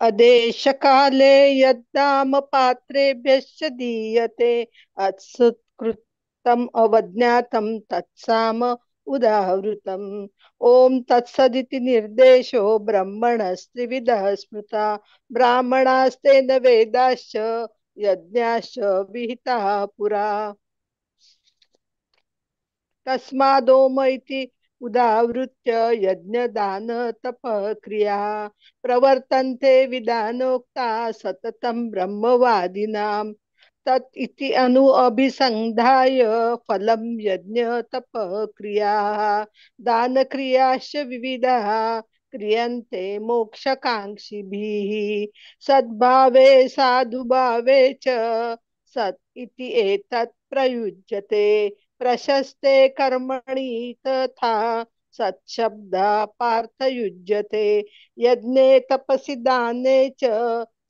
अदेशकाले यद्दाम पात्रेभ्यश्च दीयते अत्सत्कृतम् अवज्ञातं तत्साम उदाहृतम्। ओम तत्सदिति निर्देशो ब्रह्मणस्त्रिविधः स्मृता ब्राह्मणास्तेन वेदाश्च यज्ञाश्च विहिताः पुरा। तस्मादोम इति उदावृत्य यज्ञदान तपः क्रिया प्रवर्तन्ते विधानोक्ता सततं ब्रह्मवादिनां तत् इति अनु अभिसंधाय फलं यज्ञ तपः क्रियाः दान क्रियाश्च विविधाः क्रियन्ते मोक्षकांक्षिभिः सद्भावे साधुभावे च सत् इति एतत् प्रयुज्यते प्रशस्ते कर्मणि तथा सत्शब्दा पार्थयुज्यते यज्ञे तपसि दाने च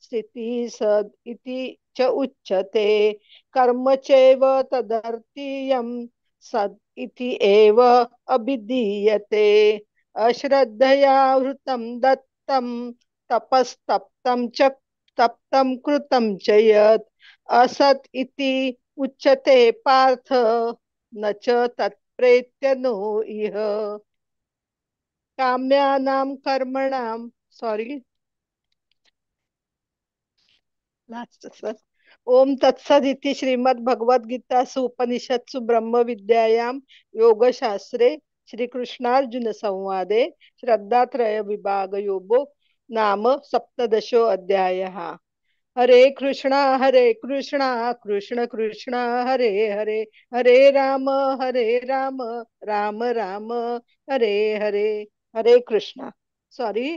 स्थितिः सद् इति च उच्यते कर्म चैव तदर्थीयं सद् इति एव अभिधीयते अश्रद्धया हृतं दत्तं तपस्तप्तं च तप्तं कृतं च यत् असत् इति उच्यते पार्थ न च तत्प्रेत्य नो इह काम्यानां कर्मणां लास्ट सर। ओम तत्सदिति श्रीमद्भगवद्गीतासु उपनिषत्सु ब्रह्म विद्यायां योगशास्त्रे श्रीकृष्णार्जुन संवादे श्रद्धात्रय विभाग योगो नाम सप्तदशो अध्यायः। हरे कृष्णा कृष्ण कृष्ण हरे हरे हरे राम राम राम हरे हरे। हरे कृष्णा सॉरी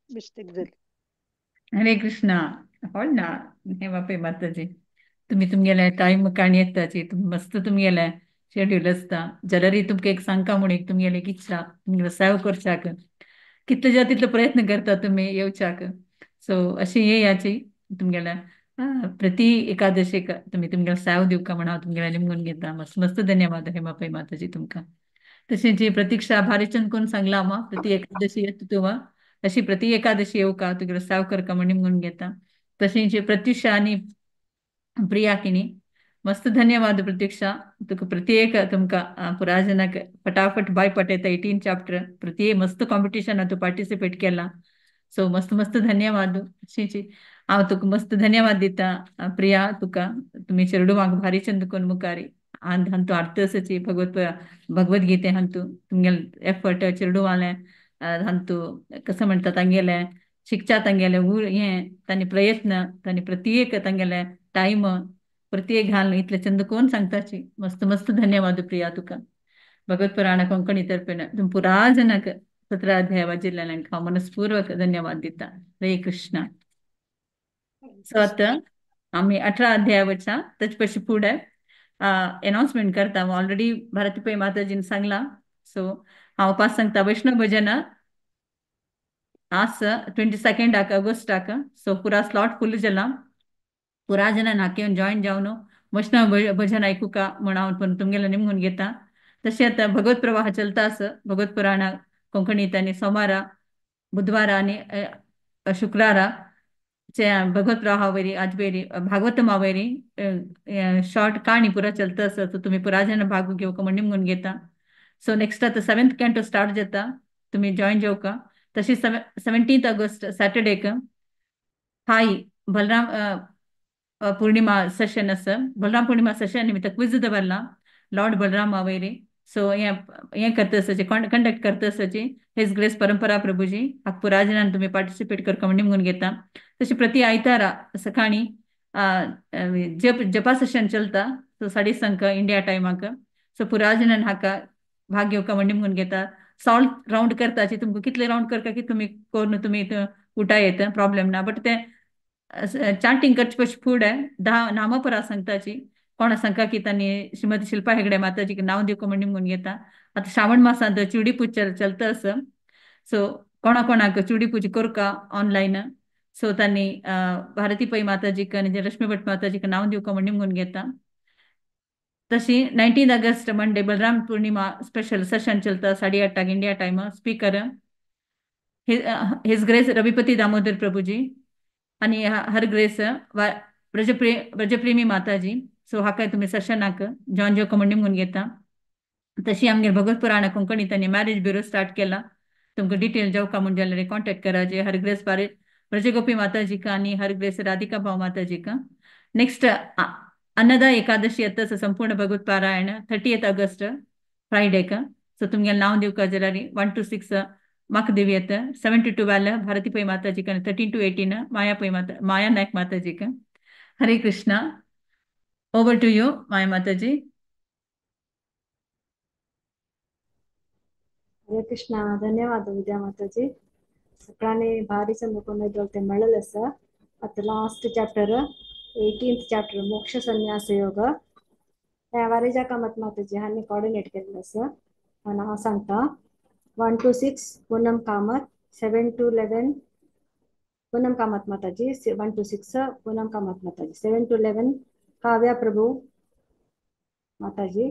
मिस्टेक झाली। हरे कृष्णा हो ना हे बापे माताजी तुम्ही तुमगेल्या टाइम काणी येताची मस्त तुमगेल्या शेड्यूल असता जरी तुमका एक सांगता म्हणून एक तुमगेले एक इच्छा तुमगेला सेव करच्याक कितले ज्या तितले प्रयत्न करता तुम्ही येवच्याक सो अशी ये याची तुमगेल्या प्रति एकादशीक तुम्ही तुमगेला सेव दिवका म्हणून हांव तुमगेल्या निमगून घेता मस्त मस्त धन्यवाद हे बापे माताजी तुमका। तशी जी प्रतीक्षा भारीचंद कोण सांगला मा प्रति एकादशी येत तुवा अशी प्रति एकादशी येऊ का तुगेलो सेव करका म्हणून निमगून घेता। तशी जी प्रत्युषा आणि प्रिया किनी मस्त धन्यवाद प्रतीक्षा तुका प्रत्येक तुमका पुराजनाक फटाफट बाय पटयता 18 चॅप्टर प्रत्येक मस्त कॉम्पिटिशन तू पार्टिसिपेट केला सो मस्त मस्त धन्यवाद अशीची हांव तुका मस्त धन्यवाद दिता प्रिया तुका तुम्ही चेरडू म्हाका भारी चंद कोण मुखारी हंतु अर्थसची भगवद्गीते हंतु तुमगेल एफर्ट चेरडू वाले हंतु कसं म्हणतात तांगेले शिक्षा तांगेले हे तांनी प्रयत्न तांनी प्रत्येक तांगेले टाइम प्रत्येक घालून इतले चंद कोण सांगताची मस्त मस्त धन्यवाद प्रिया तुका। भगवत पुराण कोंकणी तर्फेन तुम पुरा जनक 17 अध्याय वाजिल्ल्याक हांव मनस्पूर्वक धन्यवाद दिता। हरे कृष्णा। सो आता आम्ही 18 अध्याय वचा तेच पशी फुडें अनाउन्समेंट करता ऑलरेडी भारतीपै माताजीन सांगला सो हांव पास सांगता वैष्णव भजन आज 22 ऑगस्टाक सो पुरा स्लॉट फुल जाला पुरा जन नाके जॉईन जावन वैष्णव भजन ऐकूका म्हण हांव पण तुमगेला निमगून घेता। तशें आता भगवत प्रवाह चलता आस भगवत पुराण कोंकणीत आनी सोमारा बुधवारा आनी ಶುಕ್ರವಾರ भगवतराव हावेरी आजबेरी भागवतम हावेरी शॉर्ट कहाणी पुरा चलता आसा सो तुम्ही पुरा जण भाग घेवका म्हणून निमगून घेता सो नेक्स्ट आता 7th कॅन्टो स्टार्ट जाता तुम्ही जॉईन जेवका तशी 17th ऑगस्ट सॅटर्डेक हाय बलराम पूर्णिमा सेशन आसा बलराम पूर्णिमा सेशन निमित्त क्विज दवरला लॉर्ड बलराम हावेरी सो हे करता आसाचे कंडक्ट करता आसाची हेज ग्रेस परंपरा प्रभूजी हाका पुरा जणांनी तुम्ही पार्टिसिपेट करका म्हणून निमगून घेता तशी प्रति आयतारा सकाळी जपा सेशन चलता सो 5:30 इंडिया टायमाक सो पुरा जणांनी हाका भाग घेवका म्हणून निमगून घेता सॉल्ट राउंड करताची तुमकां कितले राउंड करता की तुम्ही कोण तुम्ही उठा येता प्रॉब्लेम ना बट ते चांटिंग करचे फुडें 10 नामां पुरा सांगताची कोणा सांगता की तांणी श्रीमती शिल्पा हेगडे माताजी नांव दिवका म्हणून निमगून घेता आता श्रावण मासांत चुडी पूजा चलता आसा सो कोणाक चुडी पूजा करका ऑनलायन सो तांणी भारती पै माताजीक आनी रश्मी भट माताजीक नांव दिवका म्हणून निमगून घेता तशी 19 August Monday Balaram Purnima special session चलता 8:30 India time speaker his grace Ravipati Damodar प्रभुजी आणि हर ग्रेस ब्रजप्रेमी माताजी सो हाका तुम्ही सेशनाक जॉइन जेवका म्हणून निमगून घेता तशी आमगे भगवत पुराण कोंकणी त्यांनी मॅरेज ब्युरो स्टार्ट केला तुमकां डिटेल जेवका म्हणून जाल्यार कॉन्टॅक्ट कराचे हर ग्रेस ब्रजगोपी माताजी का आणि हर ग्रेस राधिका भाव माताजी का नेक्स्ट अन्नदा एकादशी येता संपूर्ण भगवत पारायण 30th ऑगस्ट फ्रायडे का सो तुमगे नाव दिवका जाल्यार 1 to 6 म्हाका देवी येता 7 to 12 भारती पै माताजी का 13 to 18 माया नायक माताजी का हरे कृष्णा ओवर टू यू माया माताजी हरे कृष्णा धन्यवाद विद्या माताजी सकाळी भारी संदर्भ मेळल आसा आता लास्ट चॅप्टर 18th चॅप्टर मोक्ष संन्यास योग त्या वारेजा कामत माताजी हांनी कोऑर्डिनेट केल्लो आसा आनी हांव सांगता 1 to 6 पूनम कामत 7 to 11 पूनम कामत माताजी 1 to 6 पूनम कामत माताजी 7 to 11 काव्या प्रभु माताजी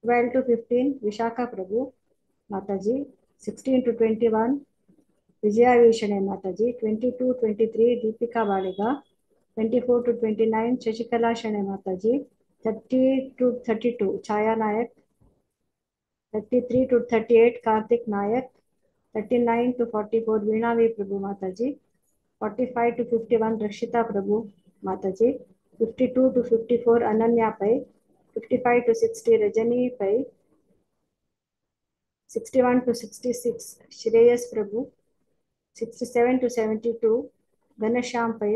12 to 15 विशाखा प्रभु माताजी 16 to 21 विजया विषणे माताजी 22 23 दीपिका बाळेगा 24 to 29 शशिकला शणे माताजी 30 to 32 Chhaya Nayak 33 to 38 Kartik Nayak 39 to 44 वीणावी प्रभु माताजी 45 to 51 रक्षिता प्रभु माताजी 52 to 54 अनन्या पै 55 to 60 रजनी पै 61 to 66 Shreyas Prabhu 67 to 72 Ghanshyam पै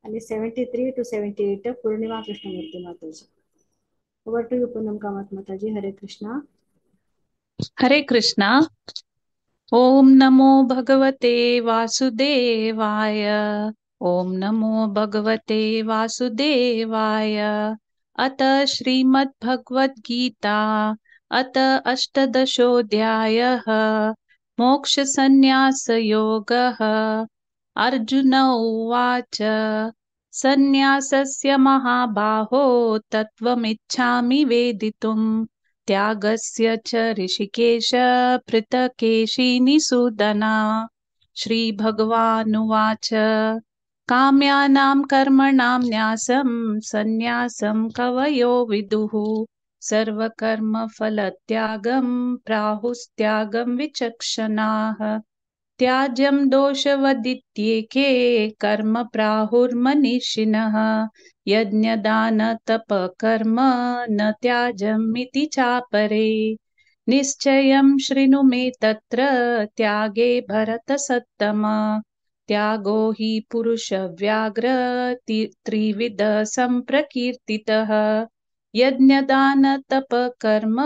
आणि 73 to 78 Purnima Krishnamurthy Mataji over to you Poonam Kamat Mataji Hare Krishna हरे कृष्णा ओम नमो भगवते वासुदेवाय ओम नमो भगवते वासुदेवाय अत श्रीमद् भगवद गीता अत अष्टदशोऽध्यायः मोक्ष संन्यास योगः अर्जुन उवाच संन्यासस्य महाबाहो तत्त्वमिच्छामि वेदितुम् त्यागस्य च ऋषिकेश पृथकेशिनिसूदना श्रीभगवानुवाच काम्यानां कर्मणां न्यासं संन्यासं कवयो विदुः सर्वकर्मफलत्यागं प्राहुस्त्यागं विचक्षणाः त्याज्यं दोषवदित्येके कर्म प्राहुर्मनीषिणः यज्ञदानतपकर्म न त्याज्यमिति चापरे निश्चयं शृणु मे तत्र त्यागे भरतसत्तम त्यागो हि पुरुषव्याघ्र त्रिविध सम्प्रकीर्तितः यज्ञदानतपकर्म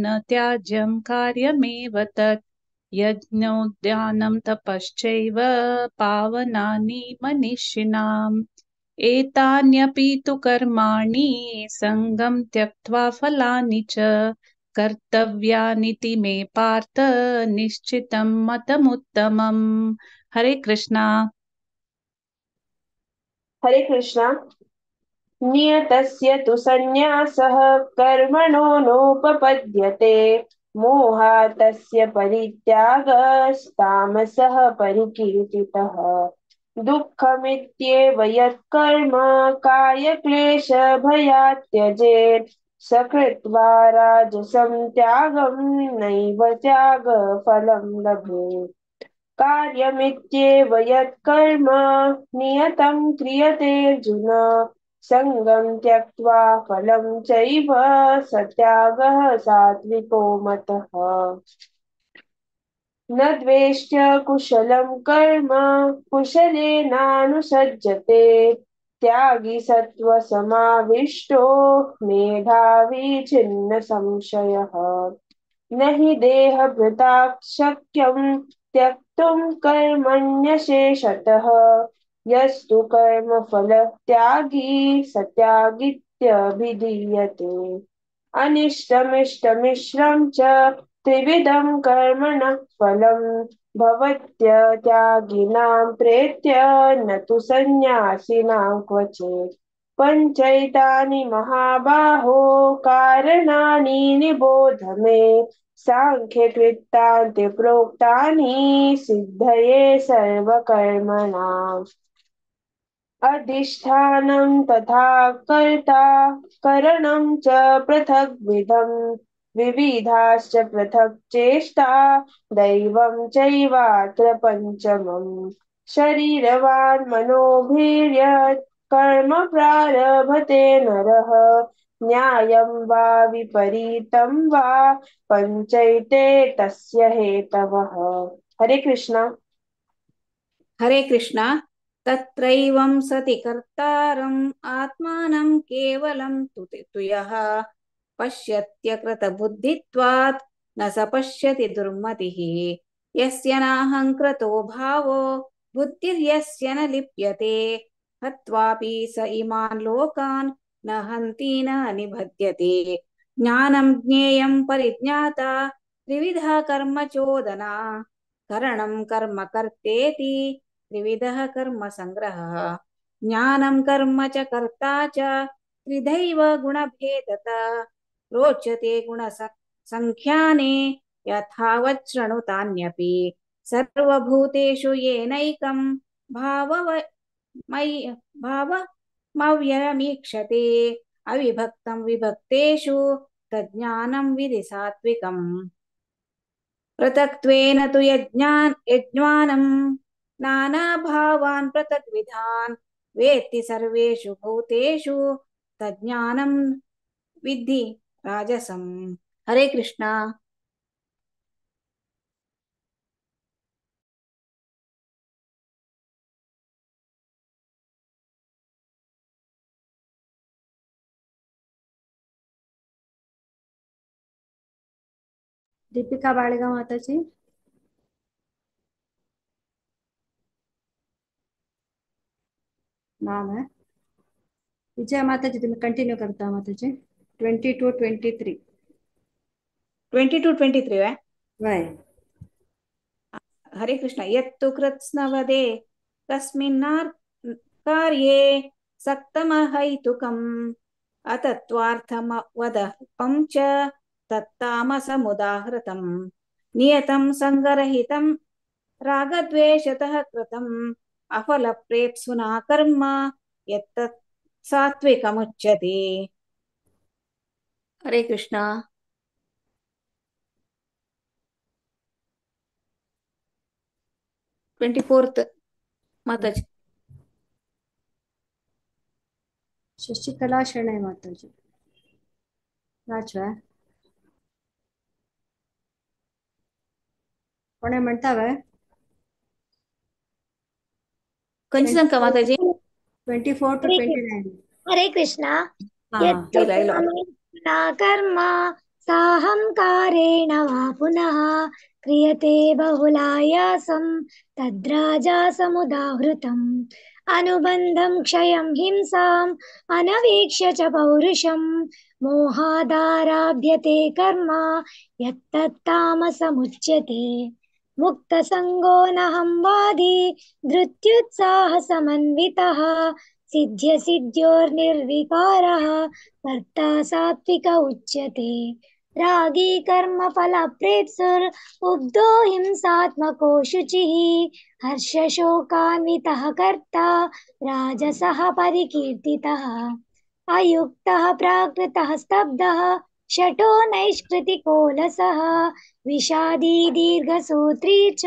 न त्याज्यं कार्यमेव तत् यज्ञोद्यानं तपश्चैव पावनानि मनीषिणाम् एतान्यपि तु कर्माणि सङ्गं त्यक्त्वा फलानि च कर्तव्यानिति मे पार्थ निश्चितं मतमुत्तमम् हरे कृष्णा हरे कृष्णा नियतस्य तु संन्यासः कर्मणो नोपपद्यते मोहातस्य परित्यागस्तामसः परिकीर्तितः दुःखमित्येव यत्कर्म कायक्लेशभयात् त्यजेत् स कृत्वा राजसं त्यागं नैव त्यागफलं लभेत् कार्यमित्येव यत्कर्म नियतं क्रियते अर्जुन सङ्गं त्यक्त्वा फलं चैव स त्यागः सात्विको मतः न द्वेष्ट्य कुशलं कर्म कुशलेनानुसज्जते त्यागी सत्त्वसमाविष्टो मेधावी छिन्न संशयः न हि देहभृता शक्यं त्यक्तुं कर्मण्यशेषतः यस्तु कर्मफलत्यागी स त्यागीत्यभिधीयते अनिष्टमिष्टमिश्रं च त्रिविधं कर्मणः फलं भवत्यत्यागिनां प्रेत्य न तु सन्न्यासिनां क्वचित् पञ्चैतानि महाबाहो कारणानि निबोध मे सांख्यकृतान्ते प्रोक्तानि सिद्धये सर्वकर्मणाम् अधिष्ठानं तथा कर्ता करणं च पृथग्विधं विविधाश्च पृथक् चेष्टा दैवं चैवात्र पञ्चमम् शरीरवान् मनोभिर्यत् कर्म प्रारभते नरः न्यायं वा विपरीतं वा पञ्चैते तस्य हेतवः। हरे कृष्णा। हरे कृष्णा। तत्रैवं सति कर्तारम् आत्मानं केवलं तु यः पश्यत्यकृतबुद्धित्वात् न स पश्यति दुर्मतिः यस्य नाहङ्कृतो भावो बुद्धिर्यस्य न लिप्यते हत्वापि स इमान् लोकान् न हन्ति न निबध्यते ज्ञानं ज्ञेयं परिज्ञाता त्रिविधा कर्म चोदना करणं कर्म कर्तेति त्रिविधः कर्म संग्रहः ज्ञानं कर्म च कर्ता च त्रिधैव गुणभेदता रोचते गुणसंख्याने यथावत् शृणुतान्यपि सर्वभूतेषु येनैकं भावमव्ययमीक्षते अविभक्तं विभक्तेषु तज्ज्ञानं विधि सात्विकम् पृथक्त्वेन तु यज्ञानं नानाभावान् पृथग्विधान् वेत्ति सर्वेषु भूतेषु तज्ज्ञानं विद्धि राजसम्। हरे कृष्णा। दीपिका बाळगाव माताजी। नाम है विजय माताजी, तुम्ही कंटिन्यू करता माताजी। 22-23 वै। हरे कृष्ण। यत्तु कृत्स्नवदे कस्मिन्नार् कार्ये सक्तमहैतुकम् अतत्त्वार्थमवदपं च तत्तामसमुदाहृतम् नियतं सङ्गरहितं रागद्वेषतः कृतम् अफलप्रेप्सुना कर्म यत्तत् सात्विकमुच्यते। हरे कृष्णा। 24th माताजी। शशिकला शरणै माताजी वाचवा। कोणी म्हणतावय? कंची संख्या माताजी? 24-29। हरे कृष्णा। यत्तु कर्म साहंकारेण वा पुनः क्रियते बहुलायासं तद्राजासमुदाहृतम् अनुबन्धं क्षयं हिंसाम् अनवीक्ष्य च पौरुषं मोहादाराभ्यते कर्म यत्तत्तामसमुच्यते मुक्तसङ्गो नहं वादी धृत्युत्साहसमन्वितः सिद्ध्यसिद्ध्योर्निर्विकारः कर्ता सात्विक उच्यते। रागी कर्मफलप्रेप्सुर्उब्धो हिंसात्मको शुचिः हर्षशोकान्वितः कर्ता राजसः परिकीर्तितः अयुक्तः प्राकृतः स्तब्धः शठो नैष्कृतिकोलसः विषादी दीर्घसूत्री च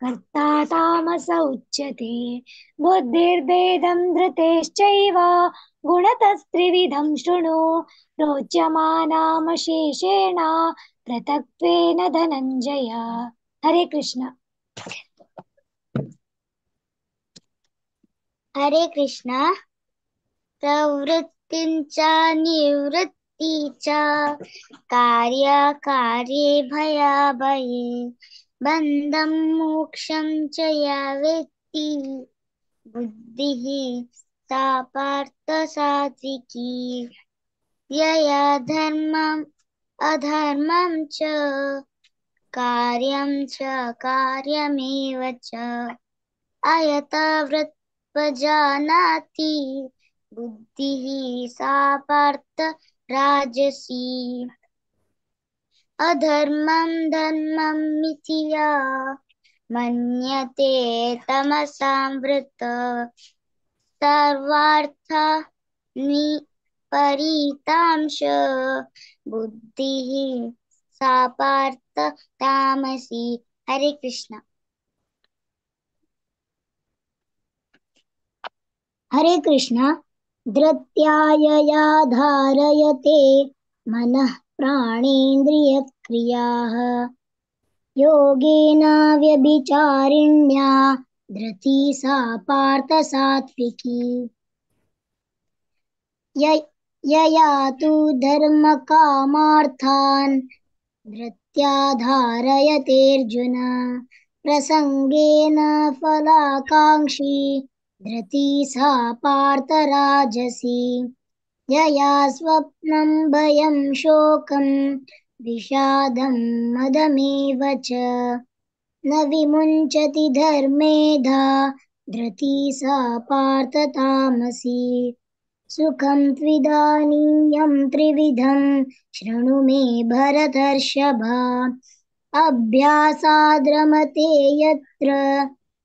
कर्ता तामस उच्यते बुद्धिर्भेदं धृतेश्चैव गुणतस्त्रिविधं शृणु रोच्यमानामशेषेण पृथक्त्वेन धनञ्जय। हरे कृष्ण। हरे कृष्ण। प्रवृत्तिं च निवृत्ति च कार्यकार्ये भयाभये बन्धं मोक्षं च या वेत्ति बुद्धिः सा पार्थ सात्विकी यया धर्मम् अधर्मं च कार्यं च कार्यमेव च अयथावृत्त्वजानाति बुद्धिः सा पार्थ राजसी अधर्मं धर्ममिति या मन्यते तमसावृत सर्वार्थानि परितांश बुद्धिः सा पार्थ तामसी। हरे कृष्ण। हरे कृष्ण। धृत्यायया धारयते मनः प्राणेन्द्रियक्रियाः योगेन व्यभिचारिण्या धृति सा पार्थ सात्विकी यया तु धर्मकामार्थान् धृत्या धारयतेऽर्जुन प्रसंगेन फलाकांक्षी धृति सा पार्थ राजसी यया स्वप्नं भयं शोकं विषादं मदमेव च न विमुञ्चति धर्मेधा धृति सा पार्थ तामसी सुखं त्विदानीयं त्रिविधं शृणु मे भरतर्षभ अभ्यासाद्रमते यत्र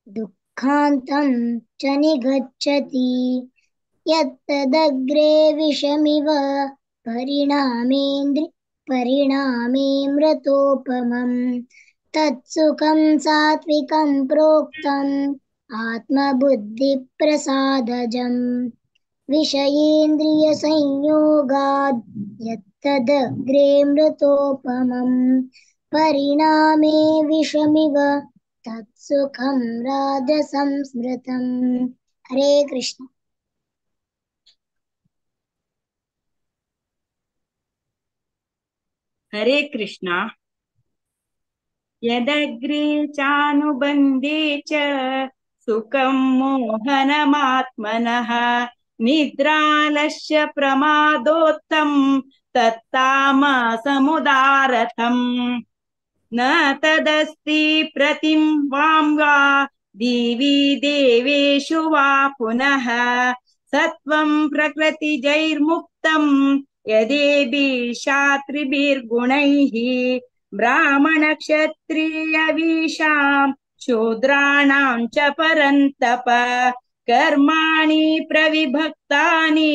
दुःखान्तं च निगच्छति यत्तदग्रे विषमिव परिणामेऽमृतोपमम् तत्सुखं सात्विकं प्रोक्तम् आत्मबुद्धिप्रसादजम् विषयेन्द्रियसंयोगाद् यत्तदग्रेऽमृतोपमम् परिणामे विषमिव तत्सुखं राजसंस्मृतम्। हरे कृष्ण। हरे कृष्णा। यदग्रे चानुबन्धे च सुखं मोहनमात्मनः निद्रालस्य प्रमादोत्थं तत्तामसमुदारथम् न तदस्ति प्रतिं वां वा दिवि देवेषु वा पुनः सत्वं प्रकृतिजैर्मुक्तं यदेभिः ब्राह्मणक्षत्रियविषां शूद्राणां च परन्तप कर्माणि प्रविभक्तानि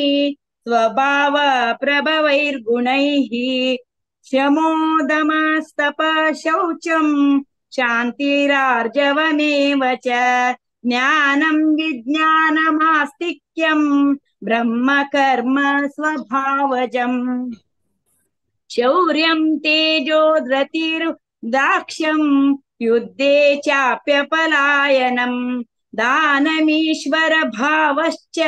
स्वभाव प्रभवैर्गुणैः शमोदमस्तप शौचं शान्तिरार्जवमेव च ज्ञानं विज्ञानमास्तिक्यं ब्रह्म कर्म स्वभावजम् शौर्यं तेजो धृतिर्दाक्ष्यं युद्धे चाप्यपलायनं दानमीश्वर भावश्च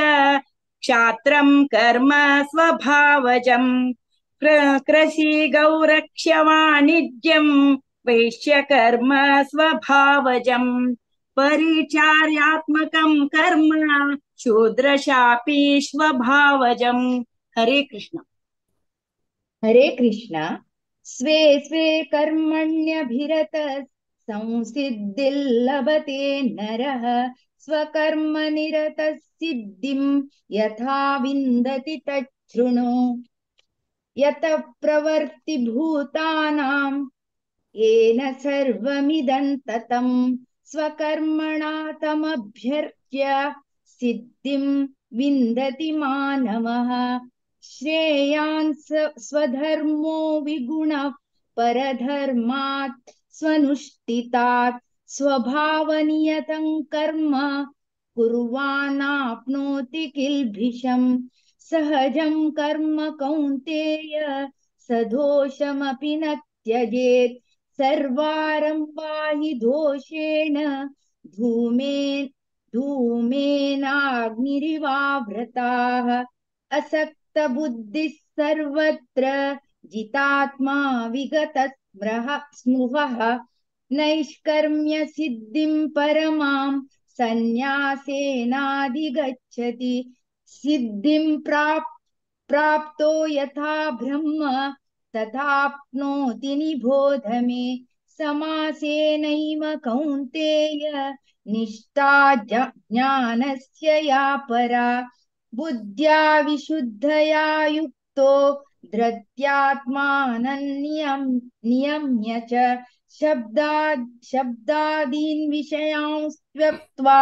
क्षात्रं कर्म स्वभावजम् कृषि गौरक्ष्यवाणिज्यं वैश्यकर्म स्वभावजम् परिचार्यात्मकं कर्म शूद्रशापि स्वभावजम्। हरे कृष्ण। हरे कृष्ण। स्वे स्वे कर्मण्यभिरत संसिद्धिर्लभते नरः स्वकर्मनिरतः सिद्धिं यथा विन्दति तच्छृणु यतः प्रवर्तिभूतानां येन सर्वमिदं ततं स्वकर्मणा तमभ्यर्च्य सिद्धिं विन्दति मानवः श्रेयान् स्वधर्मो विगुणः परधर्मात् स्वनुष्ठितात् स्वभावनियतं कर्म कुर्वाणाप्नोति किल्बिषम् सहजं कर्म कौन्तेय सदोषमपि न त्यजेत् सर्वारम्भा हि दोषेण धूमेनाग्निरिवावृताः असक्तबुद्धिः सर्वत्र जितात्मा विगतस्पृहः नैष्कर्म्य सिद्धिं परमां सन्न्यासेनाधिगच्छति सिद्धिं प्राप्तो यथा ब्रह्म तथाप्नोति निबोध मे समासेनैव कौन्तेय निष्ठा ज्ञानस्य या परा बुद्ध्या विशुद्धया युक्तो धृत्यात्मानन्नियम्य च शब्दादीन् विषयान् त्यक्त्वा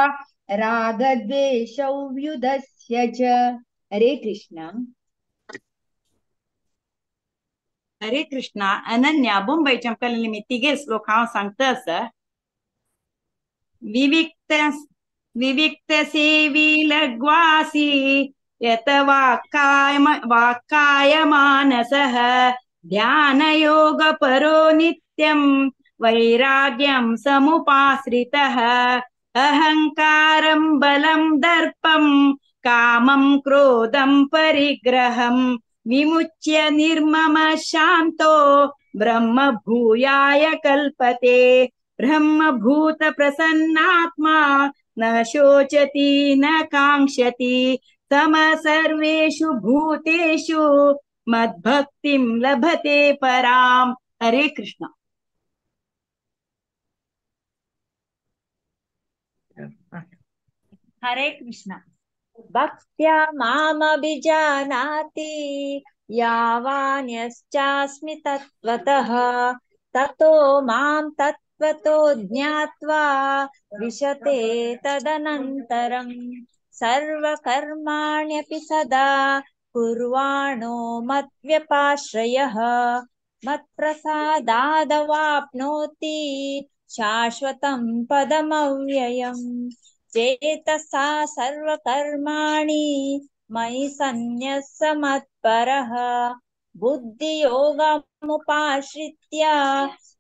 रागद्वेषौ व्युदस्य च हरे कृष्ण हरे कृष्ण अनन्या मुंबई चंपल ಮಿತಿಗೆ ಶ್ಲೋಕ सांगतस विविक्त सेवी लग्वासी यत वाक्काय मानसः ध्यान योग परो नित्यं वैराग्यं समुपाश्रितः अहंकारं बलं दर्पं कामं क्रोधं परिग्रहं विमुच्य निर्मम शांतो ब्रह्म भूयाय कल्पते ब्रह्मभूत प्रसन्नात्मा न शोचति न कांक्षति तम सर्वेषु भूतेषु मद्भक्तिं लभते पराम हरे कृष्ण हरे कृष्ण भक्त्या मामभिजानाति यावान्यश्चास्मि तत्त्वतः ततो मां तत्त्वतो ज्ञात्वा विशते तदनन्तरं सर्वकर्माण्यपि सदा कुर्वाणो मद्व्यपाश्रयः मत्प्रसादादवाप्नोति शाश्वतं पदमव्ययम् चेतसा सर्वकर्माणि मयि सन्न्यस्य मत्परः बुद्धियोगमुपाश्रित्य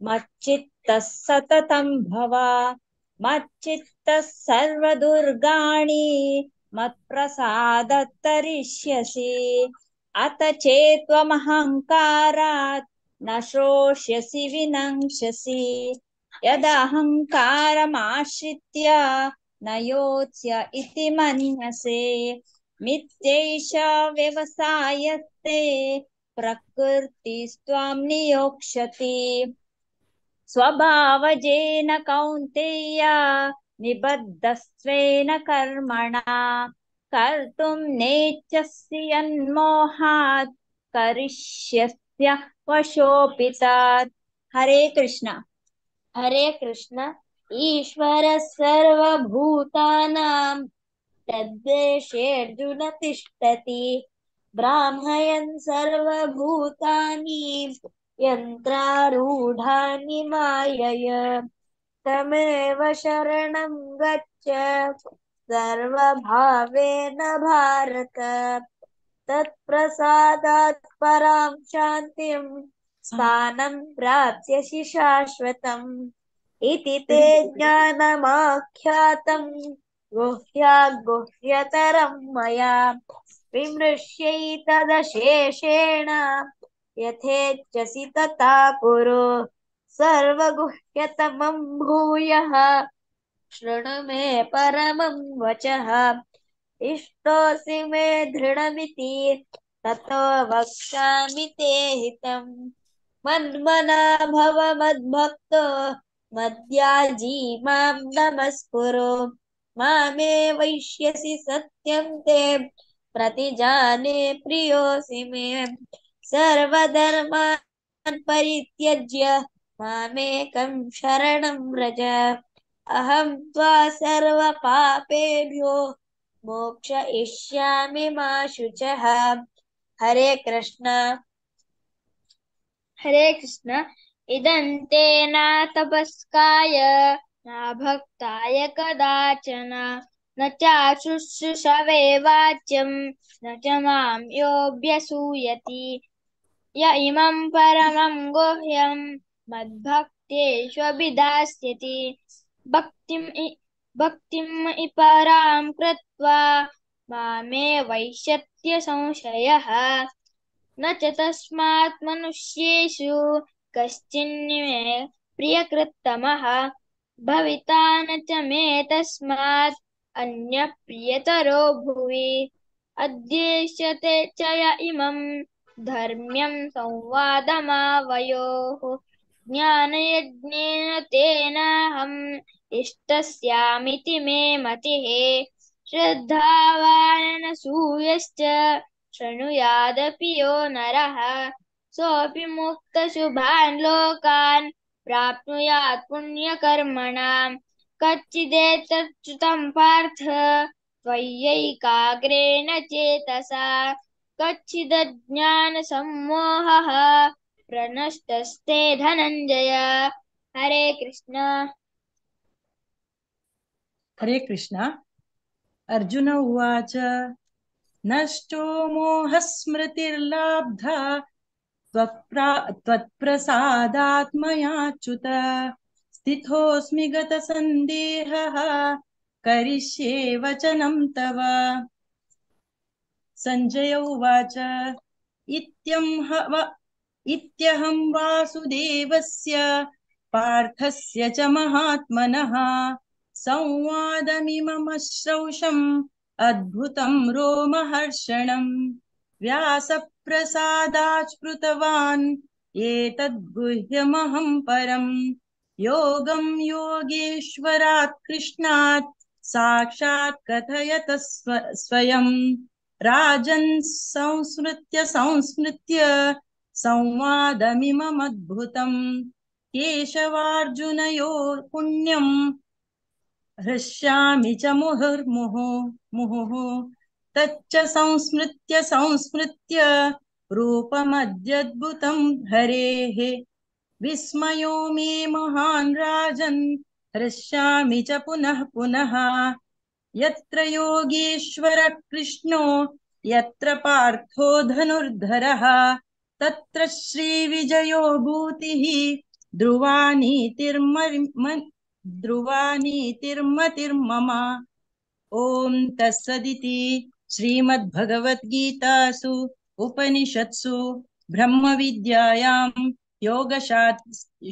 मच्चित्तः सततं भव मच्चित्तः सर्वदुर्गाणि मत्प्रसादात् तरिष्यसि अत चेत्त्वमहङ्कारात् न श्रोष्यसि विनङ्क्ष्यसि यदहङ्कारमाश्रित्य न योत्स्य इति मन्यसे मिथ्यैष व्यवसायस्ते प्रकृतिस्त्वां नियोक्ष्यति स्वभावजेन कौन्तेय निबद्धस्वेन कर्मणा कर्तुं नेच्छसि यन्मोहात् करिष्यस्य वशोऽपि तत् हरे कृष्ण हरे कृष्ण ईश्वर सर्वभूतानां तद्देशेऽर्जुन तिष्ठति ब्राह्मयन् सर्वभूतानि यन्त्रारूढानि मायय तमेव शरणं गच्छ सर्वभावेन भारत तत्प्रसादात् परां शान्तिं स्थानं प्राप्स्यसि शाश्वतम् इति ते ज्ञानमाख्यातं गुह्याद्गुह्यतरं मया विमृश्यैतदशेषेण यथेच्छसि तथा कुरु सर्वगुह्यतमं भूयः शृणु मे परमं वचः इष्टोऽसि मे दृढमिति ततो वक्ष्यामि ते हितम् मन्मना भव मद्भक्तो मद्याजी मां नमस्कुरु मामे वैष्यसि सत्यं ते प्रतिजाने प्रियोऽसि मे सर्वधर्मान् परित्यज्य मामेकं शरणं व्रज अहं त्वा सर्वपापेभ्यो मोक्षयिष्यामि मा शुचः। हरे कृष्ण। हरे कृष्ण। इदन्ते न तपस्काय न भक्ताय कदाचन न चाशुश्रूषवे वाच्यं न च मां योऽभ्यसूयति य इमं परमं गुह्यं मद्भक्तेष्वभिधास्यति भक्तिम् परां कृत्वा मामे वैश्यत्य संशयः न च तस्मात् मनुष्येषु कश्चिन्मे प्रियकृत्तमः भविता न च मे तस्मात् अन्यः प्रियतरो भुवि अद्येष्यते च य इमं धर्म्यं संवादमावयोः ज्ञानयज्ञेन तेनाहम् इष्टस्यामिति मे मतिः श्रद्धावानसूयश्च शृणुयादपि यो नरः सोऽपि मुक्तशुभान् लोकान् प्राप्नुयात् पुण्यकर्मणां कच्चिदेतच्युतं पार्थ त्वय्यैकाग्रेण चेतसा कच्चिदज्ञानसम्मोहः प्रनष्टस्ते धनञ्जय। हरे कृष्ण। हरे कृष्ण। अर्जुन उवाच नष्टो मोहस्मृतिर्लब्धा त्वत्प्रसादात्मयाच्युत स्थितोऽस्मि गतसन्देहः करिष्ये वचनं तव। संजय उवाच इत्यहं वासुदेवस्य पार्थस्य च महात्मनः संवादमिमम श्रौषम् अद्भुतं रोमहर्षणम् व्यासप्रसादाच्छ्रुतवान् एतद्गुह्यमहं परम् योगं योगेश्वरात् कृष्णात् साक्षात् कथयत स्वयं राजन् संस्मृत्य संवादमिममद्भुतम् केशवार्जुनयोः पुण्यम् हृष्यामि च मुहुः तच्च संस्मृत्य रूपमद्यद्भुतं हरेः विस्मयो मे महान् राजन् हृष्यामि च पुनः पुनः यत्र योगेश्वर कृष्णो यत्र पार्थो धनुर्धरः तत्र श्रीविजयो भूतिः ध्रुवानीतिर्मतिर्मम। ॐ तत्सदिति श्रीमद्भगवद्गीतासु उपनिषत्सु ब्रह्मविद्यायां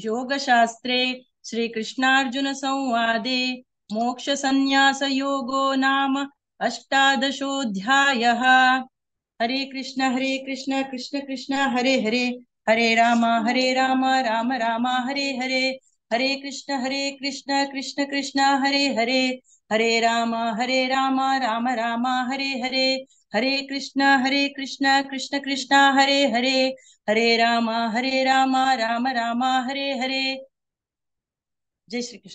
योगशास्त्रे श्रीकृष्णार्जुन संवादे मोक्षसंन्यासयोगो नाम 18 हरे कृष्ण कृष्ण कृष्ण हरे हरे हरे राम राम राम हरे हरे हरे कृष्ण कृष्ण कृष्ण हरे हरे हरे राम राम राम हरे हरे हरे कृष्ण कृष्ण कृष्ण हरे हरे हरे राम राम राम हरे हरे। जय श्री कृष्ण।